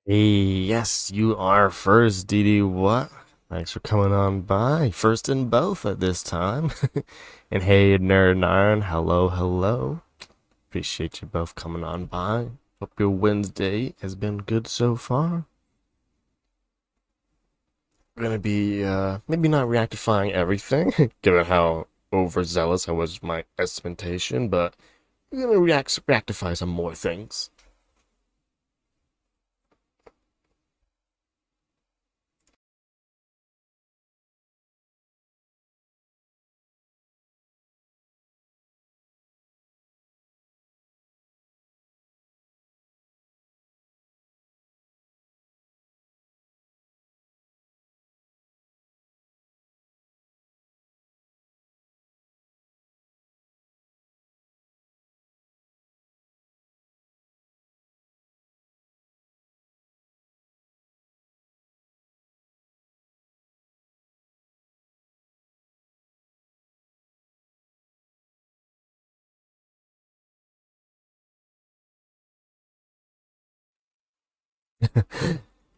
Hey, yes, you are first, Didi. What? Thanks for coming on by. First in both at this time. And hey, Nerd Iron, hello, hello. Appreciate you both coming on by. Hope your Wednesday has been good so far. We're gonna be maybe not reactifying everything, given how overzealous I was with my estimation, but we're gonna reactify some more things.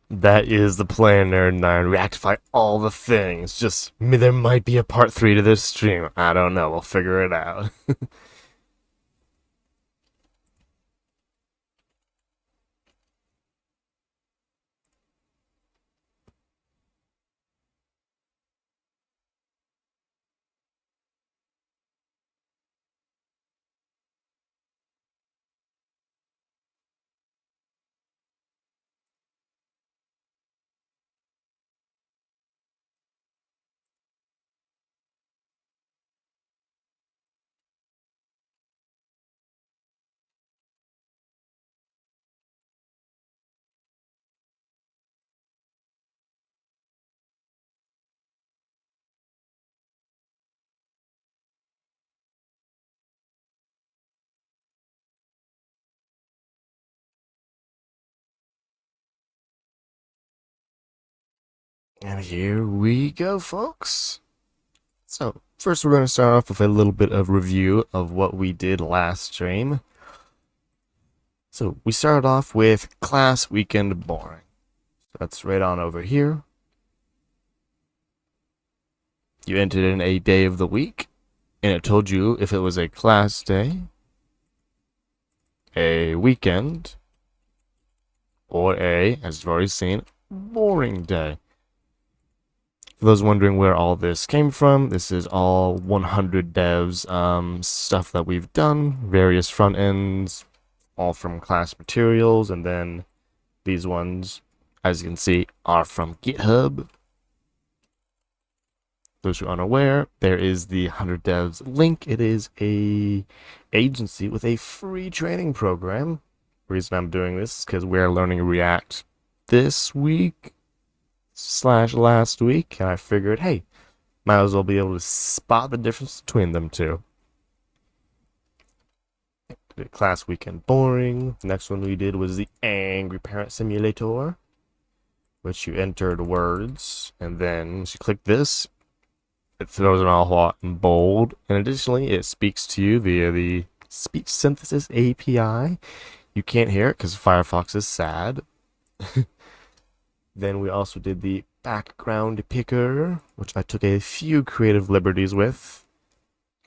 That is the plan, Nerd Nine. Reactify all the things. Just there might be a part three to this stream. I don't know. We'll figure it out. And here we go, folks. So, first we're going to start off with a little bit of review of what we did last stream. So, we started off with class weekend boring. So that's right on over here. You entered in a day of the week, and it told you if it was a class day, a weekend, or a, as you've already seen, boring day. For those wondering where all this came from, this is all 100 devs stuff that we've done, various front ends, all from class materials, and then these ones, as you can see, are from GitHub. Those who are unaware, there is the 100 devs link. It is a agency with a free training program. The reason I'm doing this is because we're learning React this week / last week, and I figured, hey, might as well be able to spot the difference between them two. Class weekend boring. The next one we did was the angry parent simulator, which you entered words, and then once you click this, it throws it all hot and bold, and additionally, it speaks to you via the speech synthesis API. You can't hear it because Firefox is sad. Then we also did the background picker, which I took a few creative liberties with.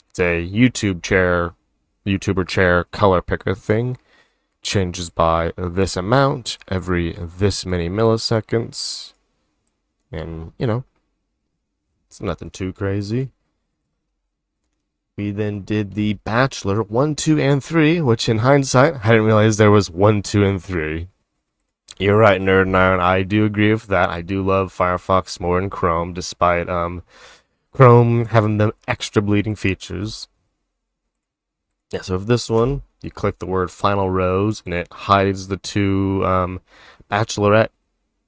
It's a YouTuber chair color picker thing. Changes by this amount every this many milliseconds. And, you know, it's nothing too crazy. We then did the Bachelor 1, 2, and 3, which in hindsight, I didn't realize there was 1, 2, and 3. You're right, Nerd Nine. I do agree with that. I do love Firefox more than Chrome, despite Chrome having the extra bleeding features. Yeah, so if this one, you click the word final rose, and it hides the two Bachelorette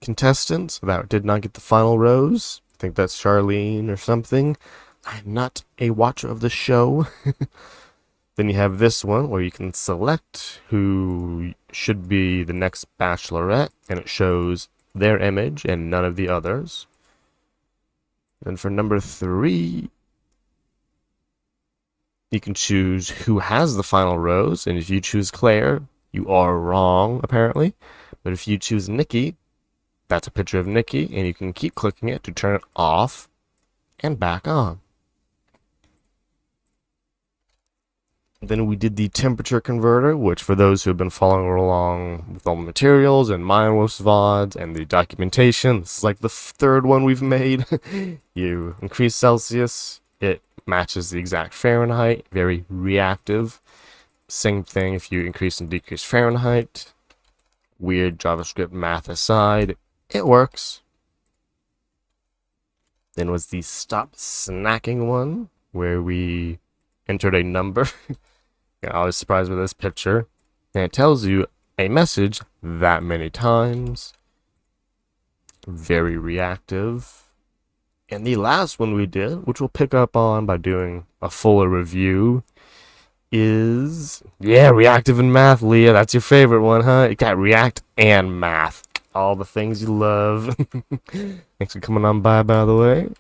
contestants that did not get the final rose. I think that's Charlene or something. I'm not a watcher of the show. Then you have this one where you can select who should be the next Bachelorette, and it shows their image and none of the others. Then for number 3, you can choose who has the final rose, and if you choose Claire, you are wrong, apparently. But if you choose Nikki, that's a picture of Nikki, and you can keep clicking it to turn it off and back on. Then we did the temperature converter, which for those who have been following along with all the materials and mindless VODs and the documentation, this is like the third one we've made. You increase Celsius, it matches the exact Fahrenheit, very reactive. Same thing if you increase and decrease Fahrenheit. Weird JavaScript math aside, it works. Then was the stop snacking one, where we entered a number. I was surprised with this picture. And it tells you a message that many times. Very reactive. And the last one we did, which we'll pick up on by doing a fuller review, is, yeah, reactive and math, Leah. That's your favorite one, huh? You got React and math. All the things you love. Thanks for coming on by the way.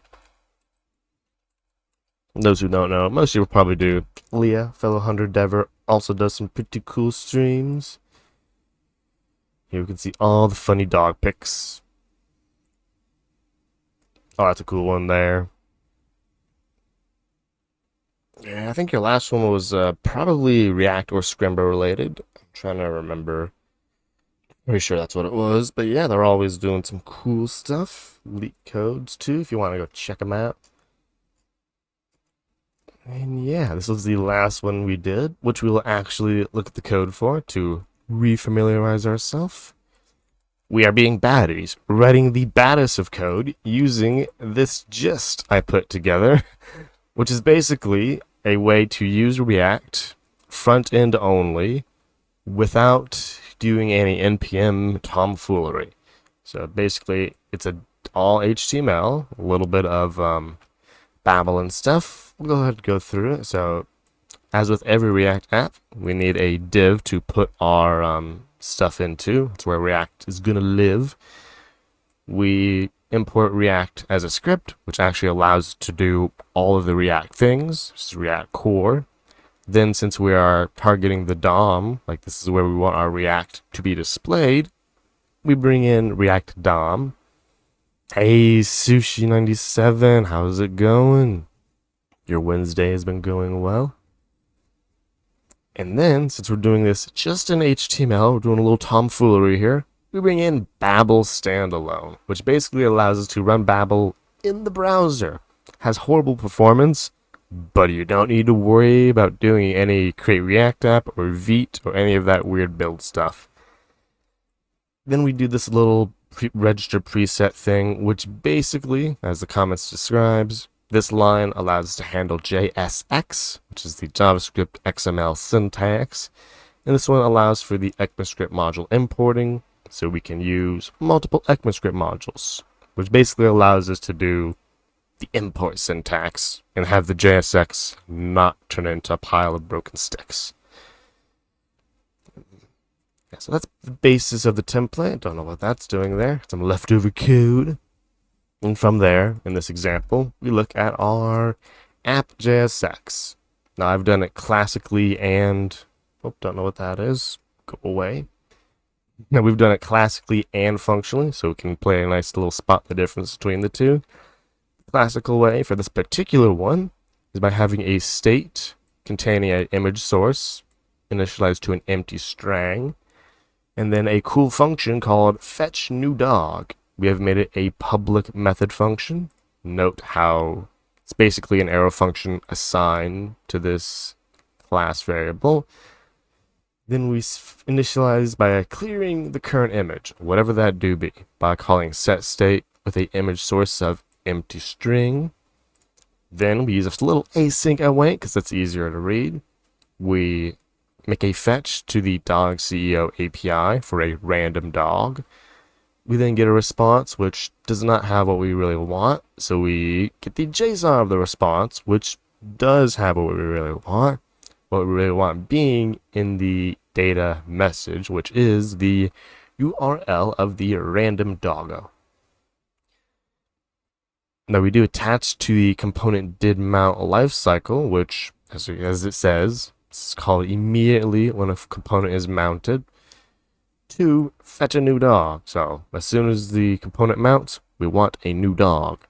Those who don't know, most of you will probably do. Leah, fellow hunter dever, also does some pretty cool streams. Here we can see all the funny dog pics. Oh, that's a cool one there. Yeah, I think your last one was probably React or Scrimba related. I'm trying to remember. Pretty sure that's what it was. But yeah, they're always doing some cool stuff. Leak codes too, if you want to go check them out. And yeah, this was the last one we did, which we will actually look at the code for to refamiliarize ourselves. We are being baddies, writing the baddest of code using this gist I put together, which is basically a way to use React front end only without doing any NPM tomfoolery. So basically, it's all HTML, a little bit of Babel and stuff. We'll go ahead and go through it. So, as with every React app, we need a div to put our stuff into. That's where React is going to live. We import React as a script, which actually allows us to do all of the React things. This is React core. Then, since we are targeting the DOM, like this is where we want our React to be displayed, we bring in React DOM. Hey, Sushi97, how's it going? Your Wednesday has been going well. And then, since we're doing this just in HTML, we're doing a little tomfoolery here, we bring in Babel standalone, which basically allows us to run Babel in the browser. Has horrible performance, but you don't need to worry about doing any create React app or Vite or any of that weird build stuff. Then we do this little register preset thing, which basically, as the comments describes, this line allows us to handle JSX, which is the JavaScript XML syntax. And this one allows for the ECMAScript module importing, so we can use multiple ECMAScript modules, which basically allows us to do the import syntax and have the JSX not turn into a pile of broken sticks. Yeah, so that's the basis of the template. Don't know what that's doing there. Some leftover code. And from there, in this example, we look at our app.jsx. Now, I've done it classically and... Oh, don't know what that is. Go away. Now, we've done it classically and functionally, so we can play a nice little spot the difference between the two. The classical way for this particular one is by having a state containing an image source initialized to an empty string, and then a cool function called fetchNewDog. We have made it a public method function. Note how it's basically an arrow function assigned to this class variable. Then we initialize by clearing the current image, whatever that do be, by calling setState with a image source of empty string. Then we use a little async await because that's easier to read. We make a fetch to the dog CEO API for a random dog. We then get a response which does not have what we really want, so we get the JSON of the response, which does have what we really want. What we really want being in the data message, which is the URL of the random doggo. Now we do attach to the component did mount lifecycle, which, as it says, it's called immediately when a component is mounted, to fetch a new dog. So as soon as the component mounts, we want a new dog.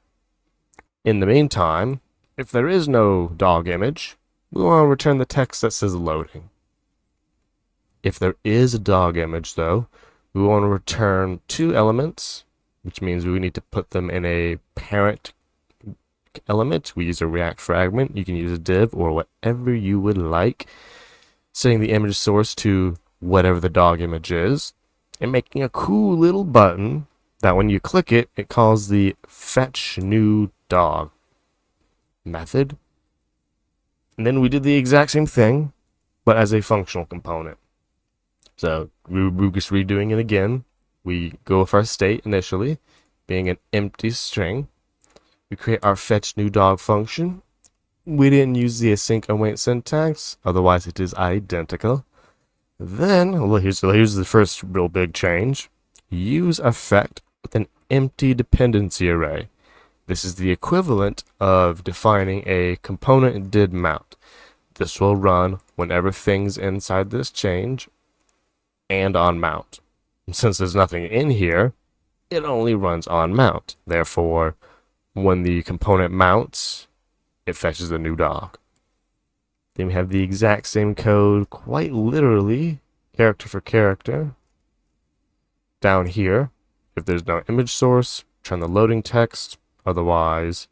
In the meantime, if there is no dog image, we want to return the text that says loading. If there is a dog image, though, we want to return two elements, which means we need to put them in a parent element. We use a React fragment. You can use a div or whatever you would like, setting the image source to whatever the dog image is, and making a cool little button that when you click it, it calls the fetch new dog method. And then we did the exact same thing, but as a functional component. So we're just redoing it again. We go with our state initially, being an empty string. We create our fetch new dog function. We didn't use the async await syntax, otherwise it is identical. Then, well, here's the first real big change. Use effect with an empty dependency array. This is the equivalent of defining a component did mount. This will run whenever things inside this change and on mount. Since there's nothing in here, it only runs on mount. Therefore, when the component mounts, it fetches the new dog. Then we have the exact same code, quite literally, character for character. Down here, if there's no image source, turn the loading text. Otherwise,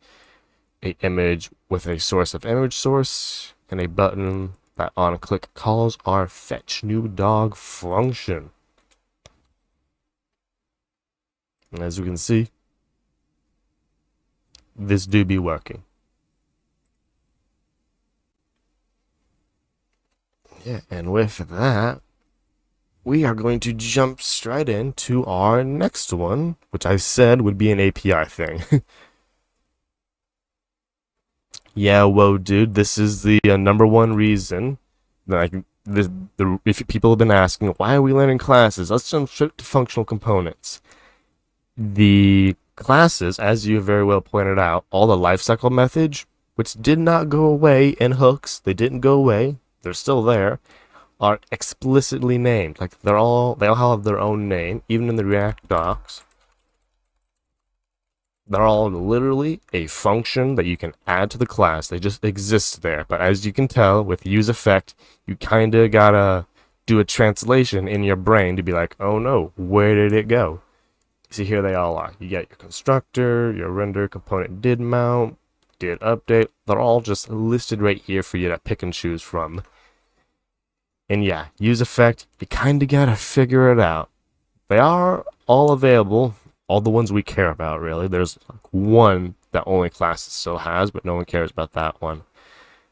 an image with a source of image source and a button that on click calls our fetch new dog function. And as you can see, this do be working. Yeah, and with that, we are going to jump straight into our next one, which I said would be an API thing. Yeah, whoa, dude, this is the number one reason that if people have been asking, why are we learning classes? Let's jump straight to functional components. The classes, as you very well pointed out, all the lifecycle methods, which did not go away in hooks, they didn't go away, they're still there, are explicitly named. Like they all have their own name, even in the React docs. They're all literally a function that you can add to the class. They just exist there. But as you can tell, with use effect, you kind of gotta do a translation in your brain to be like, oh no, where did it go? See, here they all are. You get your constructor, your render component did mount, did update. They're all just listed right here for you to pick and choose from. And yeah, use effect, you kind of gotta figure it out. They are all available. All the ones we care about, really. There's like one that only classes still has, but no one cares about that one.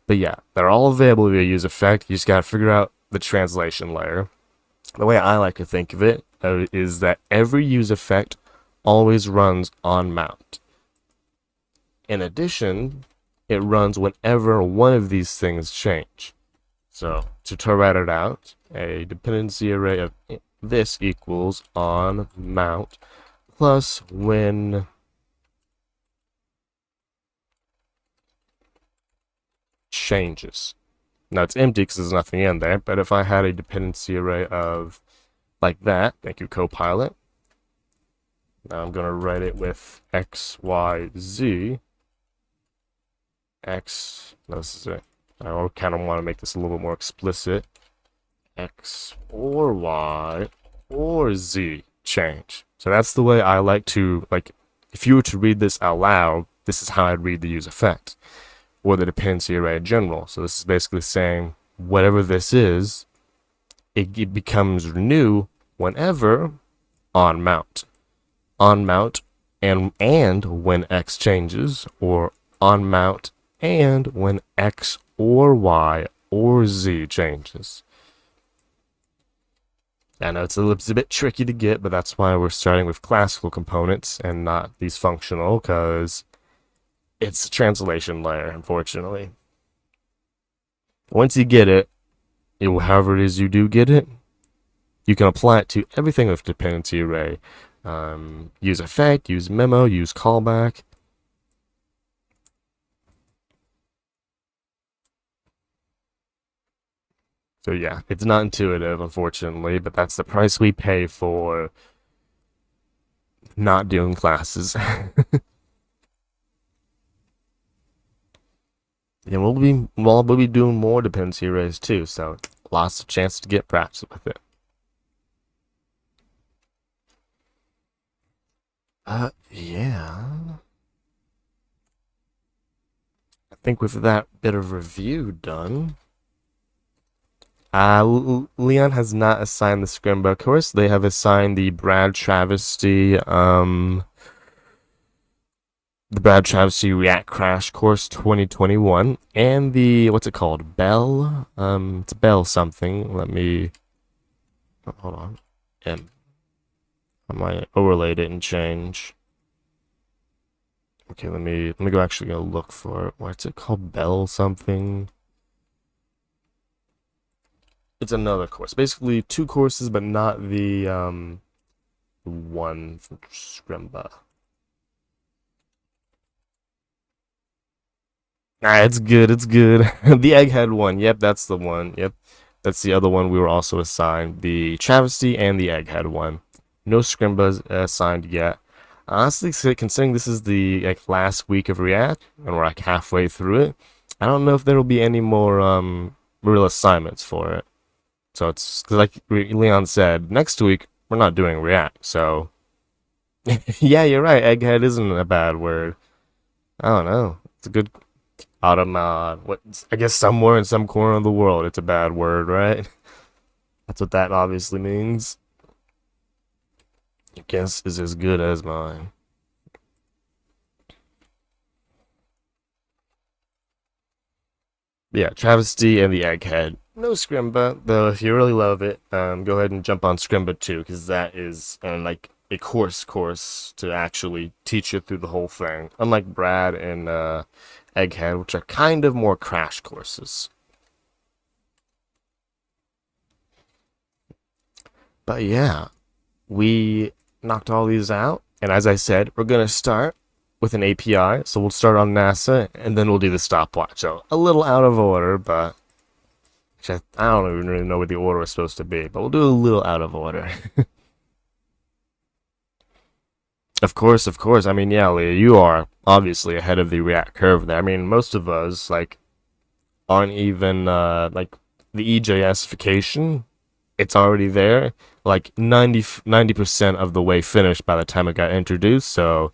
But yeah, they're all available via use effect. You just gotta figure out the translation layer. The way I like to think of it is that every use effect always runs on mount. In addition, it runs whenever one of these things change. So to write it out, a dependency array of this equals on mount plus when changes. Now it's empty because there's nothing in there, but if I had a dependency array of like that, thank you Copilot. Now I'm going to write it with x, y, z. X, no, this is it. I kind of want to make this a little bit more explicit. X or y or z change. So that's the way I like to, like, if you were to read this out loud, this is how I'd read the use effect, or the dependency array in general. So this is basically saying, whatever this is, it becomes new whenever on mount. On mount and when x changes, or on mount and when x or y or z changes. I know it's a bit tricky to get, but that's why we're starting with classical components and not these functional, because it's a translation layer, unfortunately. Once you get it, however it is you do get it, you can apply it to everything with dependency array. Use effect, use memo, use callback. So yeah, it's not intuitive, unfortunately, but that's the price we pay for not doing classes. And we'll be doing more dependency arrays too, so lots of chance to get practice with it. Yeah. I think with that bit of review done, Leon has not assigned the Scrimba course. They have assigned the Brad Travesty React Crash Course 2021, and the what's it called? Bell. It's Bell something. Let me hold on. My overlay didn't change. Okay, let me go actually go look for it. What's it called? Bell something. It's another course. Basically two courses, but not the one from Scrimba. Ah, it's good. It's good. The Egghead one. Yep, that's the one. Yep, that's the other one we were also assigned. The Travesty and the Egghead one. No Scrimbas assigned yet. Honestly, considering this is the last week of React and we're like halfway through it, I don't know if there will be any more real assignments for it. So it's cause like Leon said, next week we're not doing React. So yeah, you're right. Egghead isn't a bad word. I don't know. It's a good Automod. What? I guess somewhere in some corner of the world, it's a bad word, right? That's what that obviously means. Your guess is as good as mine. Yeah, Travesty and the Egghead. No Scrimba, though. If you really love it, go ahead and jump on Scrimba too, because that is like a course to actually teach you through the whole thing. Unlike Brad and Egghead, which are kind of more crash courses. But yeah, we knocked all these out, and as I said, we're gonna start with an API. So we'll start on NASA, and then we'll do the stopwatch. So a little out of order, but I don't even really know what the order is supposed to be. But we'll do a little out of order. Of course, of course. I mean, yeah, Leah, you are obviously ahead of the React curve there. I mean, most of us aren't even like the EJSification. It's already there, like 90% of the way finished by the time it got introduced. So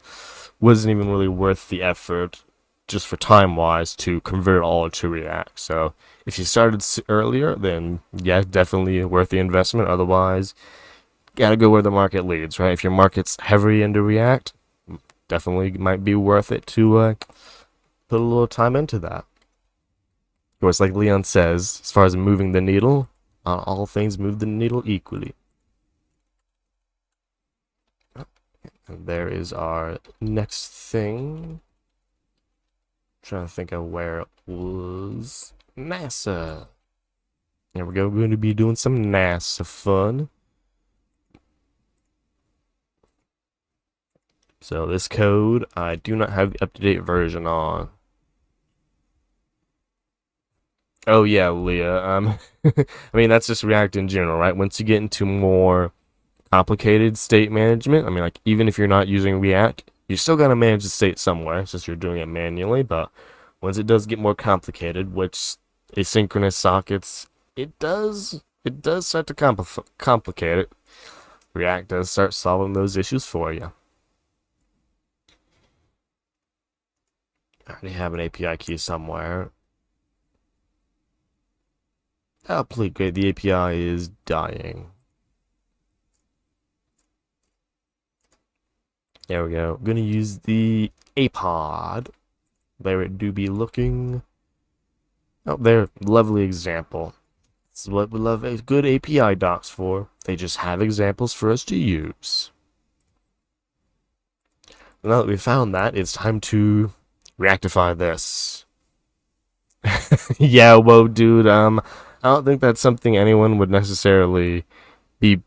wasn't even really worth the effort, just for time wise, to convert all to React. So if you started earlier, then yeah, definitely worth the investment. Otherwise, gotta go where the market leads, right? If your market's heavy into React, definitely might be worth it to put a little time into that. Of course, like Leon says, as far as moving the needle, all things move the needle equally. And there is our next thing. Trying to think of where it was. NASA. There we go. We're going to be doing some NASA fun. So this code, I do not have the up-to-date version on. Oh yeah, Leah. I mean that's just React in general, right? Once you get into more complicated state management, I mean like even if you're not using React, you still gotta manage the state somewhere, since you're doing it manually. But once it does get more complicated, which asynchronous sockets, it does start to complicate it. React does start solving those issues for you. I already have an API key somewhere. Oh, please, great. The API is dying. There we go. I'm gonna use the APOD. There it do be looking. Oh, there. Lovely example. This is what we love good API docs for. They just have examples for us to use. Now that we found that, it's time to reactify this. Yeah, whoa, dude. I don't think that's something anyone would necessarily be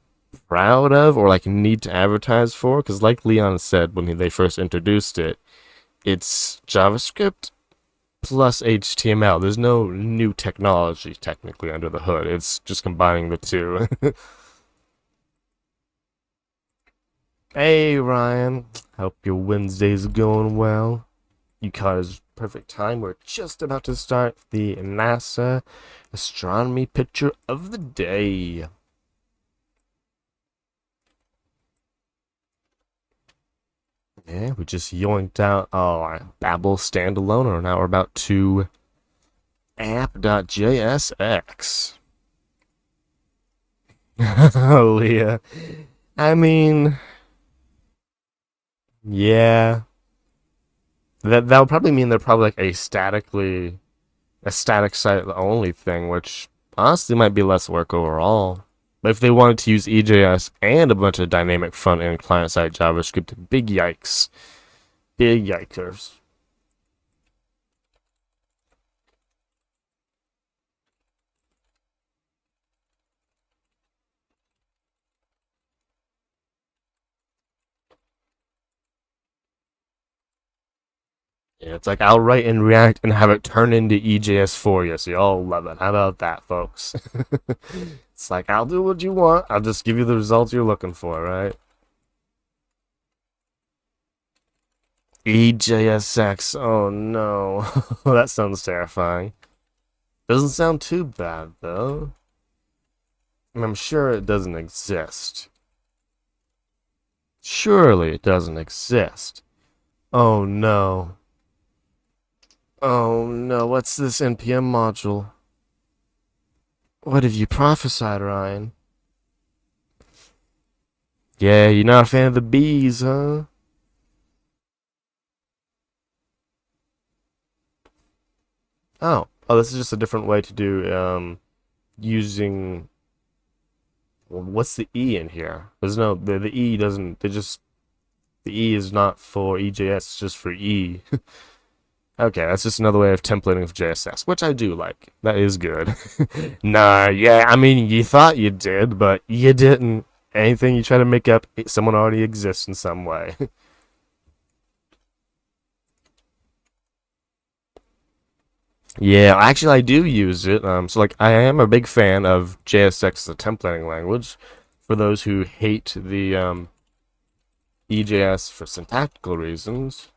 proud of or like need to advertise for, because like Leon said when they first introduced it, it's JavaScript plus HTML. There's no new technology technically under the hood. It's just combining the two. Hey Ryan, hope your Wednesday's going well. You caught us perfect time. We're just about to start the NASA astronomy picture of the day. Yeah, we just yoinked out our Babel standalone, and now we're about to app.jsx. Leah. I mean, yeah. That would probably mean they're probably like a static site only thing, which honestly might be less work overall. But if they wanted to use EJS and a bunch of dynamic front end client side JavaScript, big yikes. Big yikers. Yeah, it's like I'll write in React and have it turn into EJS for you, so y'all love it. How about that, folks? It's like I'll do what you want. I'll just give you the results you're looking for, right? EJSX. Oh no. That sounds terrifying. Doesn't sound too bad though. I'm sure it doesn't exist. Surely it doesn't exist. Oh no. Oh no, what's this NPM module? What have you prophesied, Ryan? Yeah, you're not a fan of the bees, huh? Oh, this is just a different way to do using. Well, what's the E in here? There's no the E doesn't. They just the E is not for EJS. It's just for E. Okay, that's just another way of templating of JSS, which I do like. That is good. Nah, yeah, I mean, you thought you did, but you didn't. Anything you try to make up, someone already exists in some way. Yeah, actually, I do use it. So like, I am a big fan of JSX as a templating language. For those who hate the EJS for syntactical reasons,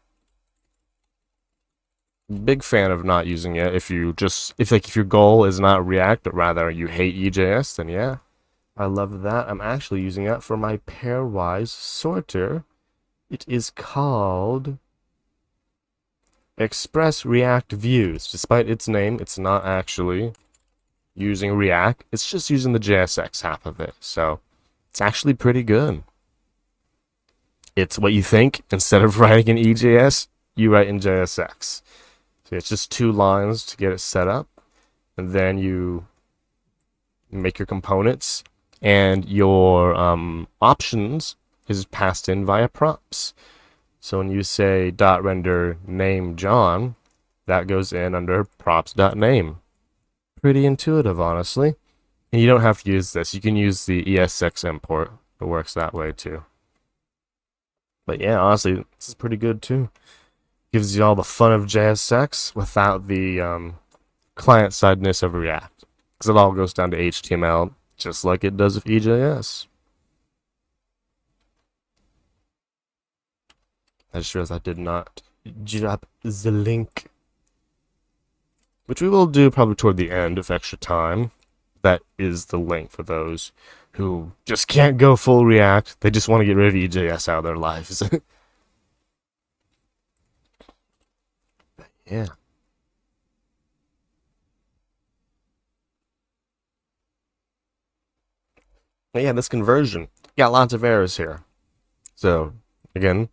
big fan of not using it. If your goal is not React, but rather you hate EJS, then yeah, I love that. I'm actually using it for my pairwise sorter. It is called Express React Views. Despite its name, it's not actually using React. It's just using the JSX half of it. So it's actually pretty good. It's what you think. Instead of writing in EJS, you write in JSX. So it's just 2 lines to get it set up. And then you make your components. And your options is passed in via props. So when you say .render name John, that goes in under props.name. Pretty intuitive, honestly. And you don't have to use this. You can use the ESX import. It works that way too. But yeah, honestly, this is pretty good too. Gives you all the fun of JSX without the client-sideness of React. Because it all goes down to HTML, just like it does with EJS. I just realized I did not drop the link. Which we will do probably toward the end if extra time. That is the link for those who just can't go full React. They just want to get rid of EJS out of their lives. Yeah. But yeah, this conversion. Got lots of errors here. So, again,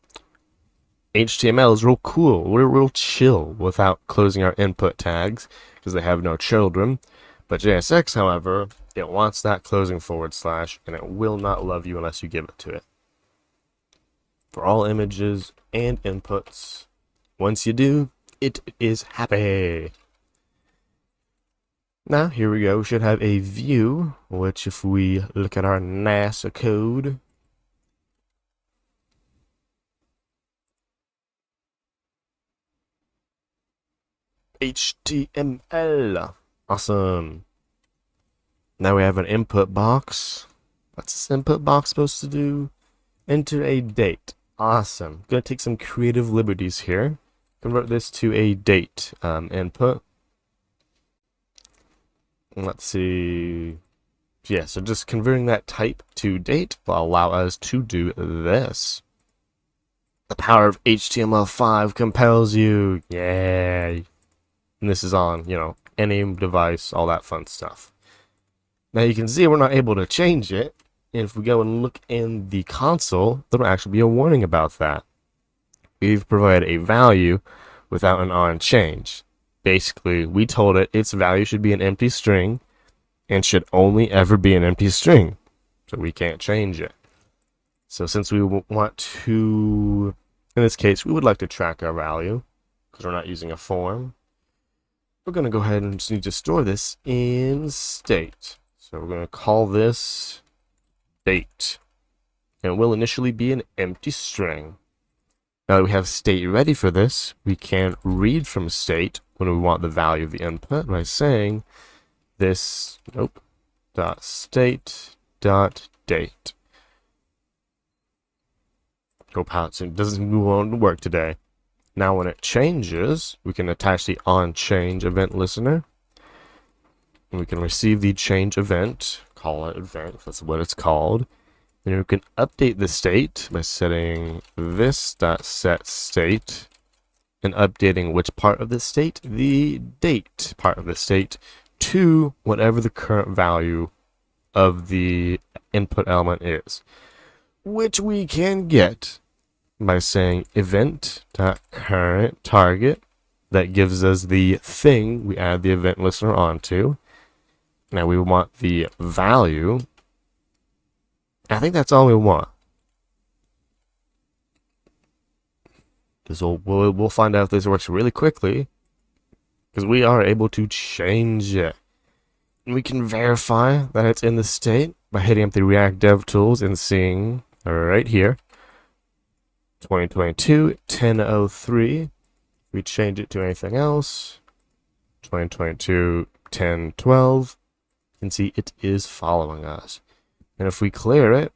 HTML is real cool. We're real chill without closing our input tags because they have no children. But JSX, however, it wants that closing forward slash, and it will not love you unless you give it to it. For all images and inputs. Once you do, it is happy. Now, here we go. We should have a view, which if we look at our NASA code, HTML. Awesome. Now we have an input box. What's this input box supposed to do? Enter a date. Awesome. Gonna take some creative liberties here. Convert this to a date input. Let's see. Yeah, so just converting that type to date will allow us to do this. The power of HTML5 compels you. Yay. And this is on, any device, all that fun stuff. Now you can see we're not able to change it. And if we go and look in the console, there'll actually be a warning about that. We've provided a value without an on change. Basically, we told it its value should be an empty string and should only ever be an empty string. So we can't change it. So since we want to, in this case, we would like to track our value because we're not using a form. We're going to go ahead and just need to store this in state. So we're going to call this date. And it will initially be an empty string. Now that we have state ready for this, we can read from state when we want the value of the input by saying this, dot state dot date. Copilot it doesn't want to work today. Now when it changes, we can attach the onChange event listener. And we can receive the change event, call it event, that's what it's called. And we can update the state by setting this.setState and updating which part of the state, the date part of the state, to whatever the current value of the input element is, which we can get by saying event.currentTarget. That gives us the thing we add the event listener onto. Now we want the value. I think that's all we want. We'll find out if this works really quickly, because we are able to change it. And we can verify that it's in the state by hitting up the React Dev Tools and seeing right here, 2022 10:03. We change it to anything else, 2022 10:12. You can see it is following us. And if we clear it,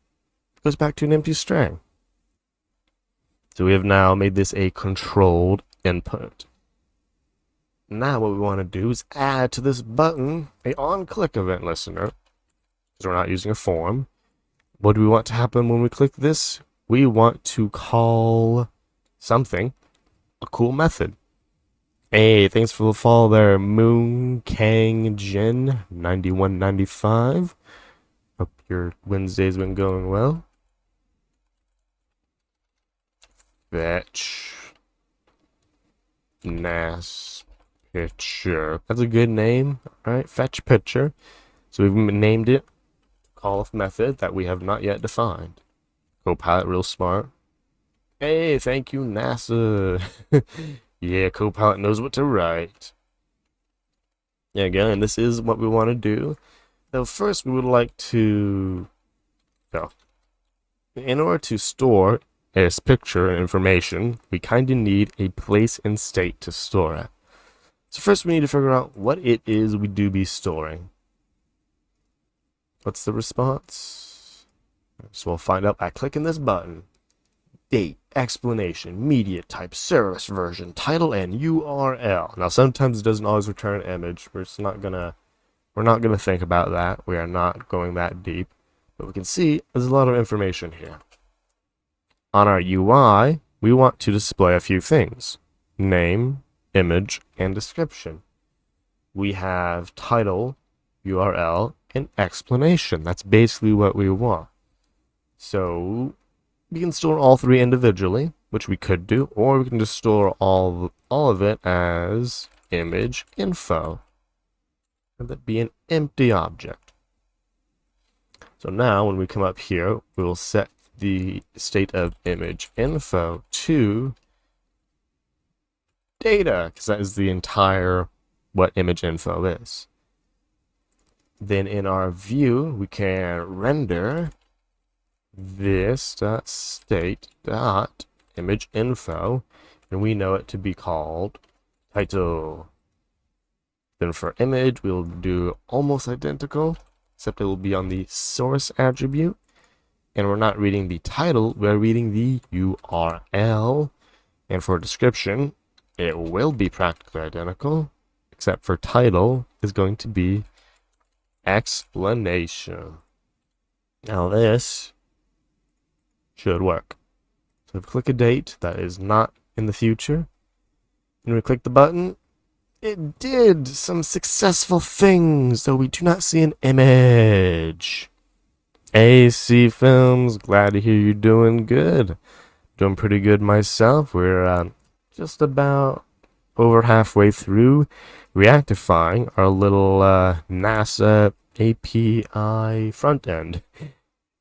it goes back to an empty string. So we have now made this a controlled input. Now what we want to do is add to this button a on-click event listener, because we're not using a form. What do we want to happen when we click this? We want to call something a cool method. Hey, thanks for the follow there, Moon Kang Jin 9195. Hope your Wednesday's been going well. Fetch Nas Picture. That's a good name. Alright, fetch picture. So we've named it call of method that we have not yet defined. Copilot real smart. Hey, thank you, NASA. Yeah, Copilot knows what to write. Yeah, again, this is what we want to do. Now, first, we would like to in order to store this picture information, we kind of need a place and state to store it. So first, we need to figure out what it is we do be storing. What's the response? So we'll find out by clicking this button. Date, explanation, media type, service version, title, and URL. Now sometimes it doesn't always return an image. We're not gonna think about that. We are not going that deep. But we can see there's a lot of information here. On our UI, we want to display a few things. Name, image, and description. We have title, URL, and explanation. That's basically what we want. So we can store all three individually, which we could do, or we can just store all of it as image info. And that be an empty object. So now when we come up here, we will set the state of image info to data, because that is the entire what image info is. Then in our view, we can render this.state.image info, and we know it to be called title. Then for image, we'll do almost identical, except it will be on the source attribute. And we're not reading the title, we're reading the URL. And for description, it will be practically identical, except for title is going to be explanation. Now this should work. So if we click a date that is not in the future, and we click the button, it did some successful things, though we do not see an image. AC Films, glad to hear you're doing good. Doing pretty good myself. We're just about over halfway through React-ifying our little NASA API front end.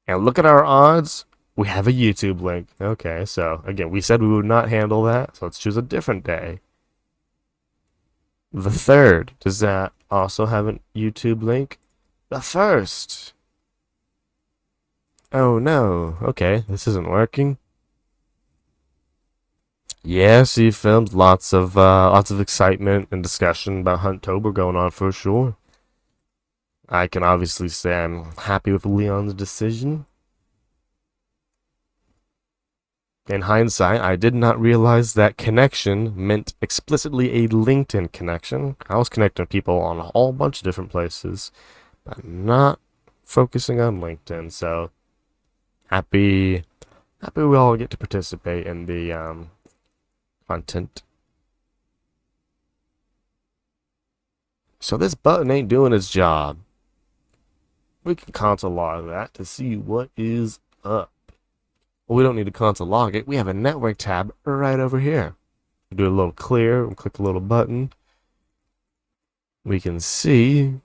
And look at our odds. We have a YouTube link. Okay, so again, we said we would not handle that, so let's choose a different day. The 3rd, does that also have a YouTube link? The 1st. Oh no, okay, this isn't working. Yeah, see films, lots of excitement and discussion about Hunttober going on for sure. I can obviously say I'm happy with Leon's decision. In hindsight, I did not realize that connection meant explicitly a LinkedIn connection. I was connecting people on a whole bunch of different places, but not focusing on LinkedIn. So happy we all get to participate in the content. So this button ain't doing its job. We can console log that to see what is up. Well, we don't need to console log it. We have a network tab right over here. Do a little clear and click a little button. We can see.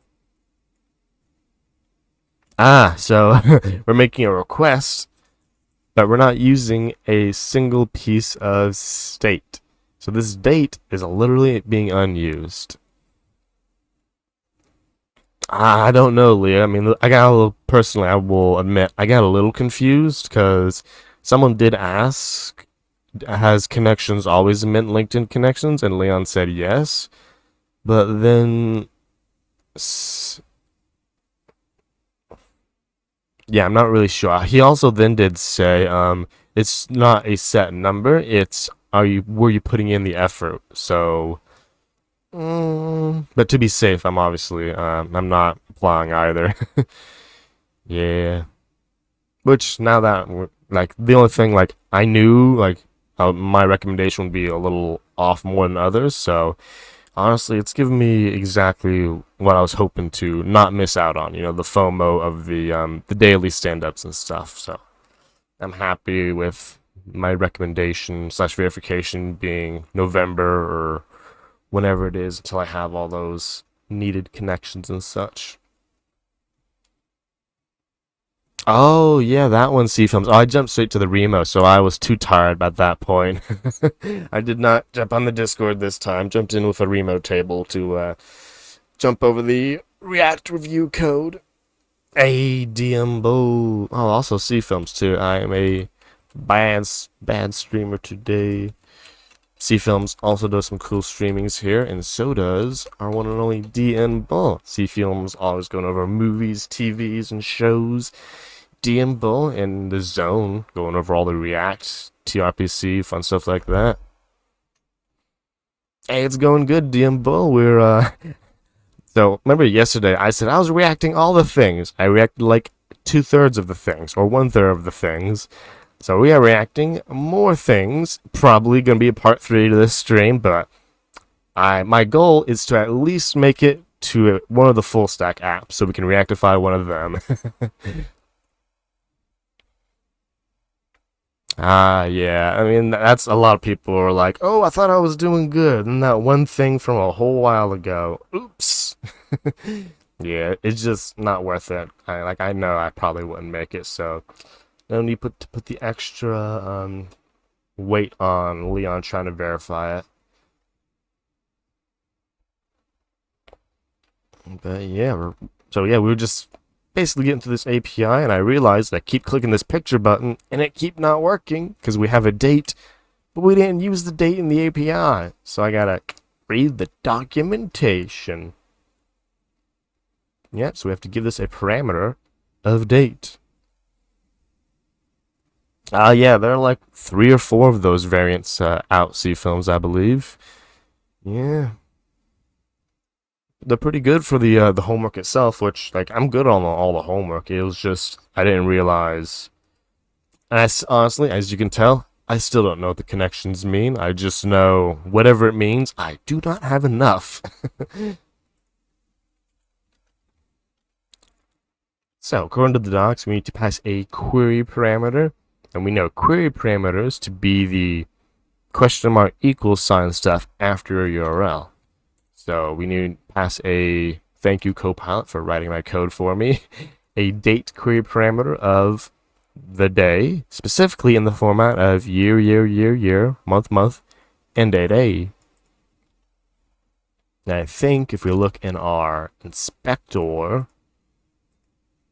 So we're making a request, but we're not using a single piece of state. So this date is literally being unused. I don't know, Leah. I mean, I will admit, I got a little confused because someone did ask, has connections always meant LinkedIn connections? And Leon said yes. But then, yeah, I'm not really sure. He also then did say, it's not a set number. It's, were you putting in the effort? So, but to be safe, I'm obviously, I'm not applying either. Yeah. Which, now that, like, the only thing, like, I knew, like, my recommendation would be a little off more than others, so honestly, it's given me exactly what I was hoping to not miss out on, you know, the FOMO of the daily stand-ups and stuff, so I'm happy with my recommendation / verification being November or whenever it is until I have all those needed connections and such. Oh, yeah, that one, C-Films. Oh, I jumped straight to the Remo, so I was too tired at that point. I did not jump on the Discord this time. Jumped in with a Remo table to jump over the React review code. ADMBO. Oh, also C-Films, too. I am a bad streamer today. C-Films also does some cool streamings here, and so does our one and only DM Bull. C-Films always going over movies, TVs, and shows. DM Bull in the zone, going over all the React, TRPC, fun stuff like that. Hey, it's going good, DM Bull. We're, so, remember yesterday, I said I was reacting all the things. I reacted like 2/3 of the things, or 1/3 of the things. So we are reacting more things. Probably going to be a part 3 to this stream, but my goal is to at least make it to one of the full stack apps so we can reactify one of them. Yeah. I mean, that's a lot of people are like, oh, I thought I was doing good. And that one thing from a whole while ago. Oops. Yeah, it's just not worth it. I know I probably wouldn't make it, so no need to put the extra weight on Leon trying to verify it. But yeah, we were just basically getting to this API, and I realized I keep clicking this picture button, and it keep not working because we have a date, but we didn't use the date in the API. So I gotta read the documentation. Yep, so we have to give this a parameter of date. Yeah, there are like 3 or 4 of those variants out, C films, I believe. Yeah, they're pretty good for the homework itself, which like I'm good on all the homework. It was just I didn't realize. And honestly, as you can tell, I still don't know what the connections mean. I just know whatever it means. I do not have enough. So according to the docs, we need to pass a query parameter, and we know query parameters to be the question mark equals sign stuff after a URL. So we need to pass a thank you Copilot for writing my code for me, a date query parameter of the day, specifically in the format of year, year, year, year, month, month, and day, day. And I think if we look in our inspector,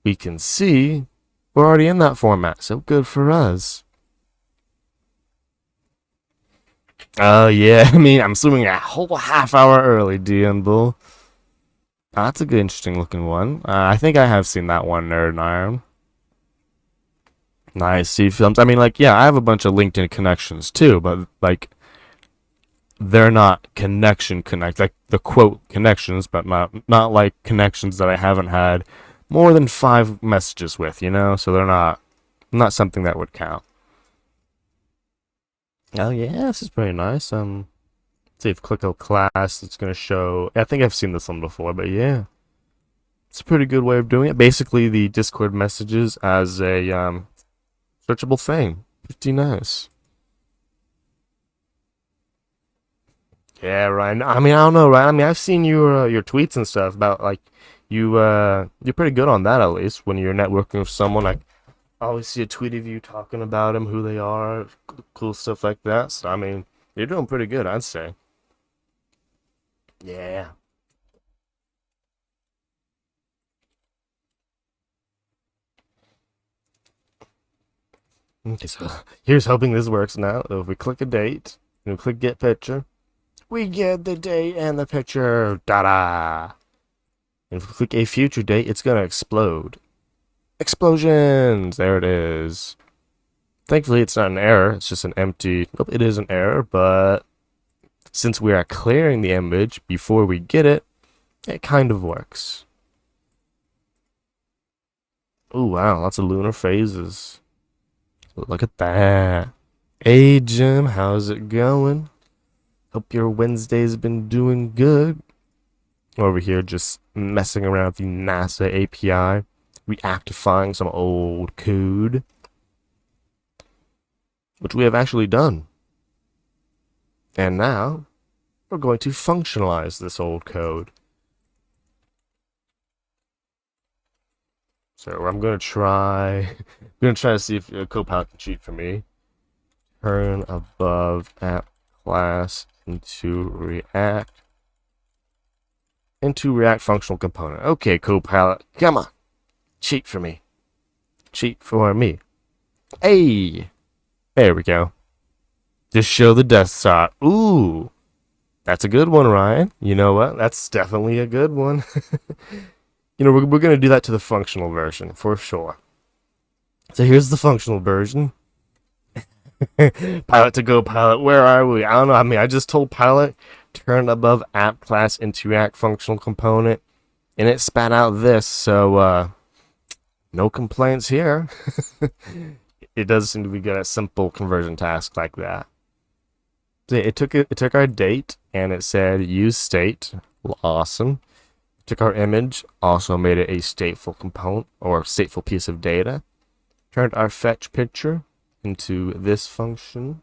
we can see we're already in that format, so good for us. Yeah, I mean, I'm assuming a whole half-hour early, DM Bull. That's a good, interesting looking one. I think I have seen that one, Nerd Iron. Nice, C films. I mean, like, yeah, I have a bunch of LinkedIn connections too, but like, they're not like the quote connections, but not like connections that I haven't had more than 5 messages with, you know. So they're not something that would count. Oh yeah, this is pretty nice. Let's see if click a class, it's gonna show. I think I've seen this one before, but yeah, it's a pretty good way of doing it. Basically, the Discord messages as a searchable thing. Pretty nice. Yeah, Ryan. I mean, I don't know, Ryan. I mean, I've seen your tweets and stuff about like you're pretty good on that at least when you're networking with someone. Like, I always see a tweet of you talking about them, who they are, cool stuff like that. So I mean, you're doing pretty good, I'd say. Yeah. Okay, so here's hoping this works now. So if we click a date and we click get picture, we get the date and the picture. Da-da! And if we click a future date, it's gonna explode. Explosions! There it is. Thankfully, it's not an error. It's just an empty. Nope, it is an error, but since we are clearing the image before we get it, it kind of works. Oh wow, lots of lunar phases. Look at that. Hey Jim, how's it going? Hope your Wednesday's been doing good. Over here, just messing around with the NASA API, reactifying some old code, which we have actually done. And now, we're going to functionalize this old code. So I'm gonna try. To see if Copilot can cheat for me. Turn above app class into React functional component. Okay, Copilot, come on, cheat for me. Cheat for me. Hey, there we go. Just show the desktop. Ooh, that's a good one, Ryan. You know what? That's definitely a good one. You know, we're going to do that to the functional version for sure. So here's the functional version. Pilot to go, Pilot. Where are we? I don't know. I mean, I just told Pilot turn above app class into React functional component, and it spat out this. So no complaints here. It does seem to be good at simple conversion tasks like that. So it took our date and it said use state. Awesome. Took our image, also made it a stateful component or stateful piece of data. Turned our fetch picture into this function.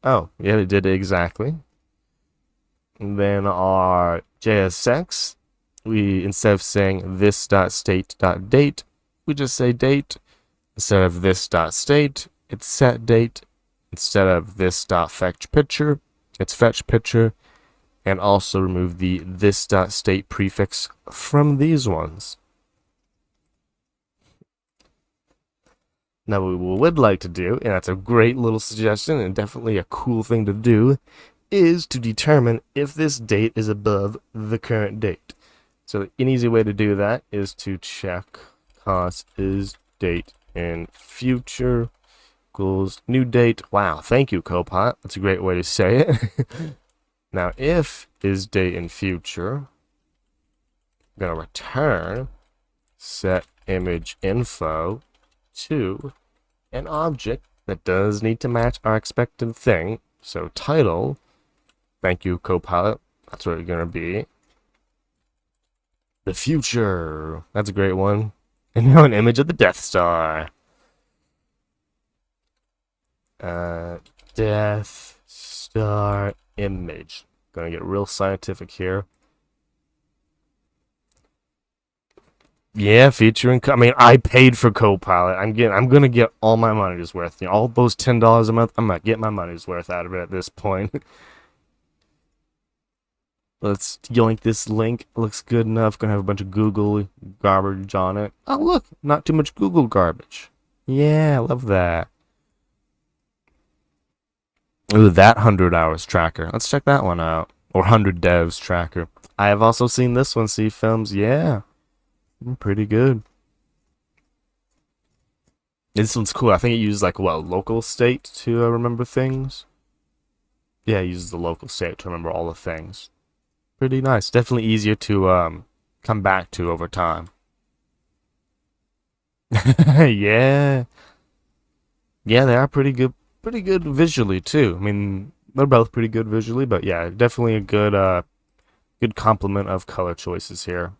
Oh, yeah, it did it exactly. And then our JSX, we instead of saying this.state.date, we just say date. Instead of this.state, it's set date. Instead of this.fetch picture, it's fetch picture. And also remove the this.state prefix from these ones. Now what we would like to do, and that's a great little suggestion and definitely a cool thing to do, is to determine if this date is above the current date. So an easy way to do that is to check cos is date in future equals new date. Wow, thank you, Copilot. That's a great way to say it. Now, if is date in future, I'm gonna return set image info to an object that does need to match our expected thing. So title, thank you, Copilot. That's what it's gonna be. The future. That's a great one. And now an image of the Death Star. Death Star image. Gonna get real scientific here. Yeah, featuring. I mean, I paid for Copilot. I'm gonna get all my money's worth. You know, all those $10 a month. I'm gonna get my money's worth out of it at this point. Let's yoink this link. Looks good enough. Gonna have a bunch of Google garbage on it. Oh, look, not too much Google garbage. Yeah, love that. Ooh, that 100 hours tracker. Let's check that one out. Or 100 devs tracker. I have also seen this one, see films. Yeah, pretty good. This one's cool. I think it uses like what, local state to remember things. Yeah, it uses the local state to remember all the things. Pretty nice. Definitely easier to come back to over time. Yeah. Yeah, they are pretty good visually too. I mean, they're both pretty good visually, but yeah, definitely a good complement of color choices here.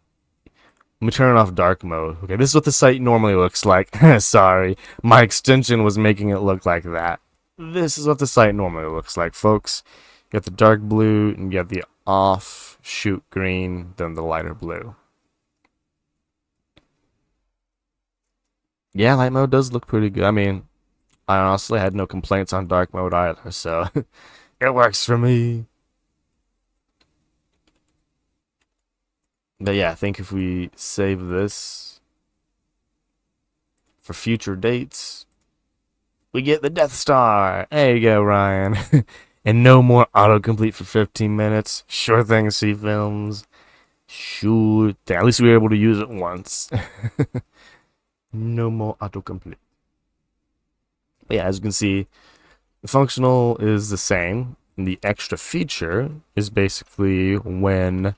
Let me turn off dark mode. Okay, this is what the site normally looks like. Sorry, my extension was making it look like that. This is what the site normally looks like, folks. You got the dark blue and you got the offshoot green, then the lighter blue. Yeah, light mode does look pretty good. I mean, I honestly had no complaints on dark mode either, so it works for me. But yeah, I think if we save this for future dates, we get the Death Star. There you go, Ryan. And no more autocomplete for 15 minutes. Sure thing, see films. Sure thing. At least we were able to use it once. No more autocomplete. But yeah, as you can see, the functional is the same. And the extra feature is basically when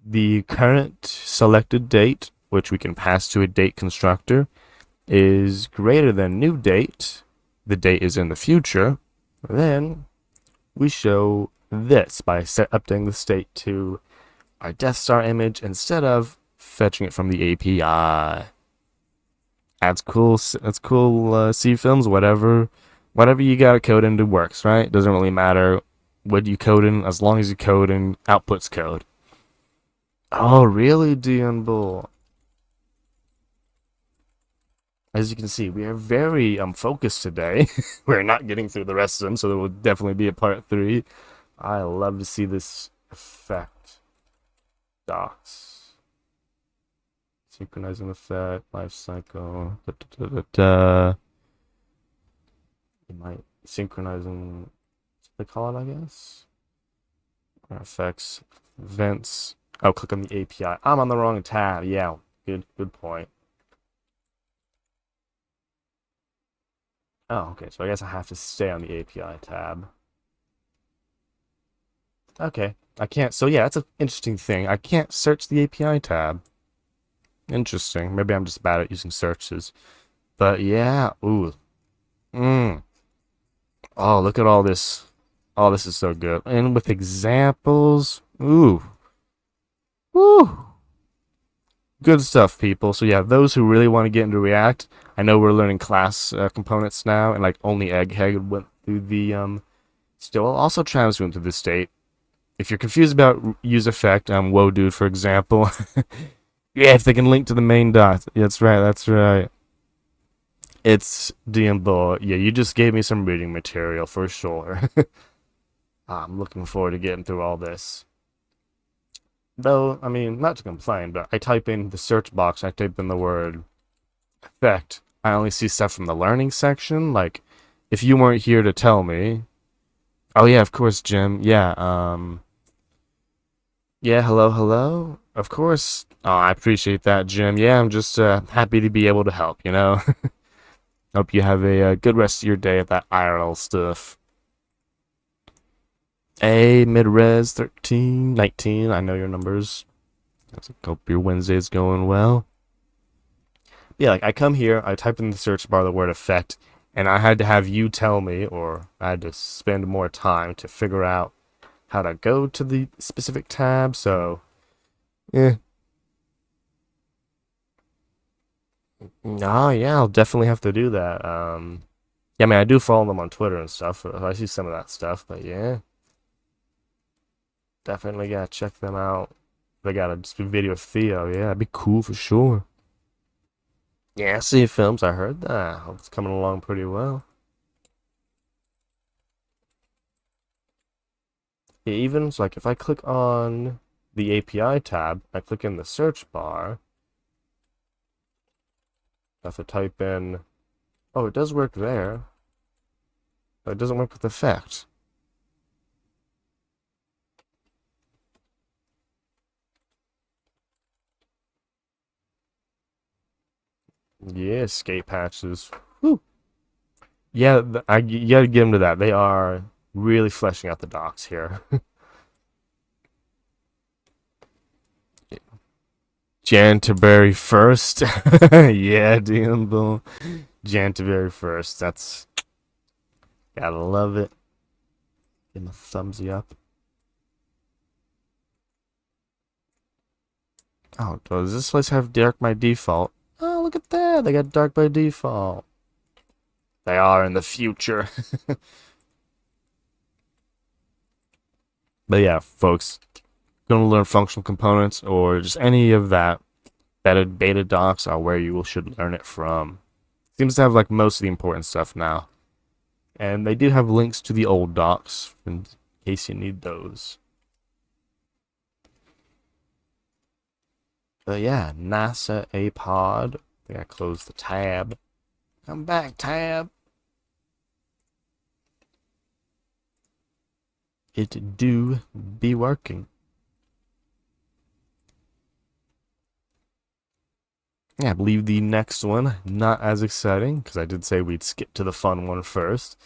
the current selected date, which we can pass to a date constructor, is greater than new date, the date is in the future, then we show this by updating the state to our Death Star image instead of fetching it from the API. That's cool. That's cool. C films, whatever you gotta code into works, right? Doesn't really matter what you code in as long as you code in outputs code. Oh, really, Dion Bull? As you can see, we are very focused today. We're not getting through the rest of them, so there will definitely be a part 3. I love to see this effect. Docs. Synchronizing effect, life cycle. You might synchronizing, what they call it, I guess. Effects, events. Oh, click on the API. I'm on the wrong tab. Yeah, good point. Oh, okay, so I guess I have to stay on the API tab. Okay, I can't, so yeah, that's an interesting thing. I can't search the API tab. Interesting. Maybe I'm just bad at using searches. But yeah, ooh. Oh, look at all this. Oh, this is so good. And with examples, ooh. Woo! Good stuff, people. So yeah, those who really want to get into React, I know we're learning class components now, and like only Egghead went through the still also Travis went through the state. If you're confused about use effect, whoa dude, for example. Yeah, if they can link to the main dot. That's right, that's right. It's DMBO. Yeah, you just gave me some reading material for sure. I'm looking forward to getting through all this. Though, I mean, not to complain, but I type in the search box, I type in the word effect. I only see stuff from the learning section. Like, if you weren't here to tell me. Oh yeah, of course, Jim. Yeah, yeah, hello. Of course. Oh, I appreciate that, Jim. Yeah, I'm just happy to be able to help, you know? Hope you have a good rest of your day at that IRL stuff. A mid-res 13, 19. I know your numbers. Hope your Wednesday's going well. Yeah, like I come here, I type in the search bar the word effect, and I had to have you tell me, or I had to spend more time to figure out how to go to the specific tab. So, yeah. Oh, yeah, I'll definitely have to do that. Yeah, I mean, I do follow them on Twitter and stuff. So I see some of that stuff, but yeah, definitely gotta check them out. They got a video of Theo. Yeah, that'd be cool for sure. Yeah, I see films. I heard that. Hope it's coming along pretty well. Yeah, even so, like if I click on the API tab, I click in the search bar. I have to type in. Oh, it does work there, but it doesn't work with effect. Yeah, skate patches. Whew. Yeah, you gotta give them to that. They are really fleshing out the docs here. Janterbury first. Yeah, Dimble. Janterbury first. That's gotta love it. Give him a thumbs up. Oh, does this place have dark by default? Oh, look at that. They got dark by default. They are in the future. But yeah, folks, gonna learn functional components or just any of that beta docs are where you should learn it from. Seems to have like most of the important stuff now. And they do have links to the old docs in case you need those. But yeah, NASA APOD. I think I closed the tab. Come back, tab. It do be working. Yeah, I believe the next one, not as exciting, because I did say we'd skip to the fun one first,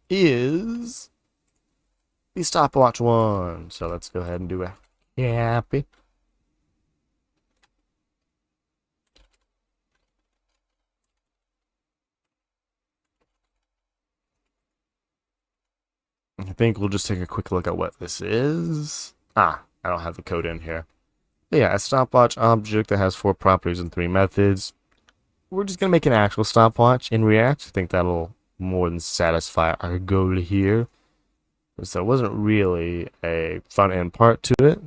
is the stopwatch one. So let's go ahead and do a happy. I think we'll just take a quick look at what this is. Ah, I don't have the code in here. But yeah, a stopwatch object that has 4 properties and 3 methods. We're just gonna make an actual stopwatch in React. I think that'll more than satisfy our goal here. So it wasn't really a front end part to it.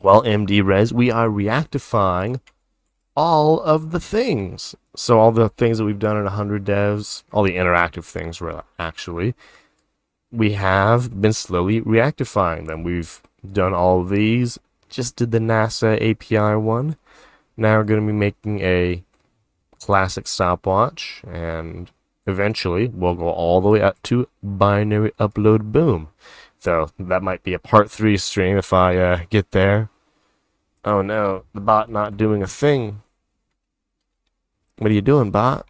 Well, MD-res, we are reactifying all of the things. So all the things that we've done in 100 devs, all the interactive things were actually, we have been slowly reactifying them. We've done all of these, just did the NASA API one. Now we're going to be making a classic stopwatch, and eventually we'll go all the way up to binary upload boom. So that might be a part 3 stream if I get there. Oh no, the bot not doing a thing. What are you doing, bot?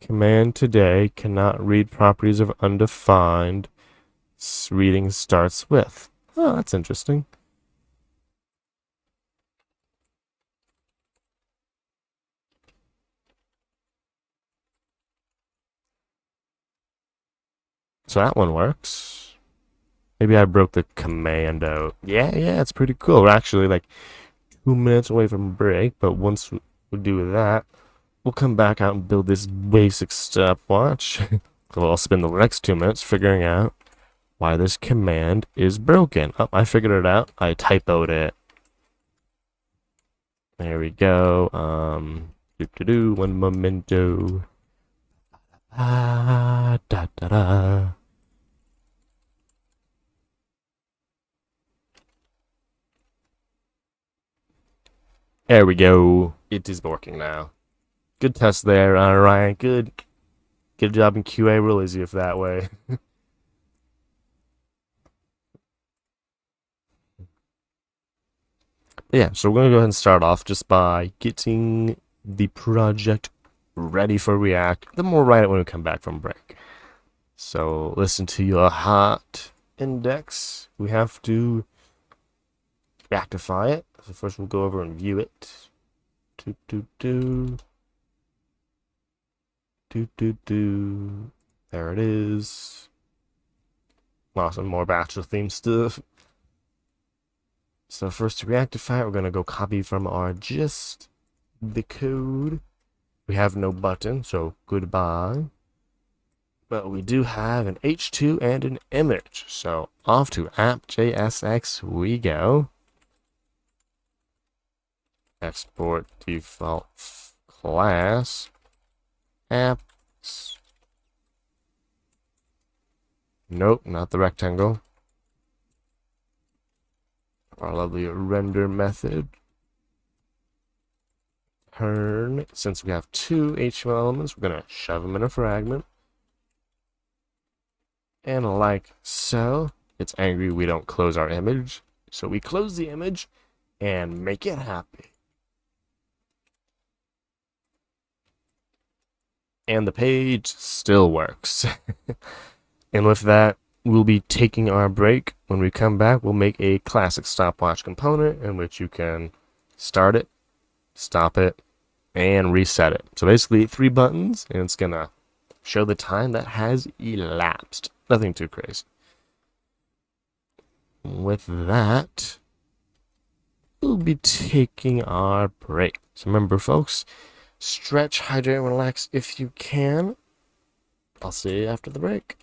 Command today cannot read properties of undefined. Reading starts with. Oh, that's interesting. So that one works. Maybe I broke the command out. Yeah, it's pretty cool. We're actually like 2 minutes away from break, but once we do that, we'll come back out and build this basic stopwatch. I'll spend the next 2 minutes figuring out why this command is broken. Oh, I figured it out. I typoed it. There we go. One momento. Da da da. There we go. It is working now. Good test there, Ryan. Good job in QA. Real easy if that way. Yeah, so we're gonna go ahead and start off just by getting the project ready for React. Then we'll write it when we come back from break. So listen to your hot index. We have to Reactify it. So first we'll go over and view it. Do do do do do do. There it is. Awesome, more bachelor theme stuff. So first to Reactify it, we're gonna go copy from our gist the code. We have no button, so goodbye. But we do have an H2 and an image. So off to app.jsx we go. Export default class apps. Nope, not the rectangle. Our lovely render method. Turn. Since we have two HTML elements, we're going to shove them in a fragment. And like so, it's angry we don't close our image. So we close the image and make it happy. And the page still works. And with that, we'll be taking our break. When we come back, we'll make a classic stopwatch component in which you can start it, stop it, and reset it. So basically 3 buttons, and it's gonna show the time that has elapsed. Nothing too crazy. With that, we'll be taking our break. So remember, folks, stretch, hydrate, and relax if you can. I'll see you after the break.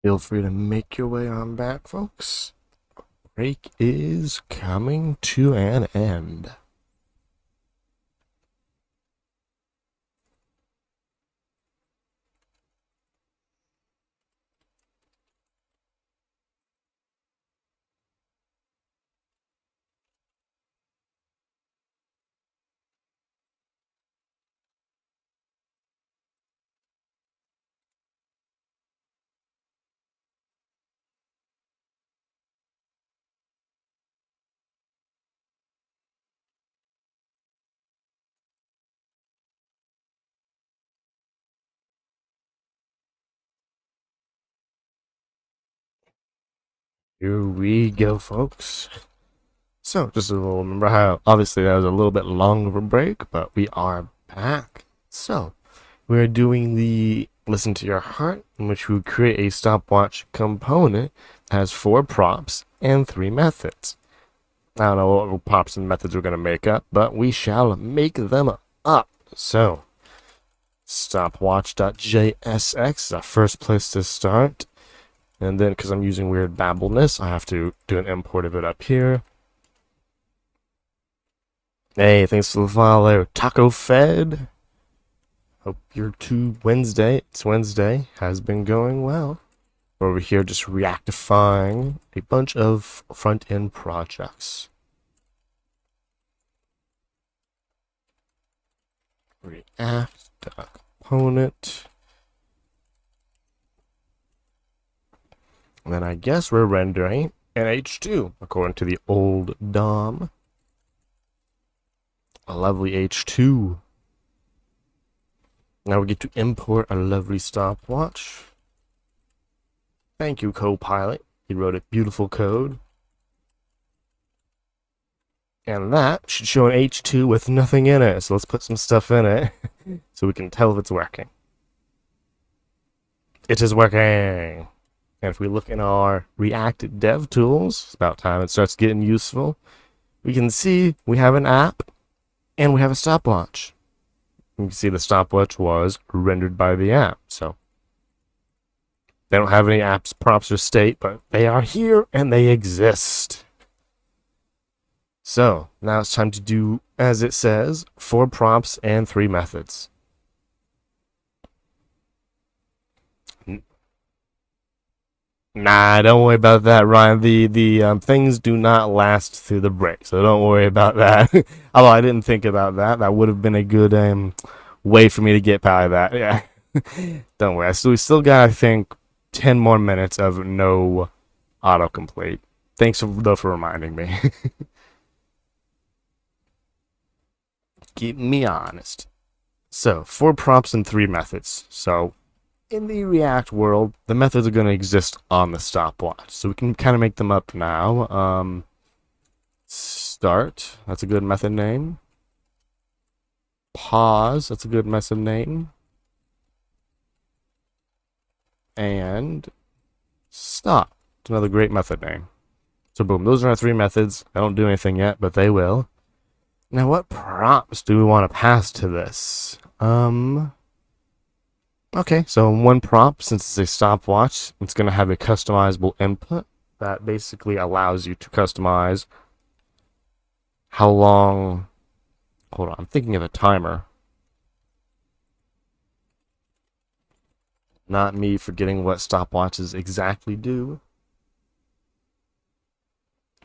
Feel free to make your way on back, folks. Break is coming to an end. Here we go, folks. So, just a little, remember how obviously that was a little bit long of a break, but we are back. So, we're doing the listen to your heart, in which we create a stopwatch component that has 4 props and 3 methods. I don't know what props and methods we're going to make up, but we shall make them up. So, stopwatch.jsx is our first place to start. And then, because I'm using weird babbleness, I have to do an import of it up here. Hey, thanks for the follow, Taco Fed. Hope your it's Wednesday, has been going well. We're over here just reactifying a bunch of front-end projects. React.component. And then I guess we're rendering an H2, according to the old DOM. A lovely H2. Now we get to import a lovely stopwatch. Thank you, Copilot. He wrote a beautiful code. And that should show an H2 with nothing in it. So let's put some stuff in it so we can tell if it's working. It is working. And if we look in our React Dev tools, it's about time it starts getting useful. We can see we have an app and we have a stopwatch. You can see the stopwatch was rendered by the app. So they don't have any apps, props, or state, but they are here and they exist. So now it's time to do, as it says, 4 props and 3 methods. Nah, don't worry about that, Ryan. The things do not last through the break, so don't worry about that. Although I didn't think about that. That would have been a good way for me to get by that. Yeah. Don't worry. We still got, I think, 10 more minutes of no autocomplete. Thanks though for reminding me. Keep me honest. So, 4 props and 3 methods. So, in the React world, the methods are going to exist on the stopwatch. So we can kind of make them up now. Start, that's a good method name. Pause, that's a good method name. And stop, it's another great method name. So boom, those are our 3 methods. I don't do anything yet, but they will. Now what props do we want to pass to this? Okay, so one prop, since it's a stopwatch, it's going to have a customizable input that basically allows you to customize how long... Hold on, I'm thinking of a timer. Not me forgetting what stopwatches exactly do.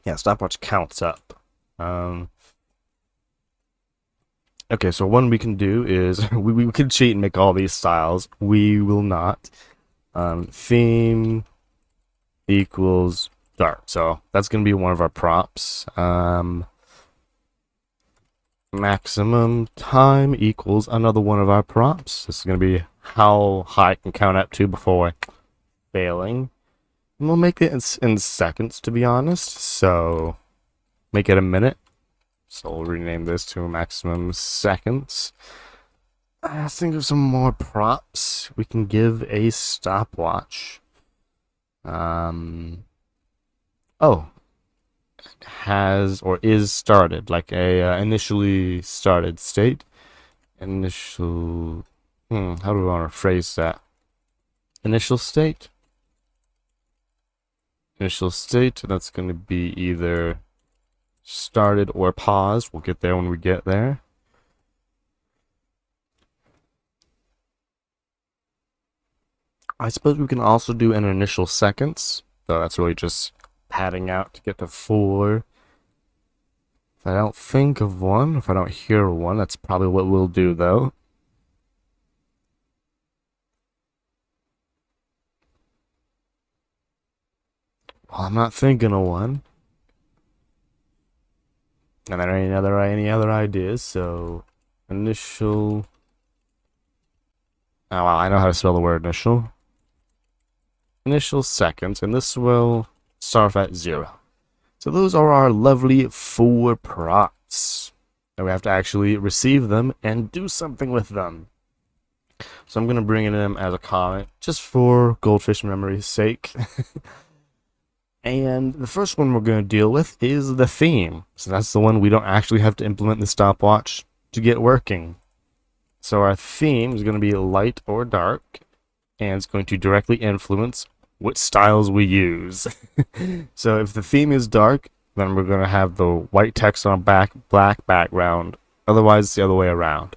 Yeah, stopwatch counts up. Okay, so one we can do is we could cheat and make all these styles. We will not. Theme equals start. So that's going to be one of our props. Maximum time equals another one of our props. This is going to be how high I can count up to before failing. And we'll make it in seconds, to be honest. So make it a minute. So we'll rename this to maximum seconds. Let's think of some more props we can give a stopwatch. Has or is started, like a initially started state. Initial, how do we want to phrase that? Initial state? initial state. That's going to be either started or paused. We'll get there when we get there. I suppose we can also do an initial seconds, though that's really just padding out to get to 4. If I don't think of one, if I don't hear one, that's probably what we'll do, though. Well, I'm not thinking of one. And there ain't any other ideas, so initial. Oh, well, I know how to spell the word initial. Initial seconds, and this will start off at 0. So those are our lovely 4 props. Now we have to actually receive them and do something with them. So I'm going to bring in them as a comment, just for goldfish memory's sake. And the first one we're going to deal with is the theme. So that's the one we don't actually have to implement the stopwatch to get working. So our theme is going to be light or dark, and it's going to directly influence what styles we use. So if the theme is dark, then we're going to have the white text on a black background. Otherwise, it's the other way around.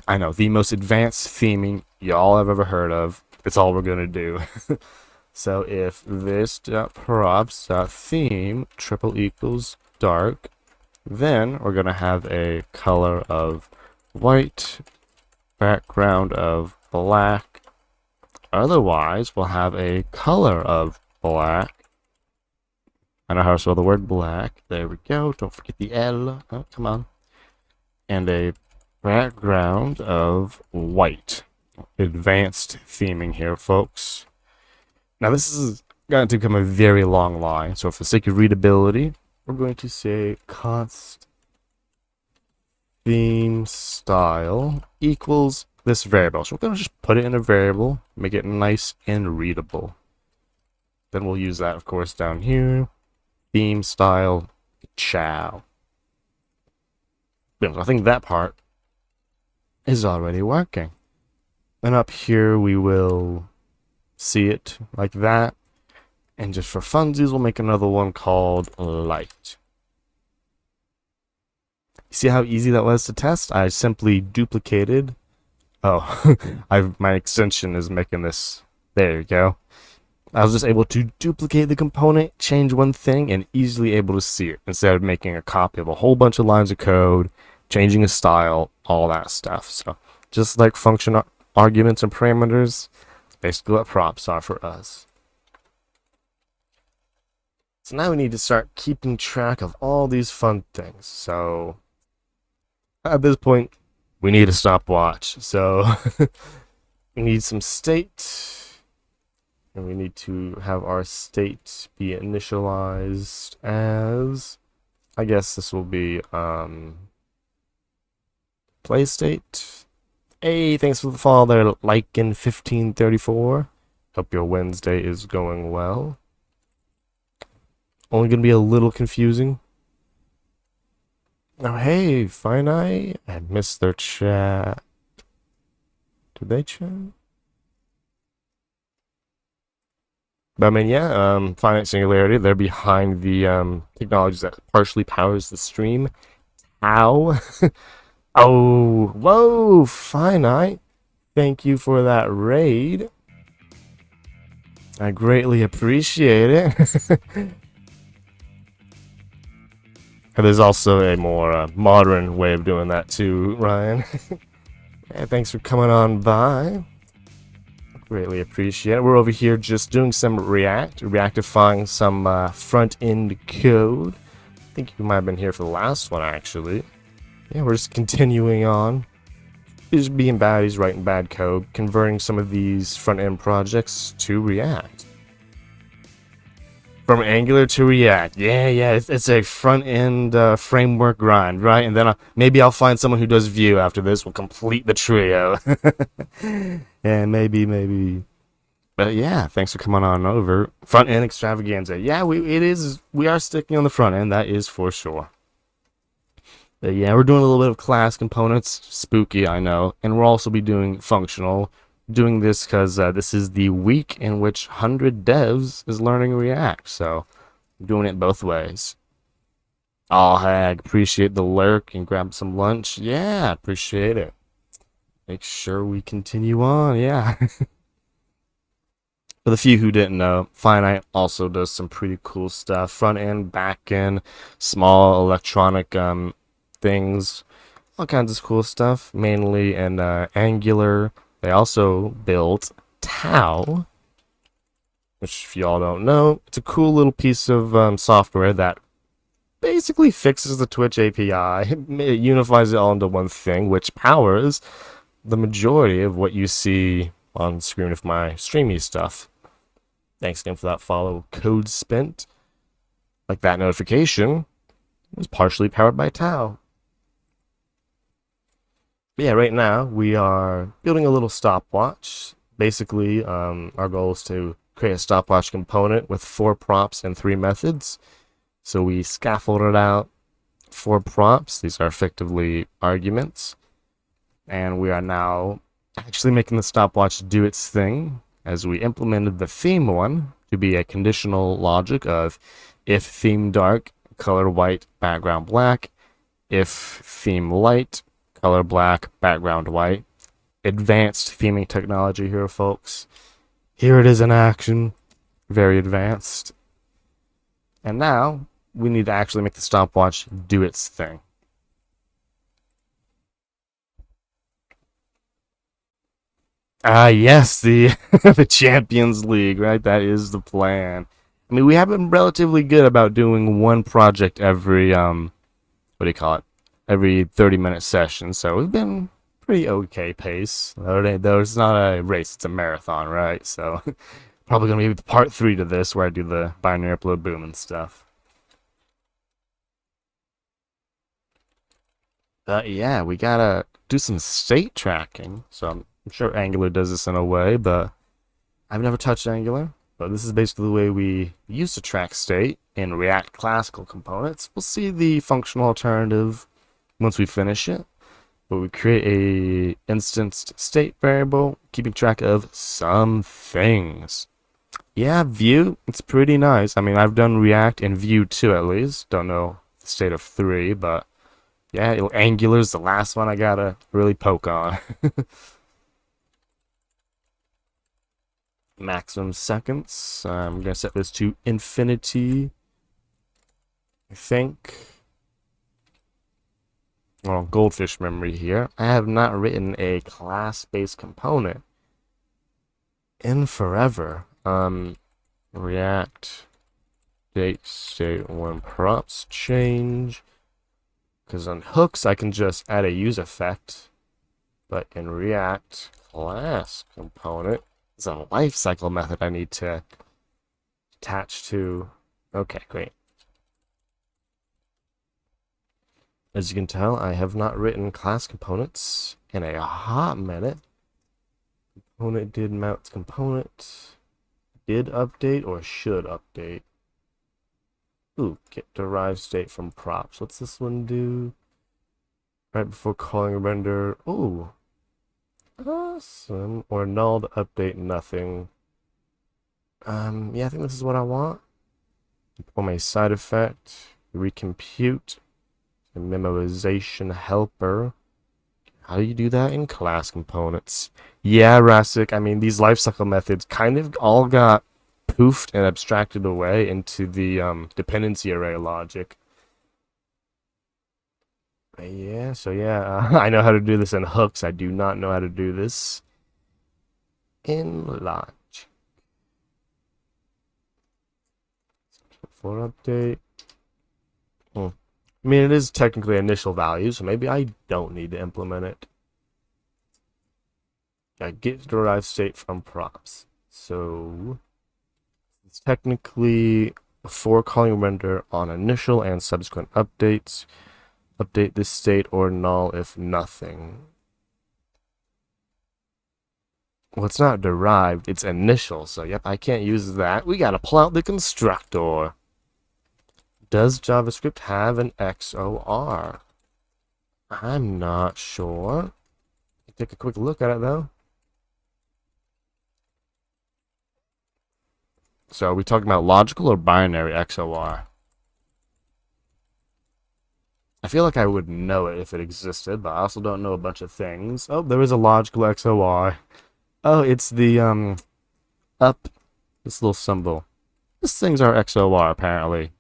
I know, the most advanced theming y'all have ever heard of. It's all we're going to do. So if this.props.theme triple equals dark, then we're going to have a color of white, background of black. Otherwise, we'll have a color of black. I know how to spell the word black. There we go. Don't forget the L. Oh, come on. And a background of white. Advanced theming here, folks. Now, this is going to become a very long line. So for the sake of readability, we're going to say const theme style equals this variable. So we're going to just put it in a variable, make it nice and readable. Then we'll use that, of course, down here. Theme style chow. So I think that part is already working. And up here we will see it like that. And just for funsies, we'll make another one called light. See how easy that was to test? I simply duplicated. Oh, my extension is making this. There you go. I was just able to duplicate the component, change one thing, and easily able to see it instead of making a copy of a whole bunch of lines of code, changing a style, all that stuff. So just like function arguments and parameters, it's basically what props are for us. So now we need to start keeping track of all these fun things. So at this point, we need a stopwatch. So we need some state. And we need to have our state be initialized as, I guess this will be play state. Hey, thanks for the follow there, like in 1534. Hope your Wednesday is going well. Only gonna be a little confusing. Oh, hey, Finite. I missed their chat. Did they chat? But I mean, yeah, Finite Singularity, they're behind the technologies that partially powers the stream. How? Oh, whoa, Finite. Thank you for that raid. I greatly appreciate it. There's also a more modern way of doing that too, Ryan. Yeah, thanks for coming on by. Greatly appreciate it. We're over here just doing some React-ifying some front-end code. I think you might have been here for the last one, actually. Yeah, we're just continuing on. Just being baddies, writing bad code, converting some of these front-end projects to React. From Angular to React. Yeah, it's a front-end framework grind, right? And then maybe I'll find someone who does Vue after this. We'll complete the trio. Yeah, maybe. But yeah, thanks for coming on over. Front-end extravaganza. Yeah, we are sticking on the front end, that is for sure. But yeah, we're doing a little bit of class components. Spooky, I know. And we'll also be doing functional doing this because this is the week in which 100 devs is learning React, so I'm doing it both ways. Oh, Hag, appreciate the lurk and grab some lunch. Yeah, appreciate it. Make sure we continue on. Yeah. For the few who didn't know, Finite also does some pretty cool stuff. Front end, back end, small electronic things, all kinds of cool stuff, mainly in Angular. They also built Tau, which if y'all don't know, it's a cool little piece of software that basically fixes the Twitch API. It unifies it all into one thing, which powers the majority of what you see on screen with my streamy stuff. Thanks again for that follow. Code spent, like that notification, was partially powered by Tau. But yeah, right now we are building a little stopwatch. Basically, our goal is to create a stopwatch component with 4 props and 3 methods. So we scaffolded out 4 props. These are effectively arguments. And we are now actually making the stopwatch do its thing, as we implemented the theme one to be a conditional logic of if theme dark, color white, background black, if theme light, color black, background white. Advanced theming technology here, folks. Here it is in action. Very advanced. And now we need to actually make the stopwatch do its thing. Yes, the the Champions League, right? That is the plan. I mean, we have been relatively good about doing one project every what do you call it? Every 30-minute session. So we've been pretty okay pace. Though it's not a race, it's a marathon, right? So probably gonna be part 3 to this, where I do the binary upload boom and stuff. But yeah, we gotta do some state tracking. So I'm sure Angular does this in a way, but I've never touched Angular. But this is basically the way we used to track state in React classical components. We'll see the functional alternative once we finish it. But we create a instanced state variable, keeping track of some things. Yeah, Vue, it's pretty nice. I mean, I've done React and Vue 2 at least. Don't know the state of 3, but yeah, Angular's the last one I gotta really poke on. Maximum seconds. I'm gonna set this to infinity. I think. Well, goldfish memory here. I have not written a class-based component in forever. React date state when props change. Because on hooks, I can just add a use effect. But in React class component, it's a lifecycle method I need to attach to. Okay, great. As you can tell, I have not written class components in a hot minute. Component did mount component. Did update or should update? Ooh, get derived state from props. What's this one do? Right before calling a render. Ooh. Awesome. Or null to update nothing. Yeah, I think this is what I want. For my side effect, recompute, a memorization helper. How do you do that in class components? Yeah, Rasik, I mean, these lifecycle methods kind of all got poofed and abstracted away into the dependency array logic. But yeah, so yeah, I know how to do this in hooks. I do not know how to do this in logic. For update. I mean, it is technically initial value, so maybe I don't need to implement it. I get derived state from props. So it's technically before calling render on initial and subsequent updates. Update this state or null if nothing. Well, it's not derived, it's initial, so yep, I can't use that. We gotta pull out the constructor. Does JavaScript have an XOR? I'm not sure. Take a quick look at it though. So are we talking about logical or binary XOR? I feel like I would know it if it existed, but I also don't know a bunch of things. Oh, there is a logical XOR. Oh, it's the up this little symbol. This thing's our XOR apparently.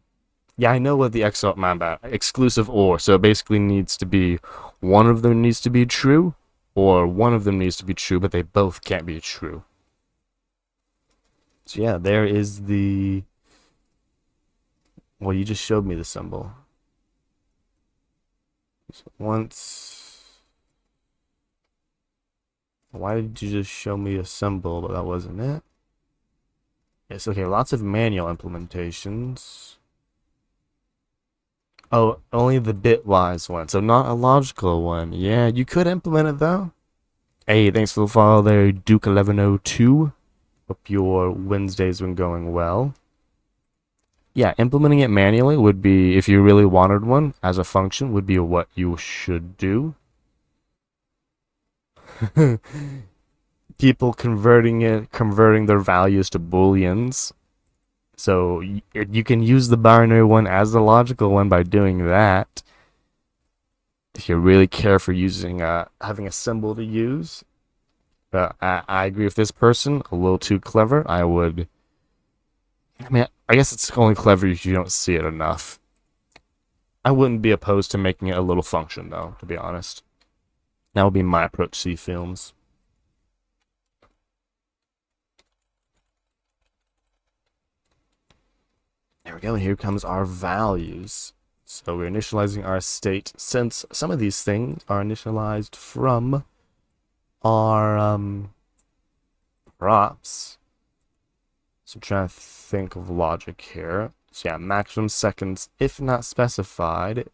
Yeah, I know what the XOR, my bad. Exclusive OR. So it basically needs to be one of them needs to be true, or one of them needs to be true, but they both can't be true. So yeah, there is the. Well, you just showed me the symbol. Once. Why did you just show me a symbol, but that wasn't it? Yes, okay, lots of manual implementations. Oh, only the bitwise one, so not a logical one. Yeah, you could implement it though. Hey, thanks for the follow there, Duke1102. Hope your Wednesday's been going well. Yeah, implementing it manually would be, if you really wanted one as a function, would be what you should do. People converting their values to booleans. So you can use the binary one as the logical one by doing that. If you really care for using having a symbol to use. But I agree with this person, a little too clever. I mean, I guess it's only clever if you don't see it enough. I wouldn't be opposed to making it a little function, though, to be honest. That would be my approach to films. There we go, and here comes our values. So we're initializing our state. Since some of these things are initialized from our props. So I'm trying to think of logic here. So yeah, maximum seconds if not specified.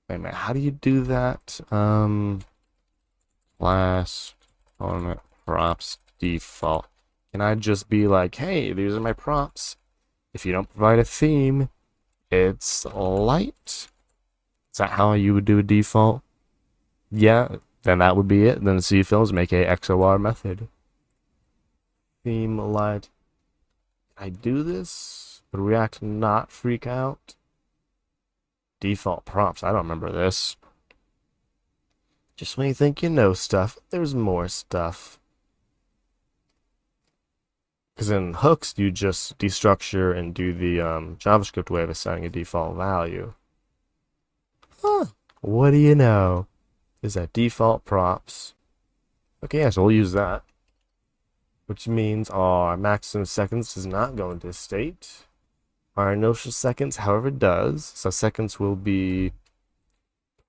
Wait a minute, how do you do that? Class component props default. Can I just be like, hey, these are my props. If you don't provide a theme, it's light. Is that how you would do a default? Yeah, then that would be it. Then the CFilms make a XOR method. Theme light. I do this? Would React not freak out? Default prompts. I don't remember this. Just when you think you know stuff, there's more stuff. Because in hooks, you just destructure and do the JavaScript way of assigning a default value. Huh. What do you know? Is that default props? Okay, yeah, so we'll use that. Which means our maximum seconds does not go into state. Our initial seconds, however, does. So seconds will be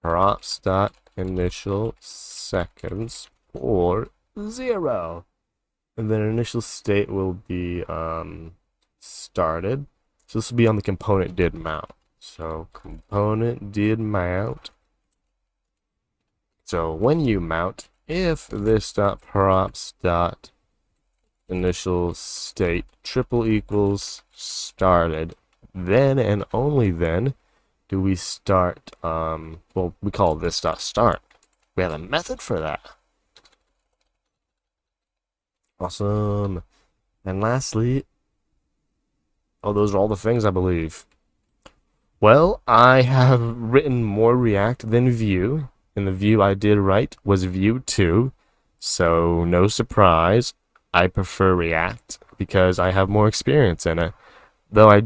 props.initial seconds or 0. And then initial state will be started. So this will be on the component did mount. So component did mount. So when you mount, if this.props.initial state triple equals started, then and only then do we start, well, we call this.start. We have a method for that. Awesome. And lastly, oh, those are all the things, I believe. Well, I have written more React than Vue, and the Vue I did write was Vue 2, so no surprise, I prefer React because I have more experience in it. Though I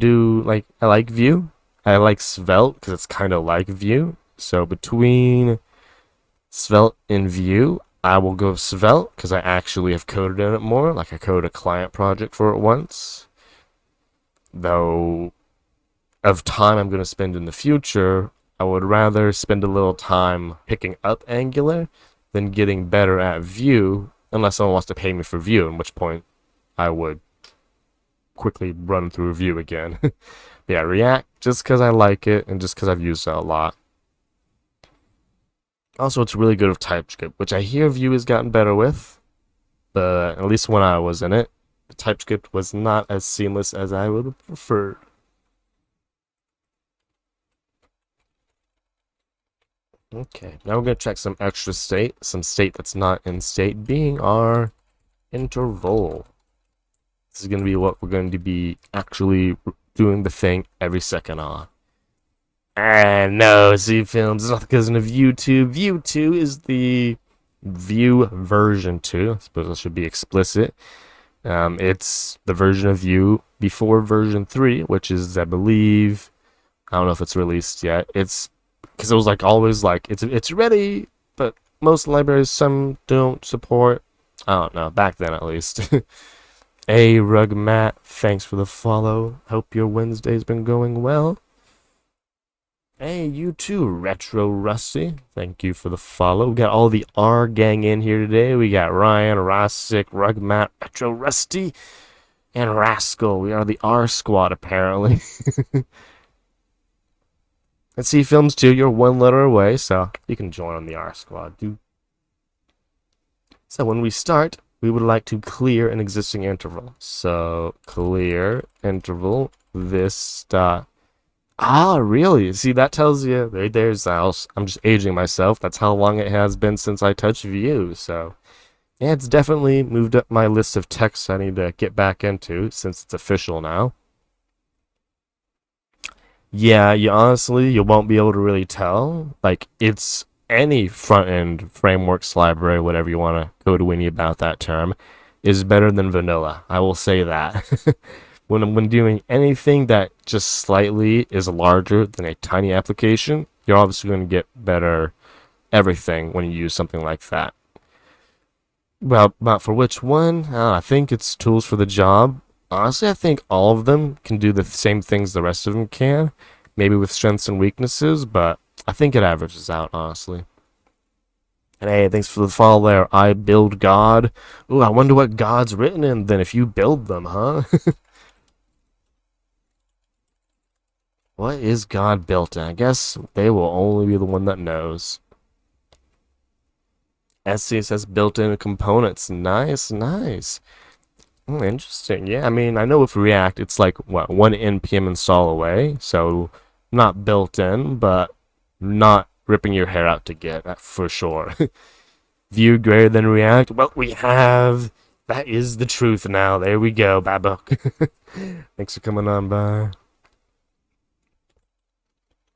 like Vue, I like Svelte because it's kind of like Vue, so between Svelte and Vue, I will go Svelte because I actually have coded in it more, like I coded a client project for it once. Though of time I'm going to spend in the future, I would rather spend a little time picking up Angular than getting better at Vue, unless someone wants to pay me for Vue, at which point I would quickly run through Vue again. Yeah, React, just because I like it and just because I've used it a lot. Also, it's really good with TypeScript, which I hear Vue has gotten better with, but at least when I was in it, the TypeScript was not as seamless as I would have preferred. Okay, now we're going to check some extra state, some state that's not in state, being our interval. This is going to be what we're going to be actually doing the thing every second on. And no, Z Films is not the cousin of Vue 2. Vue 2 is the Vue version 2. I suppose I should be explicit. It's the version of Vue before version 3, which is, I believe, I don't know if it's released yet. It's because it was like always like it's ready, but most libraries, some don't support. I don't know, back then at least. Hey, Rugmat, thanks for the follow. Hope your Wednesday's been going well. Hey, you too, Retro Rusty. Thank you for the follow. We got all the R gang in here today. We got Ryan, Rossick, Rugmat, Retro Rusty, and Rascal. We are the R squad, apparently. Let's see films too. You're one letter away, so you can join on the R squad, dude. So when we start, we would like to clear an existing interval. So clear interval this dot. Ah, really? See, that tells you, there's else. I'm just aging myself. That's how long it has been since I touched Vue. So, yeah, it's definitely moved up my list of texts I need to get back into since it's official now. Yeah, you honestly, you won't be able to really tell. Like, it's any front-end frameworks library, whatever you want to go to any about that term, is better than vanilla. I will say that. When doing anything that just slightly is larger than a tiny application, you're obviously going to get better everything when you use something like that. Well, but for which one? I think it's tools for the job. Honestly, I think all of them can do the same things the rest of them can, maybe with strengths and weaknesses, but I think it averages out, honestly. And hey, thanks for the follow there. I build God. Ooh, I wonder what God's written in then if you build them, huh? What is God built in? I guess they will only be the one that knows. SCSS built-in components. Nice, nice. Interesting. Yeah, I mean, I know with React, it's like, what, one npm install away. So, not built in, but not ripping your hair out to get, that for sure. Vue greater than React? Well, we have. That is the truth now. There we go, Babok. Thanks for coming on by.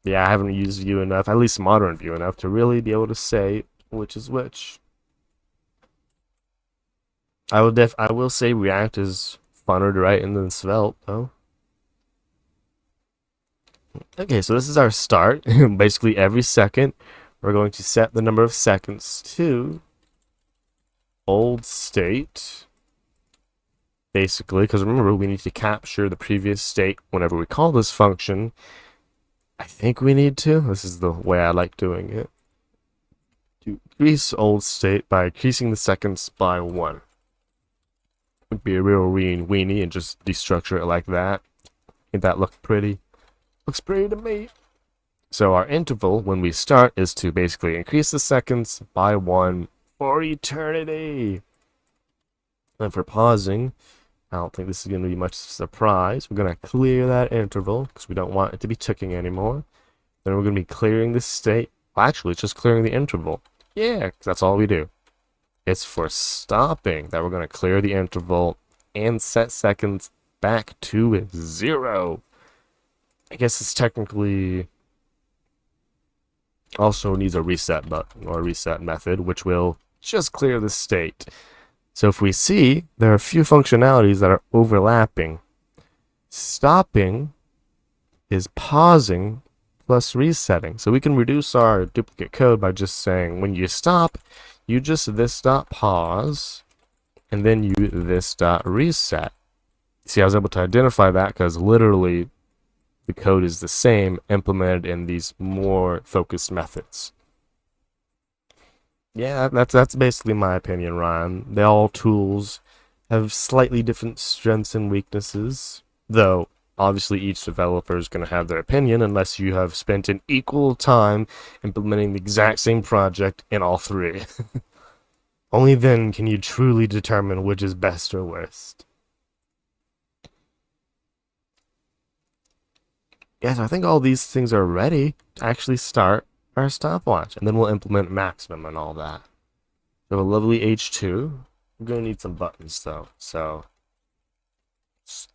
Yeah, I haven't used Vue enough, at least modern Vue enough, to really be able to say which is which. I will say React is funner to write in than Svelte, though. Okay, so this is our start. Basically, every second, we're going to set the number of seconds to old state. Basically, because remember, we need to capture the previous state whenever we call this function. I think we need to. This is the way I like doing it. To increase old state by increasing the seconds by 1. Would be a real weenie and just destructure it like that. Ain't that look pretty? Looks pretty to me. So our interval when we start is to basically increase the seconds by 1 for eternity. And for pausing, I don't think this is going to be much surprise. We're going to clear that interval because we don't want it to be ticking anymore. Then we're going to be clearing the state. Well, actually, it's just clearing the interval. Yeah, because that's all we do. It's for stopping that we're going to clear the interval and set seconds back to 0. I guess it's technically also needs a reset button or a reset method, which will just clear the state. So if we see, there are a few functionalities that are overlapping. Stopping is pausing plus resetting. So we can reduce our duplicate code by just saying when you stop, you just this dot pause, and then you this dot reset. See, I was able to identify that because literally the code is the same implemented in these more focused methods. Yeah, that's basically my opinion, Ryan. They all tools have slightly different strengths and weaknesses, though obviously each developer is going to have their opinion unless you have spent an equal time implementing the exact same project in all three. Only then can you truly determine which is best or worst. Yeah, so I think all these things are ready to actually start our stopwatch, and then we'll implement maximum and all that. So a lovely H2. We're going to need some buttons though, so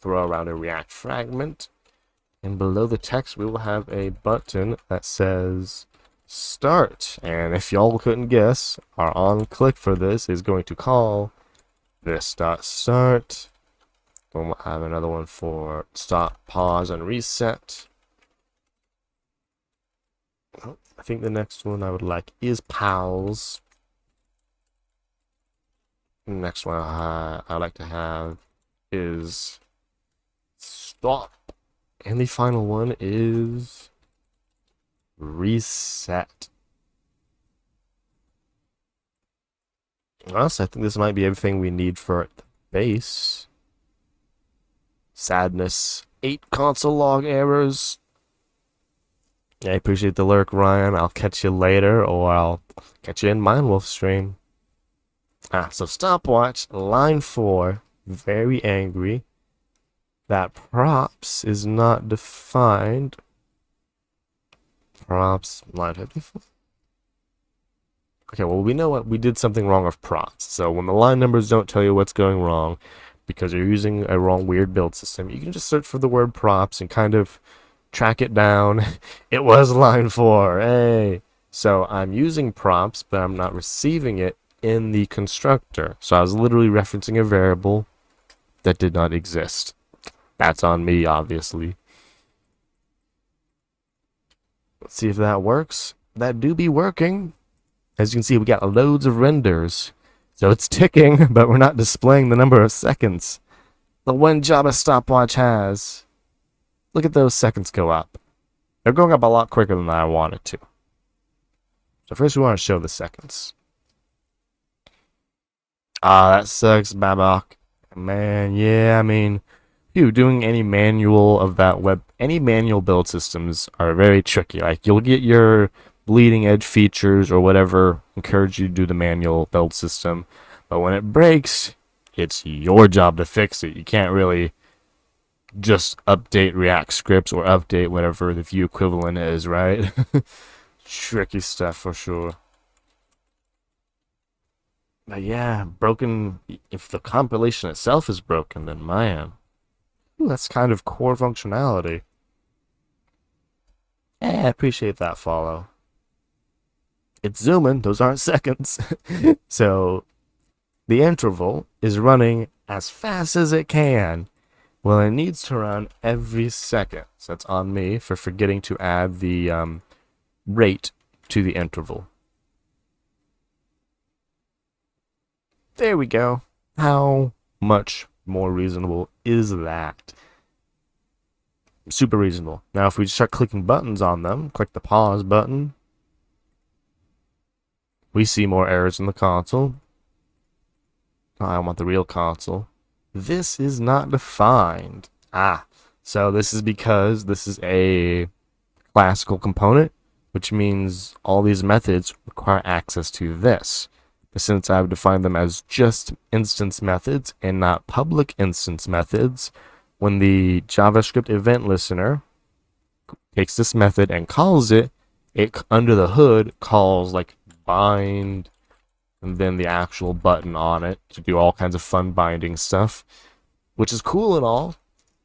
throw around a React fragment. And below the text, we will have a button that says start. And if y'all couldn't guess, our on click for this is going to call this.start. Then we'll have another one for stop, pause, and reset. Oh, I think the next one I would like is pals. The next one I like to have is stop. And the final one is reset. Honestly, I think this might be everything we need for the base. Sadness. 8 console log errors. I appreciate the lurk, Ryan. I'll catch you later, or I'll catch you in Mindwolf stream. So Stopwatch, line 4, very angry that props is not defined. Props, line 54. Okay, well, we know what we did something wrong with props. So when the line numbers don't tell you what's going wrong because you're using a wrong weird build system, you can just search for the word props and kind of track it down. It was line 4. Hey. So I'm using props, but I'm not receiving it in the constructor. So I was literally referencing a variable that did not exist. That's on me, obviously. Let's see if that works. That do be working. As you can see, we got loads of renders. So it's ticking, but we're not displaying the number of seconds. The one job a stopwatch has. Look at those seconds go up. They're going up a lot quicker than I wanted to. So first we want to show the seconds. Ah, that sucks, Babak. Man, yeah, I mean, doing any manual of that any manual build systems are very tricky. Like, you'll get your bleeding edge features or whatever encourage you to do the manual build system, but when it breaks, it's your job to fix it. You can't really just update React scripts or update whatever the Vue equivalent is, right? Tricky stuff for sure. But yeah, broken. If the compilation itself is broken, then man, that's kind of core functionality. Yeah, I appreciate that follow. It's zooming, those aren't seconds. So the interval is running as fast as it can. Well, it needs to run every second. So that's on me for forgetting to add the rate to the interval. There we go. How much more reasonable is that? Super reasonable. Now, if we start clicking buttons on them, click the pause button, we see more errors in the console. Oh, I want the real console. This is not defined. So this is because this is a classical component, which means all these methods require access to this. But since I've defined them as just instance methods and not public instance methods, when the JavaScript event listener takes this method and calls it, it under the hood calls like bind and then the actual button on it to do all kinds of fun binding stuff, which is cool and all,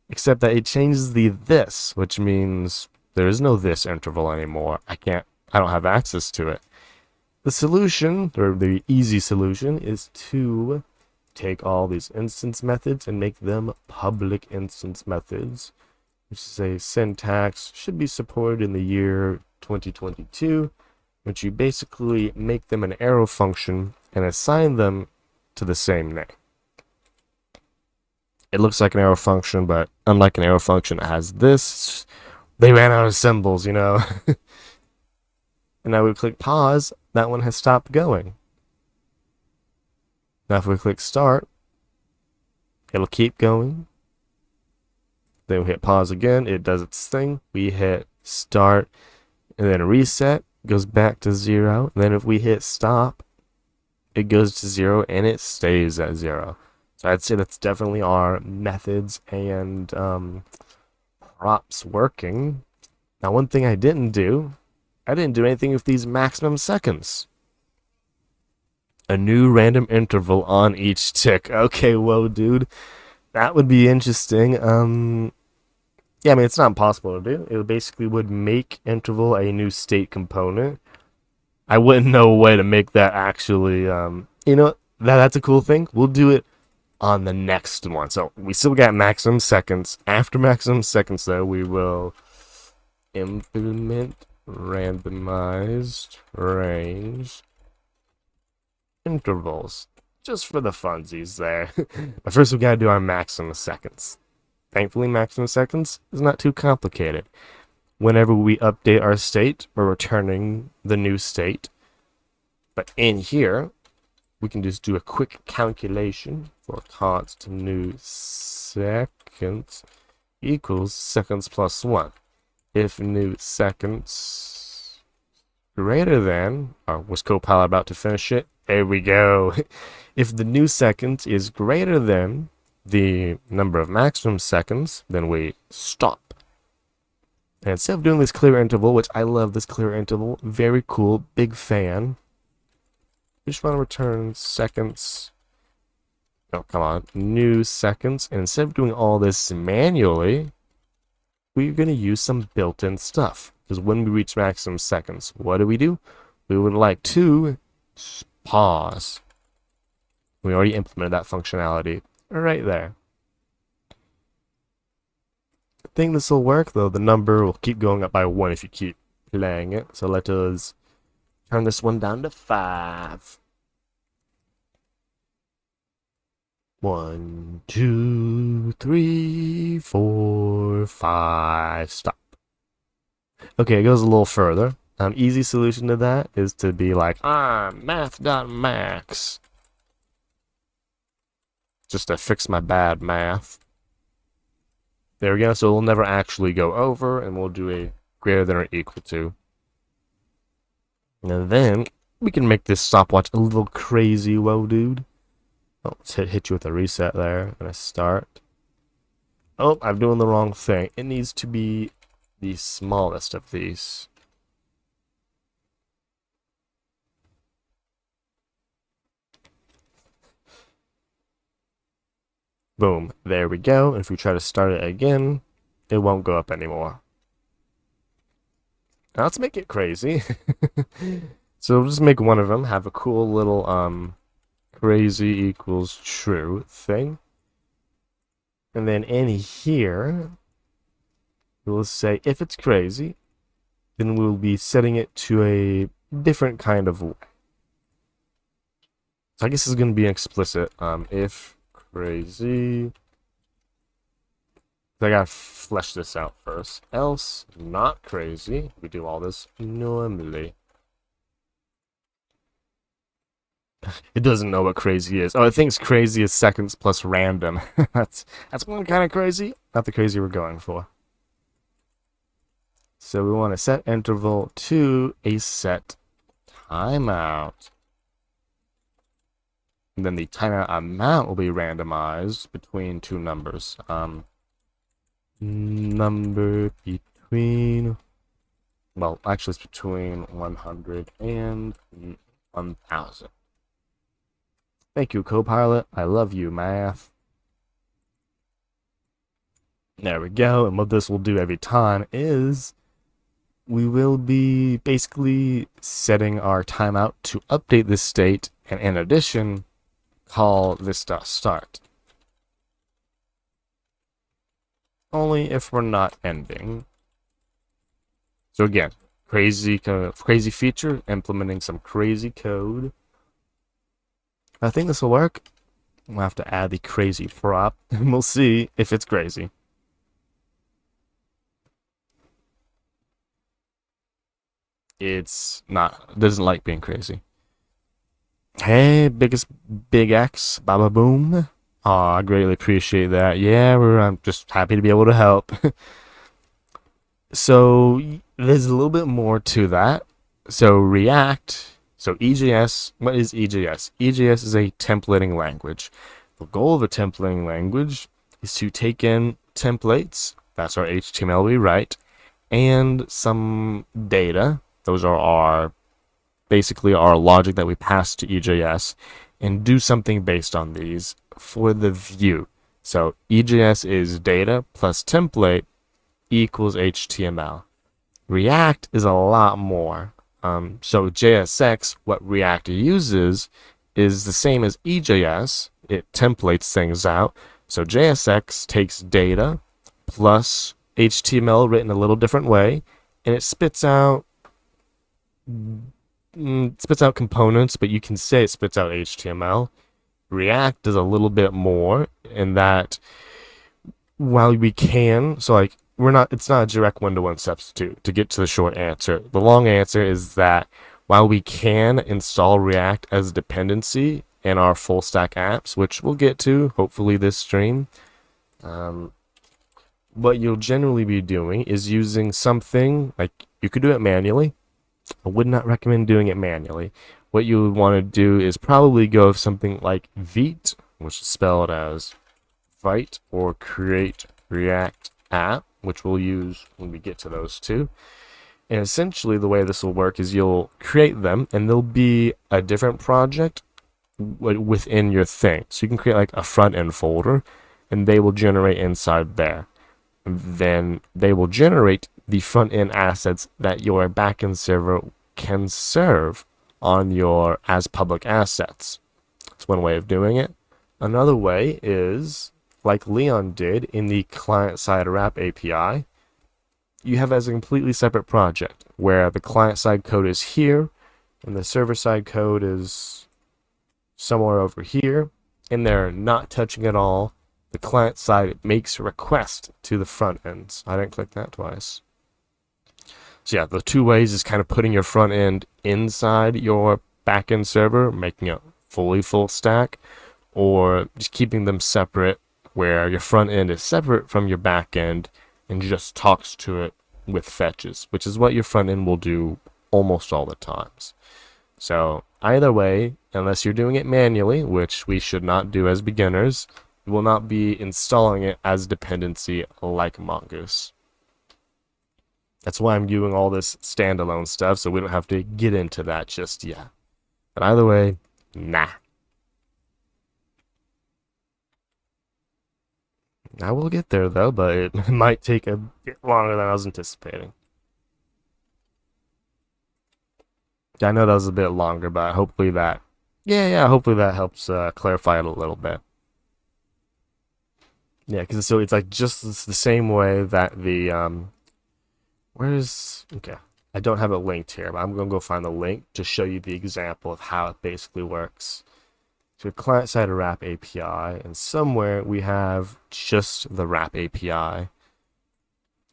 except that it changes the this, which means there is no this interval anymore. I don't have access to it. The solution, or the easy solution, is to take all these instance methods and make them public instance methods, which is a syntax, should be supported in the year 2022, which you basically make them an arrow function and assign them to the same name. It looks like an arrow function, but unlike an arrow function, it has this. They ran out of symbols, you know. And now we click pause, that one has stopped going. Now if we click start, it'll keep going. Then we hit pause again, it does its thing. We hit start and then reset, goes back to 0. And then if we hit stop, it goes to 0 and it stays at 0. So I'd say that's definitely our methods and props working. Now one thing I didn't do anything with these maximum seconds. A new random interval on each tick. Okay, whoa, dude. That would be interesting. Yeah, I mean, it's not impossible to do. It basically would make interval a new state component. I wouldn't know a way to make that actually, that's a cool thing. We'll do it on the next one. So we still got maximum seconds. After maximum seconds, though, we will implement randomized range intervals. Just for the funsies there. But first, we gotta do our maximum seconds. Thankfully, maximum seconds is not too complicated. Whenever we update our state, we're returning the new state. But in here, we can just do a quick calculation for const new seconds equals seconds plus 1. If new seconds greater than, was Copilot about to finish it? There we go. If the new second is greater than the number of maximum seconds, then we stop. And instead of doing this clear interval, which I love this clear interval, very cool, big fan, we just want to return seconds. Oh, come on, new seconds. And instead of doing all this manually, we're going to use some built-in stuff. Because when we reach maximum seconds, what do? We would like to pause. We already implemented that functionality right there. I think this will work, though. The number will keep going up by 1 if you keep playing it. So let us turn this one down to 5. 1, 2, 3, 4, 5. Stop. Okay, it goes a little further. Easy solution to that is to be like, math.max. Just to fix my bad math. There we go. So we'll never actually go over, and we'll do a greater than or equal to. And then we can make this stopwatch a little crazy, whoa, dude. Oh, let's hit you with a reset there and a start. Oh, I'm doing the wrong thing. It needs to be the smallest of these. Boom, there we go. And if we try to start it again, it won't go up anymore. Now let's make it crazy. So we'll just make one of them have a cool little crazy equals true thing. And then in here, we'll say if it's crazy, then we'll be setting it to a different kind of way. So I guess this is going to be explicit. If crazy. I gotta flesh this out first. Else, not crazy. We do all this normally. It doesn't know what crazy is. Oh, it thinks crazy is seconds plus random. that's one kind of crazy. Not the crazy we're going for. So we want to set interval to a set timeout. And then the timeout amount will be randomized between two numbers. Number between, well, actually it's between 100 and 1000. Thank you, Copilot. I love you, math. There we go. And what this will do every time is we will be basically setting our timeout to update this state, and in addition, call this .start. Only if we're not ending. So again, crazy feature, implementing some crazy code. I think this will work. We'll have to add the crazy prop, and we'll see if it's crazy. It's not, doesn't like being crazy. Hey, biggest big X, baba boom. Aw, I greatly appreciate that. Yeah, I'm just happy to be able to help. So there's a little bit more to that. So React, so EJS, what is EJS? EJS is a templating language. The goal of a templating language is to take in templates, that's our HTML we write, and some data. Those are basically our logic that we pass to EJS, and do something based on these for the view. So EJS is data plus template equals HTML. React is a lot more. So JSX, what React uses, is the same as EJS. It templates things out. So JSX takes data plus HTML written a little different way, and it spits out components, but you can say it spits out HTML. React does a little bit more in that while we can, so like it's not a direct one-to-one substitute. To get to the short answer, the long answer is that while we can install React as a dependency in our full stack apps, which we'll get to hopefully this stream, what you'll generally be doing is using something like, you could do it manually. I would not recommend doing it manually. What you would want to do is probably go with something like Vite, which is spelled as Vite, or Create React App, which we'll use when we get to those two. And essentially the way this will work is you'll create them, and there'll be a different project within your thing. So you can create like a front end folder, and they will generate inside there. Then they will generate the front end assets that your backend server can serve on your as public assets. That's one way of doing it. Another way is, like Leon did in the client-side wrap API, you have as a completely separate project where the client-side code is here and the server-side code is somewhere over here, and they're not touching at all. The client side makes a request to the front ends. I didn't click that twice. So yeah, the two ways is kind of putting your front end inside your backend server, making it fully full stack, or just keeping them separate where your front end is separate from your back end and just talks to it with fetches, which is what your front end will do almost all the times. So either way, unless you're doing it manually, which we should not do as beginners, you will not be installing it as dependency like Mongoose. That's why I'm doing all this standalone stuff, so we don't have to get into that just yet. But either way, nah. I will get there though, but it might take a bit longer than I was anticipating. I know that was a bit longer, but hopefully that, hopefully that helps clarify it a little bit. Yeah, because so it's like just the same way that the okay, I don't have it linked here, but I'm gonna go find the link to show you the example of how it basically works. So client-side wrap API, and somewhere we have just the wrap API.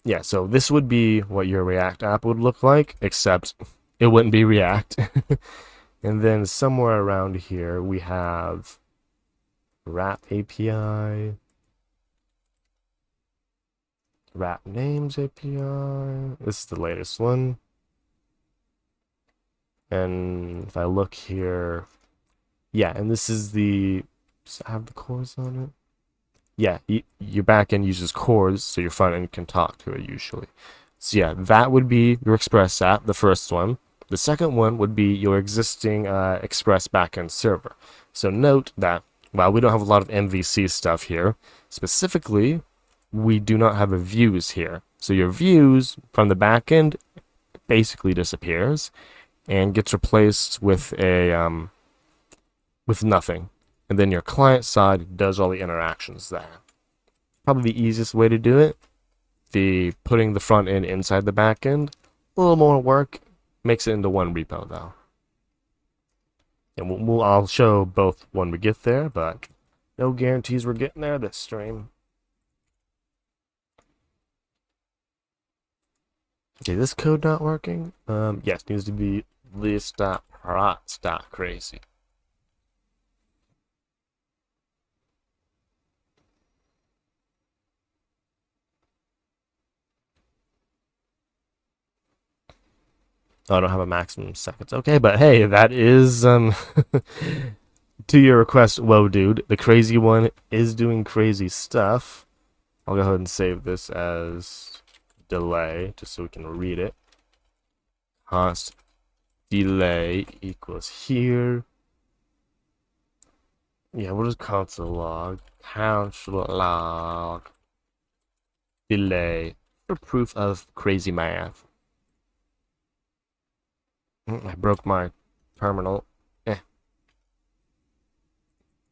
Yeah, so this would be what your React app would look like, except it wouldn't be React. And then somewhere around here we have wrap API, wrap names API. This is the latest one. And if I look here, yeah, and this is the, does it have the cores on it? Yeah, your backend uses cores, so your front end can talk to it usually. So yeah, that would be your Express app, the first one. The second one would be your existing Express backend server. So note that while we don't have a lot of MVC stuff here, specifically, we do not have a views here. So your views from the backend basically disappears and gets replaced with a with nothing. And then your client side does all the interactions there. Probably the easiest way to do it. The putting the front end inside the back end, a little more work, makes it into one repo though. And I'll show both when we get there, but no guarantees we're getting there this stream. Okay, this code not working? Yes, needs to be list.prots.crazy. Oh, I don't have a maximum seconds. Okay, but hey, that is to your request, whoa dude. The crazy one is doing crazy stuff. I'll go ahead and save this as delay just so we can read it. Const delay equals here. Yeah, we'll just console log Council log delay for proof of crazy math. I broke my terminal.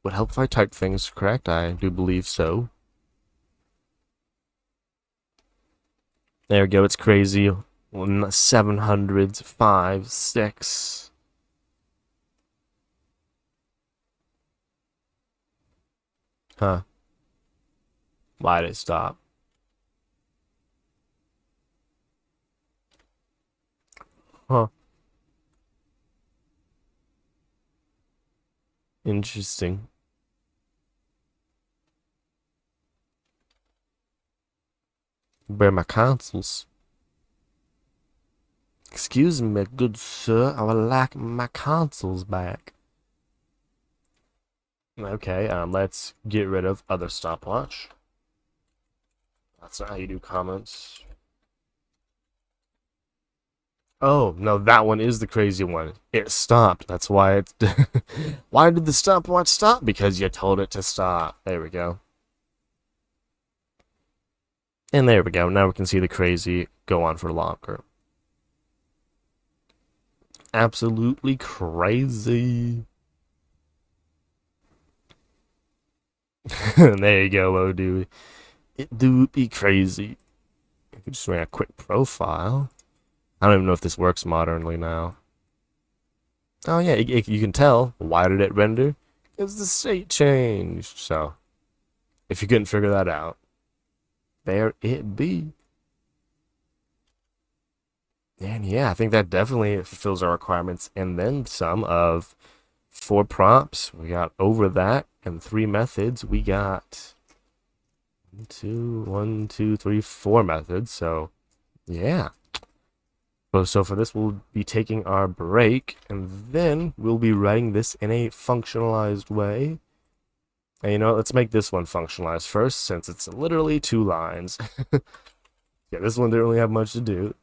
Would help if I type things correct. I do believe so. There we go. It's crazy. 700s, 5, 6. Huh. Why did it stop? Huh. Interesting. Where are my consoles? Excuse me, good sir. I would like my consoles back. Okay, let's get rid of other stopwatch. That's not how you do comments. Oh, no, that one is the crazy one. It stopped. That's why it's... Why did the stopwatch stop? Because you told it to stop. There we go. And there we go. Now we can see the crazy go on for longer. Absolutely crazy. There you go, oh dude. It do be crazy. I could just make a quick profile. I don't even know if this works modernly now. Oh yeah, you can tell. Why did it render? Because the state changed. So, if you couldn't figure that out, there it be. And yeah, I think that definitely fulfills our requirements. And then some of 4 prompts. We got over that. And 3 methods. We got 1, 2, 3, 4 methods. So, yeah. So for this, we'll be taking our break, and then we'll be writing this in a functionalized way. And you know, let's make this one functionalized first, since it's literally 2 lines. Yeah, this one didn't really have much to do,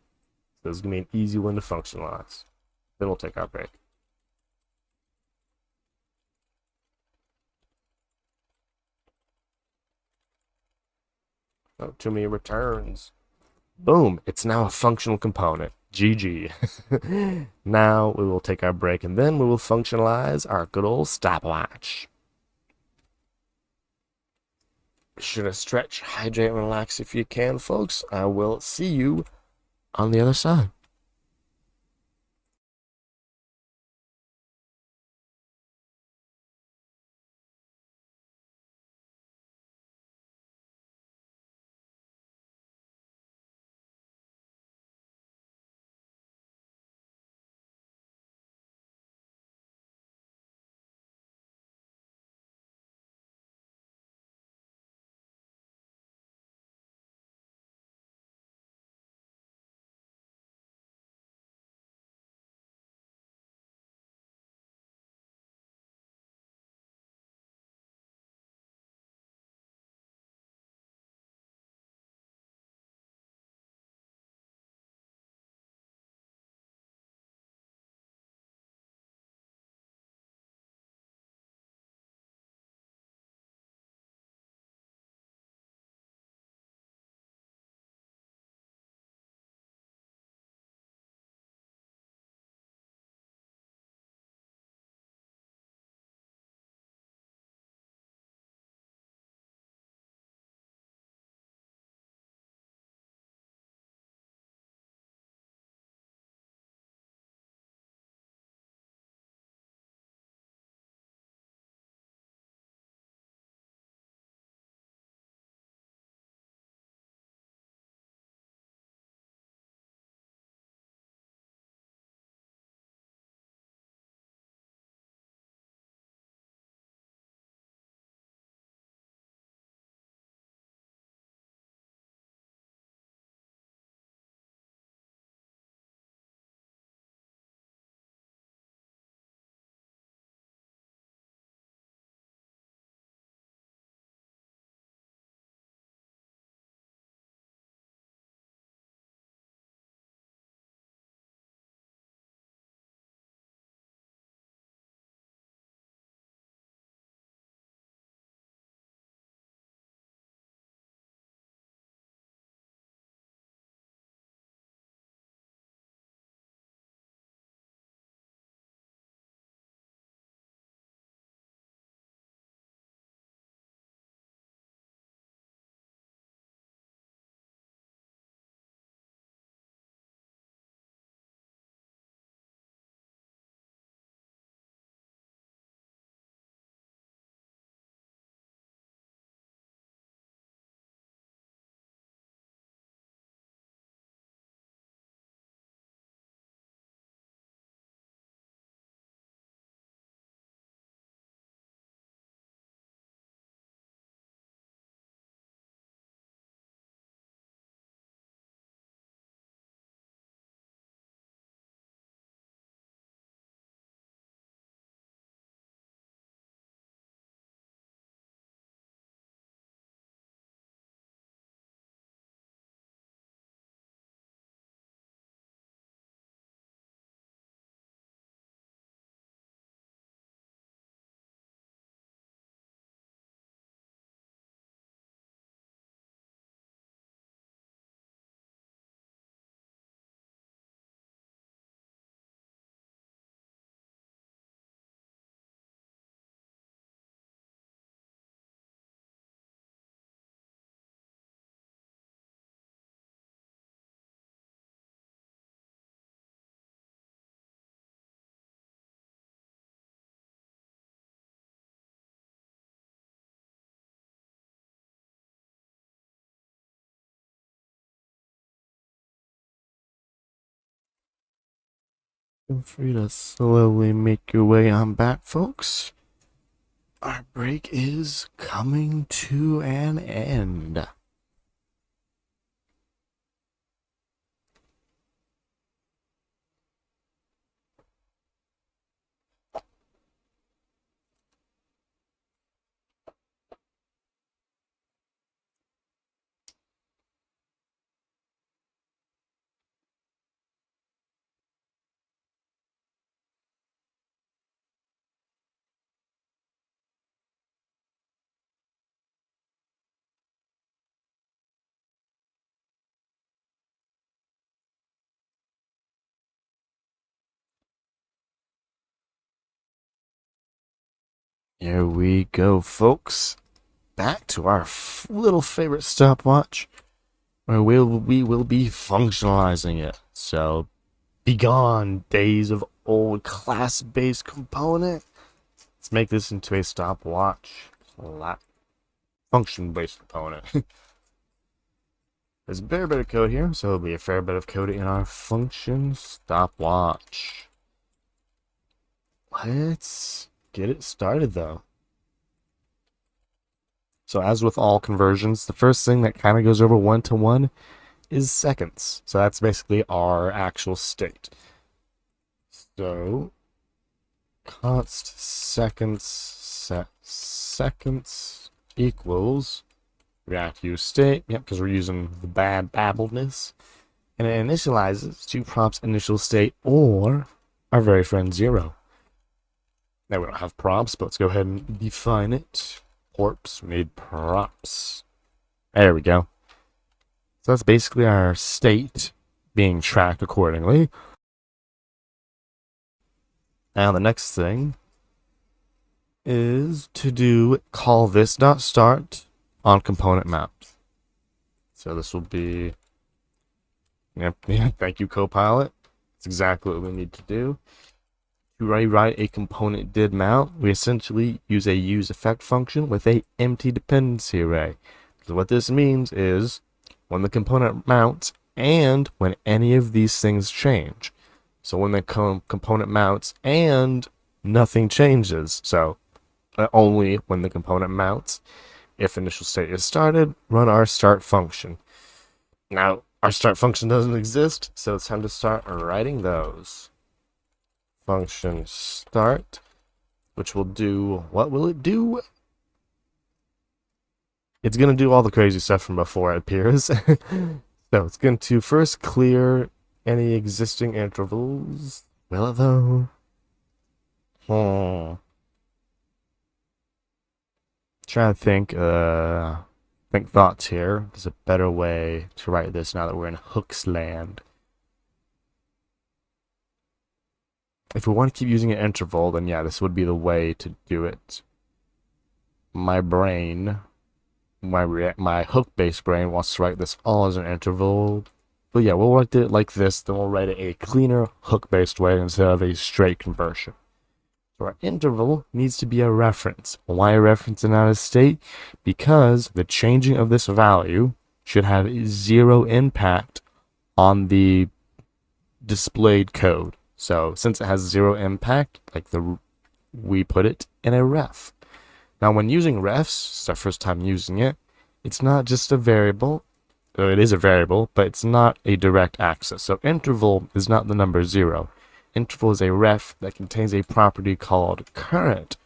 so it's gonna be an easy one to functionalize. Then we'll take our break. Oh, too many returns. Boom, it's now a functional component. GG. Now we will take our break, and then we will functionalize our good old stopwatch. Be sure to stretch, hydrate, and relax if you can, folks. I will see you on the other side. Feel free to slowly make your way on back, folks. Our break is coming to an end. Here we go, folks. Back to our little favorite stopwatch, where we will be functionalizing it. So, begone days of old class-based component. Let's make this into a stopwatch function-based component. There's a fair bit of code here, so there'll be a fair bit of code in our function stopwatch. Let's get it started, though. So as with all conversions, the first thing that kind of goes over one-to-one is seconds. So that's basically our actual state. So const seconds set seconds equals React use state. Yep, because we're using the bad babbleness. And it initializes to prompts initial state or our very friend 0. Now we don't have prompts, but let's go ahead and define it. Corpse, we need props. There we go. So that's basically our state being tracked accordingly. Now the next thing is to do call this.start on component mount. So this will be, yep, thank you Copilot. That's exactly what we need to do. To rewrite a component did mount, we essentially use a useEffect function with a empty dependency array. So what this means is when the component mounts and when any of these things change. So when the component mounts and nothing changes. So only when the component mounts. If initial state is started, run our start function. Now, our start function doesn't exist, so it's time to start writing those. Function start, which will do, what will it do? It's going to do all the crazy stuff from before, it appears. So it's going to first clear any existing intervals. Will it though? Trying to think thoughts here. There's a better way to write this now that we're in hooks land. If we want to keep using an interval, then yeah, this would be the way to do it. My brain, my hook-based brain wants to write this all as an interval. But yeah, we'll write it like this, then we'll write it a cleaner hook-based way instead of a straight conversion. So our interval needs to be a reference. Why a reference and not a state? Because the changing of this value should have zero impact on the displayed code. So since it has zero impact, we put it in a ref. Now when using refs, it's our first time using it, it's not just a variable. It is a variable, but it's not a direct access. So interval is not the number 0. Interval is a ref that contains a property called current,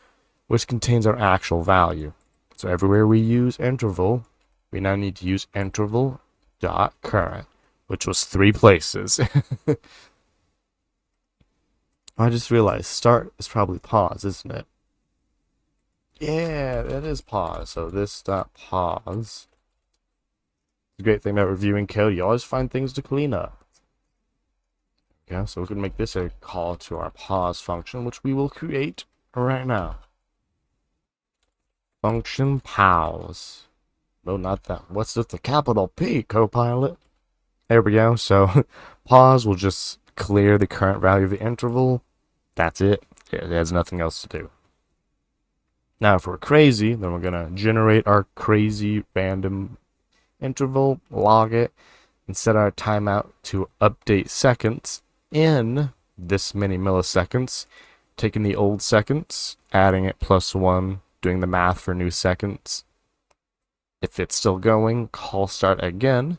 which contains our actual value. So everywhere we use interval, we now need to use interval.current, which was 3 places. I just realized start is probably pause, isn't it? Yeah, that is pause. So this dot pause. The great thing about reviewing code, you always find things to clean up. Okay, so we can make this a call to our pause function, which we will create right now. Function pause. No, not that. What's with the capital P, Copilot? There we go. So pause will just clear the current value of the interval. That's it. It has nothing else to do. Now, if we're crazy, then we're going to generate our crazy random interval, log it, and set our timeout to update seconds in this many milliseconds, taking the old seconds, adding it +1, doing the math for new seconds. If it's still going, call start again.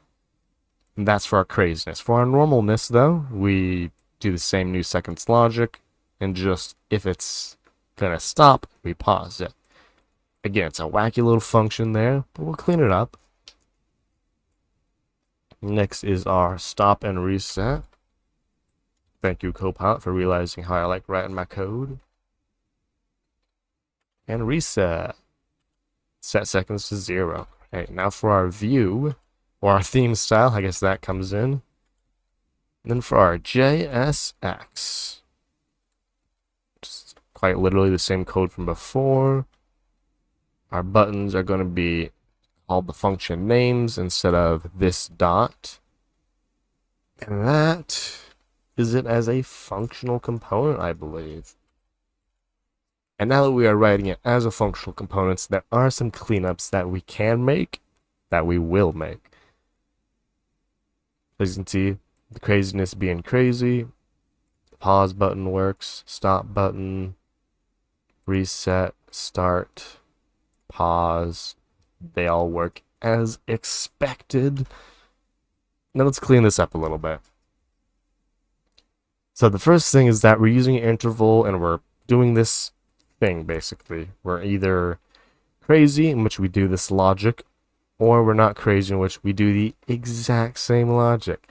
And that's for our craziness. For our normalness, though, we do the same new seconds logic, and just if it's gonna stop, we pause it. Again, it's a wacky little function there, but we'll clean it up. Next is our stop and reset. Thank you, Copilot, for realizing how I like writing my code. And reset. Set seconds to 0. Okay, now for our view, or our theme style, I guess that comes in. And then for our JSX, just quite literally the same code from before. Our buttons are going to be all the function names instead of this dot. And that is it as a functional component, I believe. And now that we are writing it as a functional component, there are some cleanups that we can make, that we will make. As you can see, the craziness being crazy. The pause button works, stop button, reset, start, pause. They all work as expected. Now let's clean this up a little bit. So the first thing is that we're using an interval and we're doing this thing basically. We're either crazy, in which we do this logic, or we're not crazy, in which we do the exact same logic.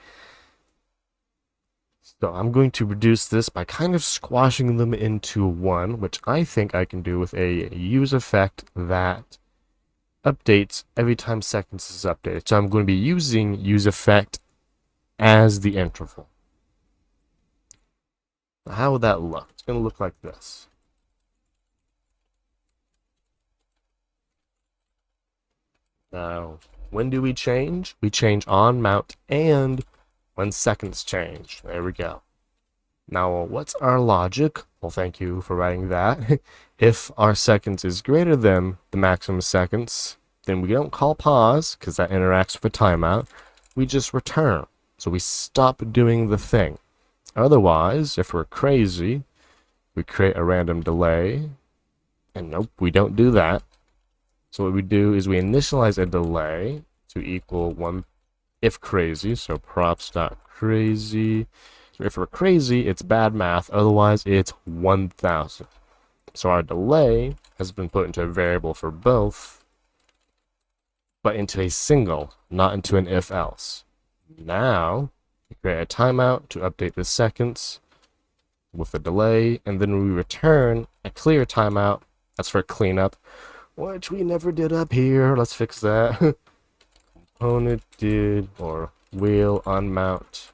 So I'm going to reduce this by kind of squashing them into one, which I think I can do with a use effect that updates every time seconds is updated. So I'm going to be using use effect as the interval. How would that look? It's going to look like this. Now, when do we change? We change on mount and when seconds change. There we go. Now, what's our logic? Well, thank you for writing that. If our seconds is greater than the maximum seconds, then we don't call pause, because that interacts with a timeout. We just return. So we stop doing the thing. Otherwise, if we're crazy, we create a random delay. And nope, we don't do that. So what we do is we initialize a delay to equal 1 if crazy. So props.crazy. So if we're crazy, it's bad math. Otherwise, it's 1000. So our delay has been put into a variable for both, but into a single, not into an if-else. Now, we create a timeout to update the seconds with a delay, and then we return a clear timeout. That's for cleanup, which we never did up here. Let's fix that. Component did or will unmount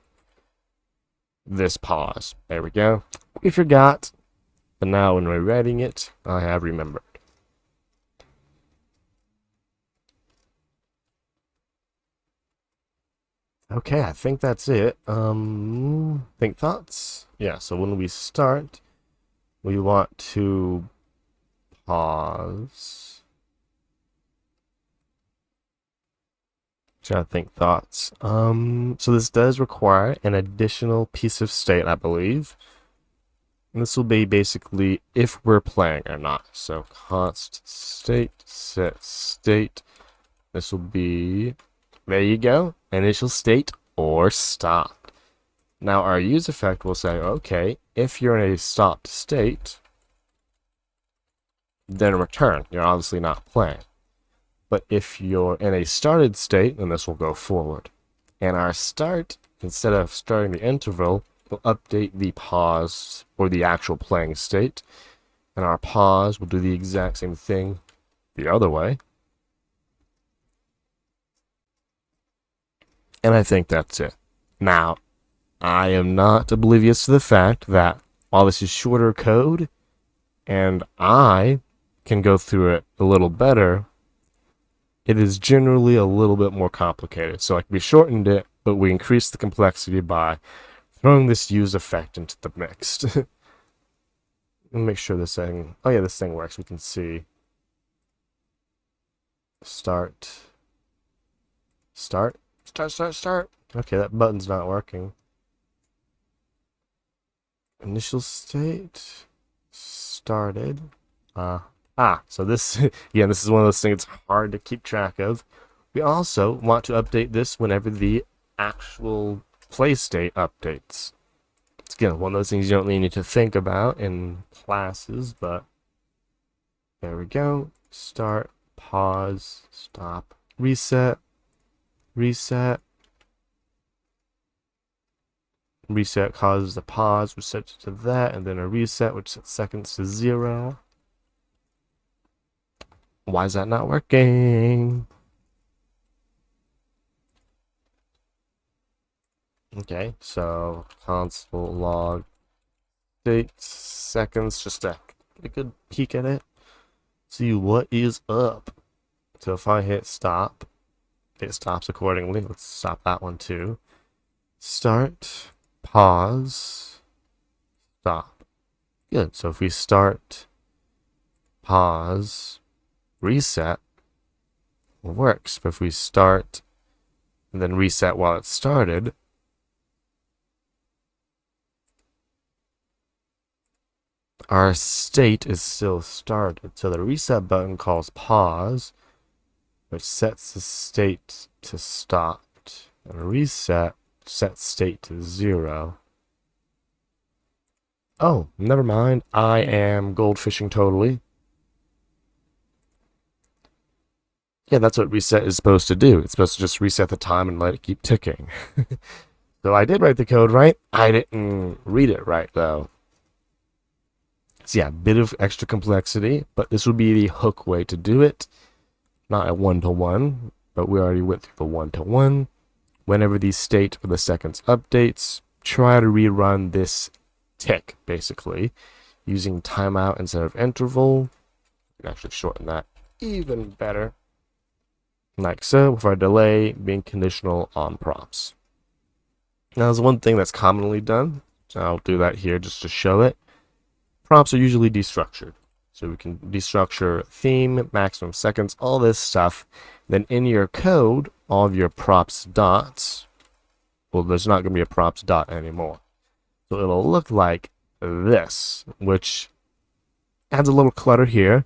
this pause. There we go. We forgot, but now when we're writing it, I have remembered. Okay, I think that's it. Think thoughts? Yeah, so when we start, we want to pause. Trying to think thoughts. So this does require an additional piece of state, I believe. And this will be basically if we're playing or not. So const state, set state. This will be, there you go, initial state or stop. Now our use effect will say, okay, if you're in a stopped state, then return. You're obviously not playing. But if you're in a started state, then this will go forward. And our start, instead of starting the interval, will update the pause or the actual playing state. And our pause will do the exact same thing the other way. And I think that's it. Now, I am not oblivious to the fact that while this is shorter code, and I can go through it a little better, it is generally a little bit more complicated. So like we shortened it, but we increased the complexity by throwing this use effect into the mix. Let me make sure this thing, oh yeah, this thing works. We can see start. Okay, that button's not working. initial state started. So this, again, this is one of those things it's hard to keep track of. We also want to update this whenever the actual play state updates. It's, again, one of those things you don't really need to think about in classes, but there we go. Start, pause, stop, reset, reset. Reset causes a pause, which sets it to that, and then a reset, which sets seconds to 0. Why is that not working? Okay, so console log state seconds, just to get a good peek at it. See what is up. So if I hit stop, it stops accordingly. Let's stop that one too. Start, pause, stop. Good. So if we start, pause, reset, it works. But if we start and then reset while it started, our state is still started. So the reset button calls pause, which sets the state to stopped. And reset sets state to 0. Oh, never mind. I am goldfishing totally. Yeah, that's what reset is supposed to do. It's supposed to just reset the time and let it keep ticking. So I did write the code right. I didn't read it right, though. So yeah, a bit of extra complexity, but this would be the hook way to do it. Not a one-to-one, but we already went through the one-to-one. Whenever the state or the seconds updates, try to rerun this tick, basically, using timeout instead of interval. You can actually shorten that even better. Like so, with our delay being conditional on props. Now, there's one thing that's commonly done, so I'll do that here just to show it. Props are usually destructured. So we can destructure theme, maximum seconds, all this stuff. Then in your code, all of your props dots, well, there's not going to be a props dot anymore. So it'll look like this, which adds a little clutter here,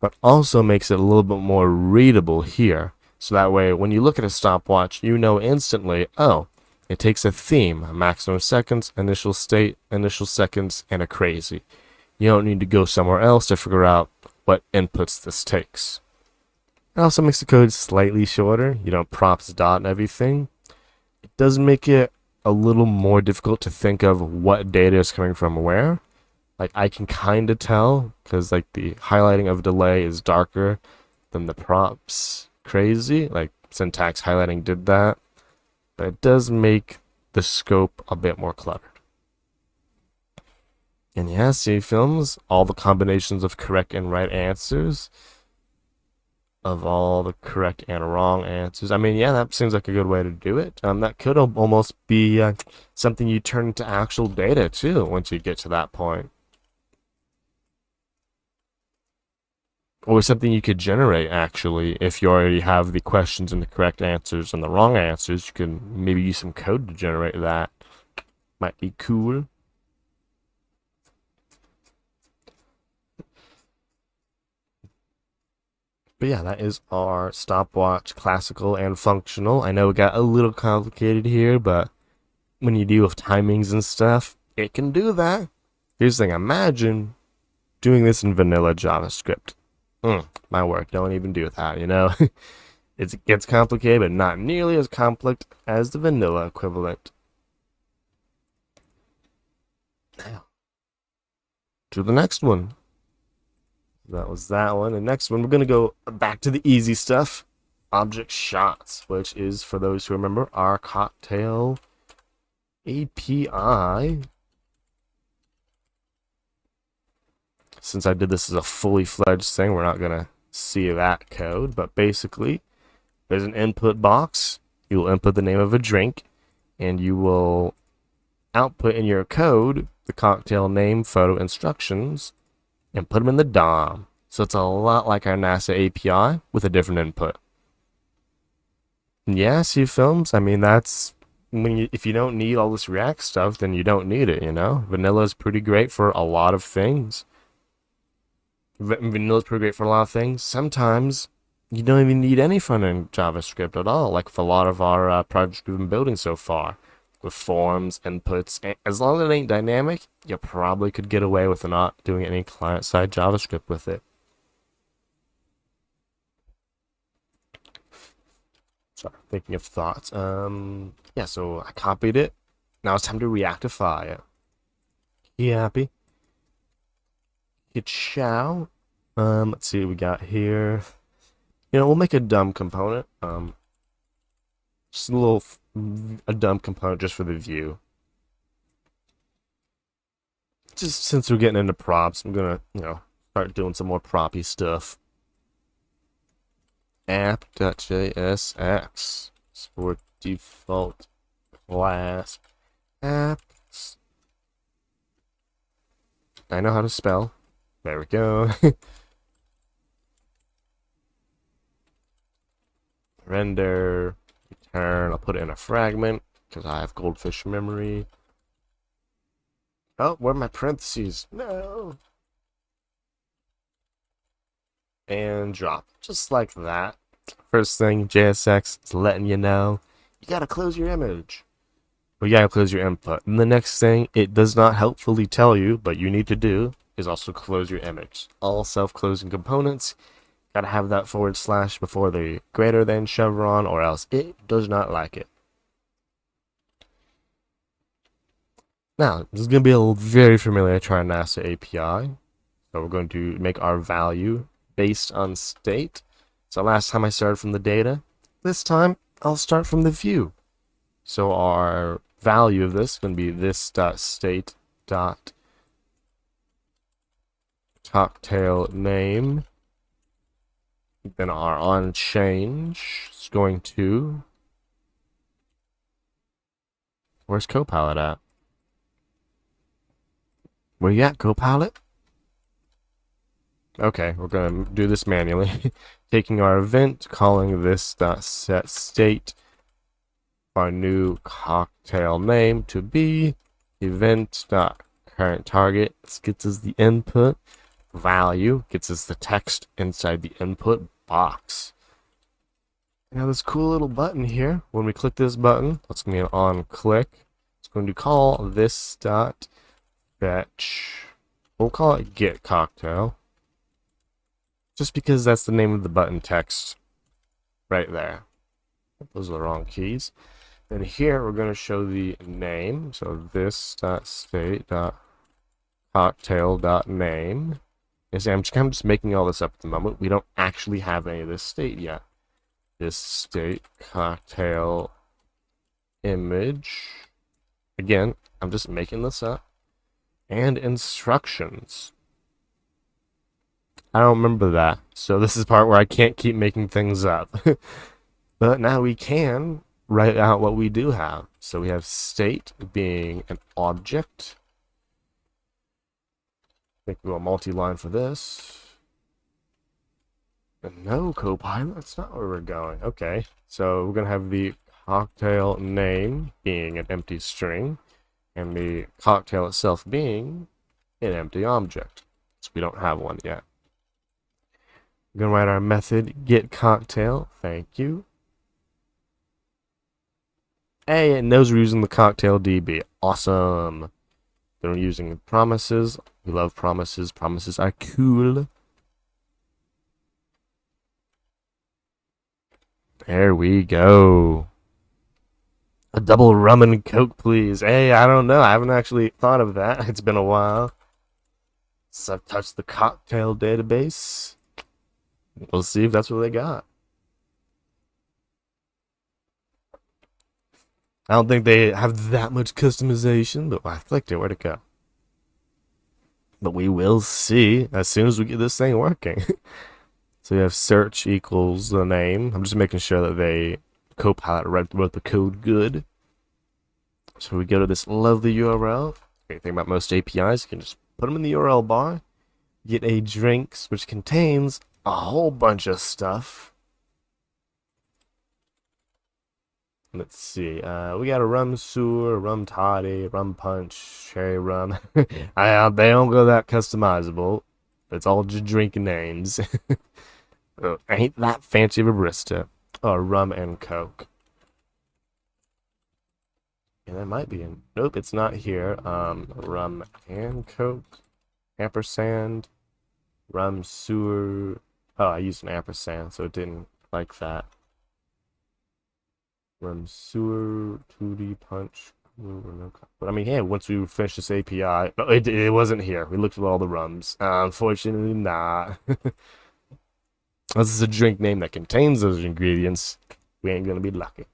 but also makes it a little bit more readable here. So that way, when you look at a stopwatch, you know instantly, oh, it takes a theme, a maximum seconds, initial state, initial seconds, and a crazy. You don't need to go somewhere else to figure out what inputs this takes. It also makes the code slightly shorter. You know, props dot and everything. It does make it a little more difficult to think of what data is coming from where. Like, I can kind of tell, because like the highlighting of delay is darker than the props crazy. Like, syntax highlighting did that. But it does make the scope a bit more cluttered. And yeah, see films, all the combinations of correct and right answers, of all the correct and wrong answers. I mean, yeah, that seems like a good way to do it. That could almost be something you turn into actual data too, once you get to that point. Or something you could generate, actually, if you already have the questions and the correct answers and the wrong answers. You can maybe use some code to generate that. Might be cool. But yeah, that is our stopwatch, classical and functional. I know it got a little complicated here, but when you deal with timings and stuff, it can do that. Here's the thing, imagine doing this in vanilla JavaScript. My word, don't even do that, you know? It gets complicated, but not nearly as complex as the vanilla equivalent. Now, to the next one. That was that one. The next one, we're going to go back to the easy stuff. Object shots, which is, for those who remember, our cocktail API. Since I did this as a fully fledged thing, we're not going to see that code. But basically, there's an input box. You will input the name of a drink, and you will output in your code the cocktail name, photo, instructions, and put them in the DOM. So it's a lot like our NASA API with a different input. Yeah, see films? I mean, that's if you don't need all this React stuff, then you don't need it, you know? Vanilla is pretty great for a lot of things. Vanilla is pretty great for a lot of things. Sometimes you don't even need any front-end JavaScript at all, like with a lot of our projects we've been building so far. With forms, inputs, as long as it ain't dynamic, you probably could get away with not doing any client-side JavaScript with it. Sorry, thinking of thoughts. Yeah, so I copied it. Now it's time to Reactify it. You happy? Hit shall. Let's see what we got here. You know, we'll make a dumb component. Just a dumb component just for the view. Just since we're getting into props, I'm gonna, start doing some more proppy stuff. app.jsx for default class apps. I know how to spell. There we go. Render, return. I'll put it in a fragment because I have goldfish memory. Oh, where are my parentheses? No. And drop, just like that. First thing, JSX is letting you know you gotta close your image. Well, you gotta close your input. And the next thing it does not helpfully tell you, but you need to do, is also close your image. All self-closing components gotta have that / before the greater than chevron, or else it does not like it. Now, this is gonna be a very familiar try NASA API. So we're going to make our value based on state. So last time I started from the data. This time I'll start from the view. So our value of this is going to be this.state.cocktail name. Then our onChange is going to... Where's Copilot at? Where you at, Copilot? Okay, we're going to do this manually. Taking our event, calling this.setState, our new cocktail name to be event.currentTarget. This gets us the input value, gets us the text inside the input box. Now this cool little button here, when we click this button, that's going to be an on click. It's going to call this.fetch. We'll call it get cocktail. Just because that's the name of the button text right there. Those are the wrong keys. Then here we're going to show the name. So this.state.cocktail.name. You see, I'm just making all this up at the moment. We don't actually have any of this state yet. This state cocktail image. Again, I'm just making this up. And instructions. I don't remember that, so this is the part where I can't keep making things up. But now we can write out what we do have. So we have state being an object. I think we'll multi-line for this. And no, Copilot, that's not where we're going. Okay, so we're going to have the cocktail name being an empty string, and the cocktail itself being an empty object. So we don't have one yet. We're going to write our method getCocktail. Thank you. Hey, it knows we're using the cocktail DB. Awesome. Then we're using promises. We love promises. Promises are cool. There we go. A double rum and coke, please. Hey, I don't know. I haven't actually thought of that. It's been a while since I've touched the cocktail database. We'll see if that's what they got. I don't think they have that much customization, but I clicked it. Where'd it go? But we will see as soon as we get this thing working. So we have search equals the name. I'm just making sure that they Copilot wrote the code good. So we go to this lovely URL. Great thing about most APIs, you can just put them in the URL bar. Get a drinks, which contains a whole bunch of stuff. Let's see. We got a rum sewer, rum toddy, rum punch, cherry rum. They don't go that customizable. It's all just drinking names. Ain't that fancy of a barista. Oh, rum and coke. Yeah, that might be in. Nope, it's not here. Rum and coke. Ampersand. Rum sewer. Oh, I used an ampersand, so it didn't like that. Rum sewer, 2D punch. But I mean, yeah, once we finish this API, no, it wasn't here. We looked at all the rums. Unfortunately, not. This is a drink name that contains those ingredients. We ain't gonna be lucky.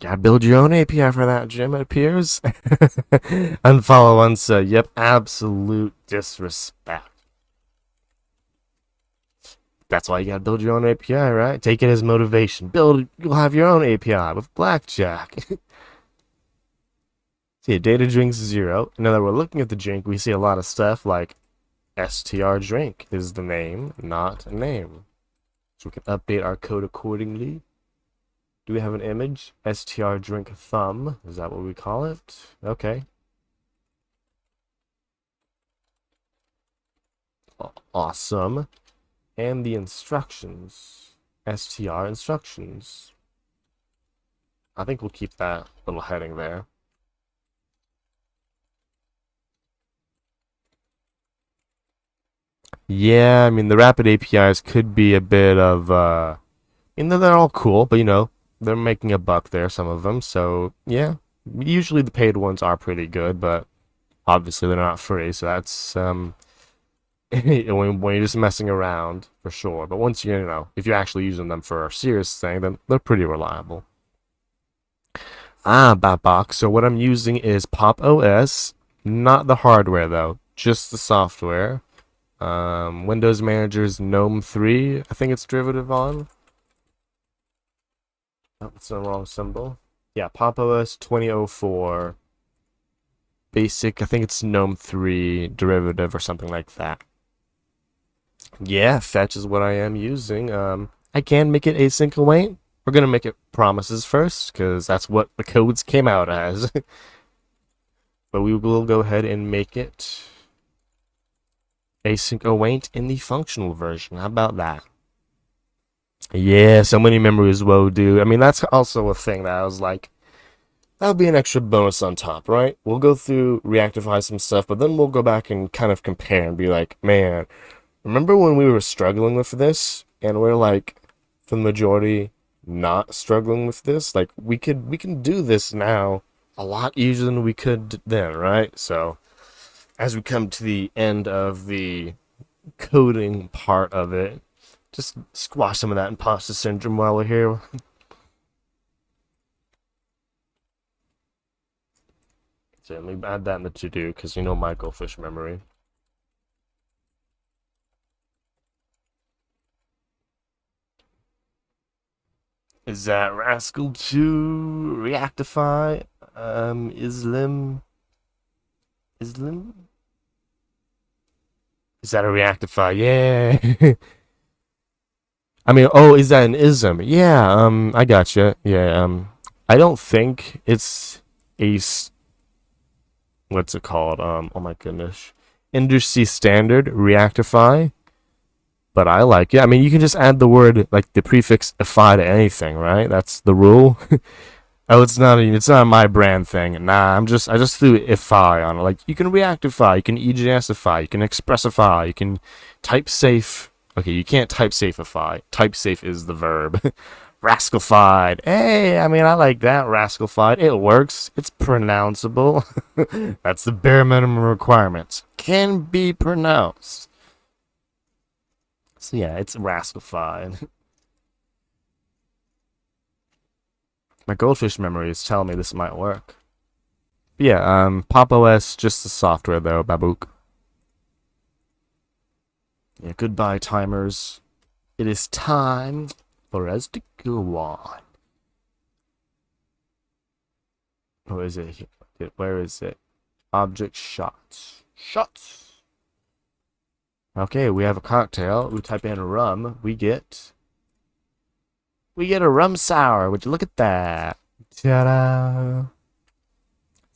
Gotta build your own API for that, Jim, it appears. Unfollow, unsub. Yep, absolute disrespect. That's why you gotta build your own API, right? Take it as motivation. You'll have your own API with blackjack. See, data drinks 0. Now that we're looking at the drink, we see a lot of stuff like str drink is the name, not a name. So we can update our code accordingly. Do we have an image? str drink thumb. Is that what we call it? Okay. Awesome. And the instructions. str instructions. I think we'll keep that little heading there. Yeah, I mean, the rapid APIs could be a bit of, they're all cool, but they're making a buck there, some of them. So, yeah, usually the paid ones are pretty good, but obviously they're not free. So that's, when you're just messing around, for sure. But once if you're actually using them for a serious thing, then they're pretty reliable. Batbox. So what I'm using is Pop OS, not the hardware though, just the software. Windows Manager's GNOME 3, I think it's derivative on. Oh, it's the wrong symbol. Yeah, Pop OS 2004. Basic, I think it's GNOME 3 derivative or something like that. Yeah, fetch is what I am using. I can make it async await. We're gonna make it promises first, because that's what the codes came out as. But we will go ahead and make it async await in the functional version. How about that? Yeah, so many memories woe do. I mean, that's also a thing that I was like, that would be an extra bonus on top, right? We'll go through Reactify some stuff, but then we'll go back and kind of compare and be like, man, remember when we were struggling with this? And we're like, for the majority, not struggling with this? Like, we can do this now a lot easier than we could then, right? So, as we come to the end of the coding part of it, just squash some of that imposter syndrome while we're here. So let me add that in the to-do, because my goldfish memory. Is that Rascal 2 Reactify? Islam? Is that a Reactify? Yeah. I mean, oh, is that an ism? Yeah, I gotcha. Yeah, I don't think it's a, what's it called? Oh my goodness. Industry standard Reactify, but I like it. I mean, you can just add the word, like the prefix ify to anything, right? That's the rule. Oh, it's not my brand thing. Nah, I just threw ify on it. Like, you can Reactify, you can EJSify, you can Expressify, you can type safe. Okay, you can't type safeify. Type safe is the verb. Rascalified. Hey, I mean, I like that. Rascalified. It works. It's pronounceable. That's the bare minimum requirements. Can be pronounced. So yeah, it's rascalified. My goldfish memory is telling me this might work. But yeah, Pop OS, just the software though, babook. Yeah, goodbye timers. It is time for us to go on. Oh, is it? Where is it? Object shots. Shots! Okay, we have a cocktail. We type in rum. We get We get a rum sour. Would you look at that? Ta-da!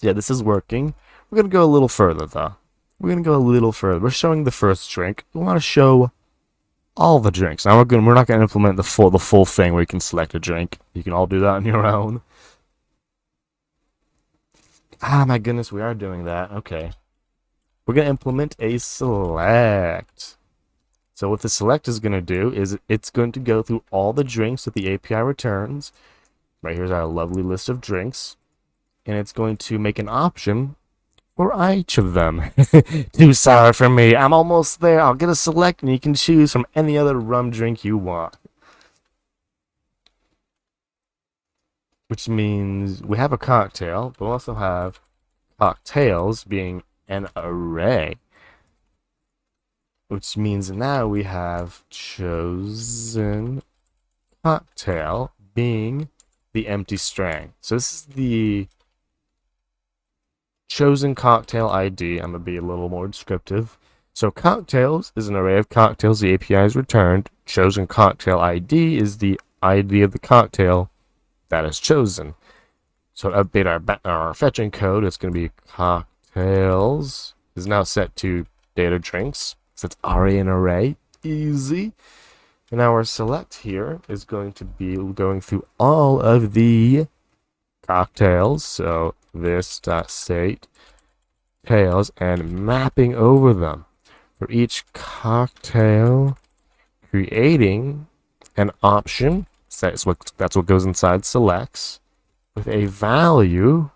Yeah, this is working. We're gonna go a little further though. We're gonna go a little further. We're showing the first drink. We want to show all the drinks. Now we're not gonna implement the full thing where you can select a drink. You can all do that on your own. Ah, my goodness, we are doing that. Okay. We're gonna implement a select. So what the select is going to do is it's going to go through all the drinks that the API returns. Right here's our lovely list of drinks. And it's going to make an option for each of them. Too sour for me. I'm almost there. I'll get a select and you can choose from any other rum drink you want. Which means we have a cocktail, but we also have cocktails being an array. Which means now we have chosen cocktail being the empty string. So this is the chosen cocktail ID. I'm going to be a little more descriptive. So cocktails is an array of cocktails the API has returned. Chosen cocktail ID is the ID of the cocktail that is chosen. So to update our fetching code, it's going to be cocktails is now set to data drinks. So it's already an array. Easy. And our select here is going to be going through all of the cocktails. So this.state tails and mapping over them. For each cocktail, creating an option. So that's what goes inside selects with a value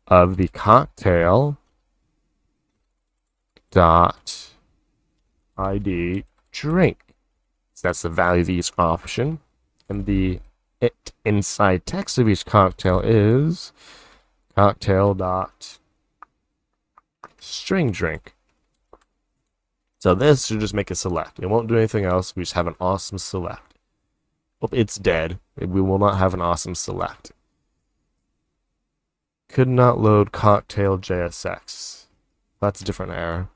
of the cocktail dot ID drink. So that's the value of each option. And the inside text of each cocktail is cocktail dot string drink. So this should just make a select. It won't do anything else. We just have an awesome select. Oh, it's dead. We will not have an awesome select. Could not load cocktail JSX. That's a different error.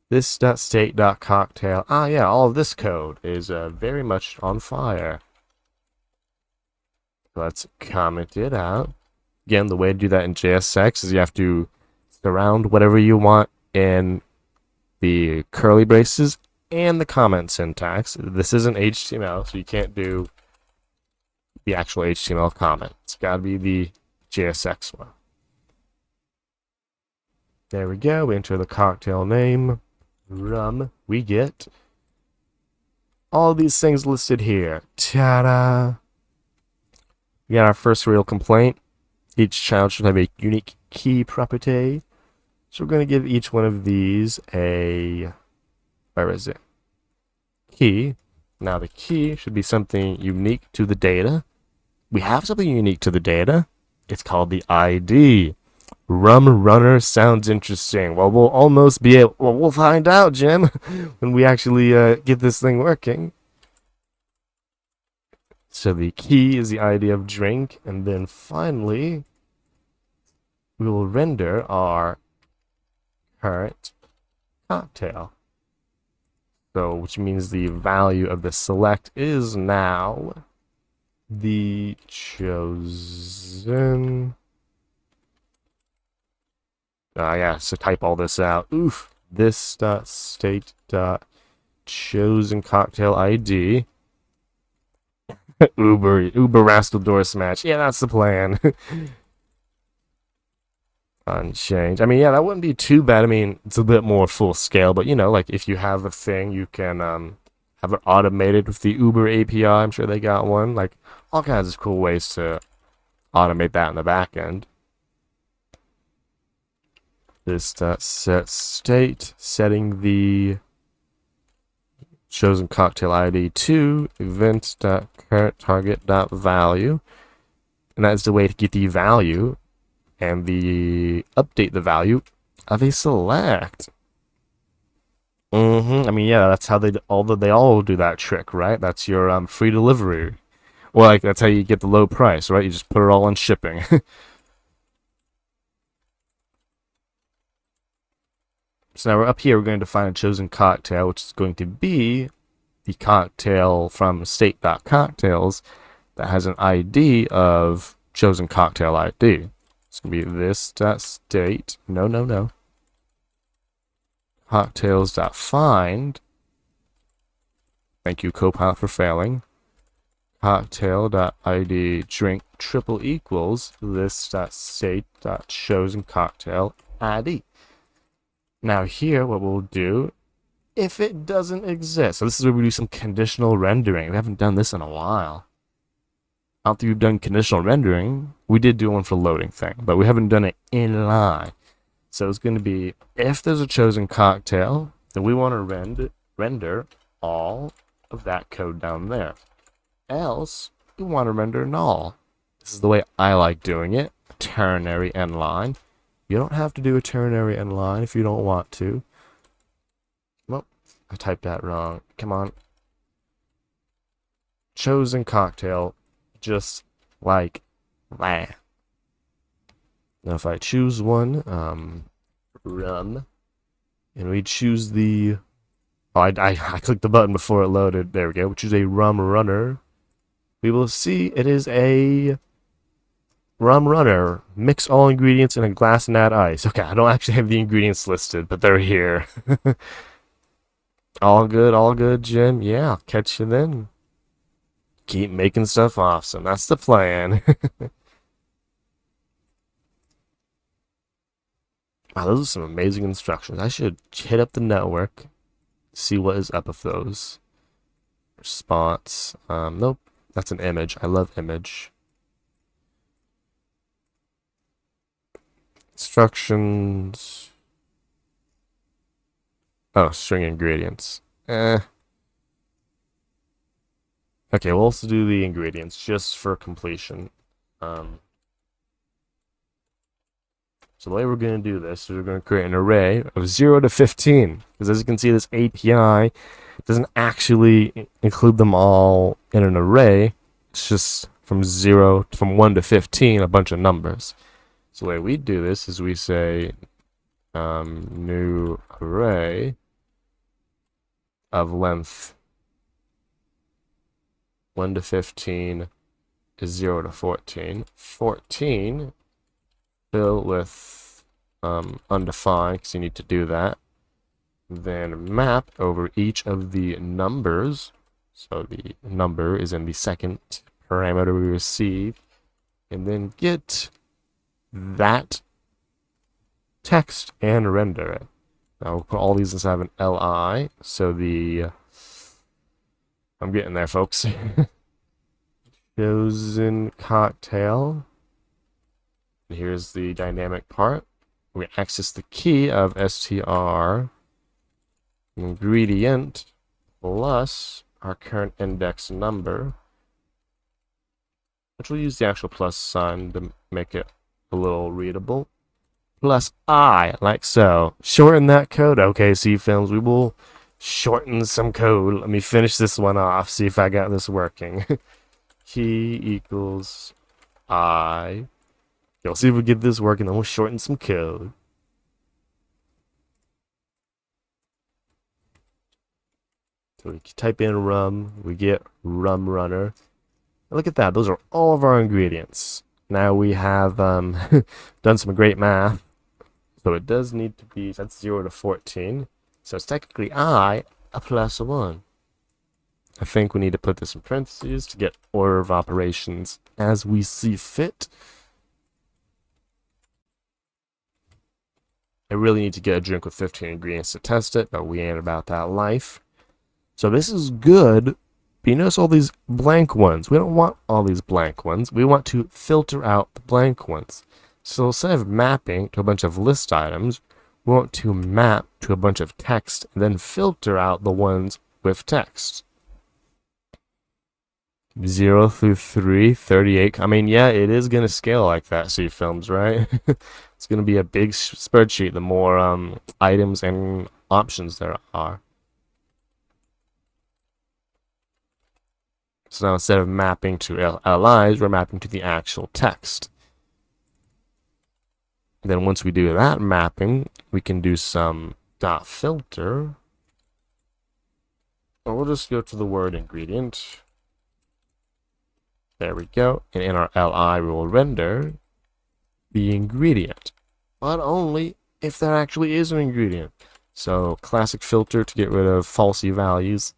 This.state.cocktail. Ah, yeah, all of this code is very much on fire. Let's comment it out. Again, the way to do that in JSX is you have to surround whatever you want in the curly braces and the comment syntax. This isn't HTML, so you can't do the actual HTML comment. It's got to be the JSX one. There we go. We enter the cocktail name. Rum. We get all these things listed here. Ta-da! We got our first real complaint. Each child should have a unique key property. So we're going to give each one of these a, where is it? Key. Now the key should be something unique to the data. We have something unique to the data. It's called the ID. Rum Runner sounds interesting. Well, we'll almost be able, well, we'll find out, Jim, when we actually get this thing working. So the key is the ID of drink, and then finally, we will render our current cocktail. So, which means the value of the select is now the chosen. Yeah, so type all this out. Oof. This.state.chosen cocktail ID. Uber rascal door smash. Yeah, that's the plan. Unchanged. I mean, yeah, that wouldn't be too bad. I mean, it's a bit more full scale, but you know, like if you have a thing, you can have it automated with the Uber API. I'm sure they got one. Like all kinds of cool ways to automate that in the back end. This.set state, setting the chosen cocktail ID to event.currentTarget.value. And that's the way to get the value and update the value of a select. I mean, yeah, that's how they all do that trick, right? That's your free delivery. Well, like that's how you get the low price, right? You just put it all on shipping. So now we're up here, we're going to define a chosen cocktail, which is going to be the cocktail from state.cocktails that has an ID of chosen cocktail ID. It's going to be this.state, no, cocktails.find, thank you Copilot for failing, cocktail.id drink triple equals list.state.chosen cocktail ID. Now here, what we'll do, if it doesn't exist, so this is where we do some conditional rendering. We haven't done this in a while. After we've done conditional rendering, we did do one for loading thing, but we haven't done it in line. So it's going to be, if there's a chosen cocktail, then we want to render all of that code down there. Else, we want to render null. This is the way I like doing it, ternary end line. You don't have to do a ternary end line if you don't want to. Well, I typed that wrong. Come on. Chosen cocktail, just like that. Now if I choose one, rum, and we choose the, oh, I clicked the button before it loaded. There we go. We choose a rum runner. We will see it is a rum runner. Mix all ingredients in a glass and add ice. Okay, I don't actually have the ingredients listed, but they're here. All good, Jim. Yeah, I'll catch you then. Keep making stuff awesome. That's the plan. Wow, those are some amazing instructions. I should hit up the network, see what is up with those. Response. Nope, that's an image. I love image. Instructions. Oh, string ingredients. Okay, we'll also do the ingredients just for completion. So the way we're going to do this is we're going to create an array of 0 to 15. Because as you can see, this API doesn't actually include them all in an array. It's just from 1 to 15, a bunch of numbers. So the way we do this is we say new array of length 1 to 15 is 0 to 14. 14 fill with undefined, because you need to do that. Then map over each of the numbers. So the number is in the second parameter we received. And then get that text and render it. Now we'll put all these inside of an li. So I'm getting there, folks. Chosen cocktail. Here's the dynamic part. We access the key of str ingredient plus our current index number, which we'll use the actual plus sign to make it a little readable, plus I, like so. Shorten that code. Okay, C-Films, we will shorten some code. Let me finish this one off, see if I got this working. Key equals I. You'll see if we get this working, then we'll shorten some code. So we type in rum, we get rum runner. And look at that, those are all of our ingredients. Now we have done some great math. So it does need to be, that's 0 to 14. So it's technically I, a plus 1. I think we need to put this in parentheses to get order of operations as we see fit. I really need to get a drink with 15 ingredients to test it, but we ain't about that life. So this is good, but you notice all these blank ones. We don't want all these blank ones. We want to filter out the blank ones. So instead of mapping to a bunch of list items, we want to map to a bunch of text and then filter out the ones with text. 0 through 3, 38. I mean, yeah, it is going to scale like that, C-Films, right? It's going to be a big spreadsheet the more items and options there are. So now instead of mapping to LIs, we're mapping to the actual text. Then once we do that mapping, we can do some dot filter. And we'll just go to the word ingredient. There we go. And in our li, we will render the ingredient, but only if there actually is an ingredient. So classic filter to get rid of falsy values.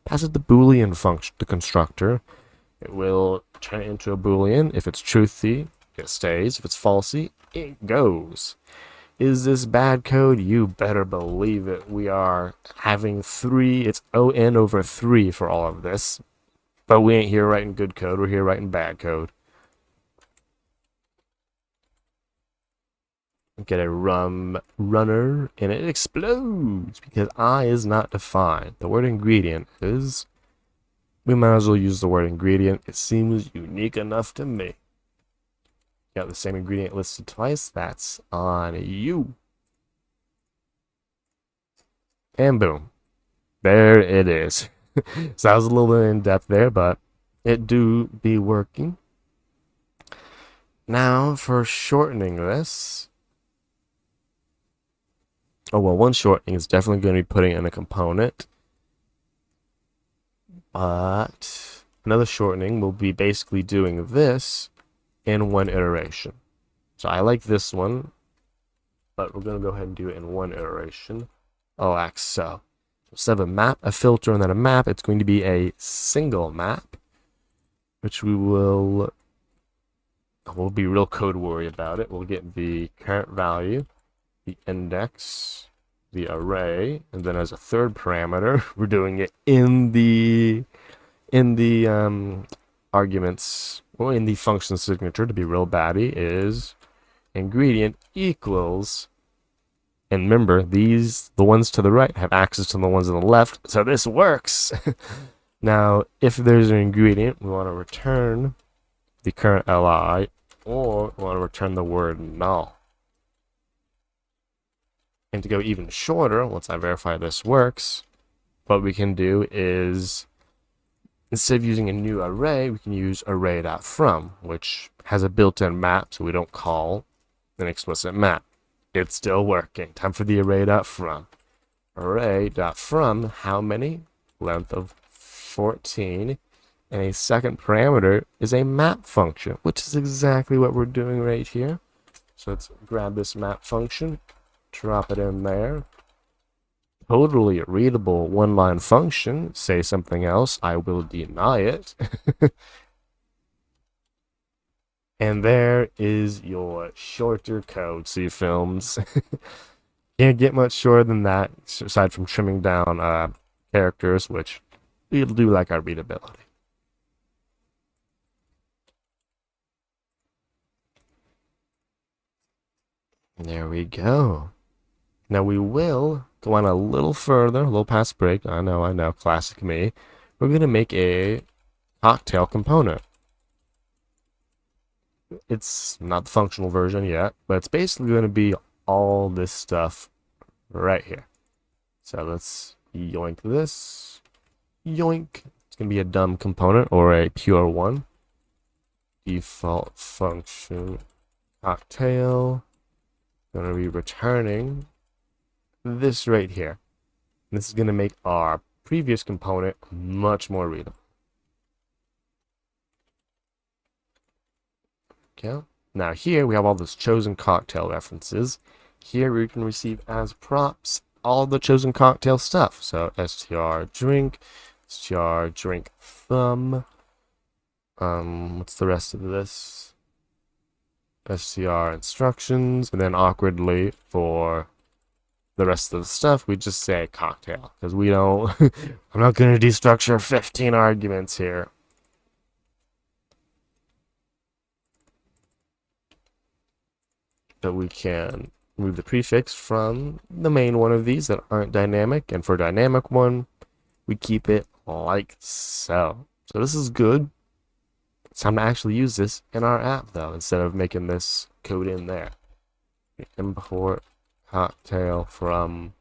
Pass it the Boolean function, the constructor. It will turn it into a Boolean. If it's truthy, it stays. If it's falsy, it goes. Is this bad code? You better believe it. We are having 3, it's ON over 3 for all of this. But we ain't here writing good code, we're here writing bad code. Get a runner, and it explodes because I is not defined. The word ingredient is. We might as well use the word ingredient. It seems unique enough to me. Got the same ingredient listed twice. That's on you. And boom. There it is. So that was a little bit in depth there, but it do be working. Now for shortening this. Oh, well, one shortening is definitely going to be putting in a component. But another shortening will be basically doing this in one iteration. So I like this one, but we're going to go ahead and do it in one iteration. Like so. Instead of a map, a filter, and then a map, it's going to be a single map, which we'll be real code worry about it. We'll get the current value, the index, the array, and then as a third parameter, we're doing it in the arguments, or in the function signature, to be real batty, is ingredient equals, and remember, the ones to the right have access to the ones on the left, so this works. Now, if there's an ingredient, we want to return the current li, or we want to return the word null. And to go even shorter, once I verify this works, what we can do is, instead of using a new array, we can use array.from, which has a built-in map, so we don't call an explicit map. It's still working. Time for the array.from. Array.from, how many? Length of 14. And a second parameter is a map function, which is exactly what we're doing right here. So let's grab this map function, drop it in there. Totally readable one-line function. Say something else, I will deny it. And there is your shorter code, see films. Can't get much shorter than that, aside from trimming down characters, which we'll do like our readability. There we go. Now we will go on a little further, a little past break. I know, classic me. We're going to make a cocktail component. It's not the functional version yet, but it's basically going to be all this stuff right here. So let's yoink this. Yoink. It's going to be a dumb component or a pure one. Default function cocktail. Going to be returning this right here. This is going to make our previous component much more readable. Okay. Now here we have all those chosen cocktail references. Here we can receive as props all the chosen cocktail stuff. So str drink, str drink thumb. What's the rest of this? Str instructions, and then awkwardly for the rest of the stuff we just say cocktail, because we don't I'm not going to destructure 15 arguments here. But we can move the prefix from the main one of these that aren't dynamic, and for dynamic one we keep it like so. So this is good. It's time to actually use this in our app though, instead of making this code in there. Import cocktail from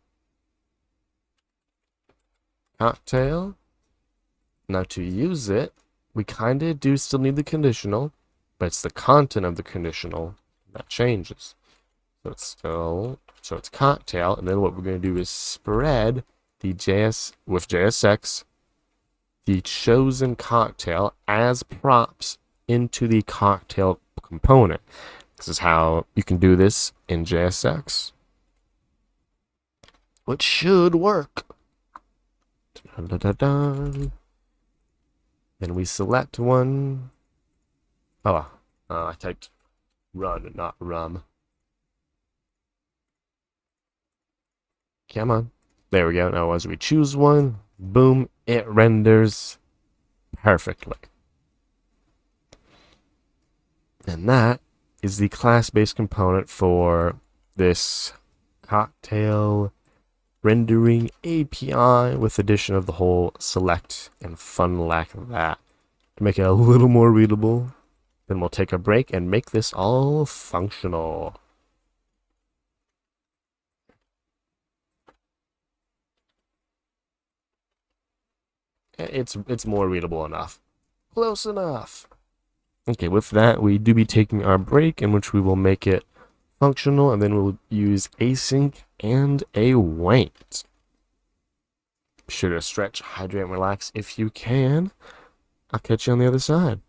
cocktail. Now to use it, we kind of do still need the conditional, but it's the content of the conditional that changes. So it's cocktail, and then what we're going to do is spread the JS with JSX the chosen cocktail as props into the cocktail component. This is how you can do this in JSX, which should work. Dun, dun, dun, dun. Then we select one. Oh, I typed run, not rum. Come on. There we go. Now as we choose one, boom, it renders perfectly. And that is the class-based component for this cocktail rendering API with addition of the whole select and fun like that. To make it a little more readable, then we'll take a break and make this all functional. It's more readable enough. Close enough. Okay, with that, we do be taking our break in which we will make it functional, and then we'll use async and await. Be sure to stretch, hydrate, and relax if you can. I'll catch you on the other side.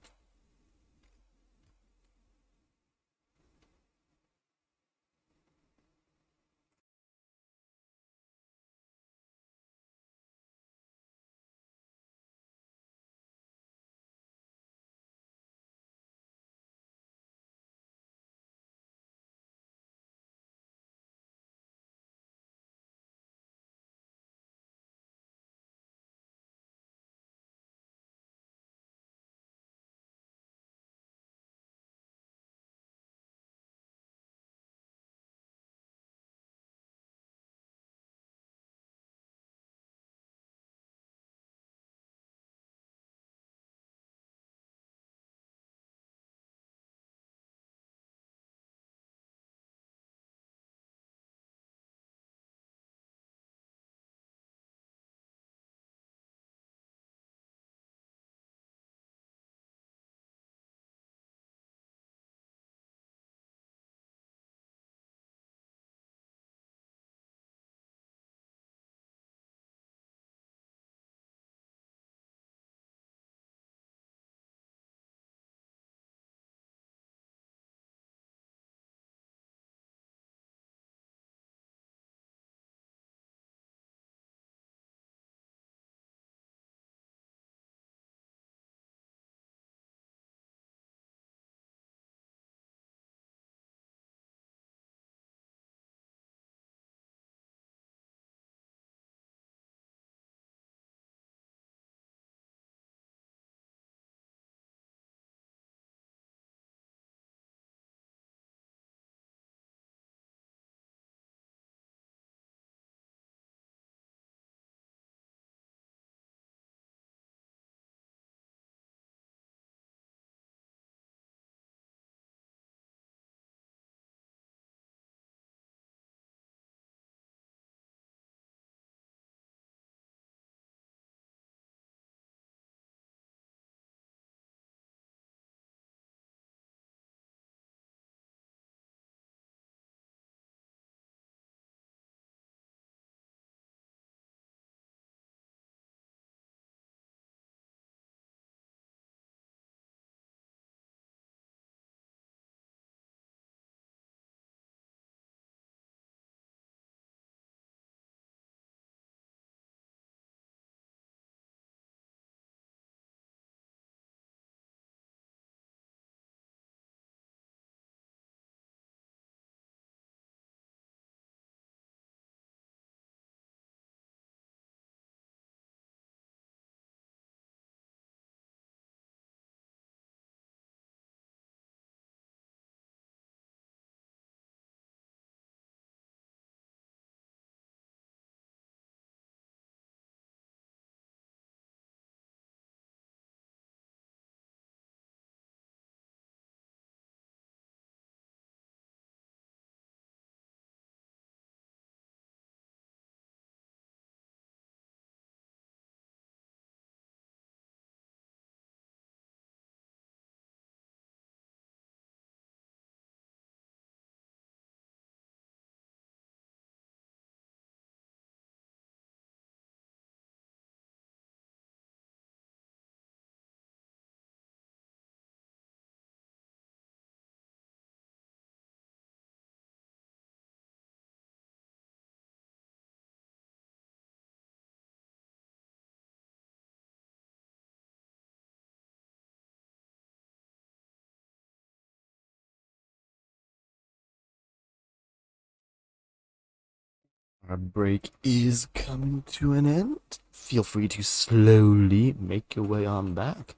Our break is coming to an end. Feel free to slowly make your way on back.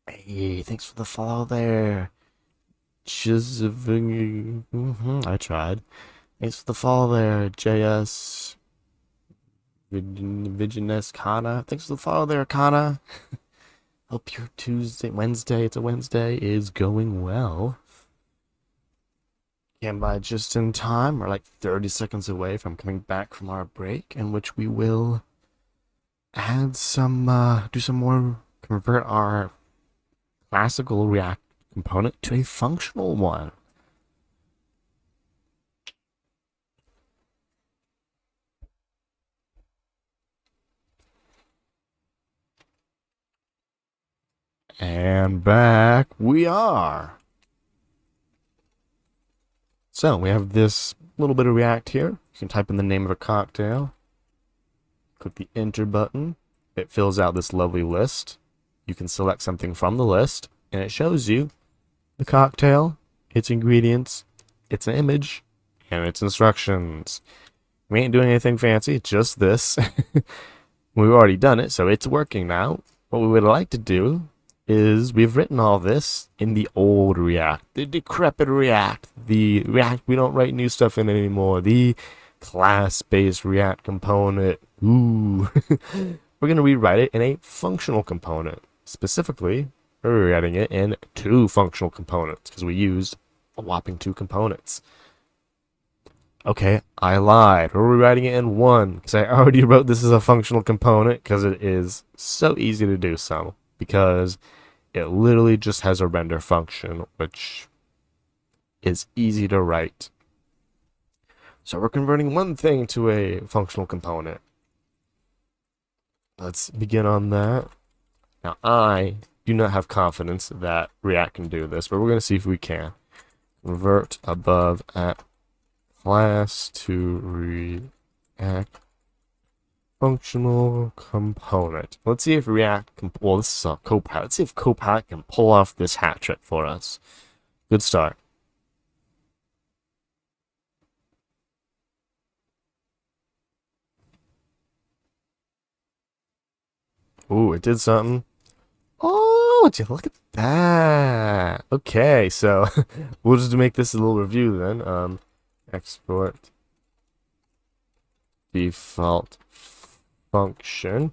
Hey, thanks for the follow there. I tried. Thanks for the follow there, JS. Vigines Kana. Thanks for the follow there, Kana. Hope your Wednesday, it's a Wednesday, is going well. Came by just in time. We're like 30 seconds away from coming back from our break, in which we will add some, do some more, convert our classical React component to a functional one. And back we are. So we have this little bit of React here. You can type in the name of a cocktail. Click the enter button. It fills out this lovely list. You can select something from the list, and it shows you the cocktail, its ingredients, its image, and its instructions. We ain't doing anything fancy, just this. We've already done it, so it's working now. What we would like to do is we've written all this in the old React, the decrepit React, the React we don't write new stuff in anymore, the class-based React component. Ooh. We're going to rewrite it in a functional component. Specifically, we're rewriting it in 2 functional components because we used a whopping 2 components. Okay, I lied. We're rewriting it in 1 because I already wrote this as a functional component because it is so easy to do so. Because it literally just has a render function, which is easy to write. So we're converting one thing to a functional component. Let's begin on that. Now, I do not have confidence that React can do this, but we're going to see if we can. Convert above at class to React functional component. Let's see if React can, well, this is a Copilot. Let's see if Copilot can pull off this hat trick for us. Good start. Ooh, it did something. Oh, would you look at that? Okay, so we'll just make this a little review then. Export default function.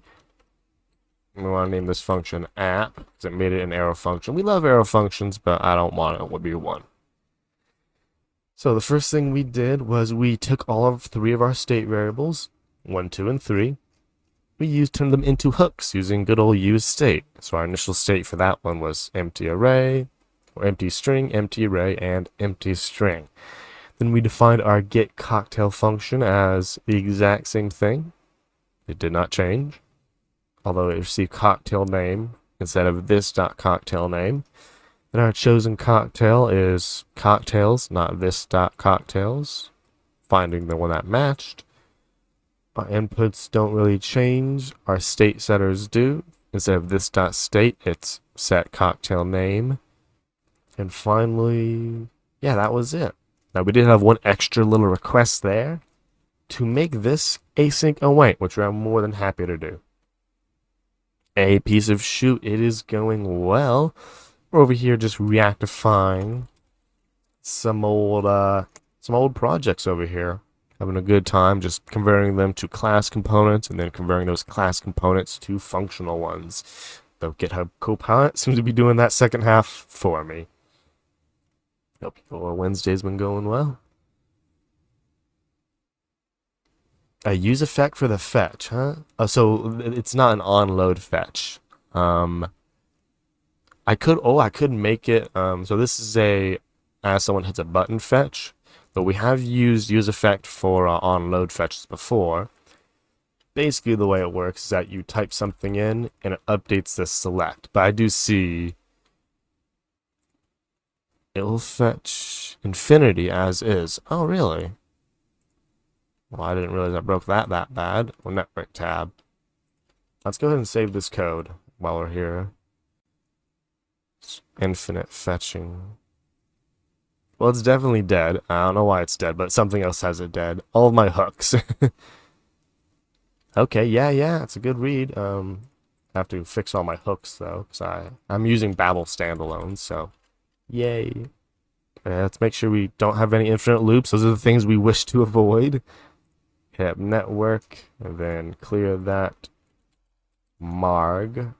We want to name this function app because it made it an arrow function. We love arrow functions, but I don't want it to be one. So the first thing we did was we took all of 3 of our state variables, 1, 2, and 3. We turned them into hooks using good old use state. So our initial state for that one was empty array, or empty string, empty array, and empty string. Then we defined our get cocktail function as the exact same thing. It did not change, although it received cocktail name instead of this.cocktail name. Then our chosen cocktail is cocktails, not this.cocktails, finding the one that matched. Our inputs don't really change. Our state setters do. Instead of this.state, it's set cocktail name. And finally, yeah, that was it. Now we did have one extra little request there to make this async await, which I'm more than happy to do. A piece of shoot, it is going well. We're over here just reactifying some old projects over here. Having a good time, just converting them to class components and then converting those class components to functional ones. Though GitHub Copilot seems to be doing that second half for me. Hope your Wednesday's been going well. A use effect for the fetch, huh? So it's not an onload fetch. I could make it, so this is as someone hits a button fetch, but we have used use effect for onload fetches before. Basically the way it works is that you type something in and it updates the select, but I do see it'll fetch infinity as is. Oh, really? Well, I didn't realize I broke that bad. Well, network tab. Let's go ahead and save this code while we're here. Infinite fetching. Well, it's definitely dead. I don't know why it's dead, but something else has it dead. All of my hooks. Okay, yeah, it's a good read. I have to fix all my hooks though, because I'm using Babel standalone, so yay. Let's make sure we don't have any infinite loops. Those are the things we wish to avoid. Hit network, and then clear that marg.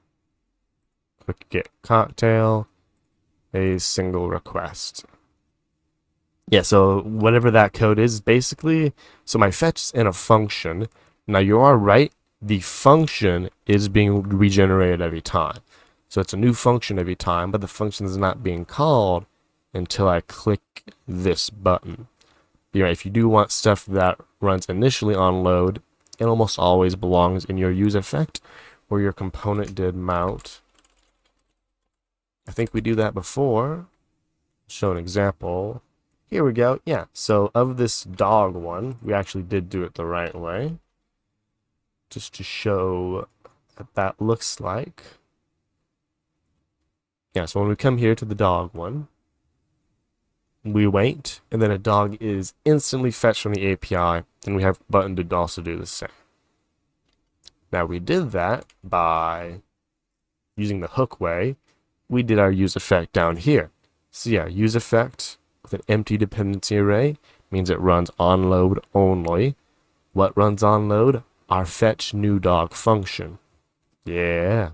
Click get cocktail, a single request. Yeah, so whatever that code is, basically, so my fetch is in a function. Now you are right, the function is being regenerated every time. So it's a new function every time, but the function is not being called until I click this button. Yeah, if you do want stuff that runs initially on load, it almost always belongs in your use effect or your component did mount. I think we do that before. Show an example. Here we go. Yeah, so of this dog one, we actually did do it the right way. Just to show what that looks like. Yeah, so when we come here to the dog one, we wait, and then a dog is instantly fetched from the API, and we have a button to also do the same. Now we did that by using the hook way. We did our use effect down here. So yeah, use effect with an empty dependency array means it runs on load only. What runs on load? Our fetch new dog function. Yeah.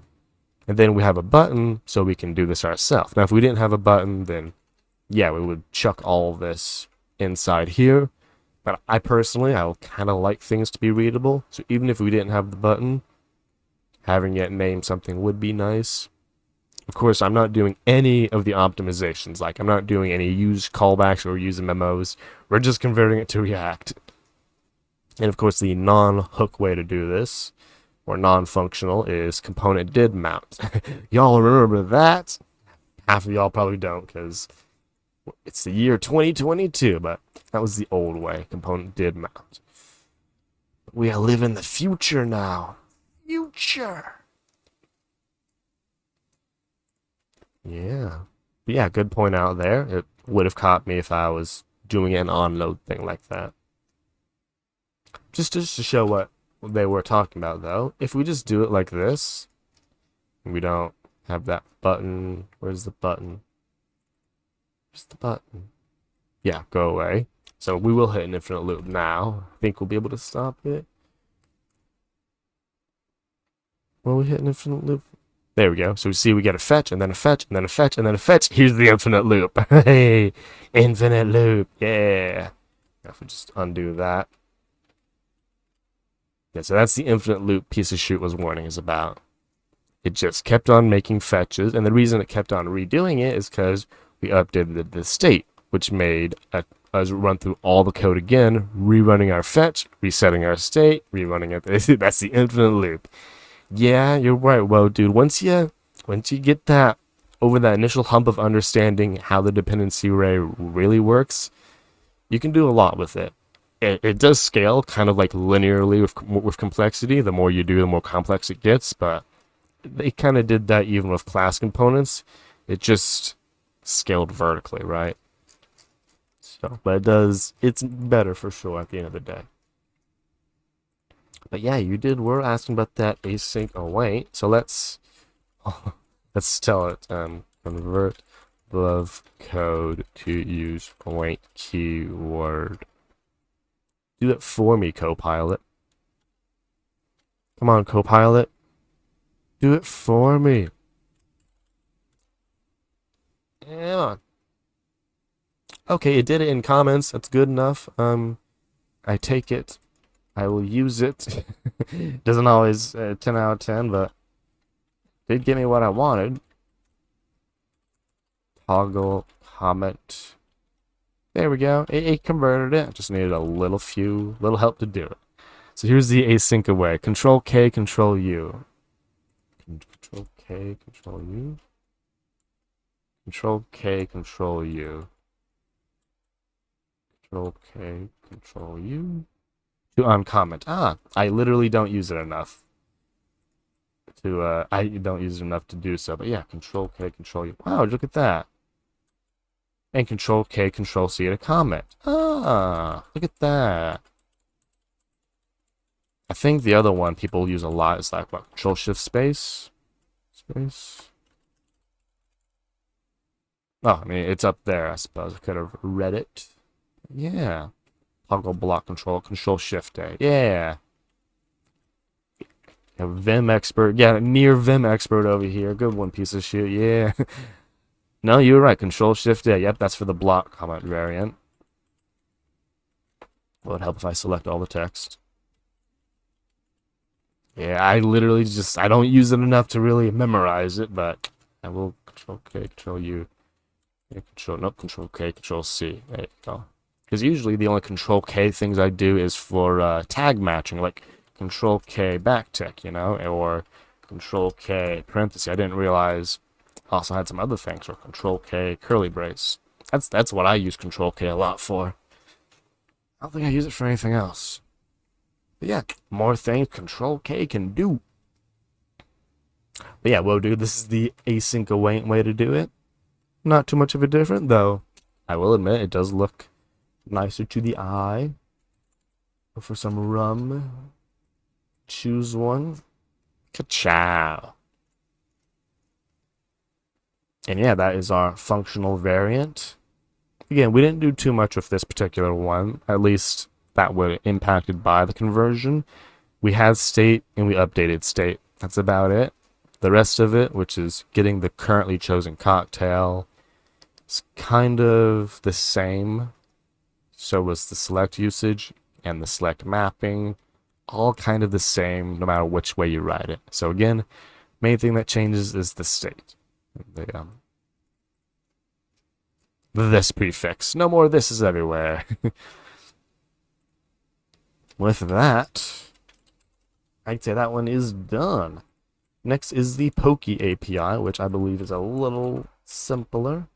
And then we have a button so we can do this ourselves. Now if we didn't have a button, then yeah, we would chuck all this inside here. But I personally, I kind of like things to be readable. So even if we didn't have the button, having it name something would be nice. Of course, I'm not doing any of the optimizations. Like, I'm not doing any use callbacks or use memos. We're just converting it to React. And of course, the non-hook way to do this, or non-functional, is component did mount. Y'all remember that? Half of y'all probably don't, because it's the year 2022, but that was the old way. Component did mount. We live in the future now. Future. Yeah. But yeah, good point out there. It would have caught me if I was doing an on-load thing like that. Just to show what they were talking about, though, if we just do it like this, we don't have that button. Where's the button? Where's the button? Yeah, go away. So we will hit an infinite loop now. I think we'll be able to stop it. Will we hit an infinite loop? There we go. So we see we get a fetch, and then a fetch, and then a fetch, and then a fetch. Here's the infinite loop. Hey, infinite loop. Yeah. If we just undo that. Yeah, so that's the infinite loop piece of shit was warning is about. It just kept on making fetches, and the reason it kept on redoing it is because we updated the state, which made us run through all the code again, rerunning our fetch, resetting our state, rerunning it. That's the infinite loop. Yeah, you're right. Well, dude, once you get that over that initial hump of understanding how the dependency array really works, you can do a lot with it. It does scale kind of like linearly with complexity. The more you do, the more complex it gets. But they kind of did that even with class components. It just scaled vertically, right? So, but it's better for sure at the end of the day. But yeah, we're asking about that async await. So let's tell it, convert above code to use await keyword. Do it for me, Copilot. Come on, Copilot. Do it for me. Yeah. Okay, it did it in comments. That's good enough. I take it. I will use it. Doesn't always 10 out of 10, but did give me what I wanted. Toggle comment. There we go. It converted it. I just needed a little help to do it. So here's the async away. Control K, Control U. Control K, Control U. Control K, Control U. Control K, Control U. To uncomment. I literally don't use it enough. I don't use it enough to do so. But yeah, Control K, Control U. Wow, look at that. and Control K, Control C to comment. Ah, look at that. I think the other one people use a lot is like what? Control Shift Space? Space? Oh, I mean, it's up there, I suppose. I could have read it. Yeah. Toggle block control, Control Shift A. Yeah. A Vim expert. Yeah, near Vim expert over here. Good one, piece of shit. Yeah. No, you were right. Control Shift A. Yep, that's for the block comment variant. Well, it'd help if I select all the text. Yeah, I literally just, I don't use it enough to really memorize it, but I will Control K, Control U, Control K, Control C. There you go. Because usually the only Control K things I do is for tag matching, like Control K backtick, you know, or Control K parenthesis. I didn't realize I also had some other things, or Control K curly brace. That's what I use Control K a lot for. I don't think I use it for anything else. But yeah, more things Control K can do. But yeah, whoa, dude, this is the async await way to do it. Not too much of a different, though. I will admit, it does look nicer to the eye. Go for some rum. Choose one. Ka-chow. And yeah, that is our functional variant. Again, we didn't do too much with this particular one, at least that was impacted by the conversion. We had state and we updated state. That's about it. The rest of it, which is getting the currently chosen cocktail, is kind of the same. So was the select usage and the select mapping, all kind of the same no matter which way you write it. So again, main thing that changes is the state. This prefix. No more this is everywhere. With that, I'd say that one is done. Next is the PokeAPI, which I believe is a little simpler. I'm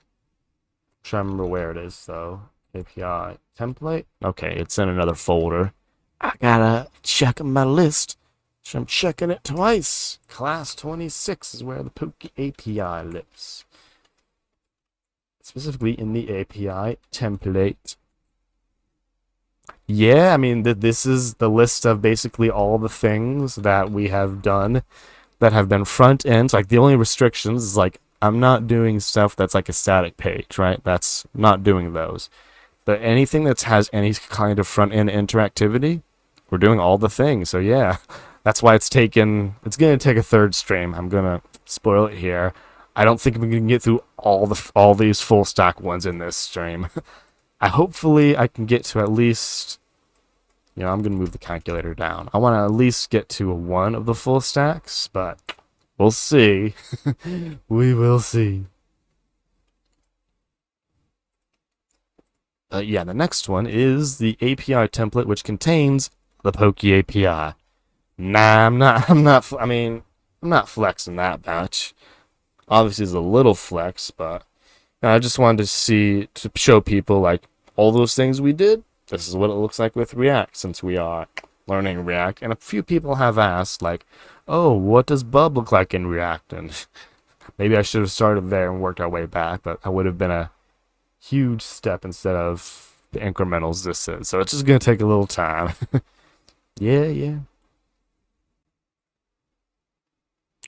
trying to remember where it is, though. API template. Okay, it's in another folder. I gotta check my list. So I'm checking it twice. Class 26 is where the PokeAPI lives. Specifically in the API template. Yeah, I mean, this is the list of basically all the things that we have done that have been front ends. Like, the only restrictions is, like, I'm not doing stuff that's like a static page, right? That's not doing those. But anything that has any kind of front end interactivity, we're doing all the things. So, yeah, that's why it's going to take a third stream. I'm going to spoil it here. I don't think we can get through all these full stack ones in this stream. Hopefully I can get to at least, you know, I'm going to move the calculator down. I want to at least get to one of the full stacks, but we'll see. We will see. Yeah, the next one is the API template, which contains the PokeAPI. Nah, I'm not flexing that much. Obviously, it's a little flex, but I just wanted to show people, like, all those things we did. This is what it looks like with React, since we are learning React. And a few people have asked, like, oh, what does Bub look like in React? And maybe I should have started there and worked our way back, but that would have been a huge step instead of the incrementals this is. So it's just going to take a little time. Yeah.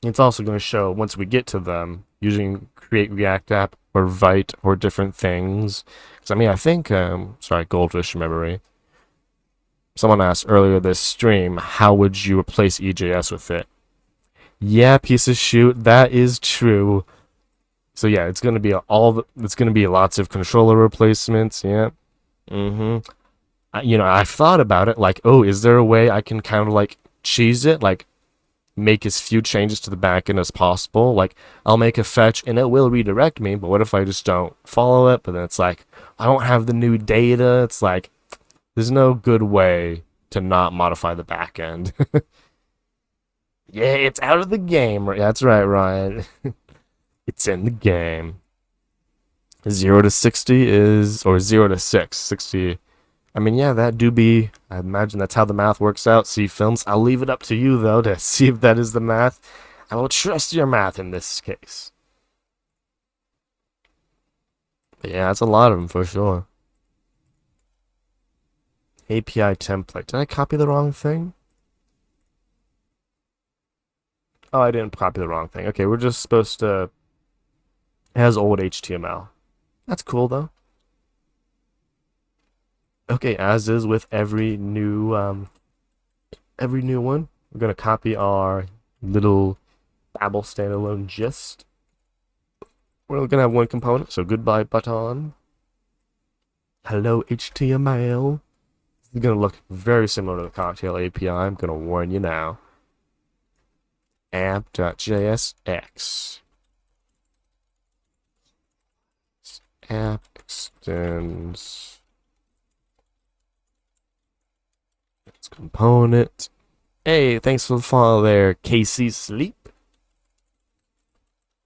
It's also going to show, once we get to them, using Create React App or Vite or different things. Because, I mean, I think, sorry, Goldfish Memory. Someone asked earlier this stream, how would you replace EJS with it? Yeah, piece of shoot, that is true. So yeah, it's going to be lots of controller replacements, yeah. You know, I've thought about it, like, oh, is there a way I can kind of, like, cheese it, like, make as few changes to the backend as possible? Like, I'll make a fetch and it will redirect me, but what if I just don't follow it? But then it's like, I don't have the new data. It's like, there's no good way to not modify the backend. Yeah, it's out of the game. That's right, Ryan. It's in the game. 0 to 60 is, or 0 to 6, 60. I mean, yeah, I imagine that's how the math works out. See films. I'll leave it up to you, though, to see if that is the math. I will trust your math in this case. Yeah, that's a lot of them for sure. API template. Did I copy the wrong thing? Oh, I didn't copy the wrong thing. Okay, we're just supposed to... It has old HTML. That's cool, though. Okay, as is with every new one, we're gonna copy our little Babel standalone gist. We're gonna have one component, so goodbye button. Hello HTML. This is gonna look very similar to the Cocktail API. I'm gonna warn you now. App.jsx. App extends its component. Hey, thanks for the follow there, Casey Sleep.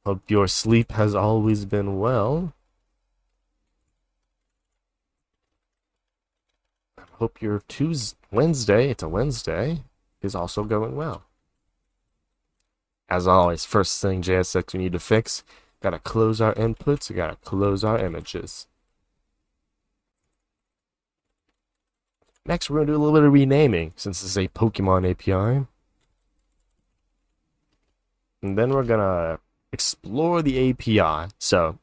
Hope your sleep has always been well. I hope your Wednesday, it's a Wednesday, is also going well. As always, first thing JSX we need to fix, gotta close our inputs, we gotta close our images. Next, we're gonna do a little bit of renaming, since this is a Pokemon API. And then we're gonna explore the API. So,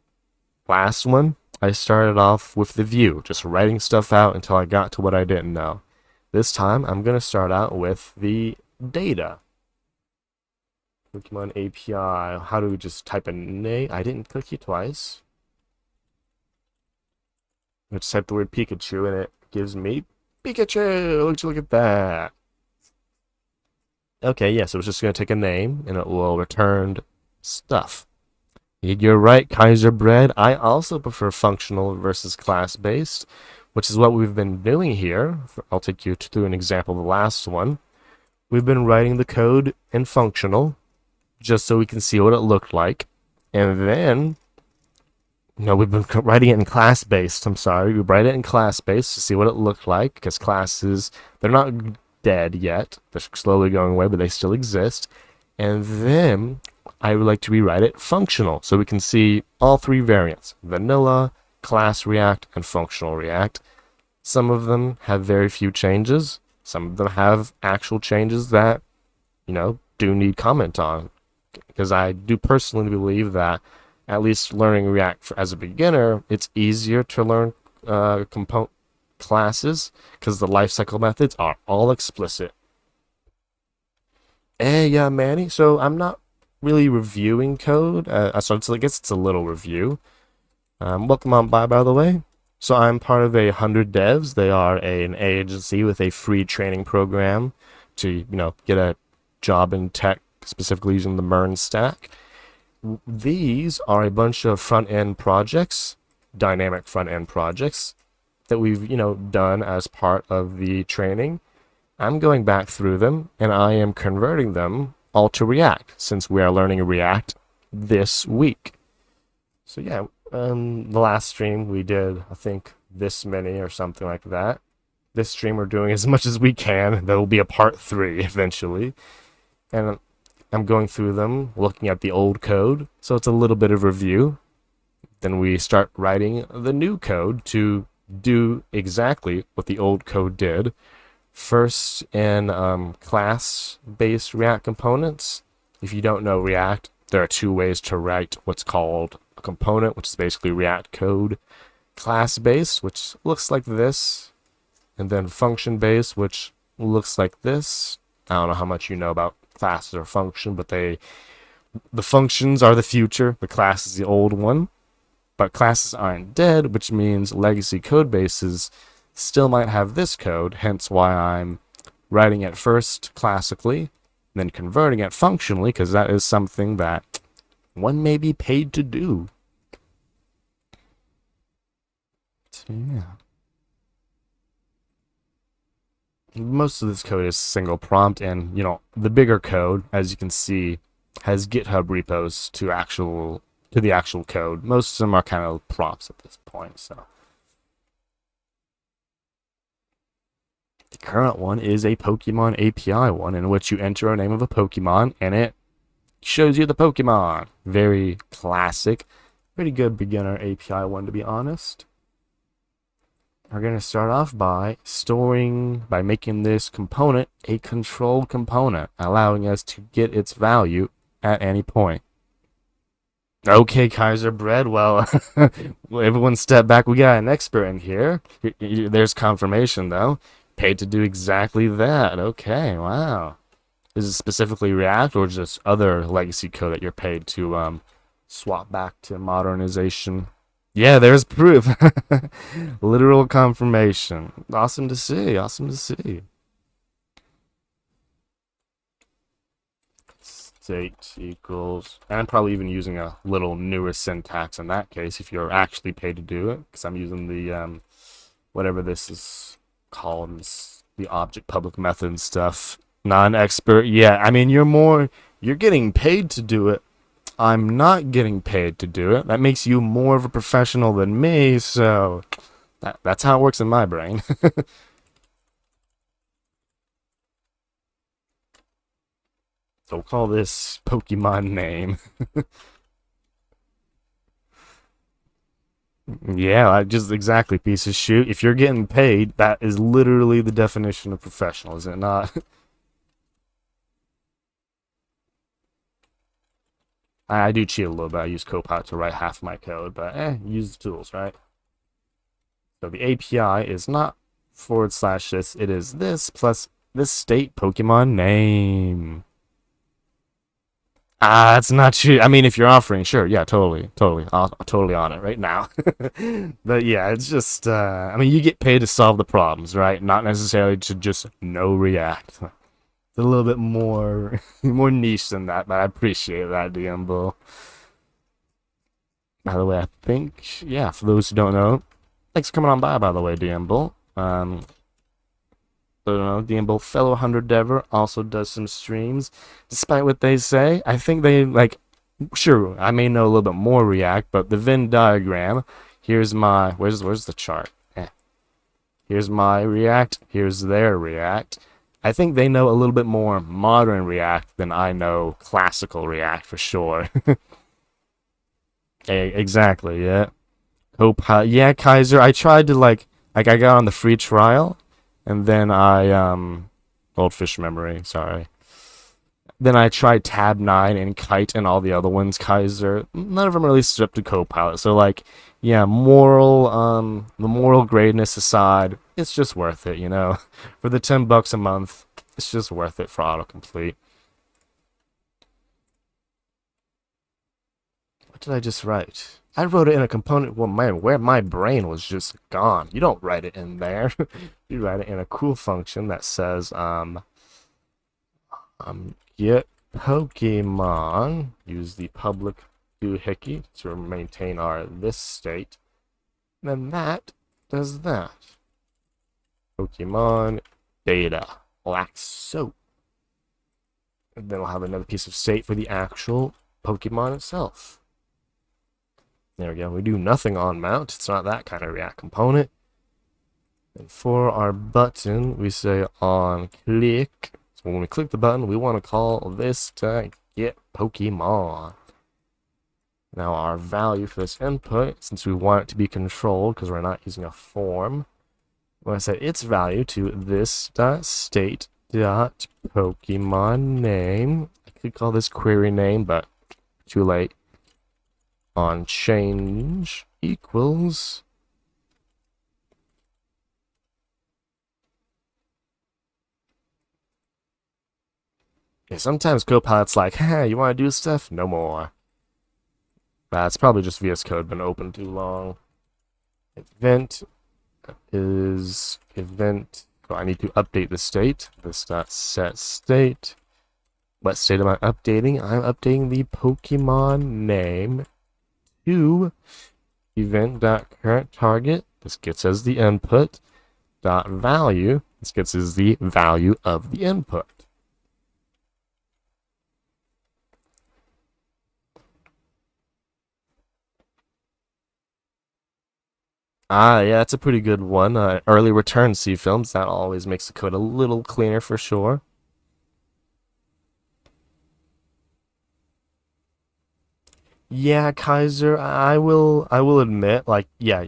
last one, I started off with the view, just writing stuff out until I got to what I didn't know. This time, I'm gonna start out with the data. Pokemon API, how do we just type a name? I didn't click you twice. Let's type the word Pikachu and it gives me Pikachu! Look at that. Okay, yeah, so it's just going to take a name and it will return stuff. You're right, Kaiser Bread. I also prefer functional versus class-based, which is what we've been doing here. I'll take you through an example of the last one. We've been writing the code in functional, just so we can see what it looked like. And then, we've been writing it in class-based. I'm sorry, we write it in class-based to see what it looked like, because classes, they're not dead yet. They're slowly going away, but they still exist. And then I would like to rewrite it functional, so we can see all three variants: vanilla, class React, and functional React. Some of them have very few changes. Some of them have actual changes that, do need comment on. Because I do personally believe that, at least learning React as a beginner, it's easier to learn component classes because the lifecycle methods are all explicit. Hey, yeah, Manny. So I'm not really reviewing code. So I guess it's a little review. Welcome on by the way. So I'm part of 100 Devs. They are an agency with a free training program to, get a job in tech, specifically using the MERN stack. These are a bunch of front-end projects, dynamic front-end projects, that we've, done as part of the training. I'm going back through them, and I am converting them all to React, since we are learning React this week. So yeah, the last stream we did, I think, this many or something like that. This stream we're doing as much as we can. There will be a part 3 eventually. And I'm going through them, looking at the old code, so it's a little bit of review. Then we start writing the new code to do exactly what the old code did. First, in class-based React components. If you don't know React, there are 2 ways to write what's called a component, which is basically React code. Class-based, which looks like this. And then function-based, which looks like this. I don't know how much you know about classes or function, but the functions are the future, the class is the old one. But classes aren't dead, which means legacy code bases still might have this code, hence why I'm writing it first classically, then converting it functionally, because that is something that one may be paid to do. So, yeah. Most of this code is single prompt, and the bigger code, as you can see, has GitHub repos to the actual code. Most of them are kind of prompts at this point. So the current one is a Pokemon API one, in which you enter a name of a Pokemon and it shows you the Pokemon. Very classic. Pretty good beginner API one, to be honest. We're going to start off by making this component a control component, allowing us to get its value at any point. Okay, Kaiser Bread. Well, everyone step back. We got an expert in here. There's confirmation, though. Paid to do exactly that. Okay, wow. Is it specifically React or just other legacy code that you're paid to swap back to modernization? Yeah, there's proof. Literal confirmation. Awesome to see. Awesome to see. State equals, and I'm probably even using a little newer syntax in that case if you're actually paid to do it, because I'm using the whatever this is called, the object public method stuff. Non-expert. Yeah, I mean you're getting paid to do it. I'm not getting paid to do it. That makes you more of a professional than me, so that's how it works in my brain. So we'll call this Pokemon name. Yeah, I just exactly, piece of shoot. If you're getting paid, that is literally the definition of professional, is it not? I do cheat a little bit. I use Copilot to write half my code, but use the tools, right? So the API is not / this, it is this plus this state Pokemon name. Ah, that's not true. I mean, if you're offering, sure, yeah, totally, totally on it right now. But yeah, it's just, I mean, you get paid to solve the problems, right? Not necessarily to just know React. It's a little bit more, more niche than that, but I appreciate that, DM Bull. By the way, I think, yeah, for those who don't know, thanks for coming on by the way, DM Bull. I don't know, DM Bull, fellow 100 Dever, also does some streams. Despite what they say, I think they, like, sure, I may know a little bit more React, but the Venn diagram, here's my, where's the chart? Here's my React, here's their React. I think they know a little bit more modern React than I know classical React for sure. Exactly, yeah. Copilot, yeah, Kaiser. I tried to I got on the free trial, and then Goldfish memory. Sorry. Then I tried Tab 9 and Kite and all the other ones, Kaiser. None of them really stood up to Copilot. So yeah, the moral greatness aside, it's just worth it, you know. For the $10 a month, it's just worth it for autocomplete. What did I just write? I wrote it in a component, well, man, where my brain was just gone. You don't write it in there. You write it in a cool function that says, get Pokemon, use the public doohickey to maintain our this state. And then that does that. Pokemon data, black soap. And then we'll have another piece of state for the actual Pokemon itself. There we go. We do nothing on mount. It's not that kind of React component. And for our button, we say on click. So when we click the button, we want to call this to get Pokemon. Now our value for this input, since we want it to be controlled because we're not using a form, we're going to set its value to this.state.Pokemon name. I could call this query name, but too late. On change equals yeah, sometimes Copilot's like, hey, you want to do stuff? No more. That's probably just VS Code been open too long. Event is event. Oh, I need to update the state. This.set state. What state am I updating? I'm updating the Pokemon name to event.currentTarget. This gets as the input. .value. This gets as the value of the input. Ah, yeah, that's a pretty good one. Early return C films. That always makes the code a little cleaner for sure. Yeah, Kaiser, I will admit, like, yeah,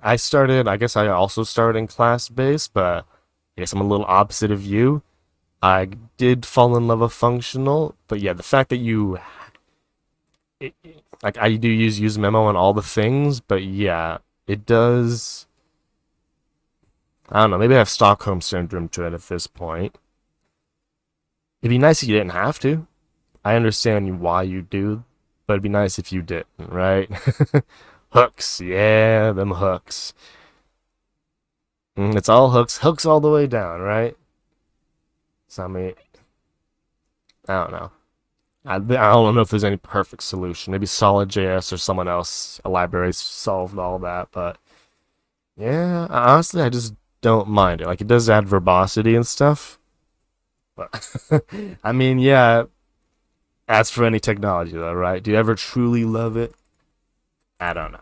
I guess I also started in class based, but I guess I'm a little opposite of you. I did fall in love with functional, but yeah, the fact that like, I do use memo and all the things, but yeah, it does. I don't know. Maybe I have Stockholm syndrome to it at this point. It'd be nice if you didn't have to. I understand why you do, but it'd be nice if you didn't, right? Hooks, yeah, them hooks. It's all hooks, hooks all the way down, right? So I mean, I don't know. I don't know if there's any perfect solution. Maybe Solid.js or someone else, a library solved all that, but yeah, honestly, I just don't mind it. Like, it does add verbosity and stuff, but I mean, yeah. As for any technology, though, right? Do you ever truly love it? I don't know.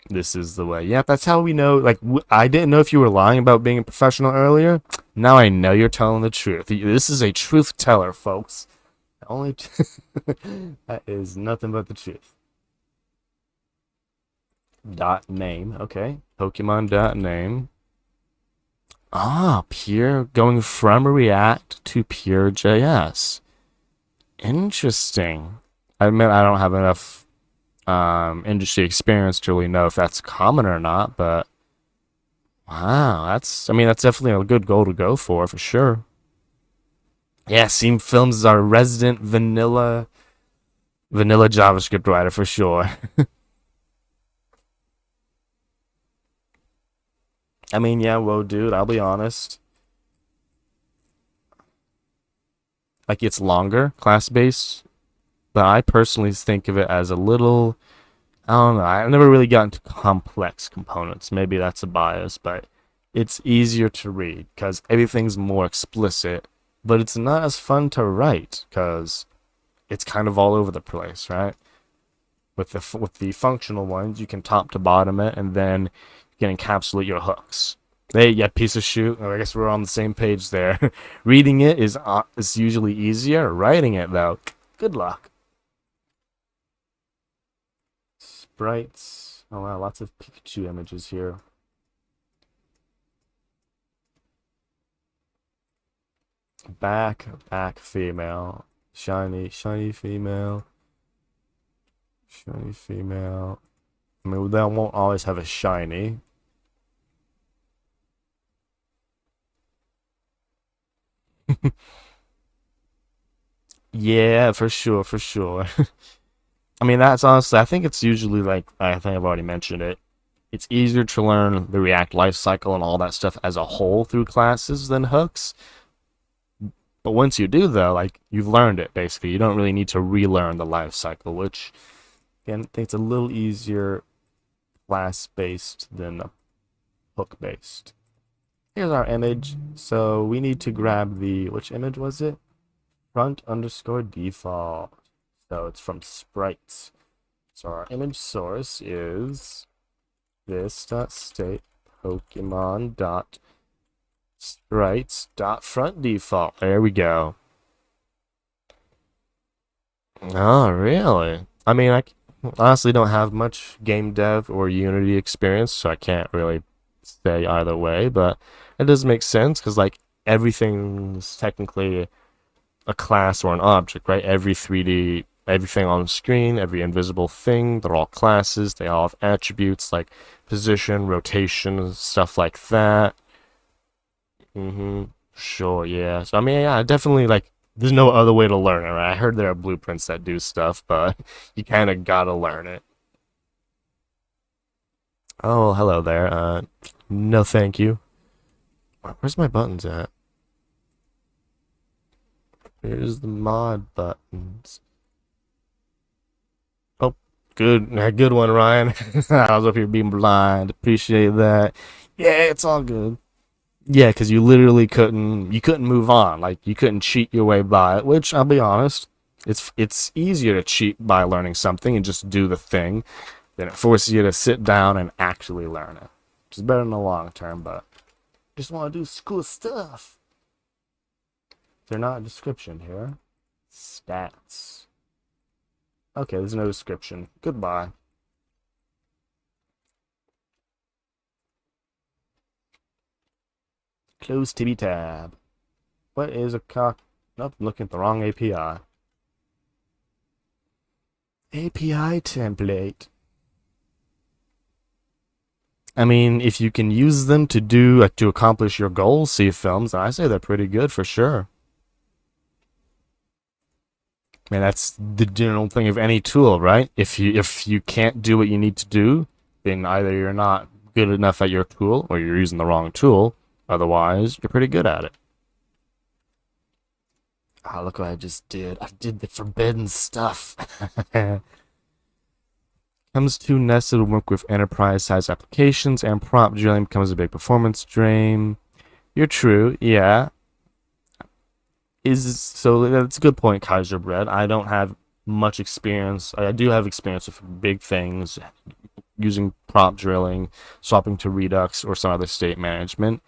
This is the way. Yep, that's how we know. Like, I didn't know if you were lying about being a professional earlier. Now I know you're telling the truth. This is a truth teller, folks. Only that is nothing but the truth. Dot name. Okay. Pokemon dot name. Ah, pure going from React to pure JS. Interesting. I admit I don't have enough industry experience to really know if that's common or not, but wow, I mean, that's definitely a good goal to go for sure. Yeah, Seam Films is our resident vanilla JavaScript writer for sure. I mean, yeah, well, dude, I'll be honest. Like, it's longer, class based, but I personally think of it as a little. I don't know. I've never really gotten to complex components. Maybe that's a bias, but it's easier to read because everything's more explicit, but it's not as fun to write because it's kind of all over the place, right? With the functional ones, you can top to bottom it, and then you can encapsulate your hooks. Hey, yeah, piece of shoot. Oh, I guess we're on the same page there. Reading it is usually easier. Writing it though, good luck. Sprites. Oh wow, lots of Pikachu images here. Back female. Shiny female. Shiny female. I mean, they won't always have a shiny. Yeah, for sure, for sure. I mean, that's honestly, I think it's usually like, I think I've already mentioned it. It's easier to learn the React lifecycle and all that stuff as a whole through classes than hooks. But once you do, though, like, you've learned it basically. You don't really need to relearn the lifecycle, which, again, I think it's a little easier class based than hook based. Here's our image. So we need to grab which image was it? Front underscore default. So it's from sprites. So our image source is this dot state Pokemon dot sprites dot front default. There we go. Oh, really? I mean, honestly don't have much game dev or Unity experience, so I can't really say either way, but it does make sense because, like, everything's technically a class or an object, right? Every 3D, everything on the screen, every invisible thing, they're all classes. They all have attributes like position, rotation, stuff like that. Mm-hmm. Sure, yeah. So I mean, yeah, definitely, like, there's no other way to learn it, right? I heard there are blueprints that do stuff, but you kind of gotta learn it. Oh, hello there. No, thank you. Where's my buttons at? Here's the mod buttons. Oh, good one, Ryan. I was up here being blind. Appreciate that. Yeah, it's all good. Yeah, because you couldn't move on. Like, you couldn't cheat your way by it. Which, I'll be honest, it's easier to cheat by learning something and just do the thing than it forces you to sit down and actually learn it. Which is better in the long term, but Just want to do cool stuff. They're not a description here. Stats. Okay, there's no description. Goodbye. Close TB tab. What is a cock? Nope, I'm looking at the wrong API. API template. I mean, if you can use them to accomplish your goals, see films, I say they're pretty good for sure. I mean, that's the general thing of any tool, right? If you can't do what you need to do, then either you're not good enough at your tool or you're using the wrong tool. Otherwise, you're pretty good at it. Ah, look what I just did. I did the forbidden stuff. Comes to nested work with enterprise-sized applications, and prompt drilling becomes a big performance drain. You're true, yeah. So that's a good point, Kaiser Bread. I don't have much experience. I do have experience with big things, using prompt drilling, swapping to Redux or some other state management.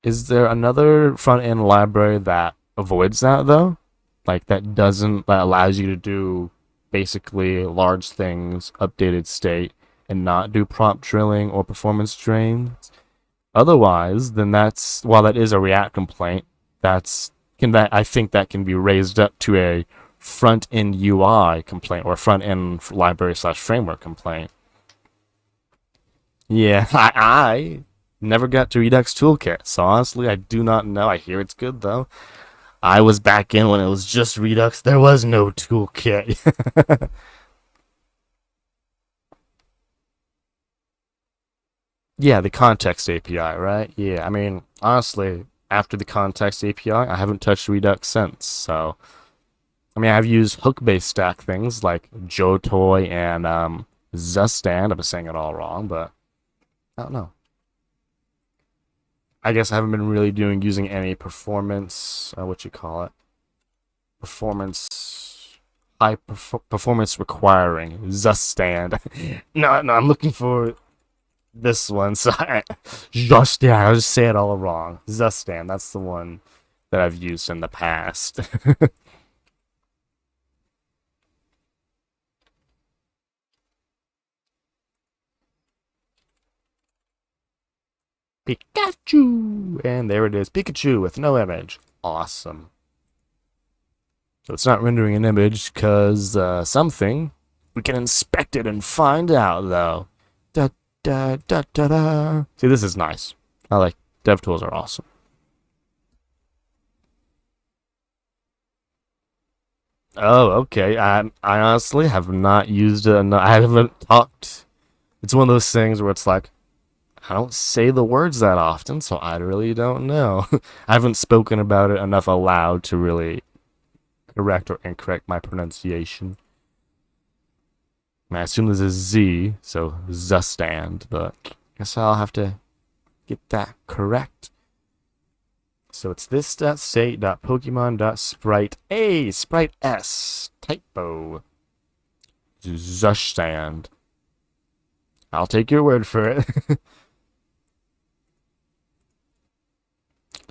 Is there another front-end library that avoids that though? Like that allows you to do basically large things, updated state, and not do prompt drilling or performance drains? Otherwise, then while that is a React complaint, I think that can be raised up to a front-end UI complaint or front-end library/framework complaint. Yeah, I never got to Redux Toolkit, so honestly, I do not know. I hear it's good though. I was back in when it was just Redux. There was no toolkit. Yeah, the context API, right? Yeah, I mean, honestly, after the context API, I haven't touched Redux since. So, I mean, I've used hook-based stack things like Jotoy and Zustand. I'm saying it all wrong, but I don't know. I guess I haven't been really using any performance, what you call it, performance, performance requiring Zustand. No, I'm looking for this one. So Zustand, I'll just say it all wrong. Zustand, that's the one that I've used in the past. Pikachu! And there it is, Pikachu with no image. Awesome. So it's not rendering an image because something. We can inspect it and find out though. Da da da da da. See, this is nice. I like DevTools are awesome. Oh, okay. I honestly have not used it enough. I haven't talked. It's one of those things where it's like I don't say the words that often, so I really don't know. I haven't spoken about it enough aloud to really correct or incorrect my pronunciation. I assume this is Z, so Zustand, but I guess I'll have to get that correct. So it's this.state.pokemon.sprite. Sprite S. Typo. Zustand. I'll take your word for it.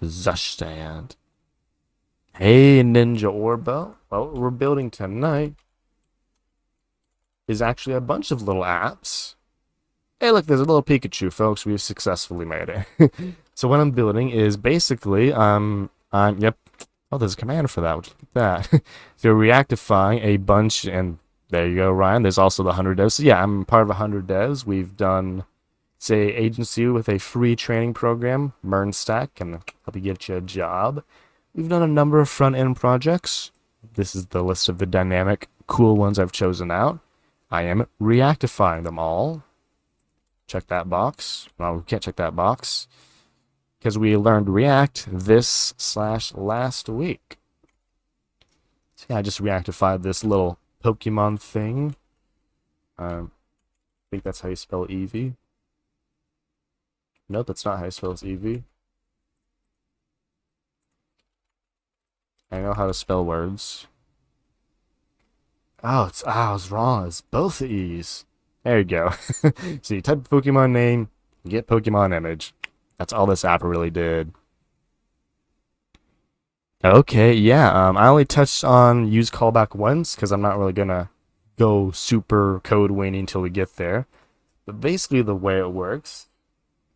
Zustand. Hey, Ninja Orbo. Well, we're building tonight is actually a bunch of little apps. Hey, look, there's a little Pikachu, folks. We've successfully made it. So what I'm building is basically, yep. Oh, there's a command for that. Look at that. So React-ifying a bunch, and there you go, Ryan. There's also the 100 devs. So yeah, I'm part of 100 devs. We've done, say, agency with a free training program, MERNstack, can help you get you a job. We've done a number of front-end projects. This is the list of the dynamic, cool ones I've chosen out. I am Reactifying them all. Check that box. Well, we can't check that box because we learned React this/last week. So yeah, I just Reactified this little Pokemon thing. I think that's how you spell Eevee. Nope, that's not how you spell Eevee. I know how to spell words. Oh, I was wrong. It's both E's. There you go. So you type Pokemon name, you get Pokemon image. That's all this app really did. Okay, yeah. I only touched on use callback once because I'm not really gonna go super code weenie until we get there. But basically, the way it works,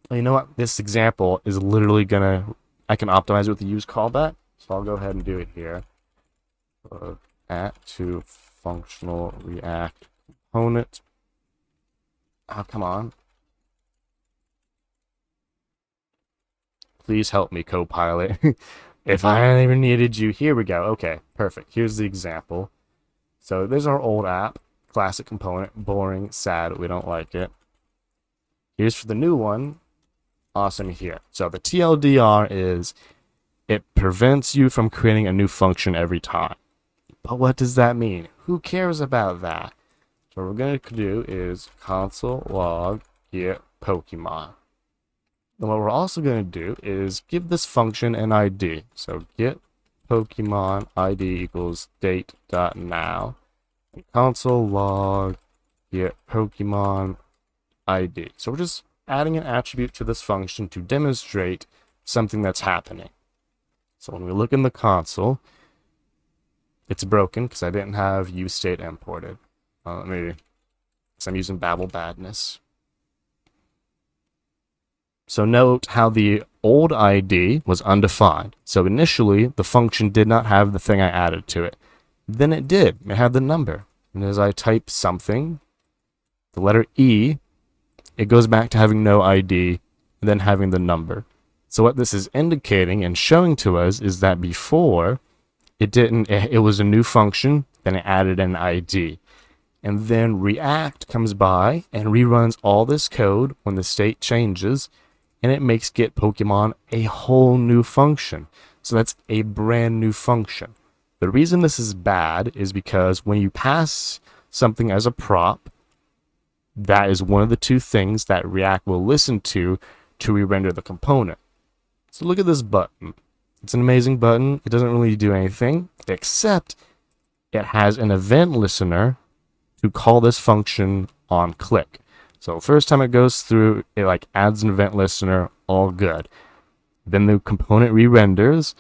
well, you know what? This example is literally I can optimize it with the use callback. So I'll go ahead and do it here. At to functional React component. Oh, come on. Please help me, Copilot. If I ever needed you, here we go. Okay, perfect. Here's the example. So there's our old app, classic component, boring, sad, we don't like it. Here's for the new one, awesome here. So the TLDR is it prevents you from creating a new function every time. But what does that mean? Who cares about that? So what we're going to do is console log get Pokemon. And what we're also going to do is give this function an ID. So get Pokemon ID equals date.now. And console log get Pokemon ID. So we're just adding an attribute to this function to demonstrate something that's happening. So when we look in the console, it's broken because I didn't have useState imported. Maybe because I'm using Babel badness. So note how the old ID was undefined. So initially, the function did not have the thing I added to it. Then it did. It had the number. And as I type something, the letter E, it goes back to having no ID and then having the number. So what this is indicating and showing to us is that before, it was a new function, then it added an ID. And then React comes by and reruns all this code when the state changes, and it makes get Pokemon a whole new function. So that's a brand new function. The reason this is bad is because when you pass something as a prop, that is one of the two things that React will listen to re-render the component. So look at this button. It's an amazing button. It doesn't really do anything, except it has an event listener to call this function on click. So first time it goes through, it like adds an event listener, all good. Then the component re-renders,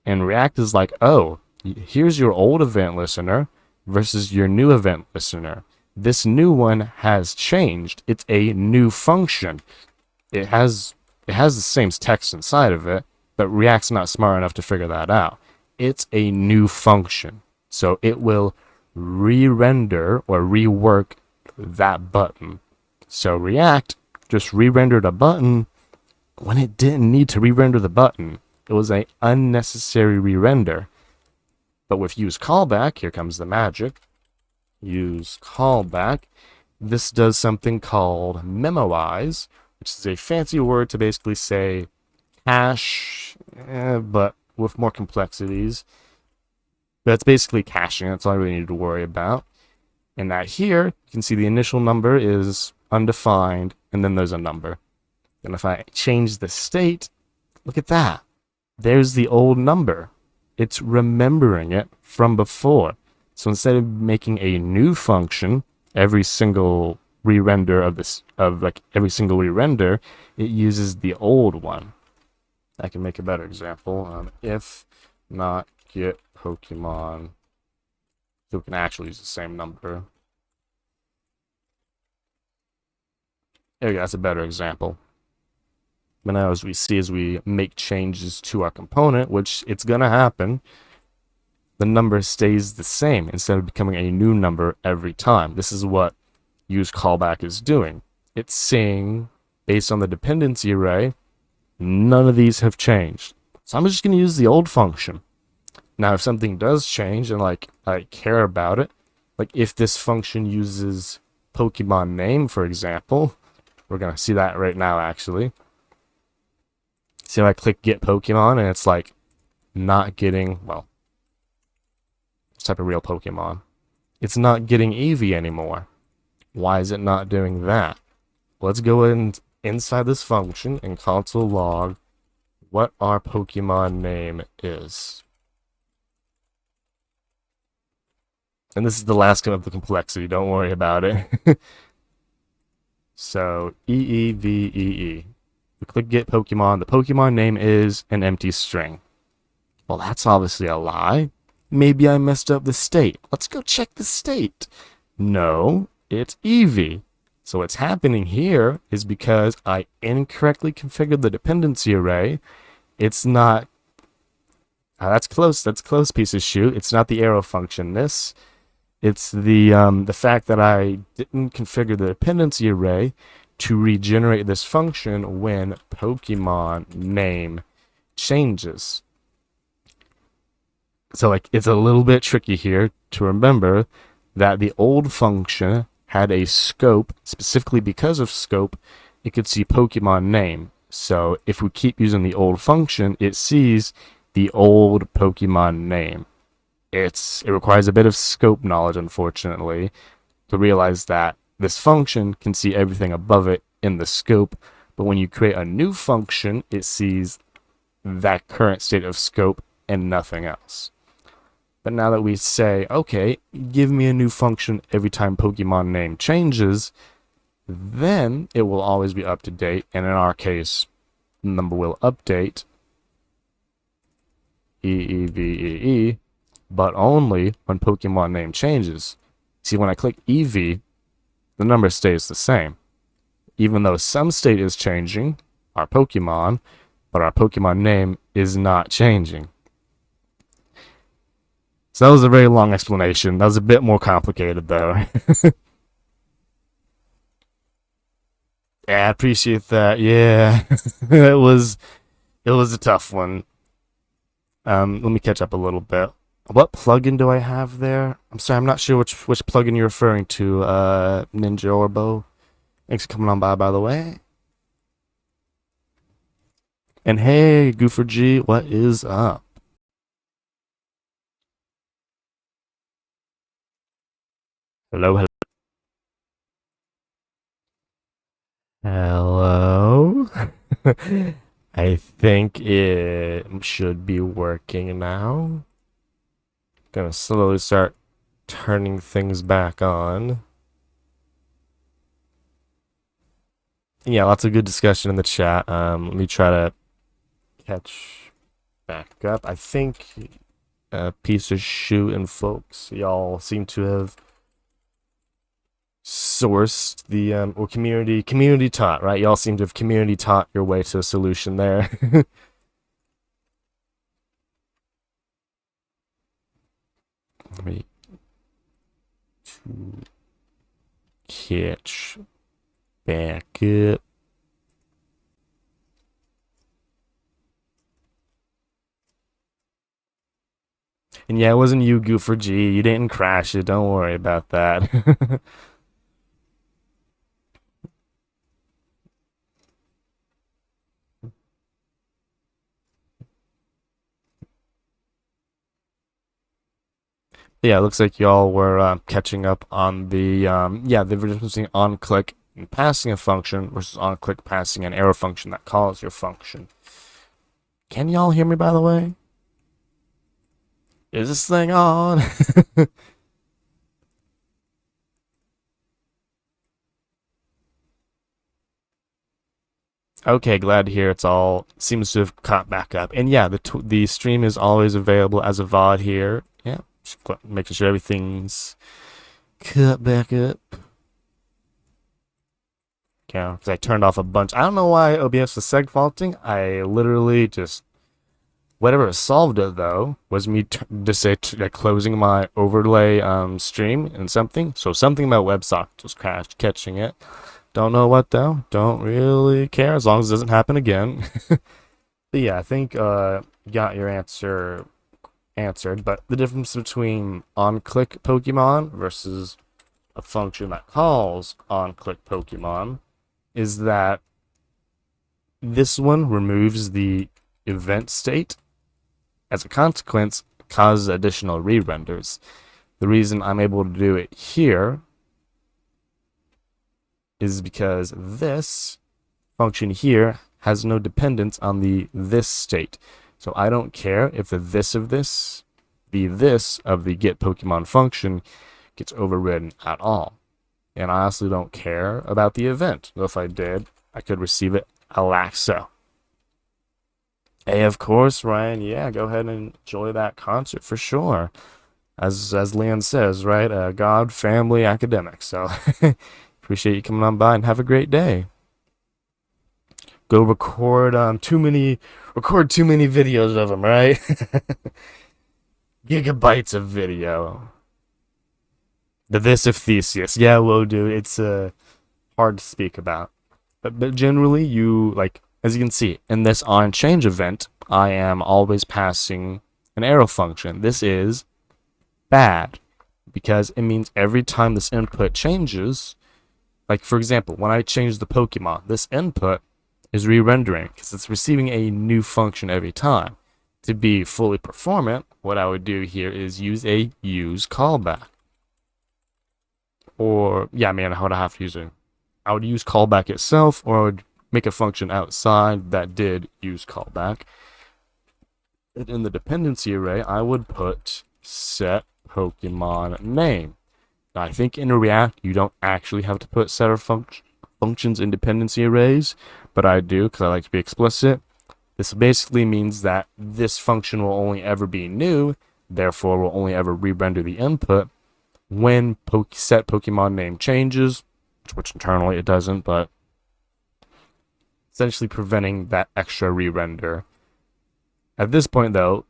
and React is like, oh, here's your old event listener versus your new event listener. This new one has changed. It's a new function. It has the same text inside of it, but React's not smart enough to figure that out. It's a new function. So it will re-render or rework that button. So React just re-rendered a button when it didn't need to re-render the button. It was an unnecessary re-render. But with use callback, here comes the magic. Use callback. This does something called memoize, which is a fancy word to basically say cache, but with more complexities. That's basically caching. That's all I really need to worry about. And that here, you can see the initial number is undefined, and then there's a number. And if I change the state, look at that. There's the old number. It's remembering it from before. So instead of making a new function every single re-render every single re-render, it uses the old one. I can make a better example. If not get Pokemon, so we can actually use the same number. There we go, that's a better example. But now as we make changes to our component, which it's gonna happen, the number stays the same instead of becoming a new number every time. This is what use callback is doing. It's saying, based on the dependency array, none of these have changed. So I'm just gonna use the old function. Now, if something does change and like I care about it, like if this function uses Pokemon name, for example, we're gonna see that right now actually. See if I click get Pokemon and it's like not getting, well, let's type a real Pokemon. It's not getting Eevee anymore. Why is it not doing that? Let's go inside this function and console log what our Pokemon name is. And this is the last of the complexity, don't worry about it. So, EEVEE. We click get Pokemon. The Pokemon name is an empty string. Well, that's obviously a lie. Maybe I messed up the state. Let's go check the state. No, it's Eevee. So what's happening here is because I incorrectly configured the dependency array, it's not... that's close, piece of shoot. It's not the arrow function. It's the fact that I didn't configure the dependency array to regenerate this function when Pokemon name changes. So like it's a little bit tricky here to remember that the old function had a scope. Specifically because of scope, it could see Pokemon name. So if we keep using the old function, it sees the old Pokemon name. It requires a bit of scope knowledge, unfortunately, to realize that this function can see everything above it in the scope, but when you create a new function, it sees that current state of scope and nothing else. But now that we say, okay, give me a new function every time Pokemon name changes, then it will always be up to date, and in our case, the number will update EEVEE, but only when Pokemon name changes. See, when I click Eevee, the number stays the same. Even though some state is changing, our Pokemon, but our Pokemon name is not changing. So that was a very long explanation. That was a bit more complicated, though. Yeah, I appreciate that. Yeah, it was a tough one. Let me catch up a little bit. What plugin do I have there? I'm sorry, I'm not sure which plugin you're referring to, Ninja Orbo. Thanks for coming on by the way. And hey, Goofer G, what is up? Hello, hello. Hello. I think it should be working now. Gonna slowly start turning things back on. Yeah, lots of good discussion in the chat. Let me try to catch back up. I think piece of shoot and folks, y'all seem to have sourced the or community taught, right? Y'all seem to have community taught your way to a solution there. Let me catch back up. And yeah, it wasn't you, Goofer G. You didn't crash it. Don't worry about that. Yeah, it looks like y'all were catching up on the the difference between on-click and passing a function versus on-click passing an arrow function that calls your function. Can y'all hear me, by the way? Is this thing on? Okay, glad to hear it's all seems to have caught back up. And yeah, the stream is always available as a VOD here. Yeah, just making sure everything's cut back up. Yeah, because I turned off a bunch. I don't know why OBS was seg faulting. I literally just whatever solved it though was me closing my overlay stream and something. So something about WebSocket was crashed, catching it. Don't know what though. Don't really care as long as it doesn't happen again. But yeah, I think you got your answer answered. But the difference between on-click Pokemon versus a function that calls on-click Pokemon is that this one removes the event state. As a consequence, causes additional re-renders. The reason I'm able to do it here is because this function here has no dependence on the this state. So I don't care if the this of the get Pokemon function gets overridden at all. And I honestly don't care about the event. Though if I did, I could receive it Alack so. Hey, of course, Ryan. Yeah, go ahead and enjoy that concert for sure. As Leon says, right? God, family, academics. So appreciate you coming on by and have a great day. Go record too many videos of them, right? Gigabytes of video. The this of Theseus. Yeah, well, dude, it's hard to speak about. But generally, you like as you can see in this onChange event, I am always passing an arrow function. This is bad because it means every time this input changes, like for example, when I change the Pokemon, this input is re-rendering because it's receiving a new function every time. To be fully performant, what I would do here is use a use callback. Or, yeah, I mean, how would I have to use it? I would use callback itself, or I would make a function outside that did use callback. And in the dependency array, I would put set Pokemon name. Now, I think in React, you don't actually have to put setter functions in dependency arrays, but I do because I like to be explicit. This basically means that this function will only ever be new, therefore will only ever re-render the input when set Pokemon name changes, which internally it doesn't, but essentially preventing that extra re-render. At this point, though,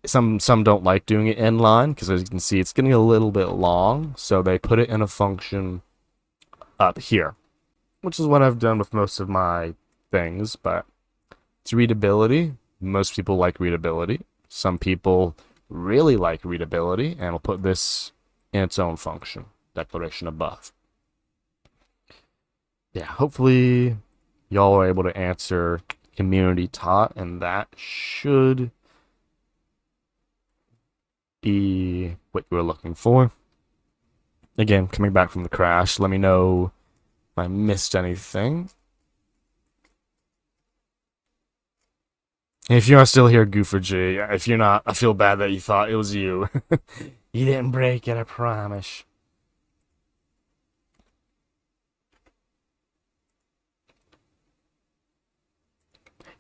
some don't like doing it inline because, as you can see, it's getting a little bit long, so they put it in a function up here, which is what I've done with most of my things, but it's readability. Most people like readability. Some people really like readability, and will put this in its own function, declaration above. Yeah, hopefully y'all are able to answer community taught, and that should be what you were looking for. Again, coming back from the crash, let me know if I missed anything. If you're still here, Goofer G, if you're not, I feel bad that you thought it was you. You didn't break it, I promise.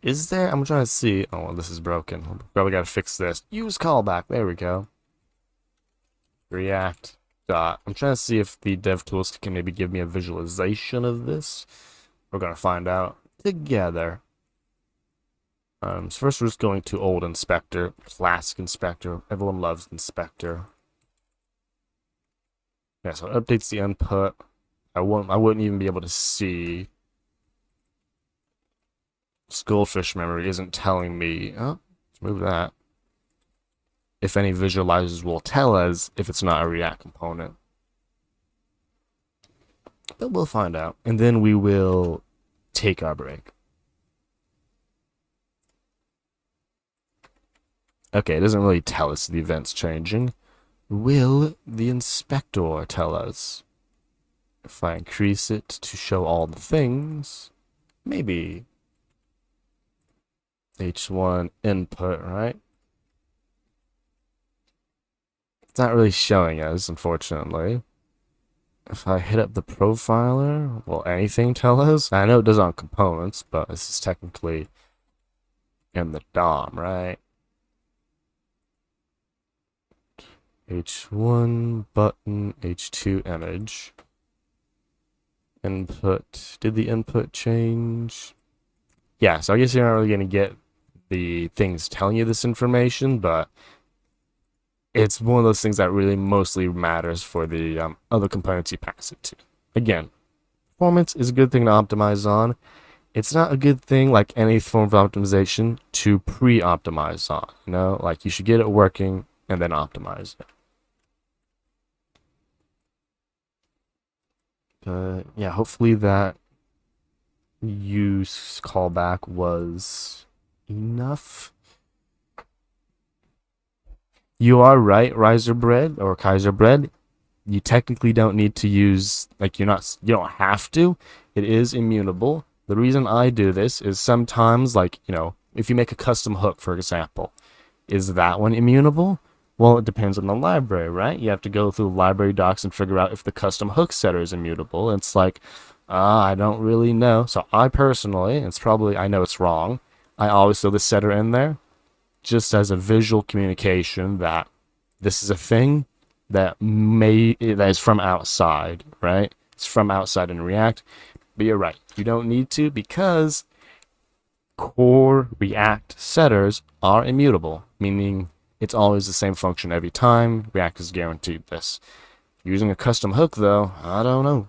Is there? I'm trying to see. Oh, well, this is broken. Probably got to fix this. Use callback. There we go. React. I'm trying to see if the dev tools can maybe give me a visualization of this. We're going to find out together. So first we're just going to old inspector, classic inspector. Everyone loves inspector. Yeah, so it updates the input. I wouldn't even be able to see. Skullfish memory isn't telling me. Oh, let's move that. If any visualizers will tell us if it's not a React component. But we'll find out. And then we will take our break. Okay, it doesn't really tell us the event's changing. Will the inspector tell us? If I increase it to show all the things, maybe H1 input, right? It's not really showing us, unfortunately. If I hit up the profiler, will anything tell us? I know it does on components, but this is technically in the DOM, right? H1 button, H2 image. Input. Did the input change? Yeah, so I guess you're not really going to get the things telling you this information, but it's one of those things that really mostly matters for the other components you pass it to. Again, performance is a good thing to optimize on. It's not a good thing, like any form of optimization, to pre-optimize on. You know, like you should get it working and then optimize it. But yeah, hopefully that use callback was enough. You are right, Riserbread or Kaiserbread. You technically don't need to use, like you don't have to. It is immutable. The reason I do this is sometimes, like, you know, if you make a custom hook, for example, is that one immutable? Well, it depends on the library, right? You have to go through library docs and figure out if the custom hook setter is immutable. It's like, I don't really know. So I personally, it's probably, I know it's wrong. I always throw the setter in there just as a visual communication that this is a thing that is from outside, right? It's from outside in React. But you're right. You don't need to because core React setters are immutable, meaning it's always the same function every time. React is guaranteed this. Using a custom hook, though, I don't know.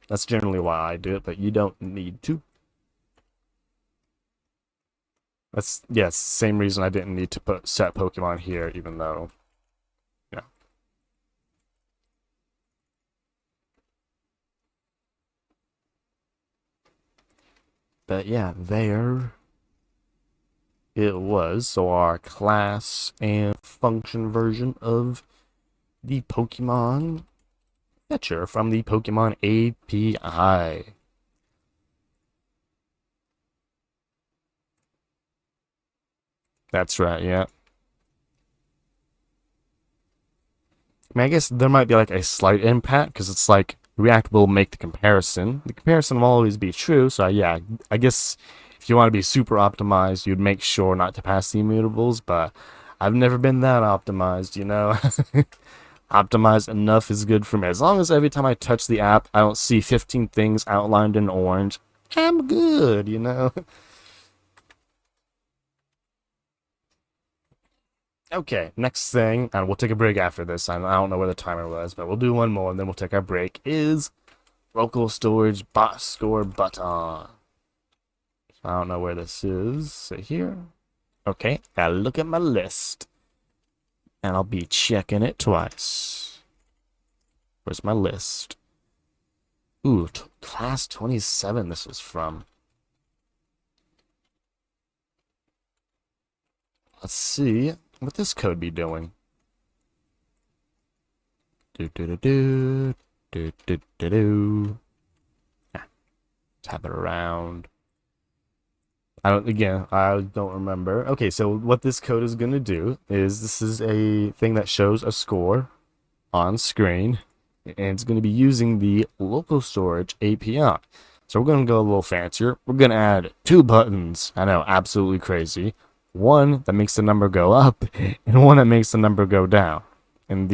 That's generally why I do it, but you don't need to. That's, yeah, it's the same reason I didn't need to set Pokemon here, even though, yeah. But yeah, there it was. So our class and function version of the Pokemon fetcher from the Pokemon API. That's right, yeah. I mean, I guess there might be like a slight impact because it's like React will make the comparison. The comparison will always be true. So yeah, I guess if you want to be super optimized, you'd make sure not to pass the immutables. But I've never been that optimized, you know. Optimized enough is good for me. As long as every time I touch the app, I don't see 15 things outlined in orange, I'm good, you know. Okay, next thing, and we'll take a break after this. I don't know where the timer was, but we'll do one more and then we'll take our break, is local storage bot score button. I don't know where this is. So here. Okay, gotta look at my list. And I'll be checking it twice. Where's my list? Ooh, class 27 this was from. Let's see what this code be doing. Do do do do do do do do. Tap it around. I don't remember. Okay, so what this code is gonna do is this is a thing that shows a score on screen, and it's gonna be using the local storage API. So we're gonna go a little fancier. We're gonna add two buttons. I know, absolutely crazy. One that makes the number go up, and one that makes the number go down. And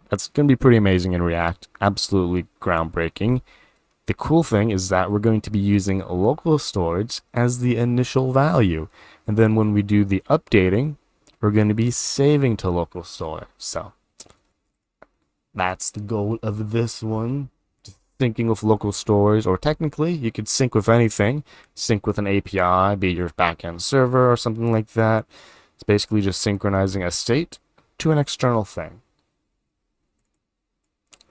that's gonna be pretty amazing in React. Absolutely groundbreaking. The cool thing is that we're going to be using local storage as the initial value. And then when we do the updating, we're going to be saving to local storage. So that's the goal of this one. Syncing with local storage, or technically you could sync with anything. Sync with an API, be it your backend server or something like that. It's basically just synchronizing a state to an external thing.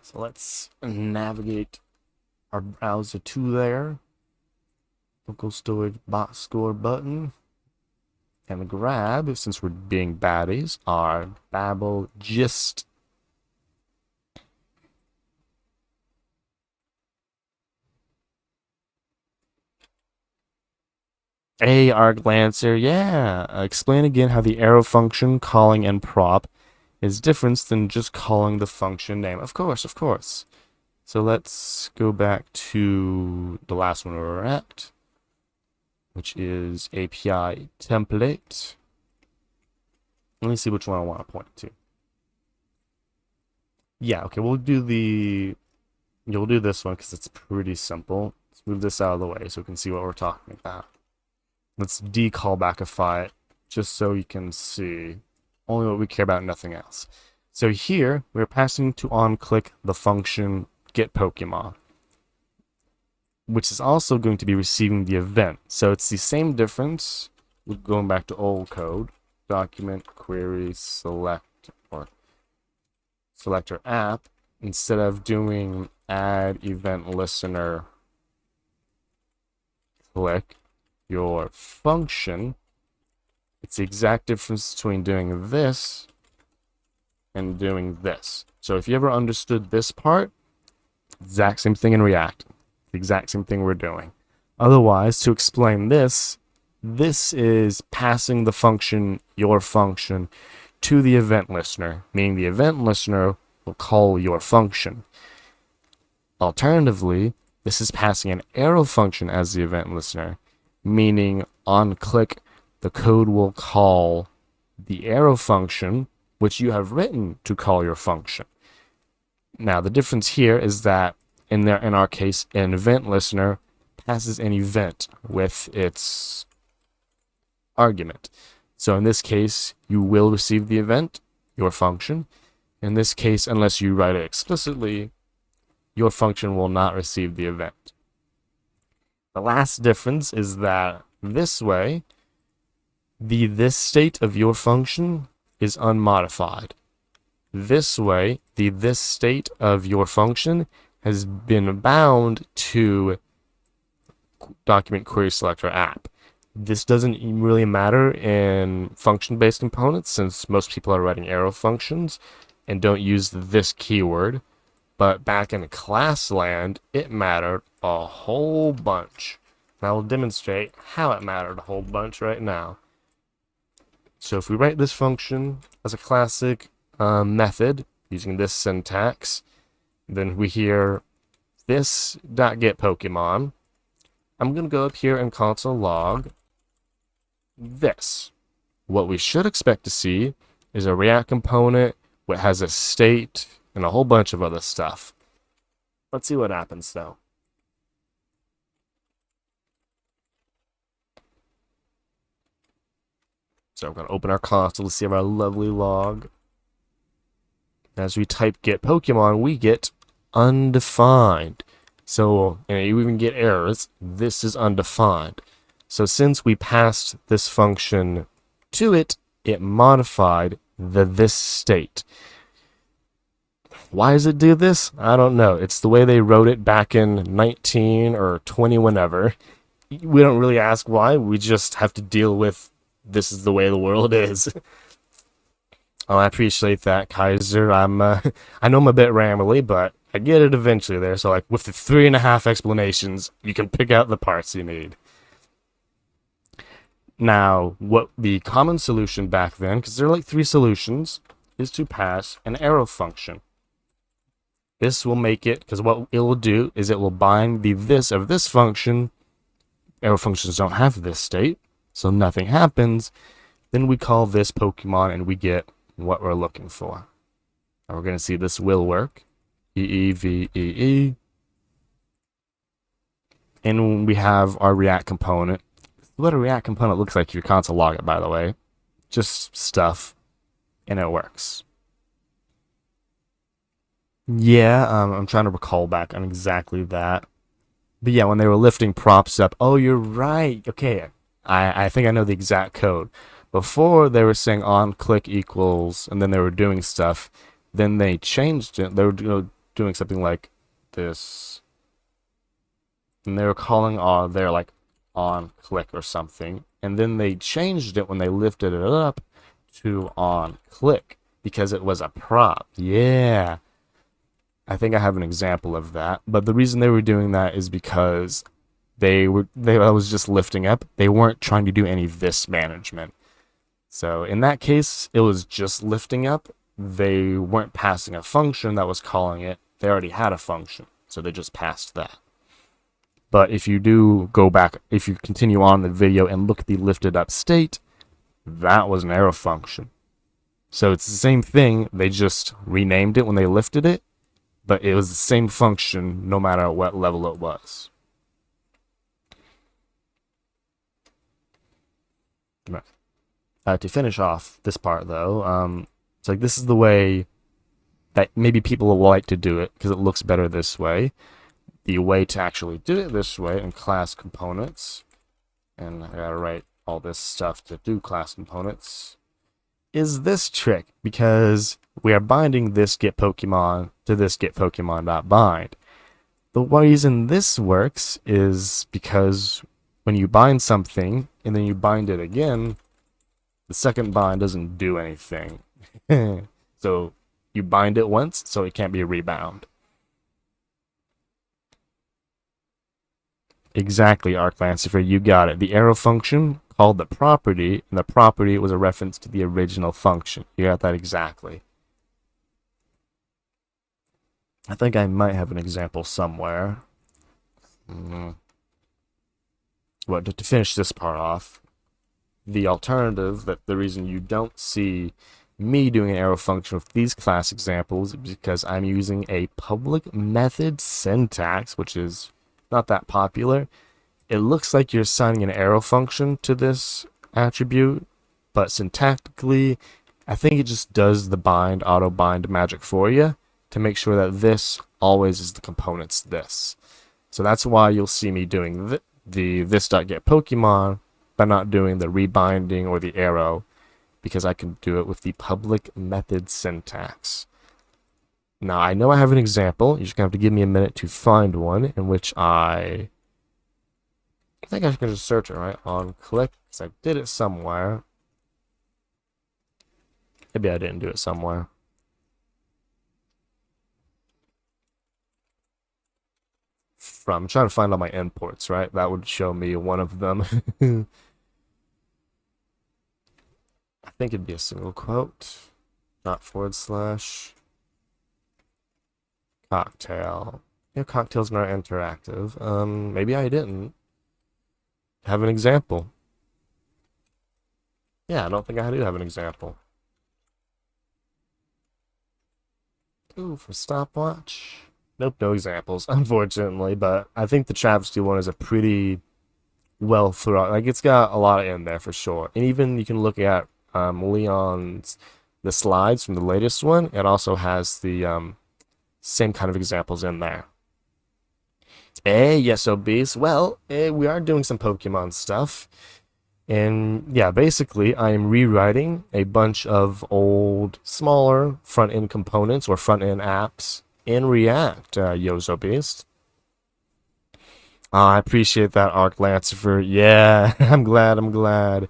So let's navigate our browser to there. Local storage bot score button. And grab, since we're being baddies, our Babel gist. Hey, ArcLancer, yeah. Explain again how the arrow function calling and prop is different than just calling the function name. Of course, of course. So let's go back to the last one we were at, which is API template. Let me see which one I want to point to. Yeah, okay, you'll do this one because it's pretty simple. Let's move this out of the way so we can see what we're talking about. Let's decallbackify it just so you can see only what we care about, nothing else. So here, we're passing to onClick the function getPokemon, which is also going to be receiving the event. So it's the same difference. We're going back to old code, document query select or selector app. Instead of doing add event listener, click your function. It's the exact difference between doing this and doing this. So if you ever understood this part, exact same thing in React. The exact same thing we're doing. Otherwise, to explain this is passing the function, your function, to the event listener, meaning the event listener will call your function. Alternatively, this is passing an arrow function as the event listener, meaning on click, the code will call the arrow function, which you have written to call your function. Now, the difference here is that in our case, an event listener passes an event with its argument. So in this case, you will receive the event, your function. In this case, unless you write it explicitly, your function will not receive the event. The last difference is that this way, the this state of your function is unmodified. This way, the this state of your function has been bound to document query selector app. This doesn't really matter in function-based components since most people are writing arrow functions and don't use this keyword. But back in class land, it mattered a whole bunch. And I will demonstrate how it mattered a whole bunch right now. So if we write this function as a classic method using this syntax, then we hear this.getPokemon. I'm going to go up here and console log this. What we should expect to see is a React component that has a state and a whole bunch of other stuff. Let's see what happens though. So I'm going to open our console to see our lovely log. As we type get Pokemon, we get undefined. So, and you even get errors. This is undefined. So since we passed this function to it, it modified this state. Why does it do this? I don't know. It's the way they wrote it back in 19 or 20, whenever. We don't really ask why. We just have to deal with this is the way the world is. Oh, I appreciate that, Kaiser. I know I'm a bit rambly, but I get it eventually there. So like with the 3.5 explanations, you can pick out the parts you need. Now, what the common solution back then, because there are like 3 solutions, is to pass an arrow function. This will make it, because what it will do is it will bind the this of this function. Arrow functions don't have this state, so nothing happens. Then we call this Pokemon and we get what we're looking for. And we're going to see this will work. EEVEE. And we have our React component. What a React component looks like, your console log it, by the way. Just stuff. And it works. Yeah, I'm trying to recall back on exactly that. But yeah, when they were lifting props up, oh, you're right. Okay, I think I know the exact code. Before, they were saying on click equals, and then they were doing stuff. Then they changed it. They were doing something like this. And they were calling they're like on click or something. And then they changed it when they lifted it up to on click because it was a prop. Yeah. I think I have an example of that. But the reason they were doing that is because I was just lifting up. They weren't trying to do any this management. So in that case, it was just lifting up. They weren't passing a function that was calling it. They already had a function, so they just passed that. But if you do go back, if you continue on the video and look at the lifted up state, that was an arrow function. So it's the same thing. They just renamed it when they lifted it, but it was the same function no matter what level it was. Right. To finish off this part, though, it's like this is the way that maybe people will like to do it because it looks better this way. The way to actually do it this way in class components, and I gotta write all this stuff to do class components, is this trick, because we are binding this get Pokemon to this get Pokemon.bind. The reason this works is because when you bind something and then you bind it again, the second bind doesn't do anything. So you bind it once, so it can't be a rebound. Exactly, ArcLancifer, you got it. The arrow function called the property, and the property was a reference to the original function. You got that exactly. I think I might have an example somewhere. But to finish this part off, the alternative, that the reason you don't see me doing an arrow function with these class examples is because I'm using a public method syntax, which is not that popular. It looks like you're assigning an arrow function to this attribute, but syntactically, I think it just does the auto bind magic for you to make sure that this always is the components this. So that's why you'll see me doing the this.getPokemon, but not doing the rebinding or the arrow, because I can do it with the public method syntax. Now, I know I have an example. You're just going to have to give me a minute to find one in which I think I can just search it, right, on click, because I did it somewhere. Maybe I didn't do it somewhere. I'm trying to find all my imports, right? That would show me one of them. I think it'd be a single quote, not / cocktail. Yeah, cocktails not interactive. Maybe I didn't have an example. Yeah, I don't think I do have an example. Ooh, for Stopwatch. Nope, no examples, unfortunately, but I think the travesty one is a pretty well thought. Like, it's got a lot in there for sure. And even you can look at Leon's the slides from the latest one. It also has the same kind of examples in there. Hey, yes, obese. Well, we are doing some Pokemon stuff. And yeah, basically, I am rewriting a bunch of old, smaller front-end components or front-end apps in React, Yozo Beast. I appreciate that, Arc Lancifer. Yeah, I'm glad.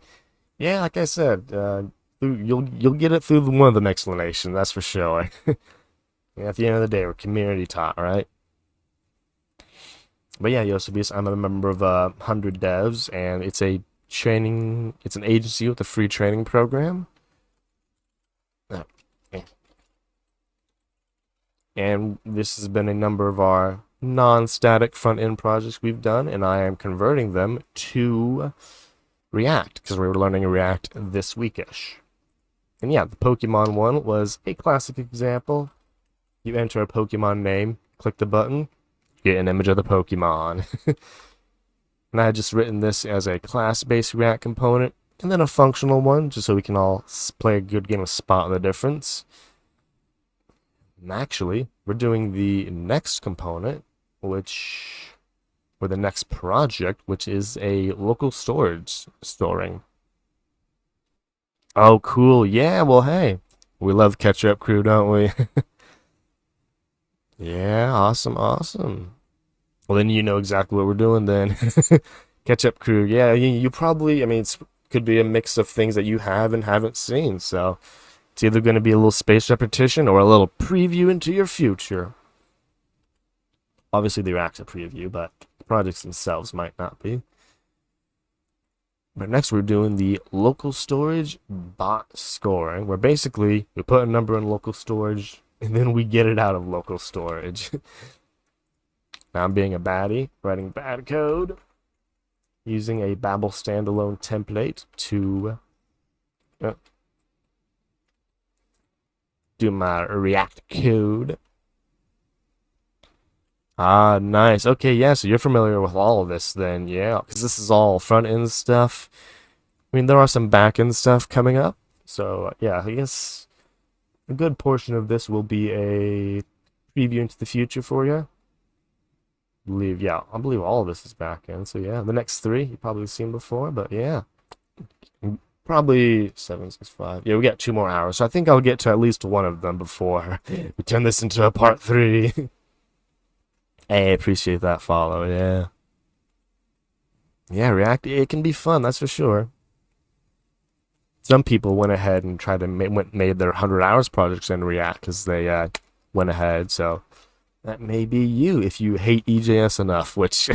Yeah, like I said, you'll get it through one of the explanation, that's for sure. Yeah, at the end of the day, we're community taught, right? But yeah, Yozo Beast, I'm a member of 100 Devs, and it's an agency with a free training program. And this has been a number of our non-static front-end projects we've done, and I am converting them to React, because we were learning React this weekish. And yeah, the Pokemon one was a classic example. You enter a Pokemon name, click the button, get an image of the Pokemon. And I had just written this as a class-based React component, and then a functional one, just so we can all play a good game of spot the difference. And actually, we're doing the next component, or the next project, which is a local storage storing. Oh, cool. Yeah, well, hey, we love Catch Up Crew, don't we? Yeah, awesome. Well, then you know exactly what we're doing then. Catch Up Crew. Yeah, you probably, I mean, it could be a mix of things that you have and haven't seen, so it's either going to be a little space repetition or a little preview into your future. Obviously, the React's a preview, but the projects themselves might not be. But next, we're doing the local storage bot scoring, where basically we put a number in local storage and then we get it out of local storage. Now I'm being a baddie, writing bad code, using a Babel standalone template to do my React code. Ah, nice. Okay, yeah, so you're familiar with all of this then, yeah, because this is all front-end stuff. I mean, there are some back-end stuff coming up, so yeah, I guess a good portion of this will be a preview into the future for you. I believe all of this is back-end, so yeah, the next three you've probably seen before, but yeah. Probably 765. Yeah, we got 2 more hours, so I think I'll get to at least one of them before we turn this into a part 3. Hey, appreciate that follow, yeah. Yeah, React, it can be fun, that's for sure. Some people went ahead and tried to made their 100 hours projects in React because they went ahead, so that may be you if you hate EJS enough, which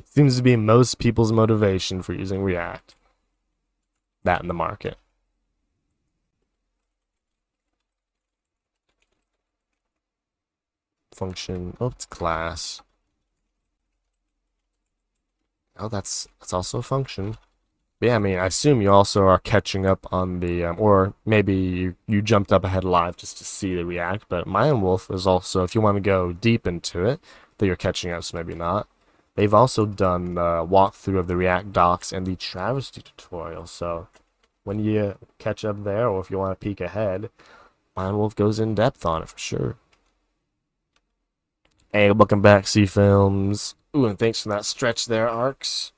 seems to be most people's motivation for using React. That in the market. function. Oh, it's class. Oh, that's also a function. But yeah, I mean, I assume you also are catching up on the, or maybe you jumped up ahead live just to see the React. But Mayan Wolf is also, if you want to go deep into it, that you're catching up, so maybe not. They've also done a walkthrough of the React docs and the travesty tutorial. So when you catch up there, or if you want to peek ahead, Mayan Wolf goes in depth on it for sure. Hey, welcome back, C Films. Ooh, and thanks for that stretch there, Arcs.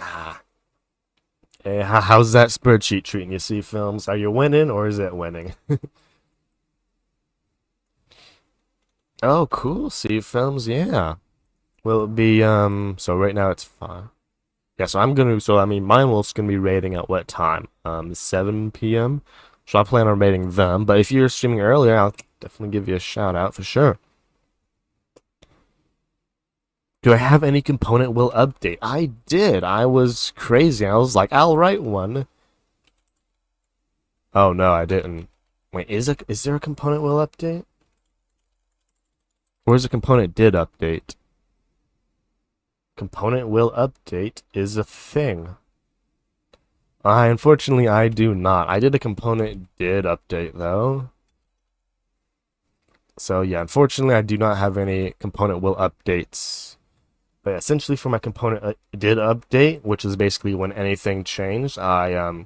Ah. Hey, how's that spreadsheet treating you, C Films? Are you winning or is it winning? Oh, cool, C Films, yeah. Will it be, so right now it's fine. Yeah, so I mean, Mine Wolf's gonna be raiding at what time? 7 p.m. So I plan on raiding them, but if you're streaming earlier, I'll definitely give you a shout out for sure. Do I have any component will update? I did. I was crazy. I was like, I'll write one. Oh no, I didn't. Wait, is there a component will update? Or is a component did update? Component will update is a thing. Unfortunately, I do not. I did a component did update though. So yeah, unfortunately, I do not have any component will updates. But essentially, for my component did update, which is basically when anything changed, I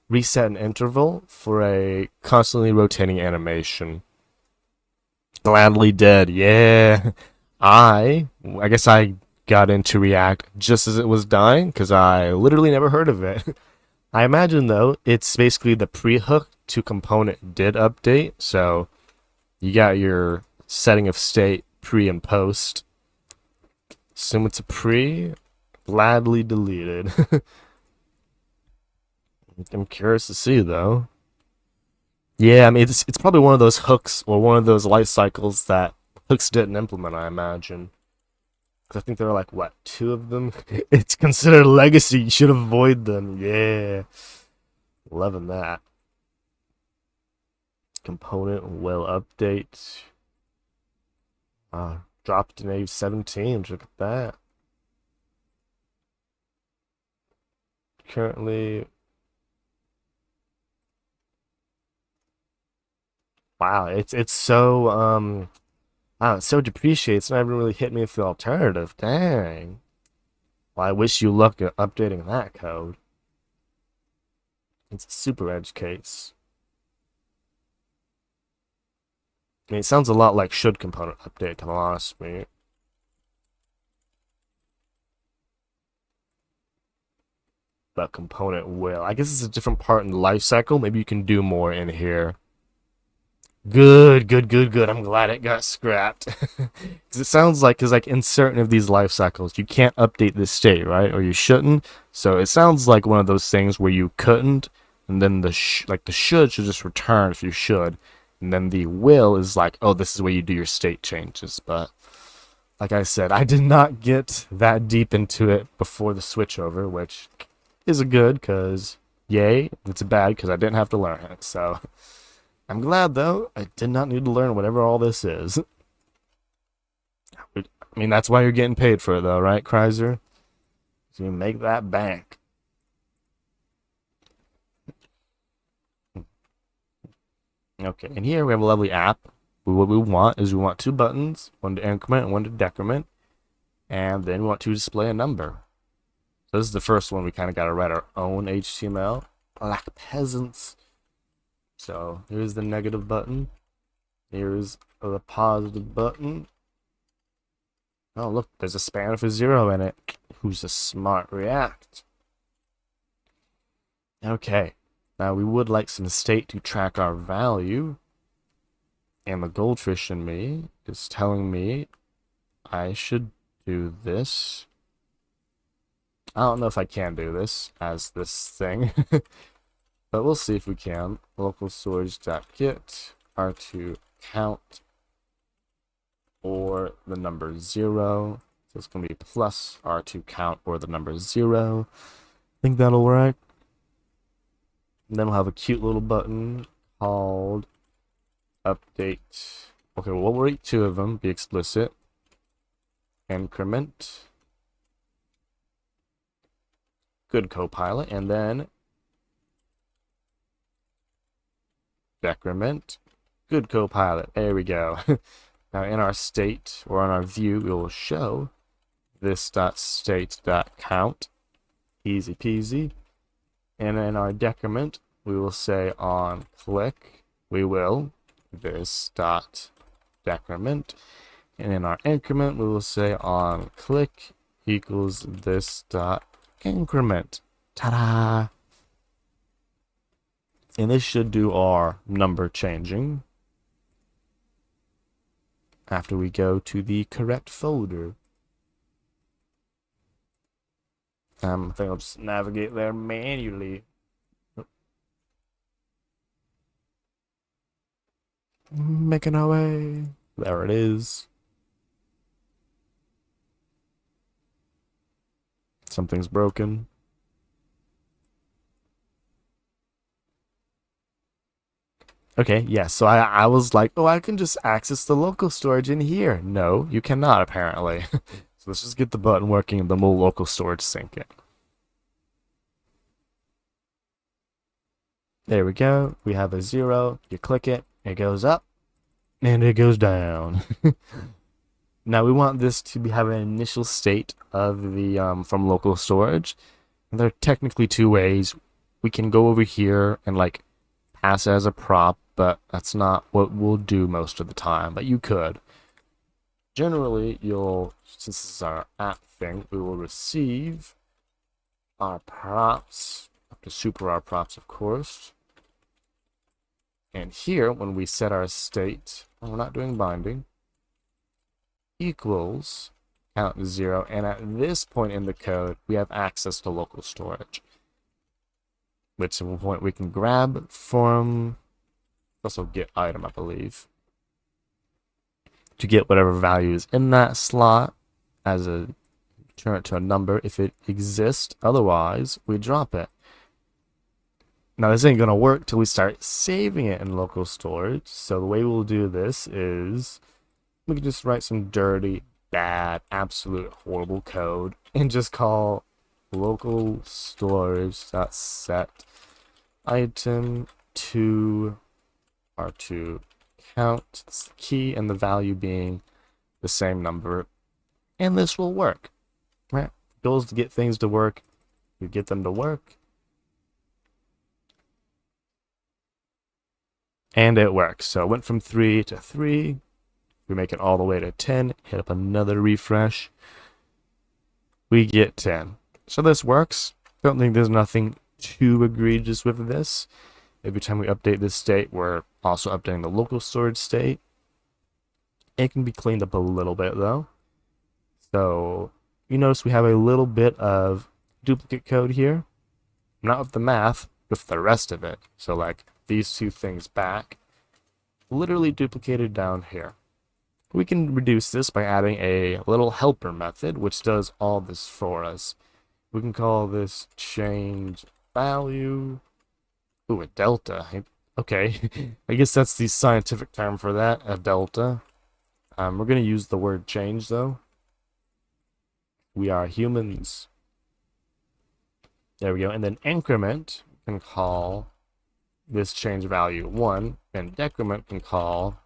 reset an interval for a constantly rotating animation. Gladly did, yeah. I guess I got into React just as it was dying because I literally never heard of it. I imagine though it's basically the pre-hook to component did update. So you got your setting of state pre and post. Assume it's a pre. Gladly deleted. I'm curious to see though. Yeah, I mean it's probably one of those hooks or one of those life cycles that hooks didn't implement, I imagine. Because I think there are like what, two of them? It's considered legacy. You should avoid them. Yeah, loving that. Component will update. Dropped in age 17. Look at that. Currently, wow, it's so it's so depreciated. It's not even really hit me with the alternative. Dang. Well, I wish you luck at updating that code. It's a super edge case. I mean, it sounds a lot like should component update, to be honest with me. But component will. I guess it's a different part in the life cycle. Maybe you can do more in here. Good, good, good, good. I'm glad it got scrapped. Because it sounds like, in certain of these life cycles, you can't update this state, right? Or you shouldn't. So it sounds like one of those things where you couldn't, and then the should just return if you should. And then the will is like, oh, this is where you do your state changes. But like I said, I did not get that deep into it before the switchover, which is a good, because yay. It's a bad, because I didn't have to learn it. So I'm glad, though, I did not need to learn whatever all this is. I mean, that's why you're getting paid for it, though, right, Kreiser? So you make that bank. Okay, and here we have a lovely app. What we want is we want two buttons, one to increment and one to decrement. And then we want to display a number. So this is the first one. We kind of got to write our own HTML, like peasants. So here's the negative button. Here's the positive button. Oh, look, there's a span of a 0 in it. Who's a smart React? Okay, now we would like some state to track our value. And the goldfish in me is telling me I should do this. I don't know if I can do this as this thing. But we'll see if we can. Local storage.get r2 count or the number 0. So it's going to be plus r2 count or the number 0. think that'll work. And then we'll have a cute little button called update. Okay, well, we'll rate 2 of them, be explicit. Increment. Good Copilot, and then decrement. Good Copilot. There we go. Now in our state or on our view, we will show this.state.count. Easy peasy. And in our decrement, we will say on click, we will this.decrement. And in our increment, we will say on click equals this.increment. Ta-da! And this should do our number changing after we go to the correct folder. I think I'll just navigate there manually. Making our way. There it is. Something's broken. Okay, yeah, so I was like, oh, I can just access the local storage in here. No, you cannot, apparently. So let's just get the button working and then we'll local storage sync it. There we go. We have a 0. You click it, it goes up, and it goes down. Now we want this to have an initial state of the from local storage. And there are technically 2 ways. We can go over here and like pass it as a prop, but that's not what we'll do most of the time, but you could. Generally, since this is our app thing, we will receive our props, have to super our props, of course. And here, when we set our state, we're not doing binding, equals count 0, and at this point in the code, we have access to local storage, which at one point we can grab from, also get item, I believe, to get whatever value is in that slot as a turn it to a number if it exists. Otherwise, we drop it. Now this ain't gonna work till we start saving it in local storage. So the way we'll do this is we can just write some dirty, bad, absolute horrible code and just call local storage.set item to R2 count. That's the key, and the value being the same number. And this will work. Right? The goal is to get things to work. You get them to work. And it works. So it went from 3 to 3. We make it all the way to 10. Hit up another refresh. We get 10. So this works. Don't think there's nothing too egregious with this. Every time we update this state, we're also updating the local storage state. It can be cleaned up a little bit though. So you notice we have a little bit of duplicate code here. Not with the math, with the rest of it. So like these 2 things back, literally duplicated down here. We can reduce this by adding a little helper method, which does all this for us. We can call this change value. Ooh, a delta. Okay, I guess that's the scientific term for that, a delta. We're going to use the word change, though. We are humans. There we go. And then increment can call this change value 1, and decrement can call,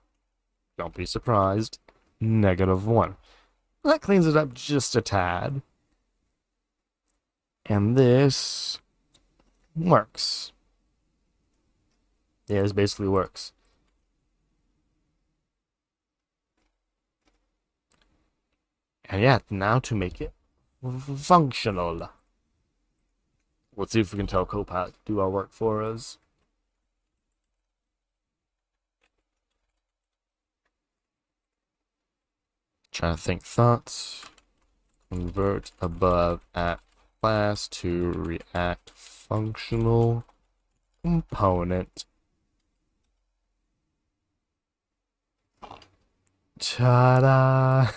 don't be surprised, -1. That cleans it up just a tad. And this works. Yeah, this basically works. And yeah, now to make it functional. Let's see if we can tell Copilot to do our work for us. Trying to think thoughts. Convert above at class to React functional component. Ta-da!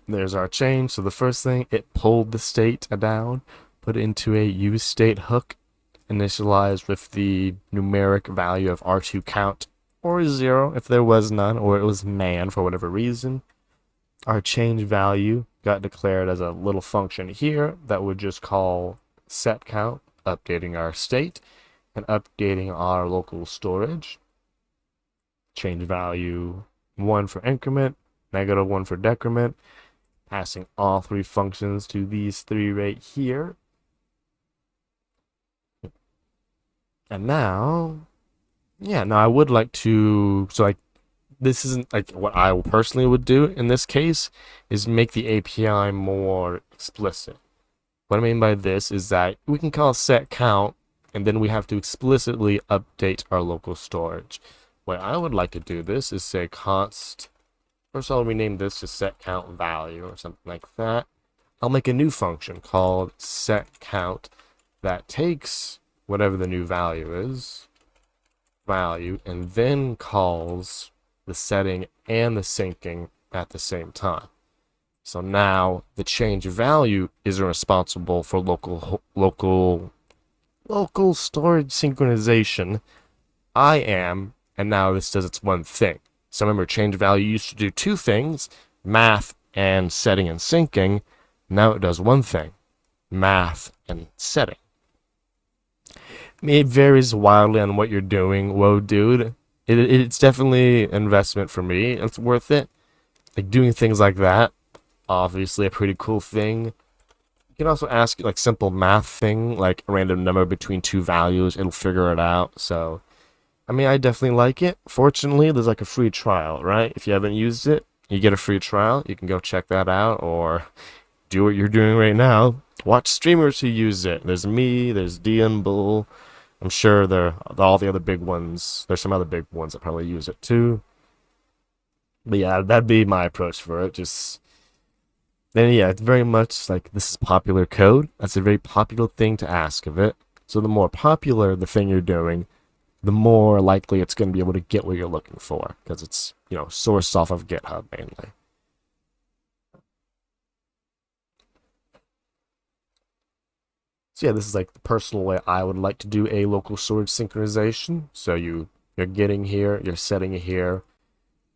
There's our change. So the first thing, it pulled the state down, put it into a use state hook, initialized with the numeric value of R2 count or 0 if there was none, or it was man for whatever reason. Our change value got declared as a little function here that would just call set count, updating our state and updating our local storage. Change value 1 for increment, -1 for decrement, passing all three functions to these three right here. And now, now I would like to, so like, this isn't like what I personally would do in this case, is make the API more explicit. What I mean by this is that we can call set count, and then we have to explicitly update our local storage. What I would like to do this is say const, first I'll rename this to set count value or something like that. I'll make a new function called set count that takes whatever the new value is, and then calls the setting and the syncing at the same time. So now the change value isn't responsible for local storage synchronization. I am, and now this does its one thing. So remember, change value used to do two things, math and setting and syncing. Now it does one thing, math and setting. It varies wildly on what you're doing. Whoa, dude. It's definitely an investment for me. It's worth it. Like, doing things like that, obviously a pretty cool thing. You can also ask like simple math thing, like a random number between two values. It'll figure it out. So, I mean, I definitely like it. Fortunately, there's like a free trial, right? If you haven't used it, you get a free trial. You can go check that out, or do what you're doing right now. Watch streamers who use it. There's me, there's Bull. I'm sure there are all the other big ones. There's some other big ones that probably use it too. But yeah, that'd be my approach for it. Then yeah, it's very much like this is popular code. That's a very popular thing to ask of it. So the more popular the thing you're doing, the more likely it's going to be able to get what you're looking for, because it's, sourced off of GitHub mainly. So yeah, this is like the personal way I would like to do a local storage synchronization. So you're getting here, you're setting it here,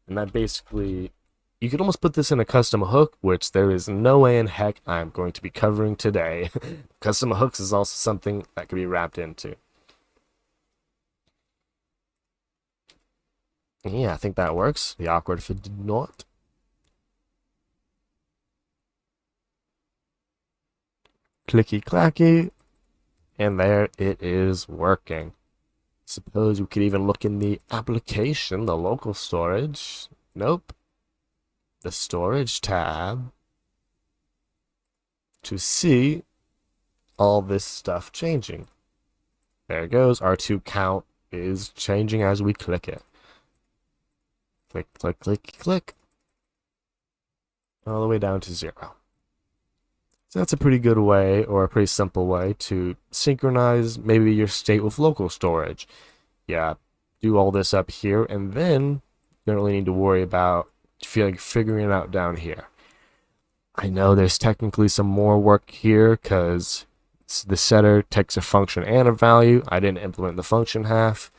and that basically, you could almost put this in a custom hook, which there is no way in heck I'm going to be covering today. Custom hooks is also something that could be wrapped into. Yeah, I think that works. Be awkward if it did not. Clicky clacky. And there it is working. Suppose we could even look in the application, the local storage. Nope. The storage tab to see all this stuff changing. There it goes. R2 count is changing as we click it. Click, click, click, click. All the way down to 0. So that's a pretty good way, or a pretty simple way, to synchronize maybe your state with local storage. Yeah, do all this up here, and then you don't really need to worry about figuring it out down here. I know there's technically some more work here, because the setter takes a function and a value. I didn't implement the function half.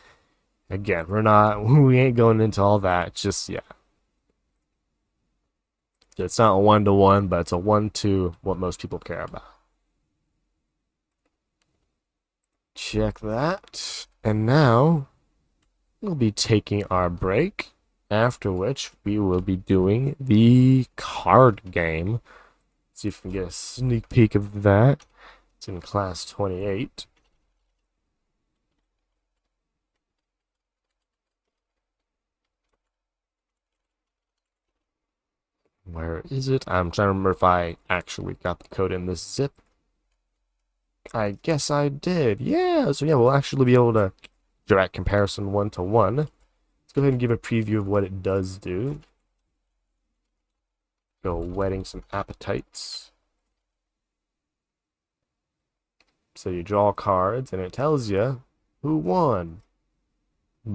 Again, we ain't going into all that just yet. It's not a 1-to-1, but it's a 1-to what most people care about. Check that. And now we'll be taking our break, after which we will be doing the card game. Let's see if we can get a sneak peek of that. It's in class 28. Where is it? I'm trying to remember if I actually got the code in this zip. I guess I did. Yeah, so yeah, we'll actually be able to direct comparison 1-to-1. Let's go ahead and give a preview of what it does do. Go whetting some appetites. So you draw cards, and it tells you who won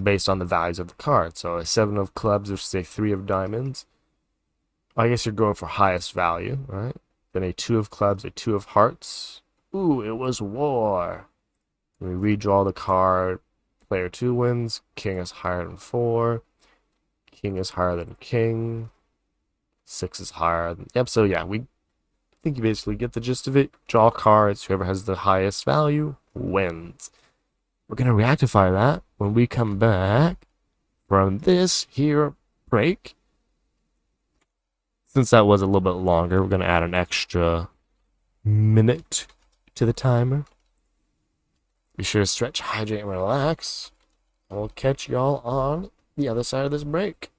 based on the values of the card. So a 7 of clubs versus a 3 of diamonds. I guess you're going for highest value, right? Then a two of clubs, a two of hearts. Ooh, it was war. We redraw the card. Player two wins. King is higher than four. King is higher than king. Six is higher than. Yep, so yeah, we think you basically get the gist of it. Draw cards. Whoever has the highest value wins. We're going to reactify that when we come back from this here break. Since that was a little bit longer, we're going to add an extra minute to the timer. Be sure to stretch, hydrate, and relax. And we'll catch y'all on the other side of this break.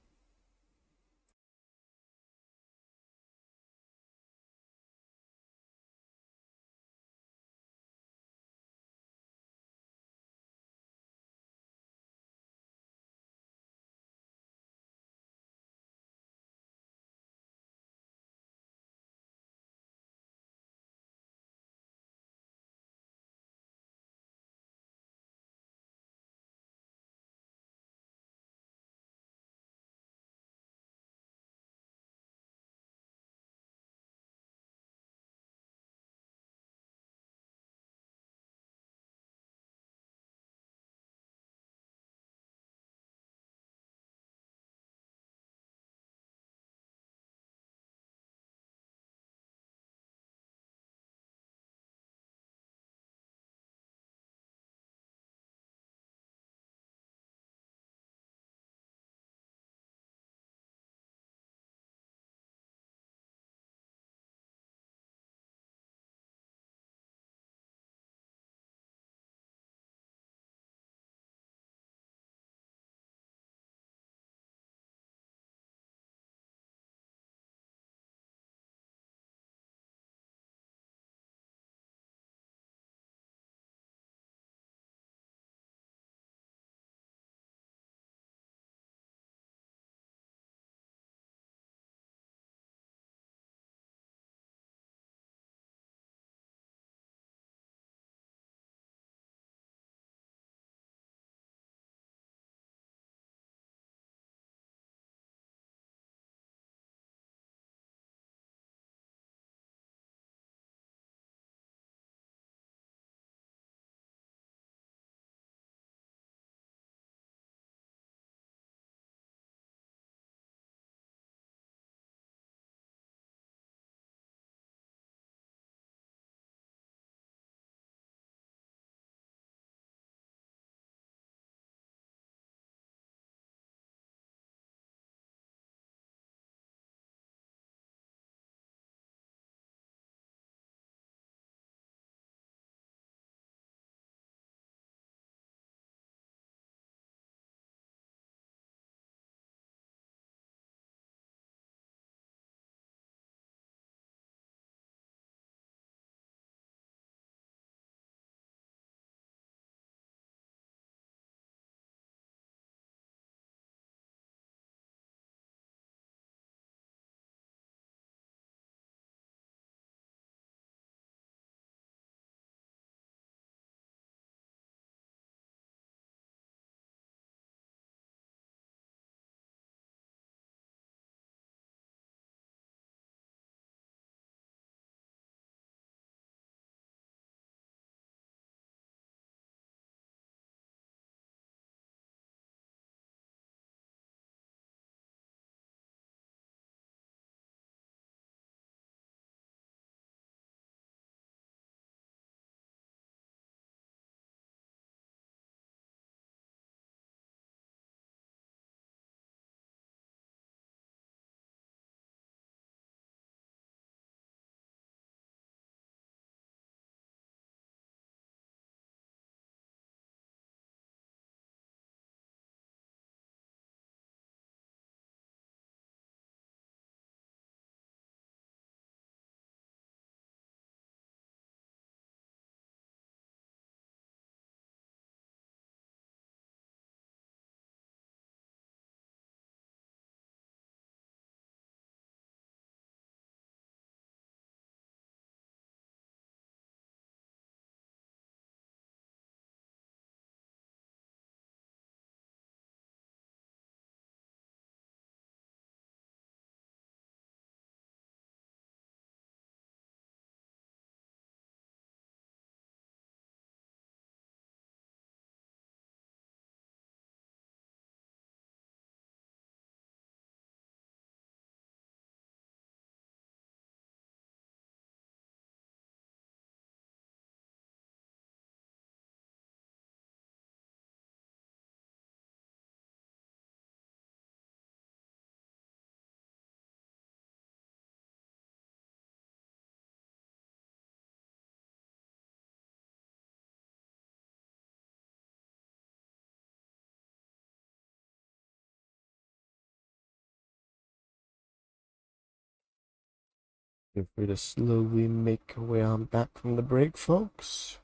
Feel free to slowly make your way on back from the break, folks.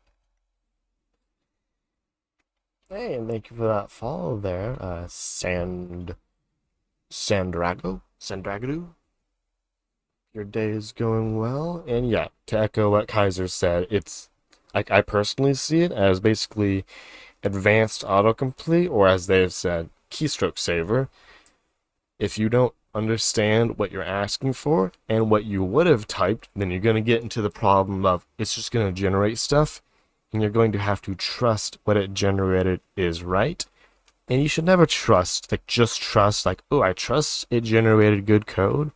Hey, and thank you for that follow there, Sandrago. Your day is going well, and yeah, to echo what Kaiser said, it's like I personally see it as basically advanced autocomplete, or as they've said, keystroke saver. If you don't understand what you're asking for and what you would have typed, then you're going to get into the problem of it's just going to generate stuff, and you're going to have to trust what it generated is right. And you should never trust, like just trust, like, oh, I trust it generated good code.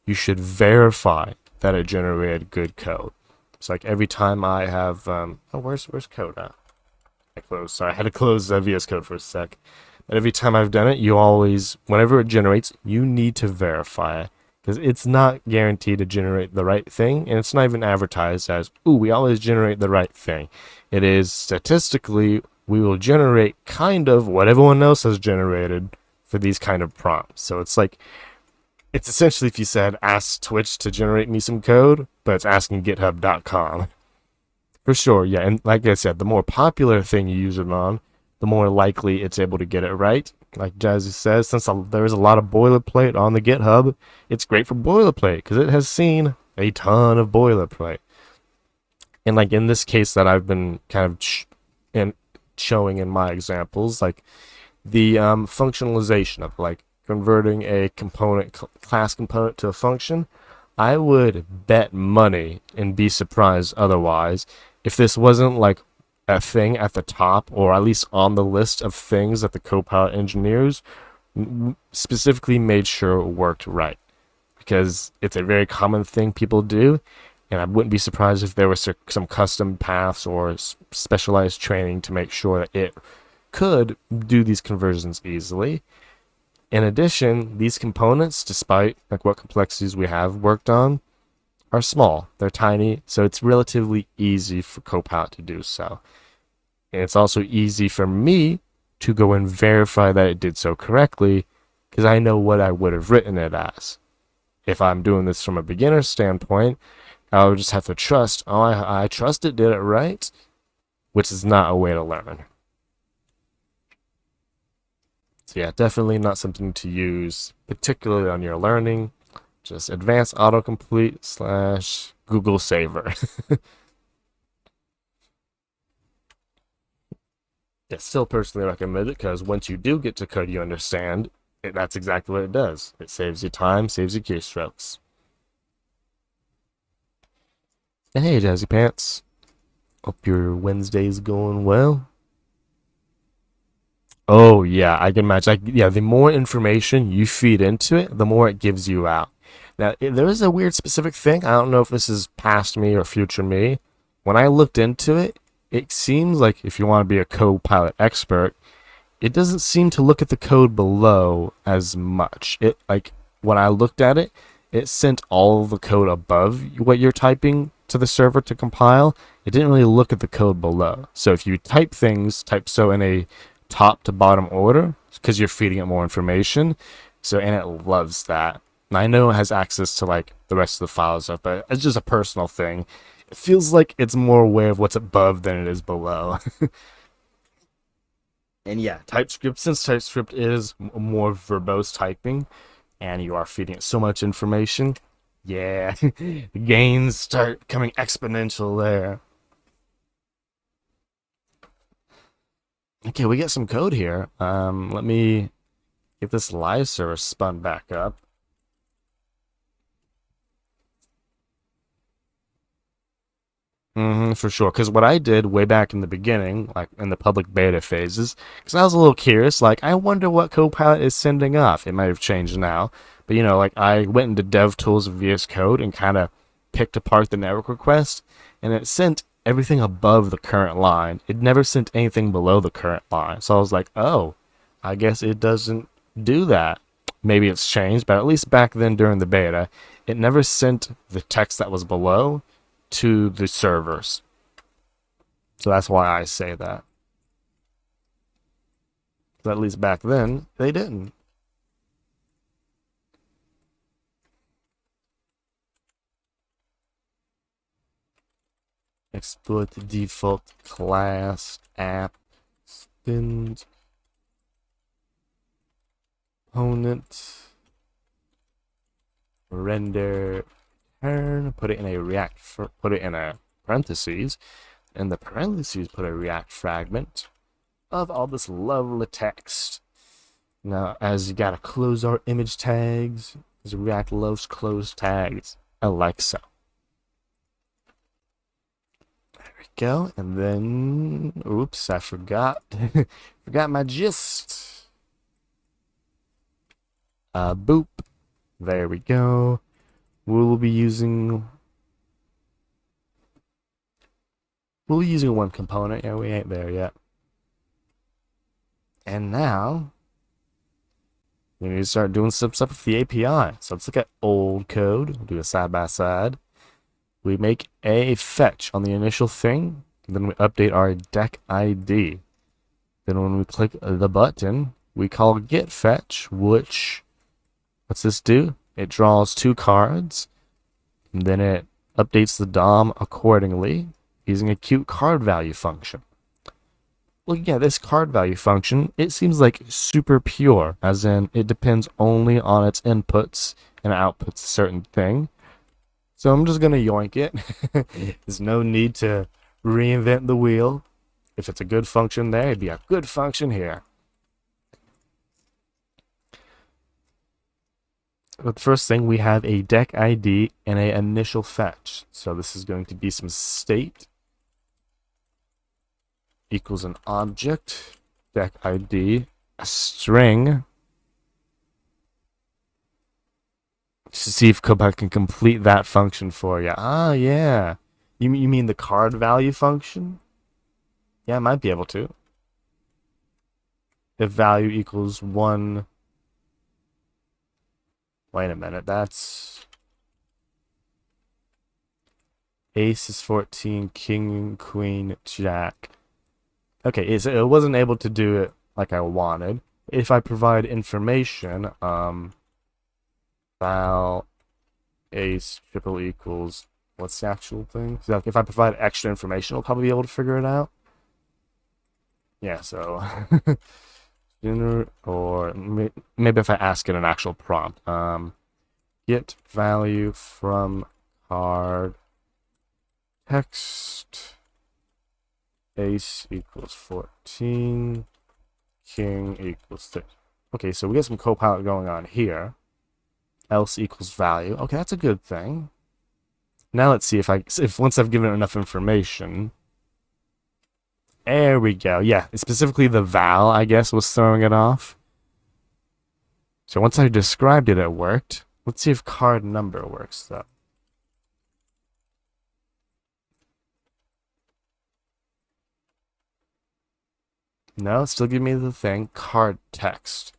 You should verify that it generated good code. It's like every time I have, where's code at? I closed. Sorry, I had to close VS Code for a sec. But every time I've done it, you always, whenever it generates, you need to verify it. Because it's not guaranteed to generate the right thing, and it's not even advertised as, ooh, we always generate the right thing. It is statistically, we will generate kind of what everyone else has generated for these kind of prompts. So it's like, it's essentially if you said, ask Twitch to generate me some code, but it's asking github.com. For sure, yeah. And like I said, the more popular thing you use it on, the more likely it's able to get it right. Like Jazzy says, since there's a lot of boilerplate on the GitHub, it's great for boilerplate because it has seen a ton of boilerplate. And like in this case that I've been kind of showing in my examples, like the functionalization of like converting a component, class component to a function, I would bet money and be surprised otherwise if this wasn't like a thing at the top, or at least on the list of things that the Copilot engineers specifically made sure worked right. Because it's a very common thing people do, and I wouldn't be surprised if there was some custom paths or specialized training to make sure that it could do these conversions easily. In addition, these components, despite like what complexities we have worked on, are small. They're tiny, so it's relatively easy for Copilot to do so. And it's also easy for me to go and verify that it did so correctly, because I know what I would have written it as. If I'm doing this from a beginner standpoint, I would just have to trust, oh, I trust it did it right, which is not a way to learn. So yeah, definitely not something to use, particularly on your learning. Just advanced autocomplete / Google Saver. I still personally recommend it because once you do get to code you understand, that's exactly what it does. It saves you time, saves you keystrokes. And hey, Jazzy Pants. Hope your Wednesday's going well. Oh, yeah, I can imagine. Yeah, the more information you feed into it, the more it gives you out. Now, there is a weird specific thing. I don't know if this is past me or future me. When I looked into it, it seems like if you want to be a Copilot expert, it doesn't seem to look at the code below as much. It like when I looked at it, it sent all the code above what you're typing to the server to compile. It didn't really look at the code below. So if you type so in a top to bottom order, because you're feeding it more information. So and it loves that. And I know it has access to like the rest of the file stuff, but it's just a personal thing. It feels like it's more aware of what's above than it is below. And yeah, TypeScript, since TypeScript is more verbose typing, and you are feeding it so much information, yeah, the gains start coming exponential there. Okay, we get some code here. Let me get this live server spun back up. For sure. Because what I did way back in the beginning, like in the public beta phases, because I was a little curious, like, I wonder what Copilot is sending off. It might have changed now. But, like, I went into DevTools of VS Code and kind of picked apart the network request, and it sent everything above the current line. It never sent anything below the current line. So I was like, oh, I guess it doesn't do that. Maybe it's changed, but at least back then during the beta, it never sent the text that was below to the servers. So that's why I say that. But at least back then, they didn't. exploit the default class app extend component render return, put it in a parentheses, and the parentheses put a React fragment of all this lovely text. Now, as you gotta close our image tags, because React loves close tags, I like so. There we go, and then, oops, I forgot, forgot my gist. Boop. There we go. We'll be using one component. Yeah, we ain't there yet. And now we need to start doing some stuff with the API. So let's look at old code. We'll do a side by side. We make a fetch on the initial thing. Then we update our deck ID. Then when we click the button, we call get fetch, which, what's this do? It draws 2 cards, and then it updates the DOM accordingly using a cute card value function. Looking at this card value function, it seems like super pure, as in it depends only on its inputs and outputs a certain thing. So I'm just going to yoink it. There's no need to reinvent the wheel. If it's a good function there, it'd be a good function here. But the first thing, we have a deck ID and an initial fetch. So this is going to be some state equals an object, deck ID, a string. Just to see if CodePilot can complete that function for you. Ah, yeah. You mean the card value function? Yeah, I might be able to. If value equals 1... Wait a minute, that's... Ace is 14, king, queen, jack. Okay, it wasn't able to do it like I wanted. If I provide information, val ace triple equals, what's the actual thing? So if I provide extra information, I'll probably be able to figure it out. Yeah, so... or maybe if I ask it an actual prompt, get value from card text ace equals 14 king equals 3. Okay, so we get some Copilot going on here. Else equals value. Okay, that's a good thing. Now let's see if once I've given it enough information. There we go. Yeah, specifically the val, I guess, was throwing it off. So once I described it, it worked. Let's see if card number works, though. No, still give me the thing, card text.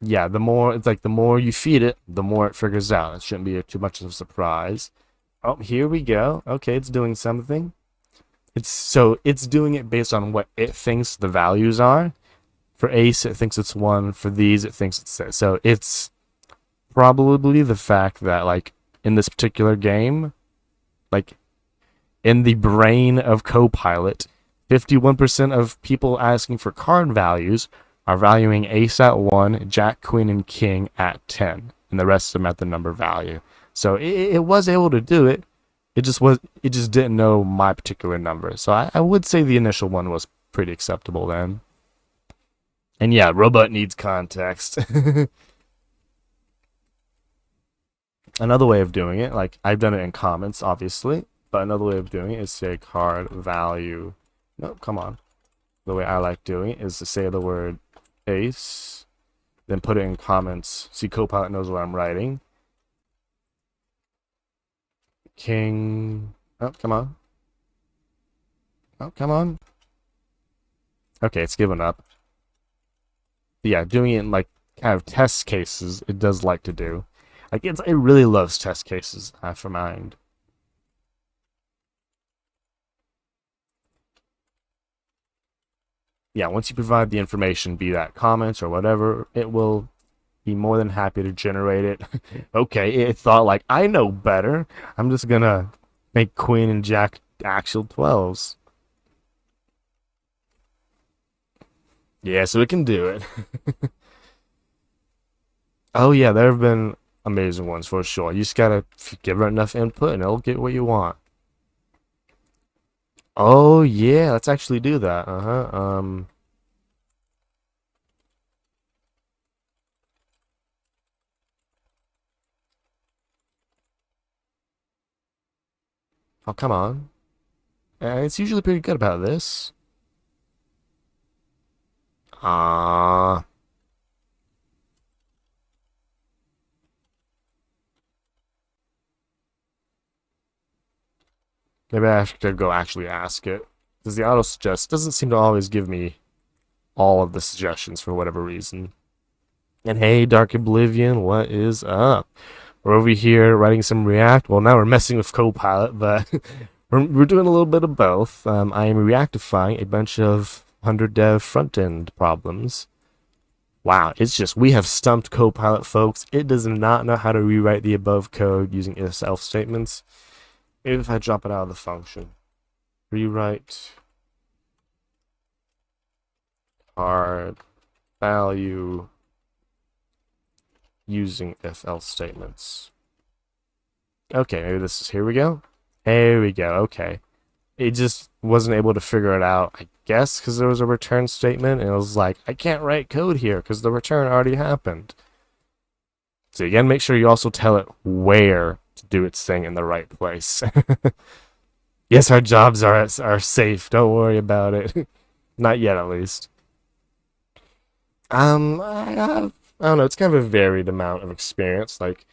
Yeah, the more you feed it, the more it figures out. It shouldn't be too much of a surprise. Oh, here we go. Okay, it's doing something. It's doing it based on what it thinks the values are. For ace, it thinks it's 1. For these, it thinks it's 6. So it's probably the fact that, like, in this particular game, like, in the brain of Copilot, 51% of people asking for card values are valuing ace at 1, jack, queen, and king at 10, and the rest of them at the number value. So it was able to do it. It just didn't know my particular number. So I would say the initial one was pretty acceptable then. And yeah, robot needs context. Another way of doing it, like I've done it in comments, obviously, but another way of doing it is say card value. No, come on. The way I like doing it is to say the word ace, then put it in comments. See, Copilot knows what I'm writing. King. Oh, come on. Oh, come on. Okay, it's given up. Yeah, doing it in like kind of test cases, it does like to do. Like it really loves test cases, I find. Yeah, once you provide the information, be that comments or whatever, it will be more than happy to generate it. Okay, it thought like, I know better. I'm just gonna make queen and jack actual 12s. Yeah, so it can do it. Oh yeah, there have been amazing ones for sure. You just gotta give it enough input and it'll get what you want. Oh yeah, let's actually do that. Uh-huh. Oh come on. It's usually pretty good about this. Ah, maybe I have to go actually ask it. Because the auto suggest doesn't seem to always give me all of the suggestions for whatever reason. And hey, Dark Oblivion, what is up? We're over here writing some React. Well, now we're messing with Copilot, but we're doing a little bit of both. I am Reactifying a bunch of 100 dev front-end problems. Wow, it's just, we have stumped Copilot, folks. It does not know how to rewrite the above code using if-else statements. Maybe if I drop it out of the function. Rewrite hard value using if-else statements. Okay, maybe this is, here we go. Here we go, okay. It just wasn't able to figure it out, I guess, because there was a return statement, and it was like, I can't write code here because the return already happened. So again, make sure you also tell it where to do its thing in the right place. Yes, our jobs are safe. Don't worry about it. Not yet, at least. I don't know. It's kind of a varied amount of experience. Like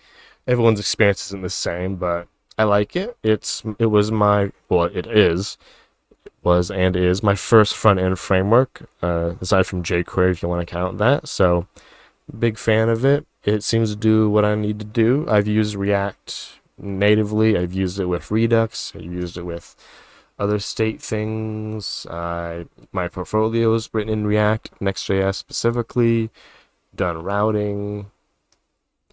everyone's experience isn't the same, but I like it. It was my well, it is was and is my first front end framework, aside from jQuery if you want to count that. So big fan of it. It seems to do what I need to do. I've used React natively. I've used it with Redux. I've used it with other state things. My portfolio is written in React, Next.js specifically. Done routing.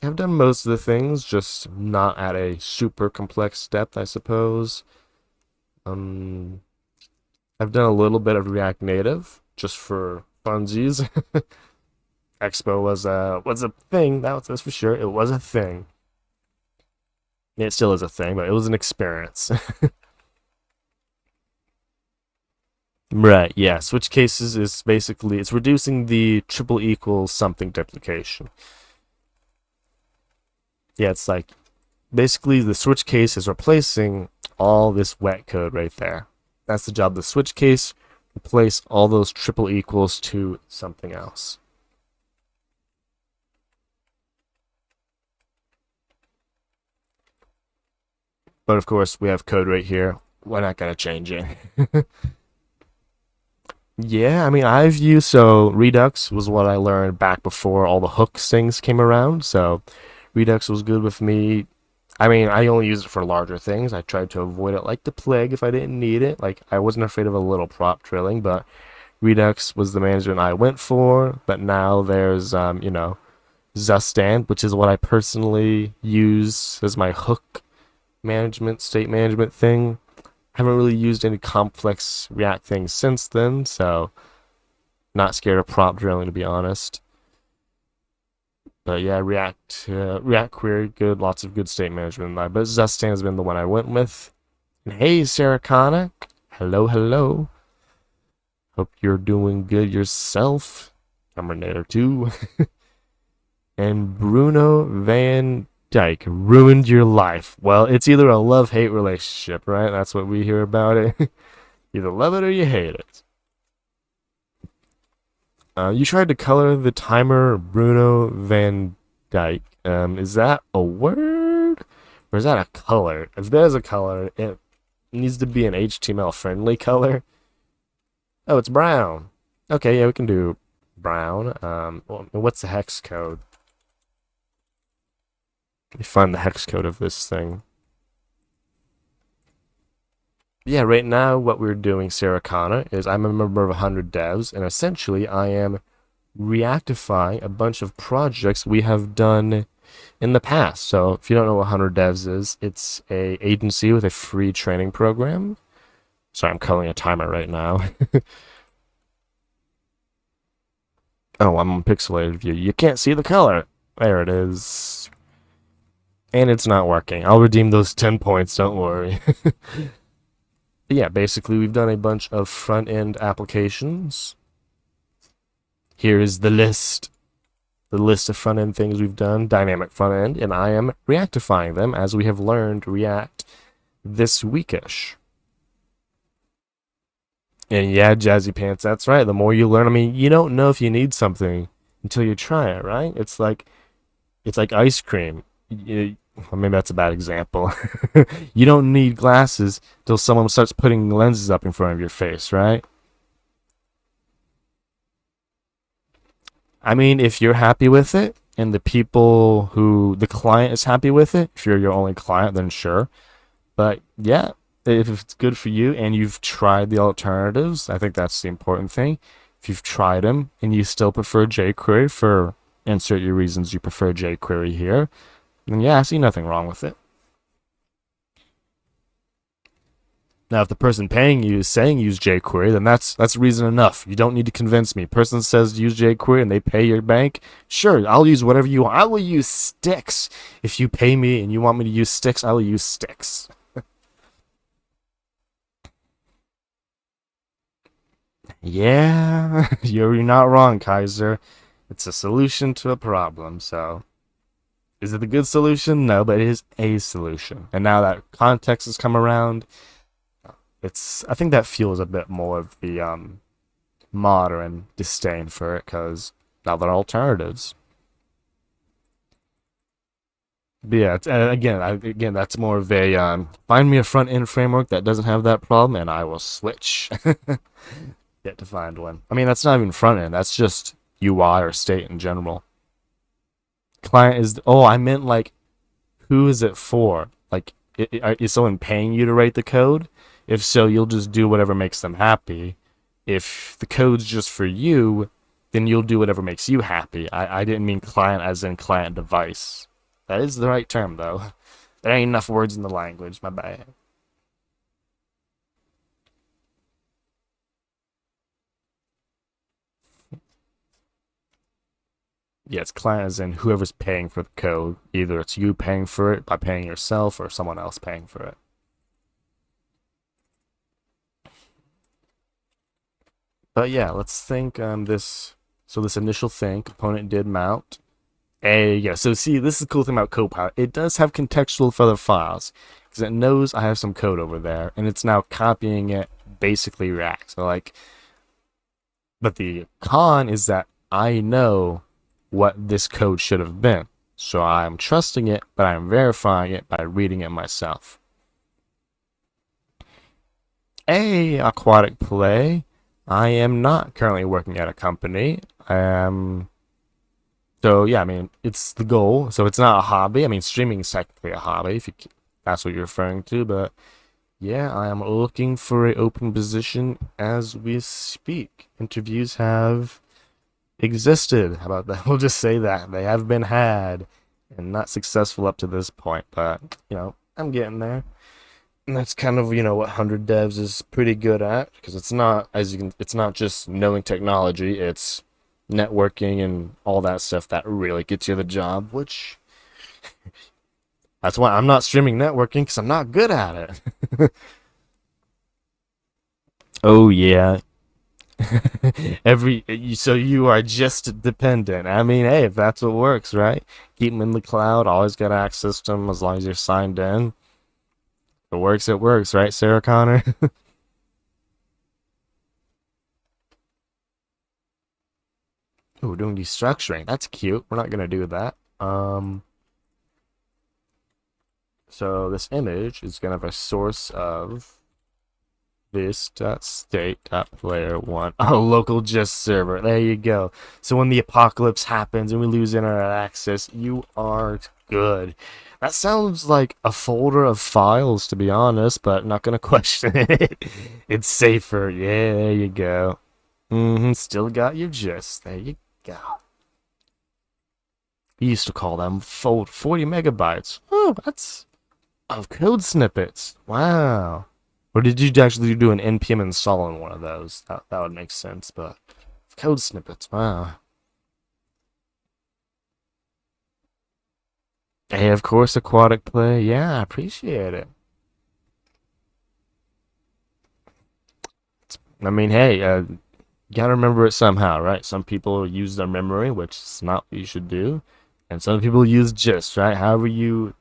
I've done most of the things, just not at a super complex depth, I suppose. Um, I've done a little bit of React Native, just for funsies. Expo was a thing, that's for sure. It was a thing. It still is a thing, but it was an experience. Right, yeah. Switch cases is basically it's reducing the triple equals something duplication. Yeah, it's like basically the switch case is replacing all this wet code right there. That's the job of the switch case. Replace all those triple equals to something else. But of course, we have code right here. We're not gonna change it. Yeah, I mean, I've used so Redux was what I learned back before all the hooks things came around. So Redux was good with me. I mean, I only use it for larger things. I tried to avoid it like the plague if I didn't need it. Like I wasn't afraid of a little prop drilling, but Redux was the management I went for. But now there's Zustand, which is what I personally use as my hook management, state management thing. Haven't really used any complex React things since then, so not scared of prop drilling to be honest. But yeah, React query, good, lots of good state management. But Zustand has been the one I went with. And hey, Sarah Connor, hello, hello. Hope you're doing good yourself. Terminator 2. And Bruno Van Dyke ruined your life. Well, it's either a love-hate relationship, right? That's what we hear about it. Either love it or you hate it. You tried to color the timer Bruno Van Dyke. Is that a word? Or is that a color? If there's a color, it needs to be an HTML-friendly color. Oh, it's brown. Okay, yeah, we can do brown. What's the hex code? Let me find the hex code of this thing. Yeah, right now what we're doing, Sarah Connor, is I'm a member of 100 devs, and essentially I am Reactify a bunch of projects we have done in the past. So if you don't know what 100 Devs is, it's a agency with a free training program. Sorry, I'm calling a timer right now. Oh, I'm on pixelated view. You can't see the color. There it is. And it's not working. I'll redeem those 10 points, don't worry. Yeah, basically we've done a bunch of front-end applications. Here is the list. The list of front-end things we've done, dynamic front-end, and I am reactifying them as we have learned React this weekish. And yeah, Jazzy Pants, that's right. The more you learn, I mean, you don't know if you need something until you try it, right? It's like ice cream. Well, maybe that's a bad example. You don't need glasses till someone starts putting lenses up in front of your face, right? I mean, if you're happy with it and the client is happy with it, if you're your only client, then sure. But yeah, if it's good for you and you've tried the alternatives, I think that's the important thing. If you've tried them and you still prefer jQuery for insert your reasons you prefer jQuery here, then yeah, I see nothing wrong with it. Now, if the person paying you is saying use jQuery, then that's reason enough. You don't need to convince me. Person says use jQuery and they pay your bank. Sure, I'll use whatever you want. I will use sticks. If you pay me and you want me to use sticks, I will use sticks. Yeah, you're not wrong, Kaiser. It's a solution to a problem. So, is it a good solution? No, but it is a solution. And now that context has come around, I think that fuels a bit more of the modern disdain for it because now there are alternatives. But yeah, again, that's more of a find me a front end framework that doesn't have that problem, and I will switch. Yet to find one. I mean, that's not even front end. That's just UI or state in general. Client is. Oh, I meant like, who is it for? Like, is someone paying you to write the code? If so, you'll just do whatever makes them happy. If the code's just for you, then you'll do whatever makes you happy. I didn't mean client as in client device. That is the right term, though. There ain't enough words in the language. My bad. Yeah, it's client as in whoever's paying for the code. Either it's you paying for it by paying yourself or someone else paying for it. But yeah, let's think this. So this initial thing, component did mount. Yeah, so see, this is the cool thing about Copilot. It does have contextual for other files because it knows I have some code over there, and it's now copying it basically React. So like, but the con is that I know what this code should have been. So I'm trusting it, but I'm verifying it by reading it myself. Aquatic play. I am not currently working at a company. So yeah, I mean, it's the goal. So it's not a hobby. I mean, streaming is technically a hobby if that's what you're referring to. But yeah, I am looking for an open position as we speak. Interviews have existed. How about that? We'll just say that they have been had and not successful up to this point. But I'm getting there. And that's kind of what 100 devs is pretty good at because it's not it's not just knowing technology, it's networking and all that stuff that really gets you the job, which that's why I'm not streaming networking because I'm not good at it. Oh yeah. So you are just dependent. I mean, hey, if that's what works, right? Keep them in the cloud, always get access to them as long as you're signed in. It works, right, Sarah Connor? Ooh, doing destructuring. That's cute. We're not gonna do that. So this image is gonna have a source of this.state.player1. Oh, local gist server. There you go. So when the apocalypse happens and we lose internet access, you are good. That sounds like a folder of files, to be honest, but not gonna question it. It's safer. Yeah, there you go. Still got your gist. There you God. We used to call them 40 megabytes. Oh, that's of code snippets. Wow. Or did you actually do an npm install on one of those? That would make sense, but code snippets. Wow. Hey, of course, aquatic play. Yeah, I appreciate it. I mean, hey, you gotta remember it somehow, right? Some people use their memory, which is not what you should do, and some people use gist, right? However you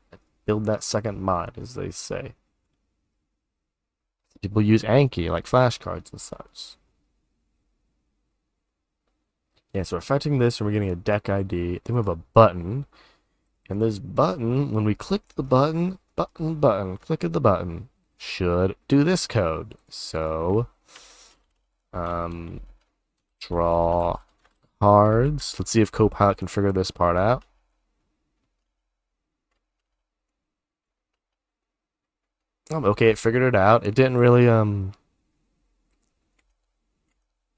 build that second mind, as they say. People use Anki, like flashcards and such. Yeah, so we're fetching this, and we're getting a deck ID. Then we have a button, and this button, when we click the button, click at the button, should do this code. So, draw cards. Let's see if Copilot can figure this part out. Okay, it figured it out. It didn't really,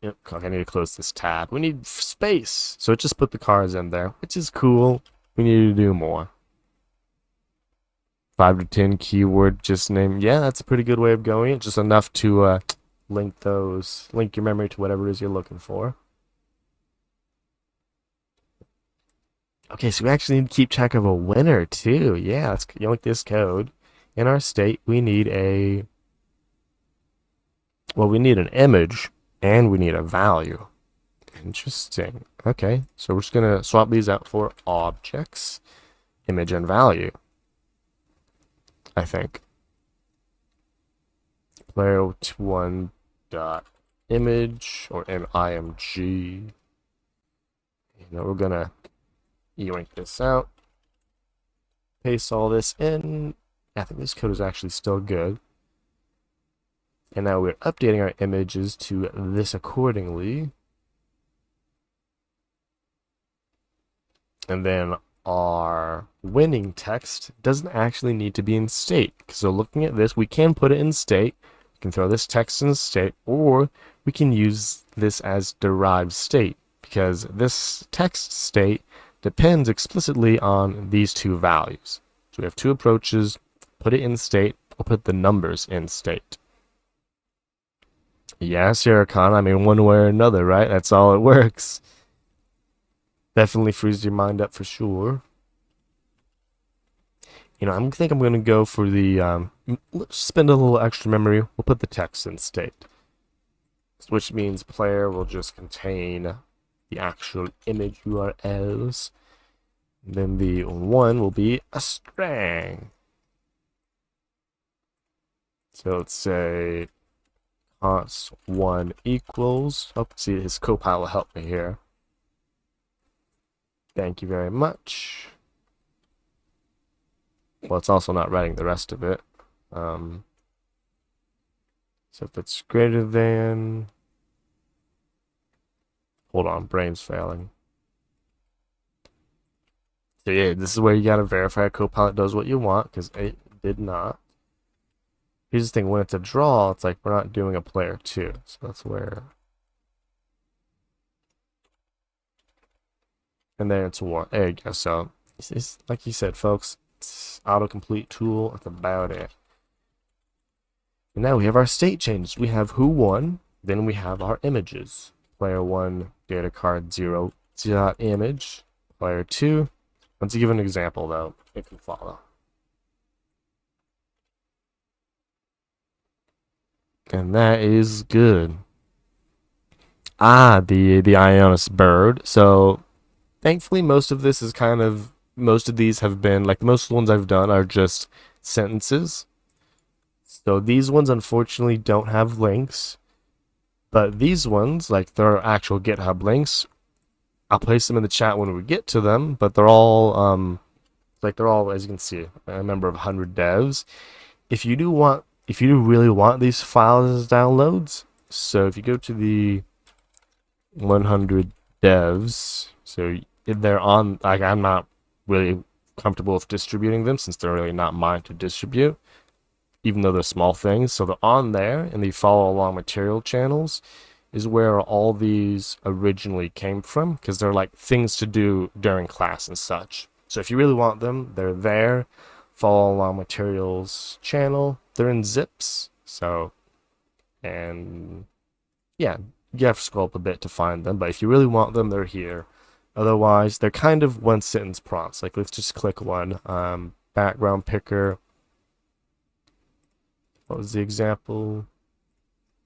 Yep, I need to close this tab. We need space. So it just put the cards in there, which is cool. We need to do more. 5 to 10 keyword just name. Yeah, that's a pretty good way of going. It's just enough to link your memory to whatever it is you're looking for. Okay, so we actually need to keep track of a winner too. Yeah, let's yank this code. In our state, we need we need an image and we need a value. Interesting. Okay, so we're just gonna swap these out for objects, image and value. I think. Player1 dot image or img. We're gonna yoink this out. Paste all this in. I think this code is actually still good. And now we're updating our images to this accordingly. And then our winning text doesn't actually need to be in state. So looking at this, we can put it in state. We can throw this text in state, or we can use this as derived state, because this text state depends explicitly on these two values. So we have two approaches: put it in state, or put the numbers in state. Yeah, Sierra Khan, I mean, one way or another, right? That's all it works. Definitely frees your mind up for sure. I think I'm going to go for the, let's spend a little extra memory. We'll put the text in state, which means player will just contain the actual image URLs. Then the one will be a string. So let's say const 1 equals, see, his Copilot will help me here. Thank you very much. Well, it's also not writing the rest of it. So if it's greater than, hold on, brain's failing. So yeah, this is where you gotta verify Copilot does what you want, because it did not. Here's the thing, when it's a draw, it's like we're not doing a player 2. So that's where. And then it's war. There you go. So it's like you said, folks, it's autocomplete tool. That's about it. And now we have our state changes. We have who won, then we have our images. Player 1, data card 0 dot image. Player 2. Let's give an example though. It can follow. And that is good. The Ionis bird. So thankfully most of this is most of these have been, like, most of the ones I've done are just sentences. So these ones unfortunately don't have links. But these ones, like, they're actual GitHub links. I'll place them in the chat when we get to them, but they're all they're all, as you can see, a number of 100 devs. If you do really want these files as downloads, so if you go to the 100 devs, so they're on, like, I'm not really comfortable with distributing them since they're really not mine to distribute, even though they're small things. So they're on there and they follow along material channels. is where all these originally came from, because they're like things to do during class and such. So if you really want them, they're there. Follow along materials channel. They're in zips. So, and yeah, you have to scroll up a bit to find them. But if you really want them, they're here. Otherwise, they're kind of one sentence prompts. Like, let's just click one. Background picker. What was the example?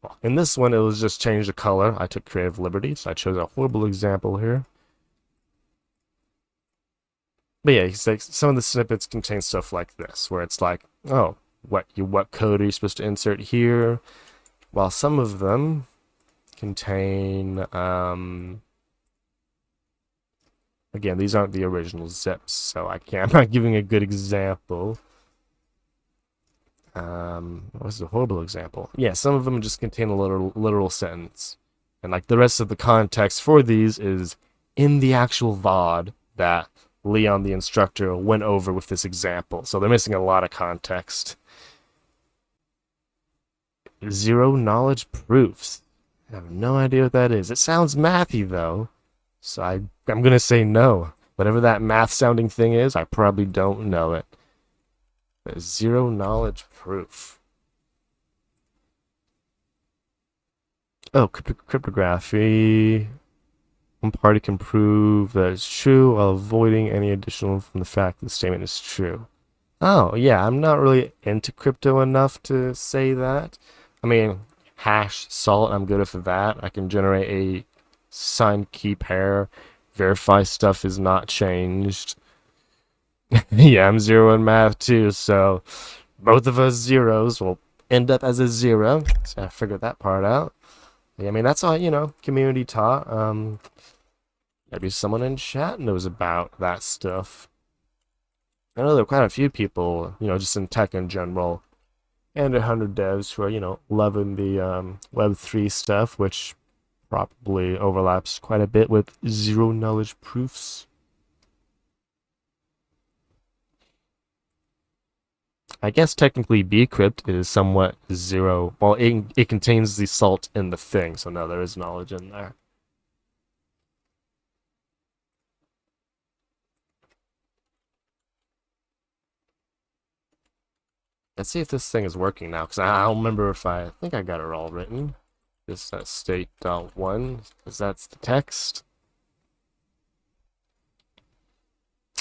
Well, in this one, it was just change the color. I took creative liberties. I chose a horrible example here. But yeah, he's like, some of the snippets contain stuff like this, where it's like, oh, what code are you supposed to insert here? While some of them contain, again, these aren't the original zips, so I'm not giving a good example. What was a horrible example? Yeah, some of them just contain a literal sentence. And like the rest of the context for these is in the actual VOD that Leon, the instructor, went over with this example. So they're missing a lot of context. Zero knowledge proofs. I have no idea what that is. It sounds mathy though. So I'm gonna say no. Whatever that math sounding thing is, I probably don't know it. Zero knowledge proof. Oh, cryptography. One party can prove that it's true while avoiding any additional from the fact that the statement is true. Oh, yeah, I'm not really into crypto enough to say that. I mean, hash salt, I'm good for that. I can generate a signed key pair, verify stuff is not changed. Yeah, I'm zero in math too, so both of us zeros will end up as a zero. So I figured that part out. Yeah, I mean, that's all, community taught. Maybe someone in chat knows about that stuff. I know there are quite a few people, just in tech in general, and 100 devs who are, loving the Web3 stuff, which probably overlaps quite a bit with zero knowledge proofs. I guess technically bcrypt is somewhat zero. Well, it contains the salt in the thing, so no, there is knowledge in there. Let's see if this thing is working now, because I don't remember if I think I got it all written. This state.1, because that's the text.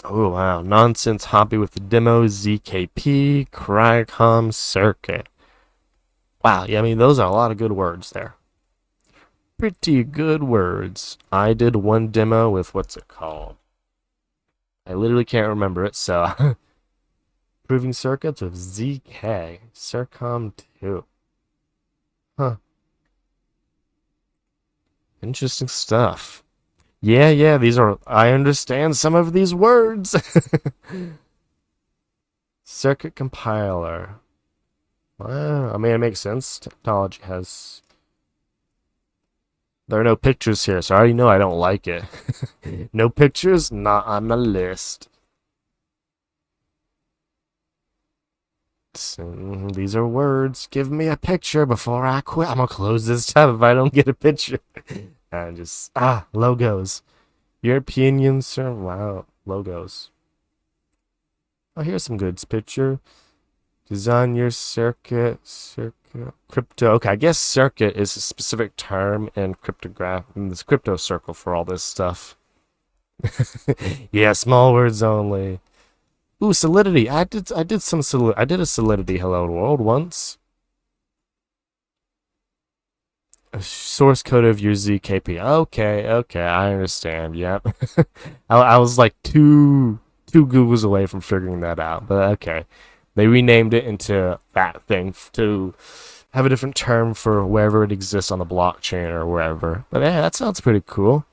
Oh wow, nonsense hobby with the demo, ZKP, Cricom circuit. Wow, yeah, I mean, those are a lot of good words there. Pretty good words. I did one demo with, what's it called? I literally can't remember it, so... Proving circuits with ZK. Circom 2. Huh. Interesting stuff. Yeah, these are... I understand some of these words. Circuit compiler. Well, I mean, it makes sense. Technology has... There are no pictures here, so I already know I don't like it. No pictures? Not on the list. These are words. Give me a picture before I quit. I'm gonna close this tab if I don't get a picture. And just logos. European Union, sir. Wow, logos. Oh, here's some good picture. Design your circuit. Crypto. Okay, I guess circuit is a specific term in in this crypto circle for all this stuff. Yeah, small words only. Ooh, Solidity. I did a Solidity Hello World once. A source code of your ZKP. Okay, I understand. Yep. I was like two Googles away from figuring that out, but okay. They renamed it into that thing to have a different term for wherever it exists on the blockchain or wherever. But yeah, that sounds pretty cool.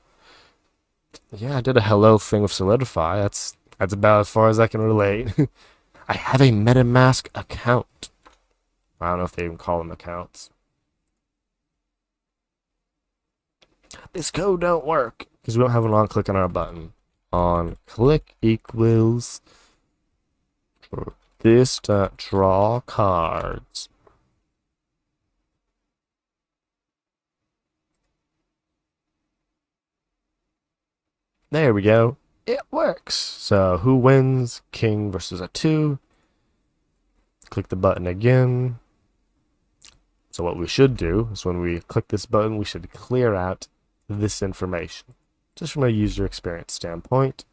Yeah, I did a hello thing with Solidify. That's about as far as I can relate. I have a MetaMask account. I don't know if they even call them accounts. This code don't work because we don't have an on click on our button. On click equals this.draw cards. There we go. It works. So who wins? King versus a 2. Click the button again. So what we should do is when we click this button, we should clear out this information. Just from a user experience standpoint.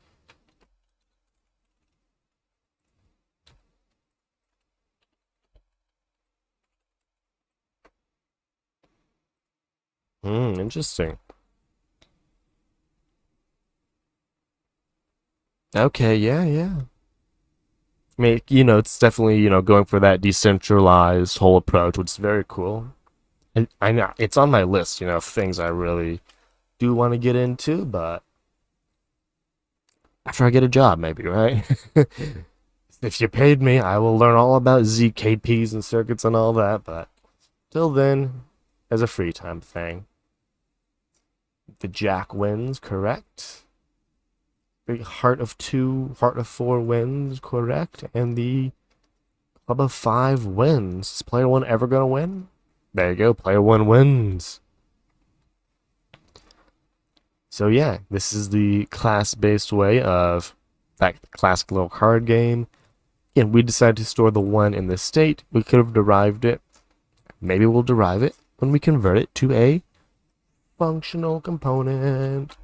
Interesting. Okay, yeah. I mean, it's definitely, going for that decentralized whole approach, which is very cool. And I know it's on my list, of things I really do want to get into, but after I get a job, maybe, right? If you paid me, I will learn all about ZKPs and circuits and all that, but till then, as a free time thing. The Jack wins, correct? The Heart of 2, Heart of 4 wins, correct? And the Club of 5 wins. Is player 1 ever going to win? There you go, player 1 wins. So yeah, this is the class-based way of that classic little card game. And we decided to store the 1 in this state. We could have derived it. Maybe we'll derive it when we convert it to a functional component.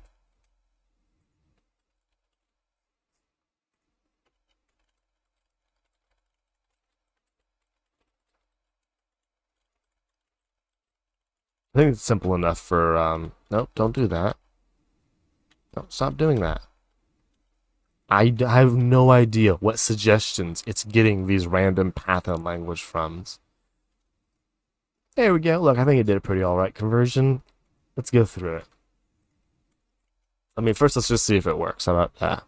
I think it's simple enough for, nope, don't do that. No, stop doing that. I have no idea what suggestions it's getting these random Python language from. There we go. Look, I think it did a pretty alright conversion. Let's go through it. I mean, first let's just see if it works. How about that?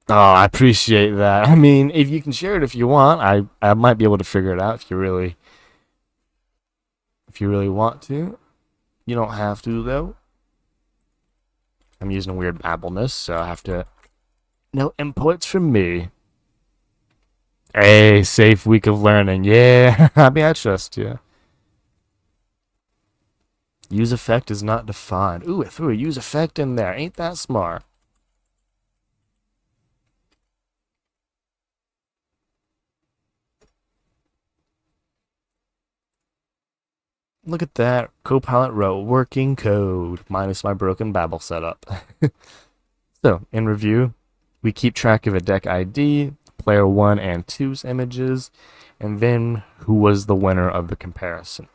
Oh, I appreciate that. I mean, if you can share it if you want, I might be able to figure it out if you really want to. You don't have to though. I'm using a weird babbleness, so I have to. No inputs from me. Hey, safe week of learning. Yeah, I mean, I trust you. Use effect is not defined. Ooh, it threw a use effect in there. Ain't that smart? Look at that. Copilot wrote working code minus my broken Babel setup. So, in review, we keep track of a deck ID, player 1 and two's images, and then who was the winner of the comparison.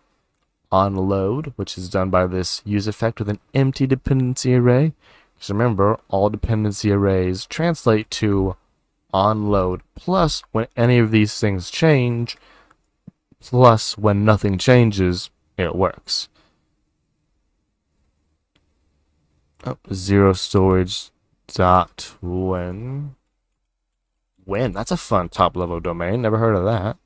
On load, which is done by this use effect with an empty dependency array. Because remember, all dependency arrays translate to on load plus when any of these things change, plus when nothing changes, it works. Oh, zero storage dot when. That's a fun top level domain. Never heard of that.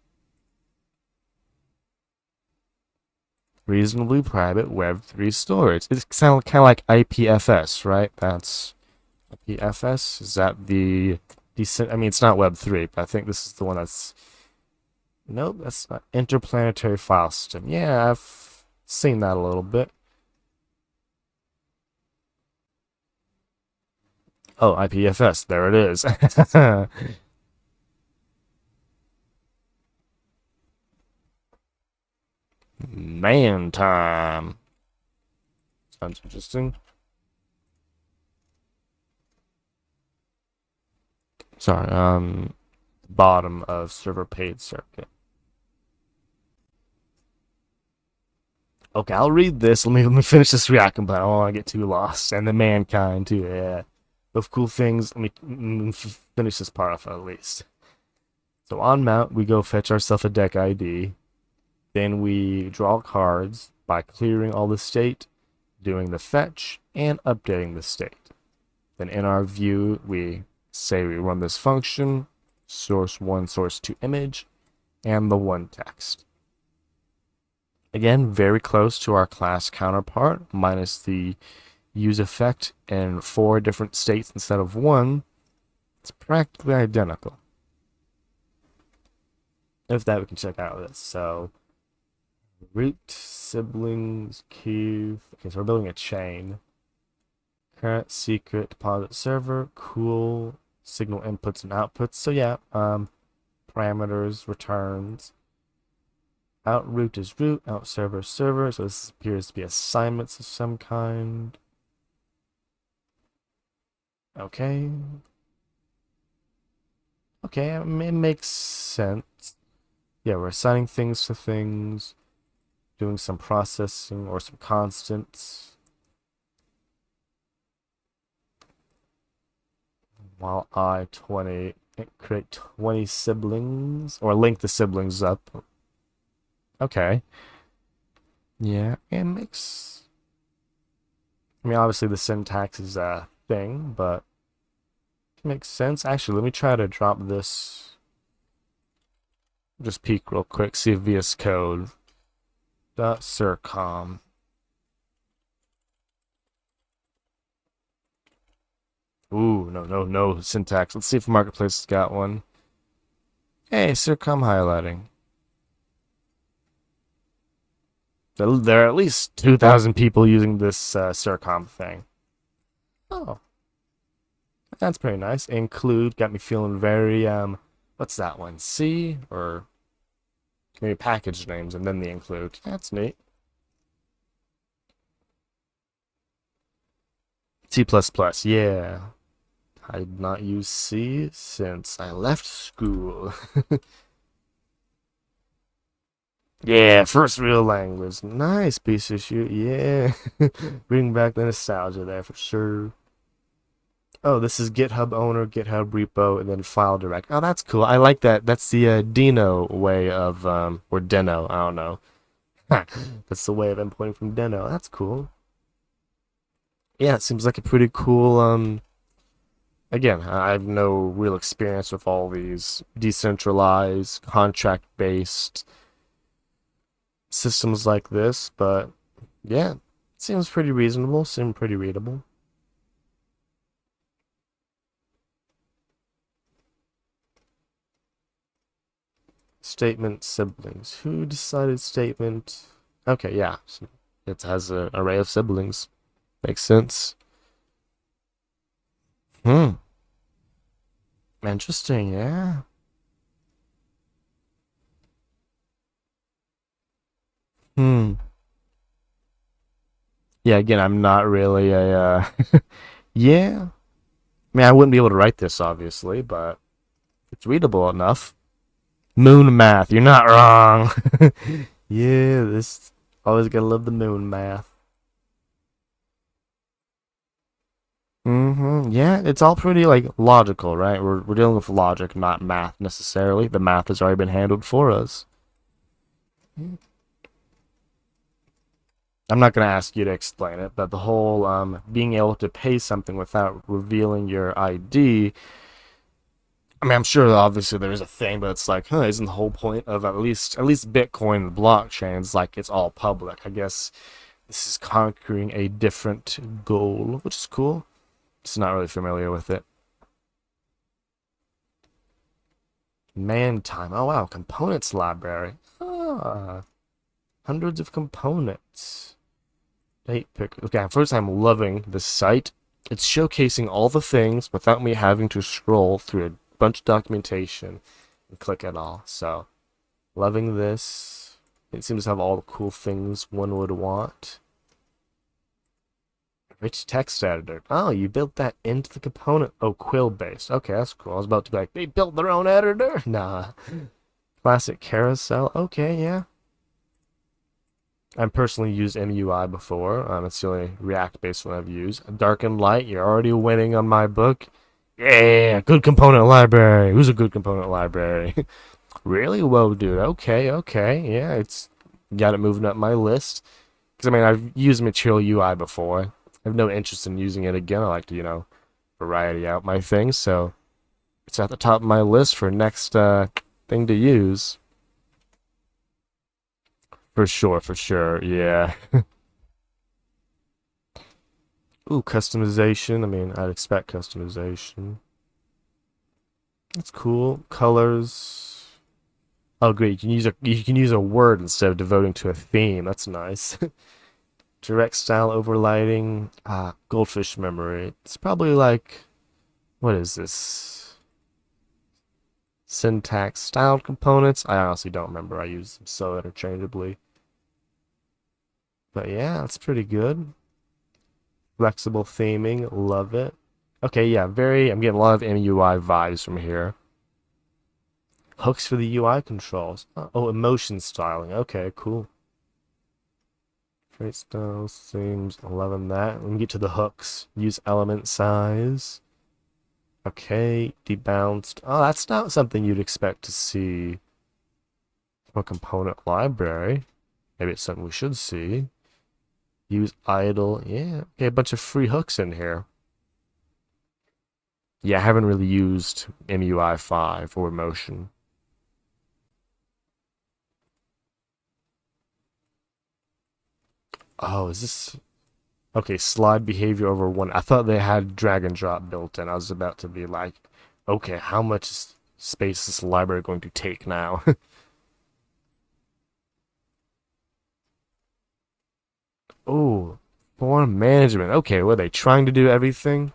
Reasonably private Web3 storage. It's kind of like IPFS, right? That's IPFS. Is that the decent? I mean, it's not Web3, but I think this is the one that's. Nope, that's not interplanetary file system. Yeah, I've seen that a little bit. Oh, IPFS. There it is. Man time. Sounds interesting. Sorry, bottom of server paid circuit. Okay, I'll read this. Let me finish this React component. I don't want to get too lost. And the mankind too. Yeah, both cool things. Let me finish this part off at least. So on mount, we go fetch ourselves a deck ID. Then we draw cards by clearing all the state, doing the fetch, and updating the state. Then in our view, we say we run this function, source1, source2 image, and the one text. Again, very close to our class counterpart, minus the use effect in 4 different states instead of 1. It's practically identical. If that, we can check out this. So, root, siblings, cube. Okay, so we're building a chain. Current secret deposit server. Cool. Signal inputs and outputs. So yeah, parameters, returns. Out root is root, out server is server. So this appears to be assignments of some kind. Okay. Okay, it makes sense. Yeah, we're assigning things to things, doing some processing or some constants. While I20 create 20 siblings or link the siblings up. Okay. Yeah, it makes. I mean, obviously the syntax is a thing, but it makes sense. Actually, let me try to drop this. Just peek real quick, see if VS Code. .circom. Ooh, no syntax. Let's see if Marketplace has got one. Hey, Circom highlighting. There are at least 2,000 people using this Circom thing. Oh, that's pretty nice. Include got me feeling very what's that one? C or maybe package names and then the include. That's neat. C++, yeah. I did not use C since I left school. Yeah, first real language. Nice piece of shit. Yeah. Bring back the nostalgia there for sure. Oh, this is GitHub owner, GitHub repo, and then file direct. Oh, that's cool. I like that. That's the Deno way of, or Deno, I don't know. That's the way of importing from Deno. That's cool. Yeah, it seems like a pretty cool, again, I have no real experience with all these decentralized, contract-based systems like this, but yeah, it seems pretty reasonable, seems pretty readable. Statement siblings. Who decided statement? Okay, yeah. So it has an array of siblings. Makes sense. Hmm. Interesting, yeah. Hmm. Yeah, again, I'm not really a yeah. I mean, I wouldn't be able to write this obviously, but it's readable enough. Moon math, you're not wrong. Yeah, this always gotta love the moon math. Yeah, it's all pretty like logical, right? We're dealing with logic, not math necessarily. The math has already been handled for us. I'm not gonna ask you to explain it, but the whole being able to pay something without revealing your ID. I mean, I'm sure obviously there is a thing, but it's like, huh, isn't the whole point of at least Bitcoin, the blockchain, is like it's all public. I guess this is conquering a different goal, which is cool. Just not really familiar with it. Man time. Oh wow, components library. Ah, hundreds of components. Date pick. Okay, first I'm loving this site. It's showcasing all the things without me having to scroll through a bunch of documentation and click it all. So, loving this. It seems to have all the cool things one would want. Rich text editor. Oh, you built that into the component. Oh, quill based. Okay, that's cool. I was about to be like, they built their own editor? Nah. Classic carousel. Okay, yeah. I've personally used MUI before. It's the only React-based one I've used. Dark and light, you're already winning on my book. Yeah, good component library. Who's a good component library? Really? Whoa, dude. Okay. Yeah, it's got it moving up my list. Because, I mean, I've used Material UI before. I have no interest in using it again. I like to, variety out my things. So it's at the top of my list for next thing to use. For sure. Yeah. Ooh, customization. I mean, I'd expect customization. That's cool. Colors. Oh, great. You can use a word instead of devoting to a theme. That's nice. Direct style overlighting. Goldfish memory. It's probably like, what is this? Syntax styled components. I honestly don't remember. I use them so interchangeably. But yeah, it's pretty good. Flexible theming. Love it. Okay, yeah, I'm getting a lot of MUI vibes from here. Hooks for the UI controls. Oh, emotion styling. Okay, cool. Trait style seems loving that. Let me get to the hooks. Use element size. Okay, debounced. Oh, that's not something you'd expect to see from a component library. Maybe it's something we should see. Use idle. Yeah, okay, a bunch of free hooks in here. Yeah, I haven't really used MUI 5 or emotion. Oh, is this... Okay, slide behavior over one. I thought they had drag and drop built in. I was about to be like, okay, how much space is this library going to take now? Oh, form management. Okay, were they trying to do everything?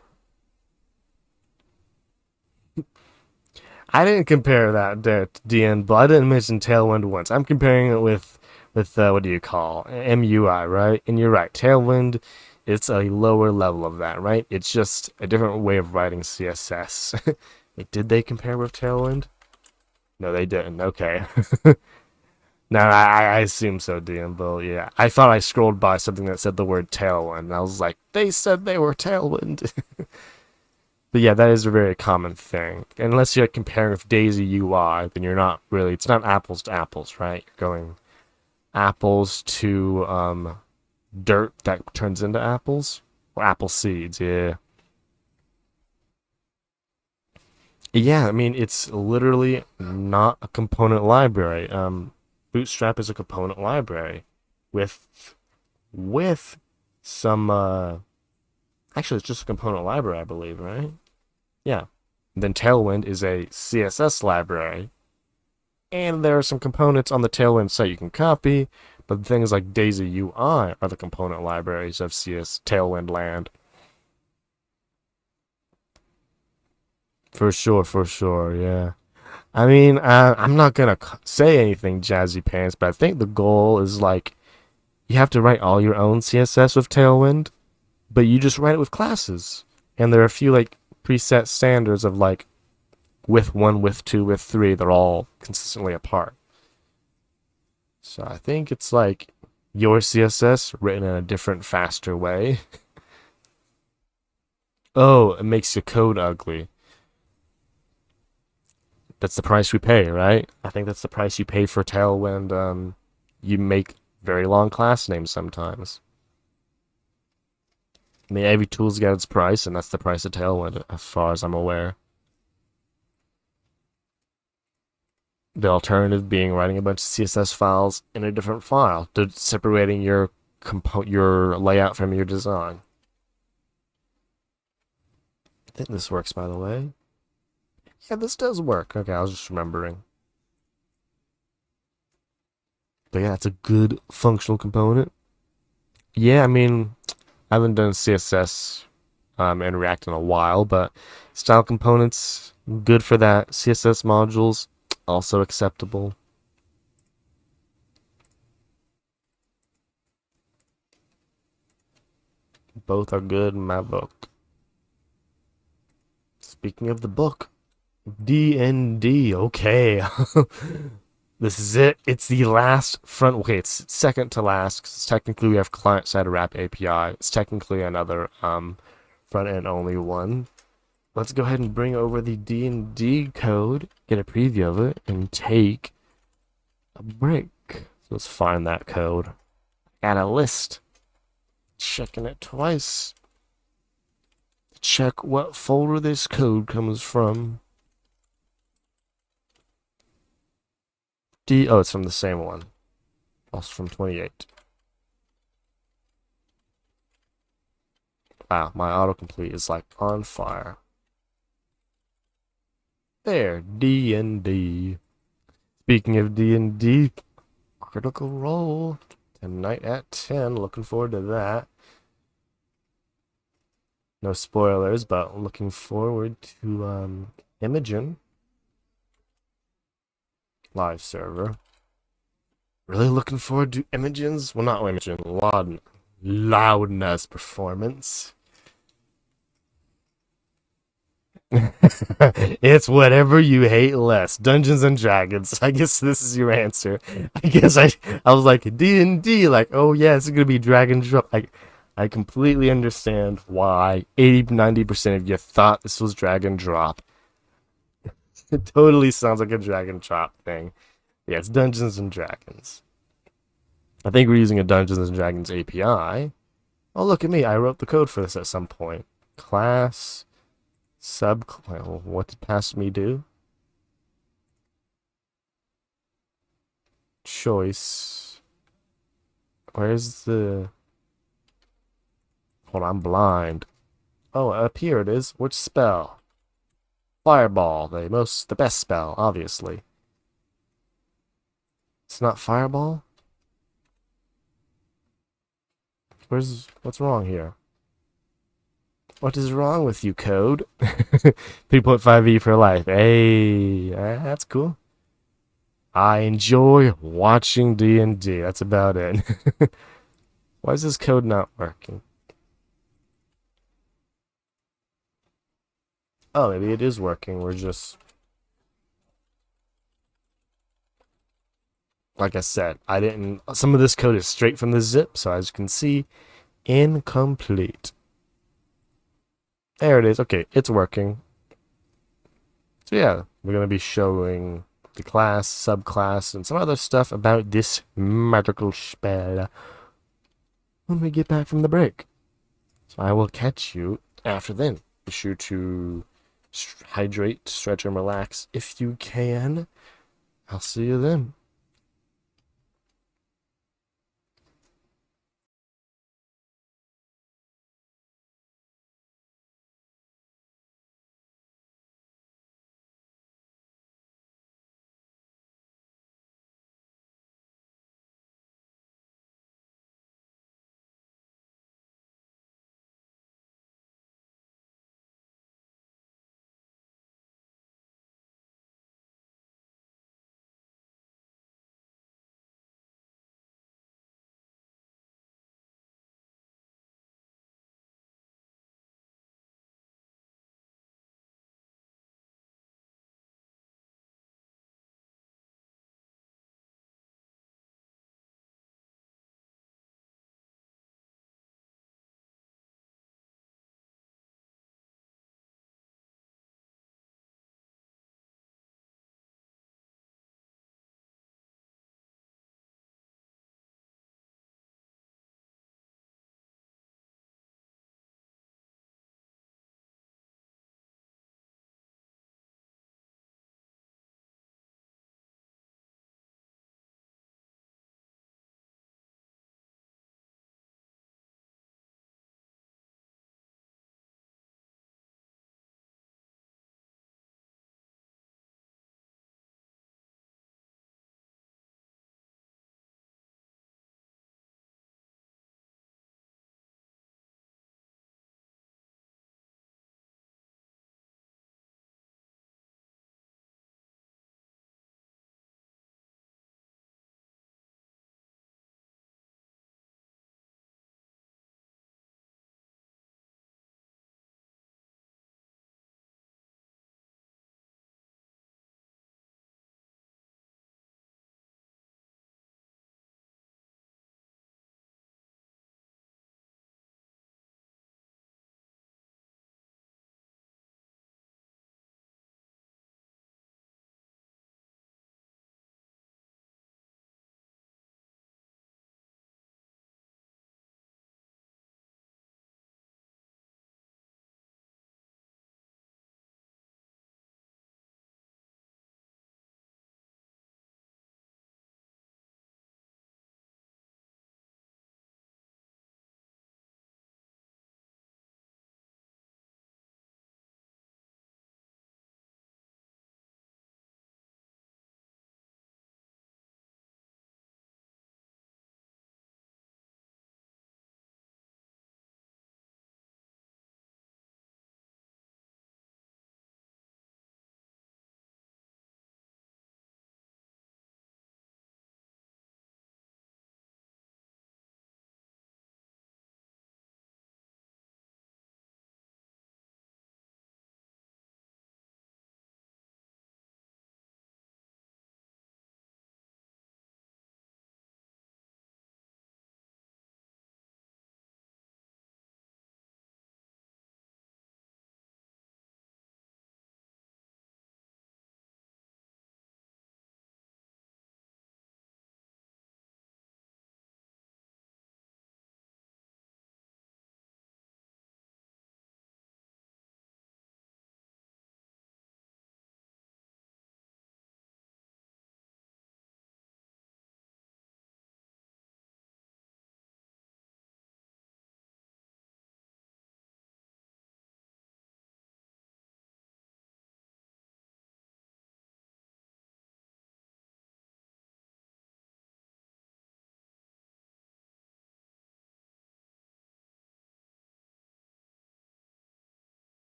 I didn't compare that to DN, but I didn't mention Tailwind once. I'm comparing it with what do you call MUI, right? And you're right, Tailwind, it's a lower level of that, right? It's just a different way of writing CSS. Wait, did they compare with Tailwind? No, they didn't. Okay. No, I assume so, DN, but yeah. I thought I scrolled by something that said the word Tailwind, and I was like, they said they were Tailwind. But yeah, that is a very common thing. Unless you're comparing with Daisy UI, then you're not really, it's not apples to apples, right? You're going apples to dirt that turns into apples. Or apple seeds, yeah. Yeah, I mean, it's literally not a component library. Bootstrap is a component library with with some actually it's just a component library, I believe, right? Yeah. And then Tailwind is a CSS library. And there are some components on the Tailwind site you can copy, but things like Daisy UI are the component libraries of CS Tailwind land. For sure, yeah. I mean, I'm not gonna say anything jazzy pants, but I think the goal is like you have to write all your own CSS with Tailwind, but you just write it with classes. And there are a few like preset standards of like with one, with two, with three, they're all consistently apart. So I think it's like your CSS written in a different, faster way. Oh, it makes your code ugly. That's the price we pay, right? I think that's the price you pay for Tailwind. You make very long class names sometimes. I mean, every tool's got its price, and that's the price of Tailwind, as far as I'm aware. The alternative being writing a bunch of CSS files in a different file, separating your layout from your design. I think this works, by the way. Yeah, this does work. Okay, I was just remembering. But yeah, it's a good functional component. Yeah, I mean, I haven't done CSS and React in a while, but style components, good for that. CSS modules, also acceptable. Both are good in my book. Speaking of the book, D&D, okay. This is it. It's the last front. Okay, it's second to last because technically we have client-side wrap API. It's technically another front-end only one. Let's go ahead and bring over the D&D code, get a preview of it, and take a break. So let's find that code. Got a list. Checking it twice. Check what folder this code comes from. Oh, it's from the same one. Also from 28. Wow, my autocomplete is like on fire. There, D&D. Speaking of D&D, Critical Role. Tonight at 10. Looking forward to that. No spoilers, but looking forward to Imogen live server. Really looking forward to Imogen's, well, not Imogen, Loudness performance. It's whatever you hate less. Dungeons and Dragons. I guess this is your answer. I was like D&D, like, oh yeah, it's gonna be drag and drop. I completely understand why 80-90% of you thought this was drag and drop. It totally sounds like a drag and drop thing. Yeah, it's Dungeons and Dragons. I think we're using a Dungeons and Dragons API. Oh, look at me. I wrote the code for this at some point. Class what did pass me do? Choice. Where's the... Hold on, I'm blind. Oh, up here it is. Which spell? Fireball. The best spell, obviously. It's not Fireball? What's wrong here? What is wrong with you, code? 3.5e for life. Hey, that's cool. I enjoy watching D&D. That's about it. Why is this code not working? Oh, maybe it is working. We're just... Like I said, I didn't... Some of this code is straight from the zip, so as you can see, incomplete. There it is. Okay, it's working. So yeah, we're going to be showing the class, subclass, and some other stuff about this magical spell when we get back from the break. So I will catch you after then. Be sure to hydrate, stretch, and relax if you can. I'll see you then.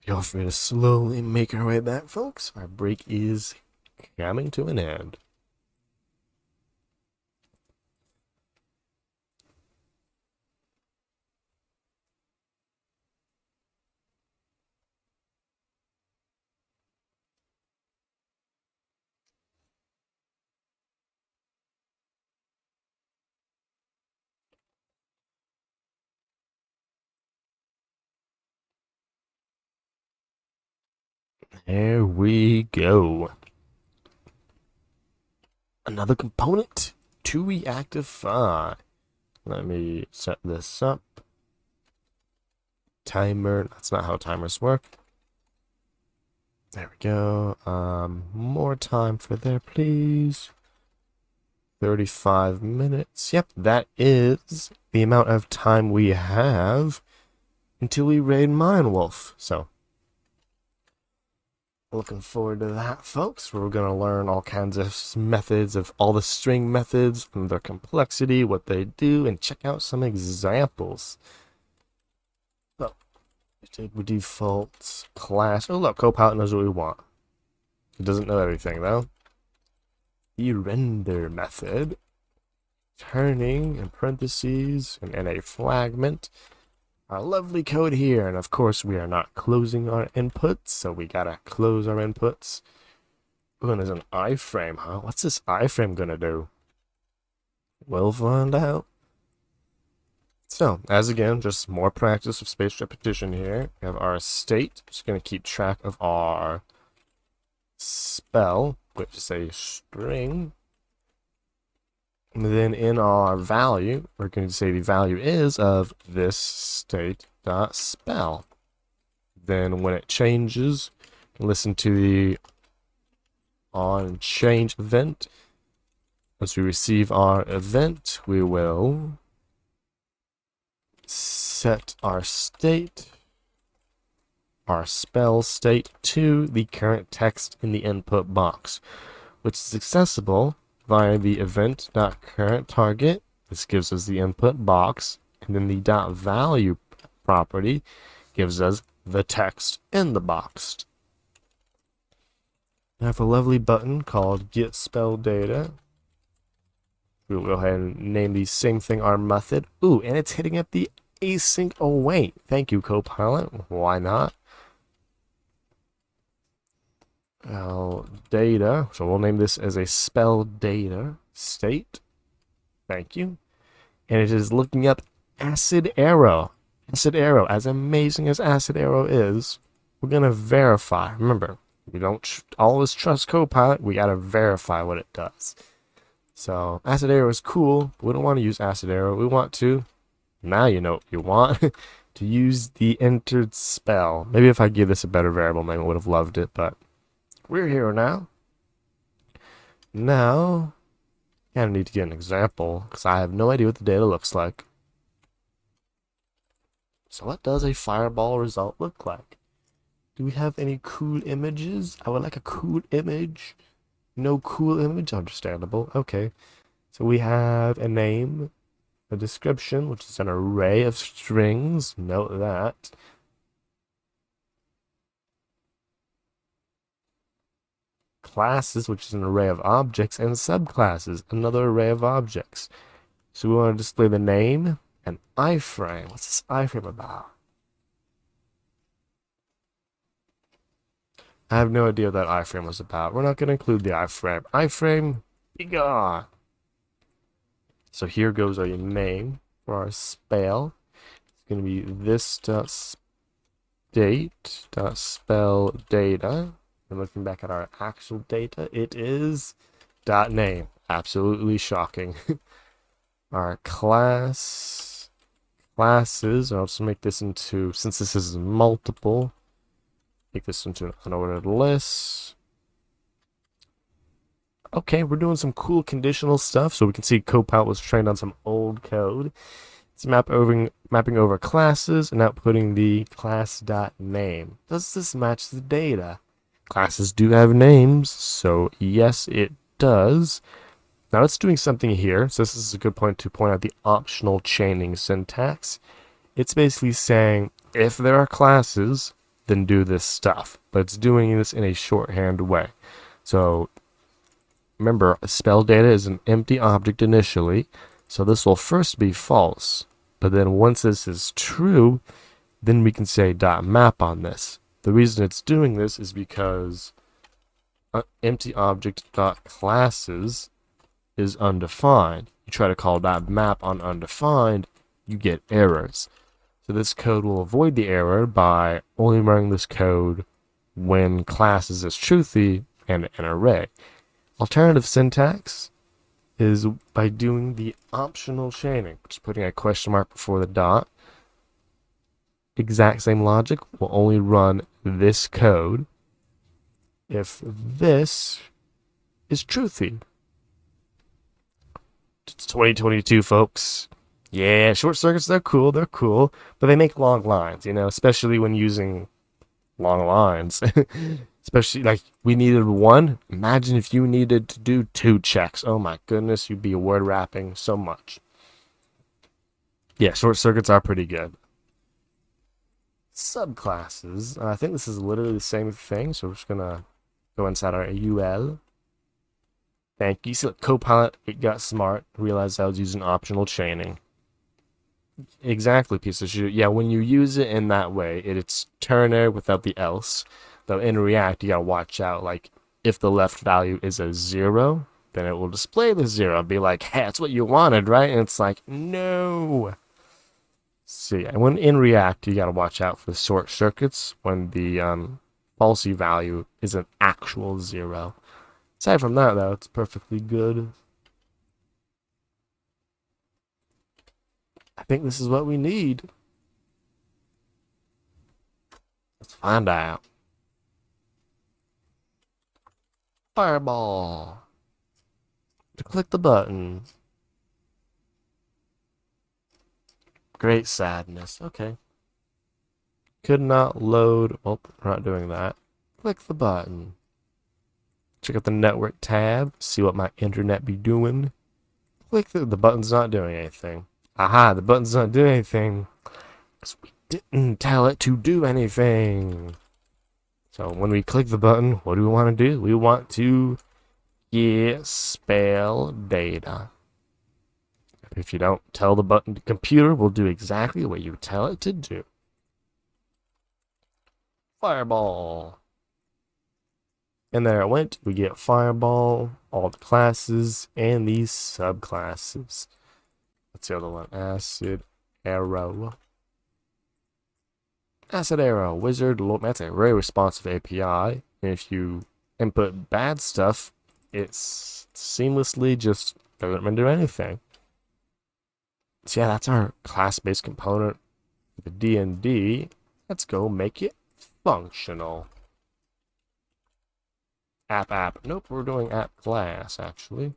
Feel free to slowly make our way back, folks. Our break is coming to an end. There we go. Another component to React-ify. Let me set this up. Timer. That's not how timers work. There we go. More time for there, please. 35 minutes. Yep, that is the amount of time we have until we raid Minewolf. So, looking forward to that, folks. We're going to learn all kinds of methods of all the string methods and their complexity, what they do, and check out some examples. So, we default class. Oh, look, Copilot knows what we want. It doesn't know everything, though. The render method, turning in parentheses and a fragment. Our lovely code here, and of course we are not closing our inputs, so we gotta close our inputs. Ooh, and there's an iframe, huh? What's this iframe gonna do? We'll find out. So, as again, just more practice with spaced repetition here. We have our state, just gonna keep track of our spell, which is a string. And then in our value, we're going to say the value is of this state dot spell. Then when it changes, listen to the on change event. Once we receive our event, we will set our state, our spell state, to the current text in the input box, which is accessible via the event.currentTarget. This gives us the input box, and then the .value property gives us the text in the box. I have a lovely button called getSpellData. We'll go ahead and name the same thing our method. Ooh, and it's hitting up the async await. Thank you, Copilot. Why not? Data, so we'll name this as a spell data state. Thank you. And it is looking up acid arrow. Acid arrow, as amazing as acid arrow is, we're gonna verify. Remember, we don't always trust Copilot. We gotta verify what it does. So acid arrow is cool, but we don't want to use acid arrow. We want to, now you know what you want, to use the entered spell. Maybe if I give this a better variable name, I would have loved it, but we're here now. Now, I kind of need to get an example, because I have no idea what the data looks like. So what does a fireball result look like? Do we have any cool images? I would like a cool image. No cool image? Understandable. Okay. So we have a name, a description, which is an array of strings. Note that. Classes, which is an array of objects, and subclasses, another array of objects. So we want to display the name and iframe. What's this iframe about? I have no idea what that iframe was about. We're not going to include the iframe. Iframe, be gone. So here goes our name for our spell. It's going to be this dot state dot spell data. And looking back at our actual data, it is dot name. Absolutely shocking. Our classes, I'll just make this into, since this is multiple, make this into an unordered list. Okay, we're doing some cool conditional stuff, so we can see Copilot was trained on some old code. It's mapping over classes and outputting the class.name. Does this match the data? Classes do have names, so yes, it does. Now it's doing something here, so this is a good point to point out the optional chaining syntax. It's basically saying if there are classes then do this stuff. But it's doing this in a shorthand way. So remember, spell data is an empty object initially, so this will first be false. But then once this is true, then we can say .map on this. The reason it's doing this is because empty object .classes is undefined. You try to call .map on undefined, you get errors. So this code will avoid the error by only running this code when classes is truthy and an array. Alternative syntax is by doing the optional chaining, which is putting a question mark before the dot. Exact same logic will only run this code if this is truthy. It's 2022, folks. Yeah, short circuits, they're cool, but they make long lines, especially when using long lines. Especially, like, we needed one. Imagine if you needed to do 2 checks. Oh my goodness, you'd be word wrapping so much. Yeah, short circuits are pretty good. Subclasses. I think this is literally the same thing, so we're just gonna go inside our UL. Thank you. See, look, Copilot, it got smart, realized I was using optional chaining. Exactly, piece of shit. Yeah, when you use it in that way, it's ternary without the else. Though in React, you gotta watch out. Like, if the left value is a 0, then it will display the 0. Be like, hey, that's what you wanted, right? And it's like, no. So yeah, when in React, you gotta watch out for the short circuits when the falsy value is an actual 0. Aside from that, though, it's perfectly good. I think this is what we need. Let's find out. Fireball. To click the button. Great sadness. Okay. Could not load. Oh, we're not doing that. Click the button. Check out the network tab. See what my internet be doing. Click the button's not doing anything. Aha, the button's not doing anything. Because we didn't tell it to do anything. So when we click the button, what do we want to do? We want to get spell data. If you don't tell the button, the computer will do exactly what you tell it to do. Fireball. And there it went. We get Fireball, all the classes, and these subclasses. What's the other one? Acid Arrow. Acid Arrow, Wizard, that's a very responsive API. And if you input bad stuff, it's seamlessly just doesn't do anything. So yeah, that's our class-based component. The D&D. Let's go make it functional. App. Nope, we're doing app class, actually.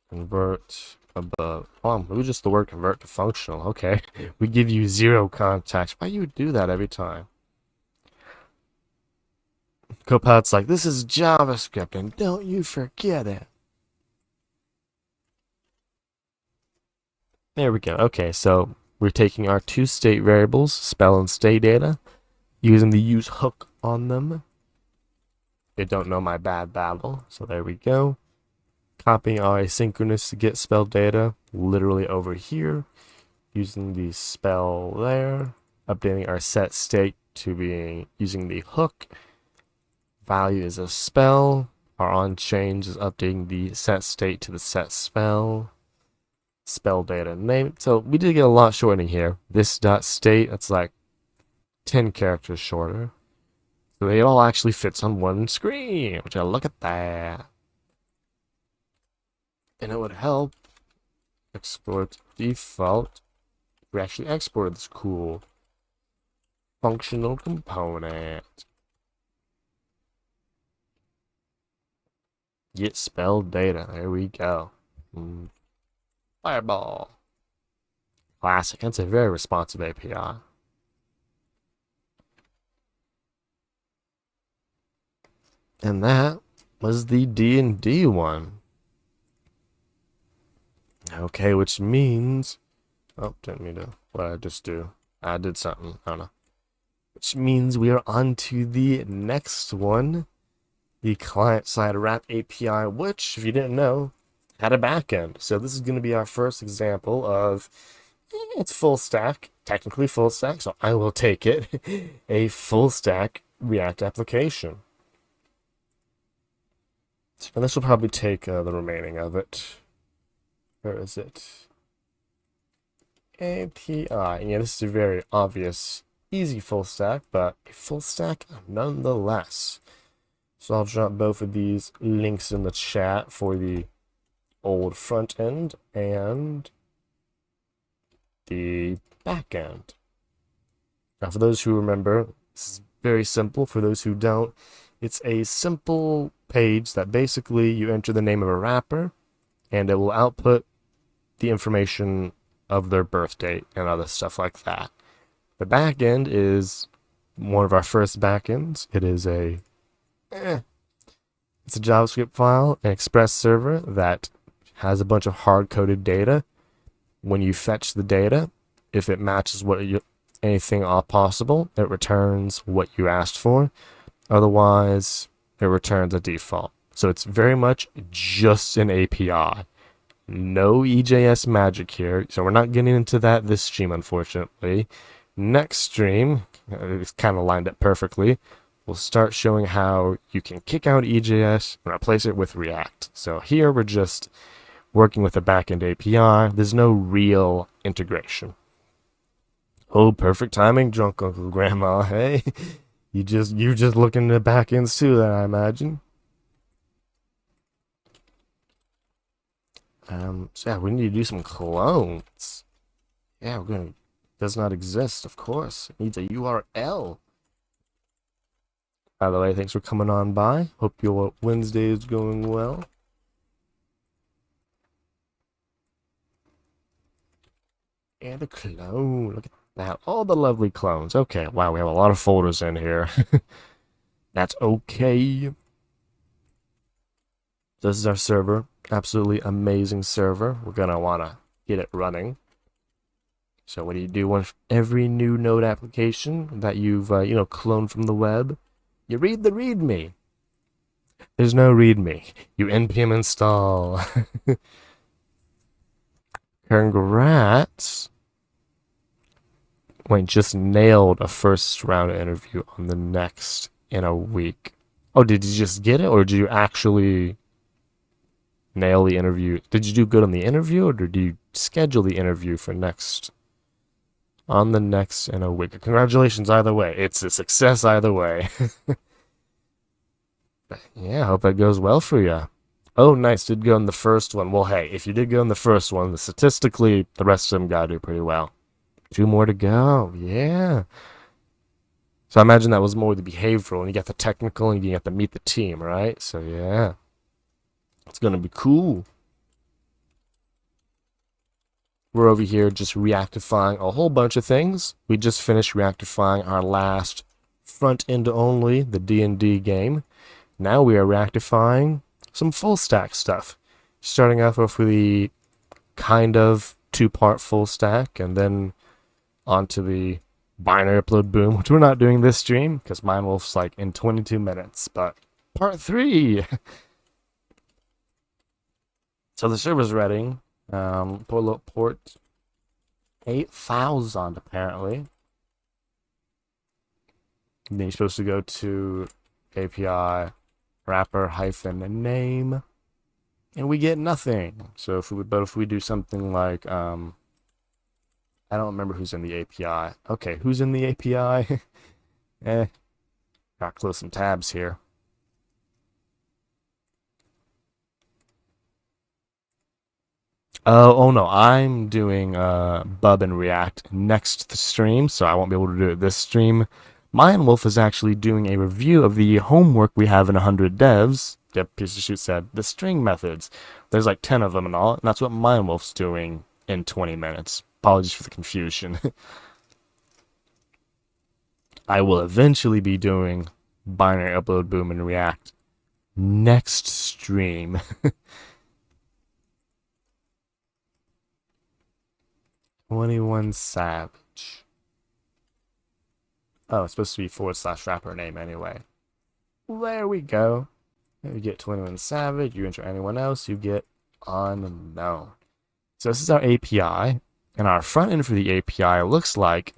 Convert above. Oh, maybe just the word convert to functional. Okay. We give you 0 context. Why you would do that every time? Copilot's like, this is JavaScript, and don't you forget it. There we go. Okay, so we're taking our 2 state variables, spell and stay data, using the use hook on them. They don't know my bad babble, so there we go. Copying our asynchronous get spell data literally over here, using the spell there, updating our set state to being using the hook. Value is a spell. Our onChange is updating the set state to the set spell. Spell data name. So we did get a lot shortening here. This dot state, that's like 10 characters shorter. So it all actually fits on one screen, which I look at that. And it would help export default. We actually exported this cool functional component. Get spell data. There we go. Fireball. Classic. That's a very responsive API. And that was the D&D one. Okay, which means Oh, didn't mean to. What did I just do? I did something. I don't know. Which means we are on to the next one, the client-side wrap API, which, if you didn't know, had a backend. So this is going to be our first example of it's full stack, technically full stack, so I will take it, a full stack React application. And this will probably take the remaining of it. Where is it? API. Yeah, this is a very obvious, easy full stack, but a full stack nonetheless. So I'll drop both of these links in the chat for the old front end and the back end. Now, for those who remember, this is very simple. For those who don't, it's a simple page that basically you enter the name of a wrapper and it will output the information of their birth date and other stuff like that. The back end is one of our first backends. It is it's a JavaScript file, an Express server that has a bunch of hard-coded data. When you fetch the data, if it matches anything possible, it returns what you asked for. Otherwise, it returns a default. So it's very much just an API. No EJS magic here, so we're not getting into that this stream, unfortunately. Next stream, it's kind of lined up perfectly, we'll start showing how you can kick out EJS and replace it with React. So here we're just working with a backend API. There's no real integration. Oh, perfect timing, drunk Uncle Grandma. Hey, you're just looking at backends too, then I imagine. So yeah, we need to do some clones. Yeah, does not exist, of course. It needs a URL. By the way, thanks for coming on by. Hope your Wednesday is going well. And a clone. Look at that. All the lovely clones. Okay, wow, we have a lot of folders in here. That's okay. This is our server. Absolutely amazing server. We're going to want to get it running. So what do you do with every new Node application that you've, cloned from the web? You read the README. There's no README. You npm install. Congrats. Wait, just nailed a first round interview on the next in a week. Oh, did you just get it, or did you actually nail the interview? Did you do good on the interview, or did you schedule the interview for on the next in a week? Congratulations either way. It's a success either way. Yeah, I hope that goes well for you. Oh, nice. Did go in the first one. Well, hey, if you did go in the first one, statistically, the rest of them got to do pretty well. 2 more to go. Yeah. So I imagine that was more the behavioral, and you got the technical, and you have to meet the team, right? So yeah. It's going to be cool. We're over here just reactifying a whole bunch of things. We just finished reactifying our last front-end only, the D&D game. Now we are reactifying some full-stack stuff. Starting off with the kind of 2-part full stack, and then onto the binary upload boom, which we're not doing this stream, because Mindwolf's like in 22 minutes, but part 3! So the server's ready. Port 8000 apparently. And then you're supposed to go to API wrapper -name, and we get nothing. So if we do something like I don't remember who's in the API. Okay, who's in the API? Gotta close some tabs here. Oh no, I'm doing Bub and React next stream, so I won't be able to do it this stream. Wolf is actually doing a review of the homework we have in 100 devs. Dev Piece of Shoot said, the string methods. There's like 10 of them and all, and that's what Wolf's doing in 20 minutes. Apologies for the confusion. I will eventually be doing binary upload boom in React next stream. 21 Savage. Oh, it's supposed to be / wrapper name anyway. There we go. You get 21 Savage, you enter anyone else, you get unknown. So this is our API, and our front end for the API looks like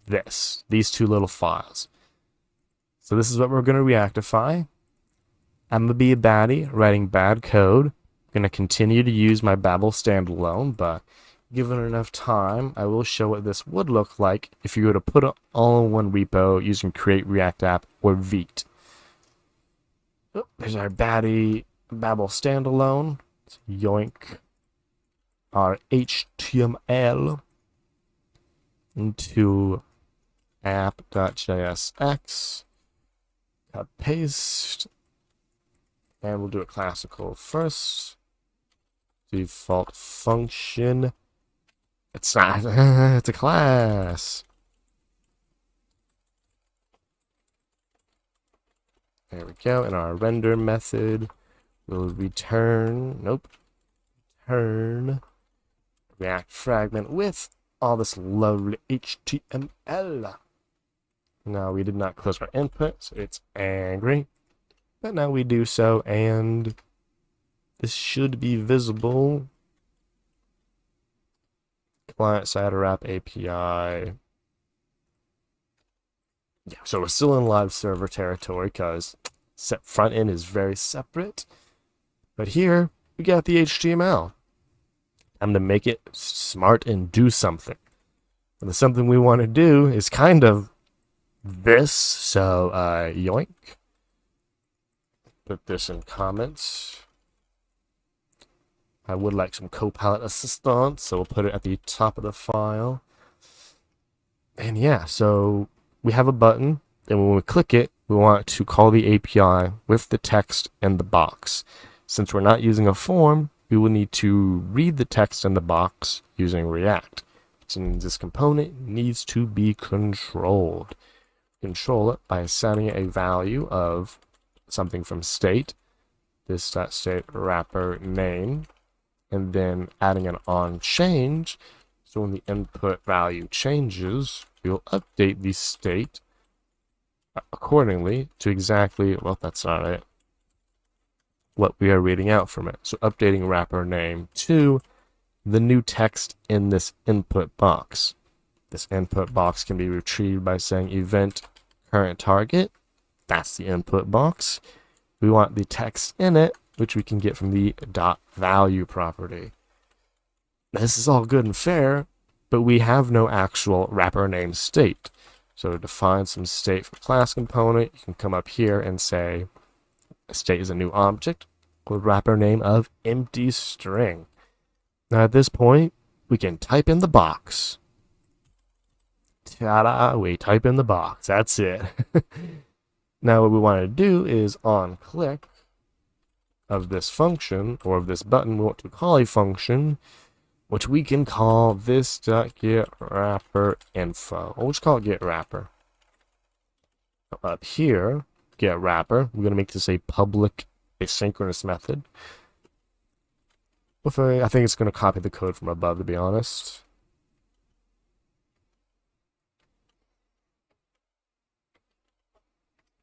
these two little files. So this is what we're going to Reactify. I'm going to be a baddie, writing bad code. I'm going to continue to use my Babel standalone, but given enough time, I will show what this would look like if you were to put it all in one repo using Create React App or Vite. Oh, there's our baddie Babel standalone. Let's yoink our HTML into app.jsx. Cut paste. And we'll do a classical first. Default function. It's not, it's a class. There we go. And our render method will return, return React fragment with all this lovely HTML. Now we did not close our input, so it's angry. But now we do so, and this should be visible. Client-side wrap API. Yeah, so we're still in live server territory because front end is very separate. But here we got the HTML. I'm going to make it smart and do something. And the something we want to do is kind of this. So yoink. Put this in comments. I would like some Copilot assistance, so we'll put it at the top of the file. And yeah, so we have a button, and when we click it, we want to call the API with the text in the box. Since we're not using a form, we will need to read the text in the box using React. Which means this component needs to be controlled. Control it by assigning it a value of something from state, this.state wrapper name, and then adding an on change. So when the input value changes, we'll update the state accordingly to exactly, well, that's not it, what we are reading out from it. So updating wrapper name to the new text in this input box. This input box can be retrieved by saying event current target. That's the input box. We want the text in it, which we can get from the .value property. This is all good and fair, but we have no actual wrapper name state. So to define some state for class component, you can come up here and say state is a new object with wrapper name of empty string. Now at this point, we can type in the box. Ta-da, we type in the box. That's it. Now what we want to do is on click of this function, or of this button, we want to call a function which we can call this.getWrapperInfo. We'll just call it getWrapper. Up here, getWrapper, we're going to make this a public asynchronous method. I think it's going to copy the code from above, to be honest.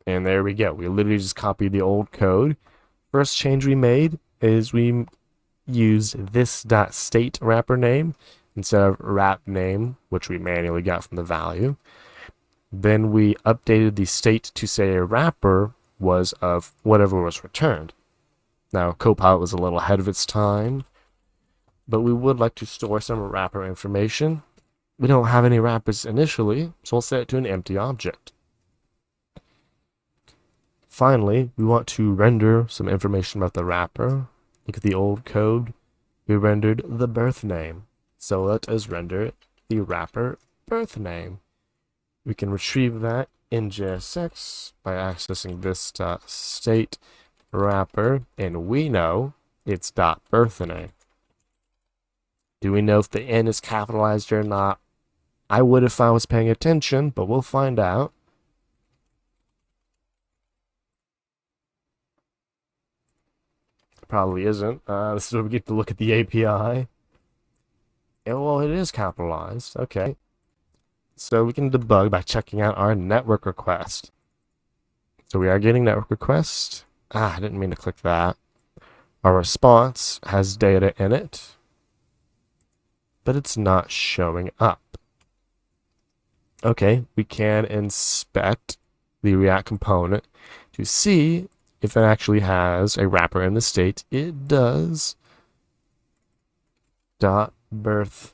And there we go. We literally just copied the old code. First change we made is we use this.state wrapper name instead of wrap name, which we manually got from the value. Then we updated the state to say a wrapper was of whatever was returned. Now, Copilot was a little ahead of its time, but we would like to store some wrapper information. We don't have any wrappers initially, so we'll set it to an empty object. Finally, we want to render some information about the wrapper. Look at the old code. We rendered the birth name. So let us render the wrapper birth name. We can retrieve that in JSX by accessing this.state wrapper, and we know it's .birthname. Do we know if the N is capitalized or not? I would if I was paying attention, but we'll find out. Probably isn't. This is where we get to look at the API. well, it is capitalized. Okay. So we can debug by checking out our network request. So we are getting network request. I didn't mean to click that. Our response has data in it, but it's not showing up. Okay, we can inspect the React component to see if it actually has a wrapper in the state. It does. Dot birth.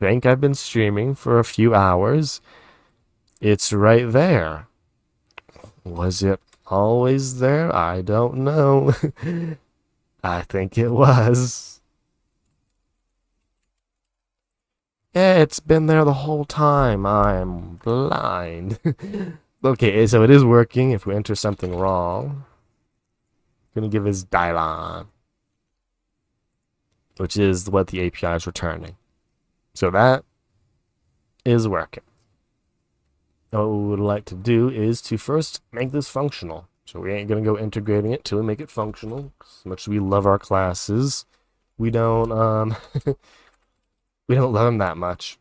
Think I've been streaming for a few hours. It's right there. Was it always there? I don't know. I think it was. Yeah, it's been there the whole time. I'm blind. Okay, so it is working. If we enter something wrong, I'm gonna give us Dylon, which is what the API is returning. So that is working. What we would like to do is to first make this functional. So we ain't gonna go integrating it till we make it functional. As much as we love our classes, we don't we don't love them that much.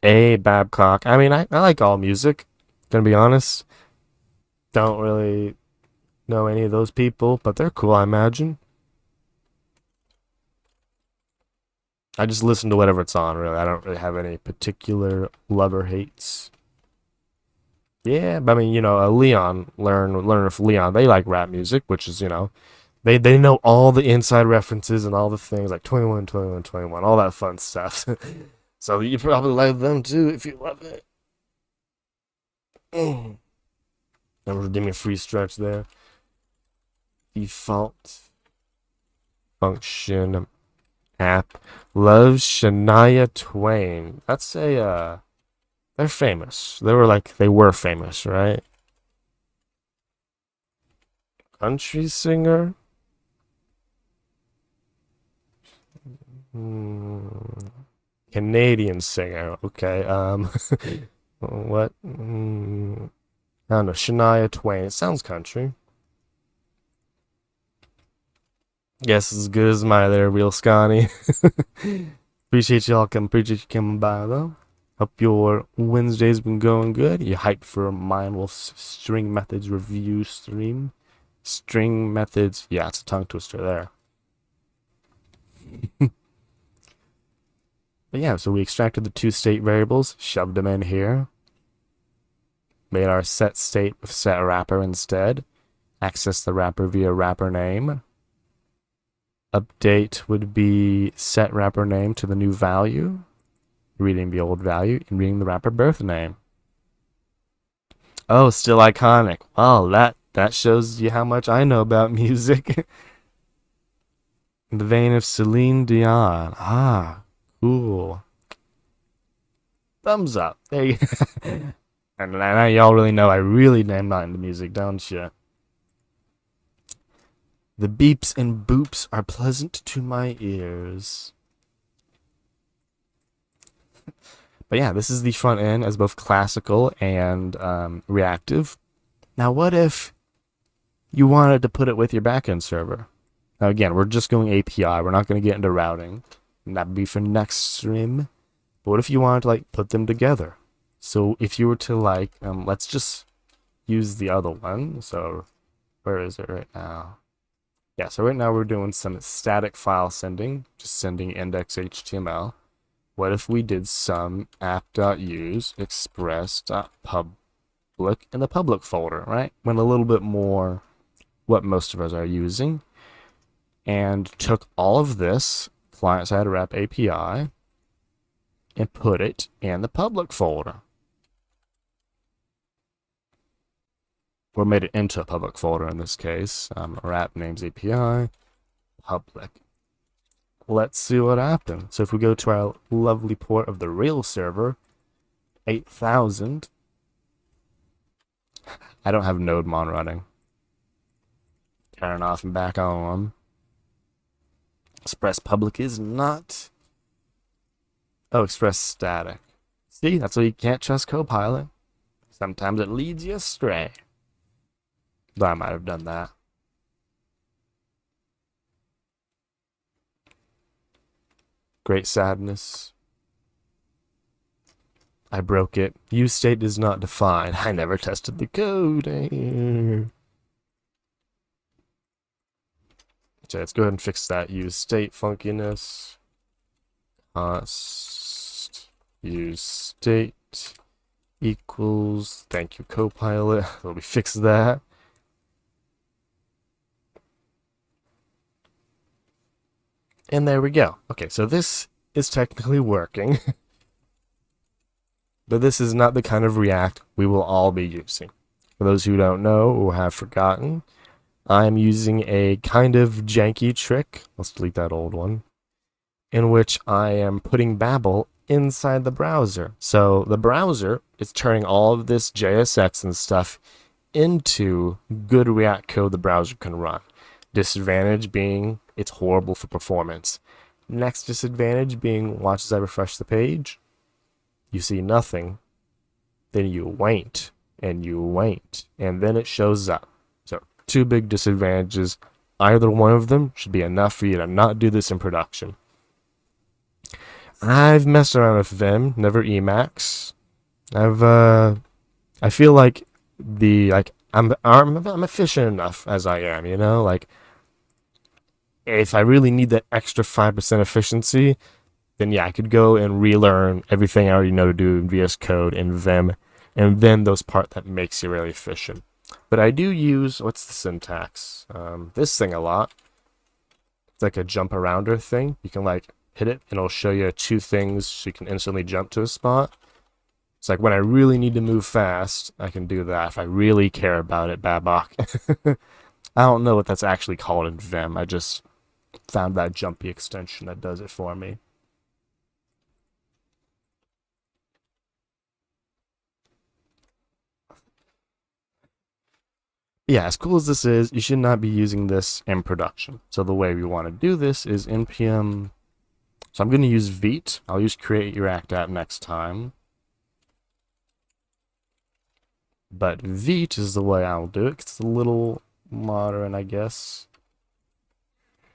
Babcock. I mean, I like all music. Gonna be honest. Don't really know any of those people, but they're cool, I imagine. I just listen to whatever it's on, really. I don't really have any particular love or hates. Yeah, but I mean, Leon, learn of Leon. They like rap music, which is, they know all the inside references and all the things like 21, 21, 21, all that fun stuff. So you probably like them too if you love it. And redeem a free stretch there. Default function app loves Shania Twain. That's they're famous. They were famous, right? Country singer. Canadian singer. Okay. What? I don't know. Shania Twain. It sounds country. Guess as good as my there, real Scotty. Appreciate you coming by though. Hope your Wednesday's been going good. You hyped for Mindless String Methods review stream. String methods. Yeah, it's a tongue twister there. But yeah, so we extracted the two state variables, shoved them in here. Made our set state with set wrapper instead. Access the wrapper via wrapper name. Update would be set wrapper name to the new value. Reading the old value and reading the wrapper birth name. Oh, still iconic. Well, that shows you how much I know about music. In the vein of Celine Dion. Ah, cool. Thumbs up. There you go. And now y'all really know I really am not into music, don't you? The beeps and boops are pleasant to my ears. But yeah, this is the front end as both classical and reactive. Now, what if you wanted to put it with your backend server? Now, again, we're just going API. We're not going to get into routing. And that'd be for next stream. But what if you wanted to put them together? So if you were to let's just use the other one. So where is it right now? Yeah, so right now we're doing some static file sending, just sending index.html. What if we did some app.use express.public in the public folder, right? Went a little bit more what most of us are using, and took all of this client-side wrap API and put it in the public folder. Or made it into a public folder in this case. Wrap names API, public. Let's see what happens. So if we go to our lovely port of the real server, 8000. I don't have NodeMon running. Turn off and back on. Express public is not. Oh, express static. See, that's why you can't trust Copilot. Sometimes it leads you astray. Though I might have done that. Great sadness. I broke it. Use state is not defined. I never tested the code. Okay, let's go ahead and fix that use state funkiness. Const use state equals, thank you Copilot. Let me fix that. And there we go. Okay, so this is technically working. But this is not the kind of React we will all be using. For those who don't know or have forgotten, I'm using a kind of janky trick, let's delete that old one, in which I am putting Babel inside the browser. So the browser is turning all of this JSX and stuff into good React code the browser can run. Disadvantage being it's horrible for performance. Next disadvantage being, watch as I refresh the page, you see nothing, then you wait, and you wait, and then it shows up. So, two big disadvantages. Either one of them should be enough for you to not do this in production. I've messed around with Vim, never Emacs. I feel like I'm efficient enough as I am, you know? Like, if I really need that extra 5% efficiency, then yeah, I could go and relearn everything I already know to do in VS Code and Vim, and then those part that makes you really efficient. But I do use, what's the syntax? This thing a lot. It's like a jump arounder thing. You can like hit it and it'll show you two things so you can instantly jump to a spot. It's like when I really need to move fast, I can do that if I really care about it, Babok. I don't know what that's actually called in Vim. I just found that jumpy extension that does it for me. Yeah, as cool as this is, you should not be using this in production. So the way we want to do this is npm. So I'm going to use Vite. I'll use create your React app next time. But Vite is the way I'll do it. It's a little modern, I guess.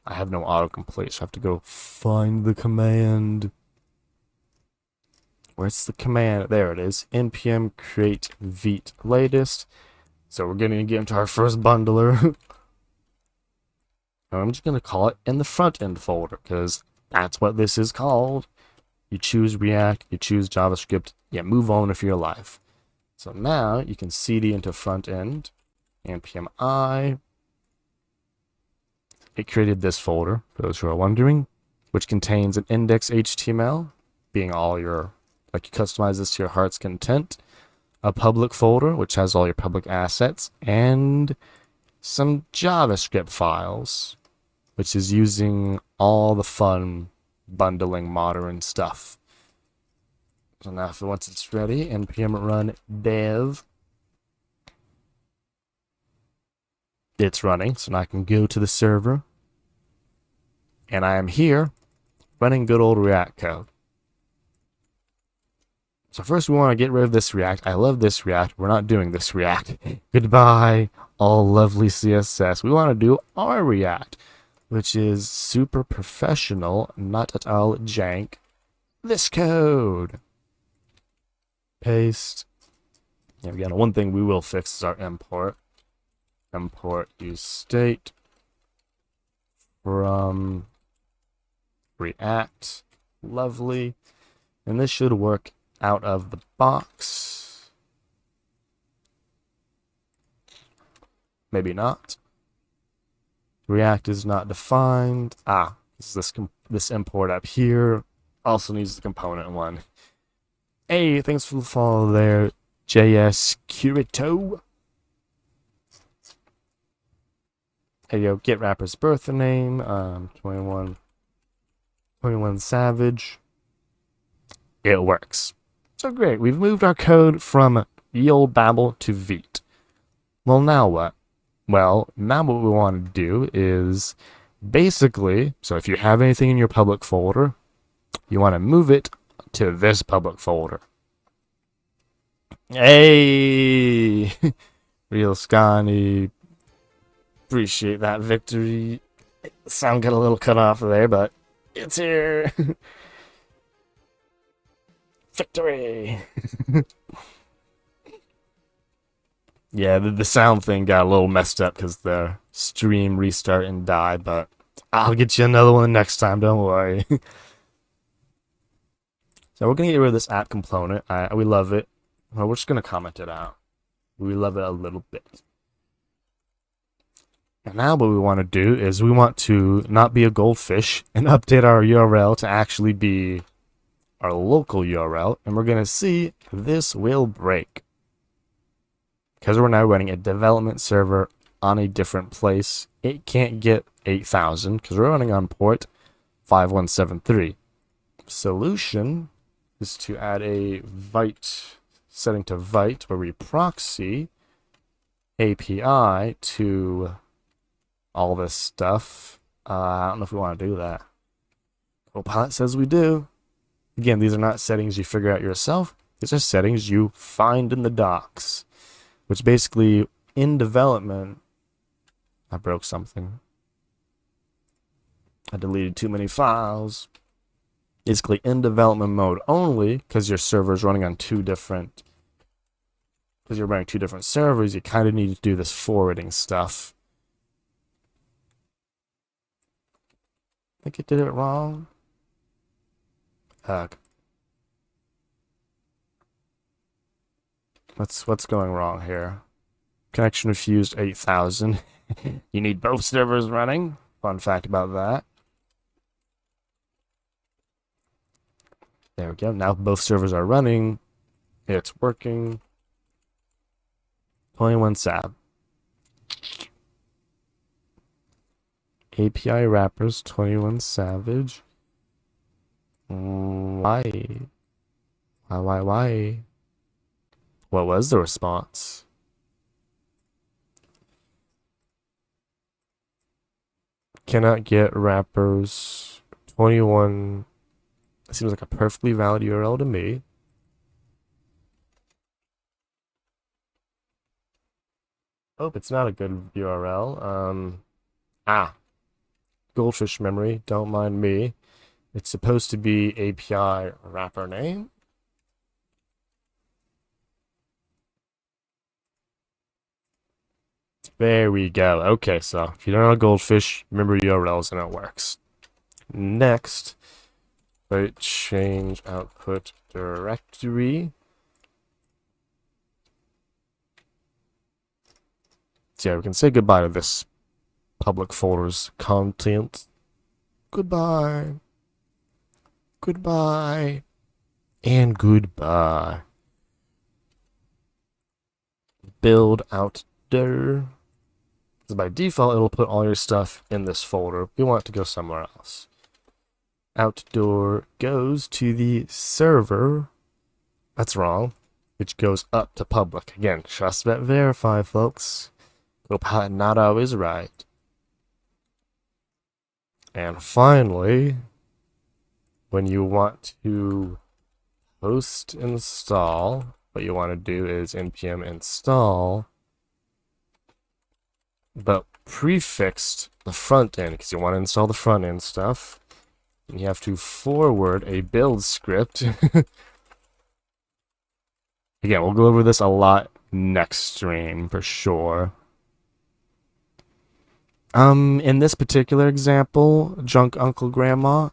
I have no autocomplete, so I have to go find the command. Where's the command? There it is. npm create Vite latest. So we're going to get into our first bundler. I'm just going to call it in the front-end folder, because that's what this is called. You choose React, you choose JavaScript, yeah, move on if you're alive. So now you can cd into front-end, npm I. It created this folder, for those who are wondering, which contains an index.html, being all your, like you customize this to your heart's content. A public folder, which has all your public assets, and some JavaScript files, which is using all the fun bundling modern stuff. So now once it's ready, npm run dev. It's running, so now I can go to the server. And I am here running good old React code. So first we want to get rid of this React. I love this React. We're not doing this React. Goodbye, all lovely CSS. We want to do our React, which is super professional, not at all jank. This code. Paste. Yeah, again, one thing we will fix is our import. Import use state from React. Lovely. And this should work out of the box. Maybe not. React is not defined. This import up here also needs the component one. Hey, thanks for the follow there, JS Curito. Hey yo, get rapper's birthday name, 21 Savage. It works. So great, we've moved our code from ye old Babel to Vite. Well, now what? Well, now what we want to do is basically, so if you have anything in your public folder, you want to move it to this public folder. Hey! Real Scotty. Appreciate that victory. The sound got a little cut off there, but It's here. Victory. Yeah, the sound thing got a little messed up because the stream restart and died, but I'll get you another one next time, don't worry. So we're gonna get rid of this app component. We love it. Well, we're just gonna comment it out. We love it a little bit. And now what we want to do is we want to not be a goldfish and update our URL to actually be our local URL. And we're gonna see this will break. Because we're now running a development server on a different place, it can't get 8000 because we're running on port 5173. Solution is to add a Vite setting to Vite where we proxy API to all this stuff. I don't know if we want to do that. Copilot says we do. Again, these are not settings you figure out yourself. These are settings you find in the docs. Which basically, in development, I broke something. I deleted too many files. Basically, in development mode only, because your server is running on because you're running two different servers, you kind of need to do this forwarding stuff. I think it did it wrong. Heck. What's going wrong here? Connection refused 8000. You need both servers running. Fun fact about that. There we go. Now both servers are running. It's working. 21 SAB. API wrappers 21 Savage. Why? Why? What was the response? Cannot get wrappers 21. It seems like a perfectly valid URL to me. Oh, it's not a good URL. Goldfish memory, don't mind me. It's supposed to be API wrapper name. There we go. Okay, so if you don't know Goldfish, remember URLs and it works. Next, change output directory. So yeah, we can say goodbye to this public folder's content. Goodbye. Goodbye. And goodbye. Build out there. So by default, it'll put all your stuff in this folder. We want it to go somewhere else. Outdoor goes to the server. That's wrong. Which goes up to public. Again, trust but verify, folks. Copilot not always right. And finally, when you want to host install, what you want to do is npm install, but prefixed the front end, because you want to install the front end stuff. And you have to forward a build script. Again, we'll go over this a lot next stream for sure. In this particular example, Drunk Uncle Grandma,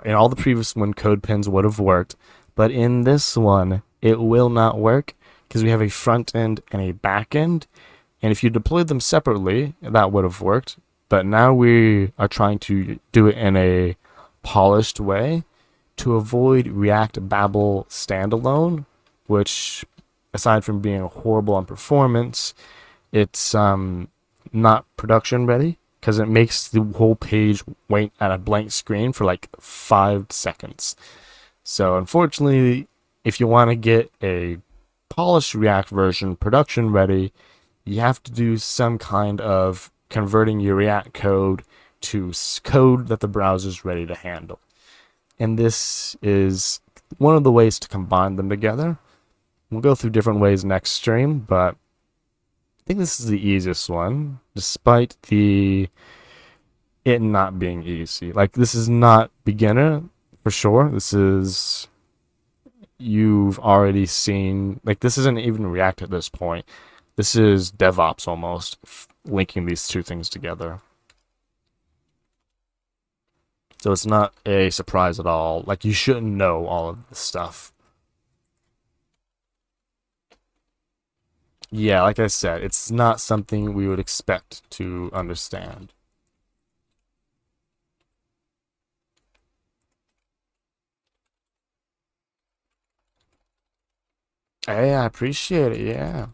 in all the previous one, code pins would have worked, but in this one, it will not work because we have a front end and a back end. And if you deployed them separately, that would have worked. But now we are trying to do it in a polished way to avoid React Babel standalone, which, aside from being horrible on performance, it's not production ready because it makes the whole page wait at a blank screen for like 5 seconds. So unfortunately, if you want to get a polished React version production ready, you have to do some kind of converting your React code to code that the browser is ready to handle. And this is one of the ways to combine them together. We'll go through different ways next stream, but I think this is the easiest one, despite the it not being easy. Like, this is not beginner for sure. This is, you've already seen, like, this isn't even React at this point. This is DevOps almost, linking these two things together. So it's not a surprise at all. Like, you shouldn't know all of this stuff. Yeah, like I said, it's not something we would expect to understand. Hey, I appreciate it, yeah.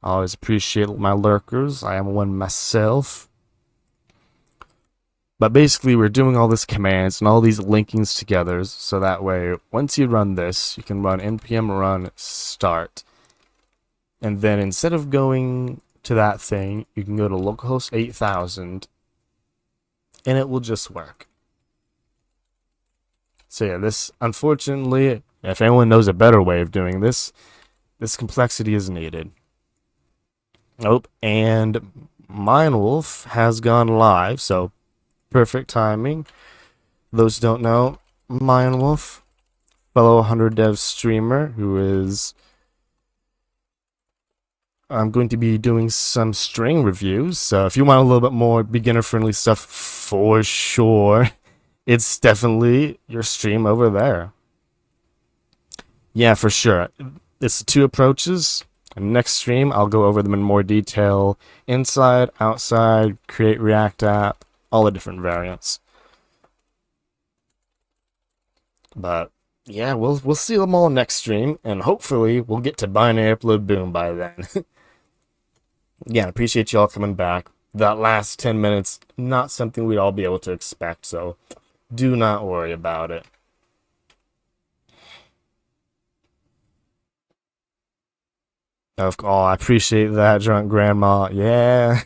I always appreciate my lurkers. I am one myself. But basically, we're doing all these commands and all these linkings together, so that way, once you run this, you can run npm run start. And then instead of going to that thing, you can go to localhost 8000, and it will just work. So yeah, this, unfortunately, if anyone knows a better way of doing this, this complexity is needed. Oh, and Minewolf has gone live, so perfect timing. Those who don't know, Minewolf, fellow 100 Dev streamer, who is, I'm going to be doing some string reviews. So if you want a little bit more beginner-friendly stuff, for sure, it's definitely your stream over there. Yeah, for sure. It's two approaches. Next stream, I'll go over them in more detail. Inside, outside, create React app, all the different variants. But yeah, we'll see them all next stream, and hopefully we'll get to binary upload boom by then. Yeah, appreciate y'all coming back. That last 10 minutes, not something we'd all be able to expect, so do not worry about it. Oh, I appreciate that, drunk grandma. Yeah.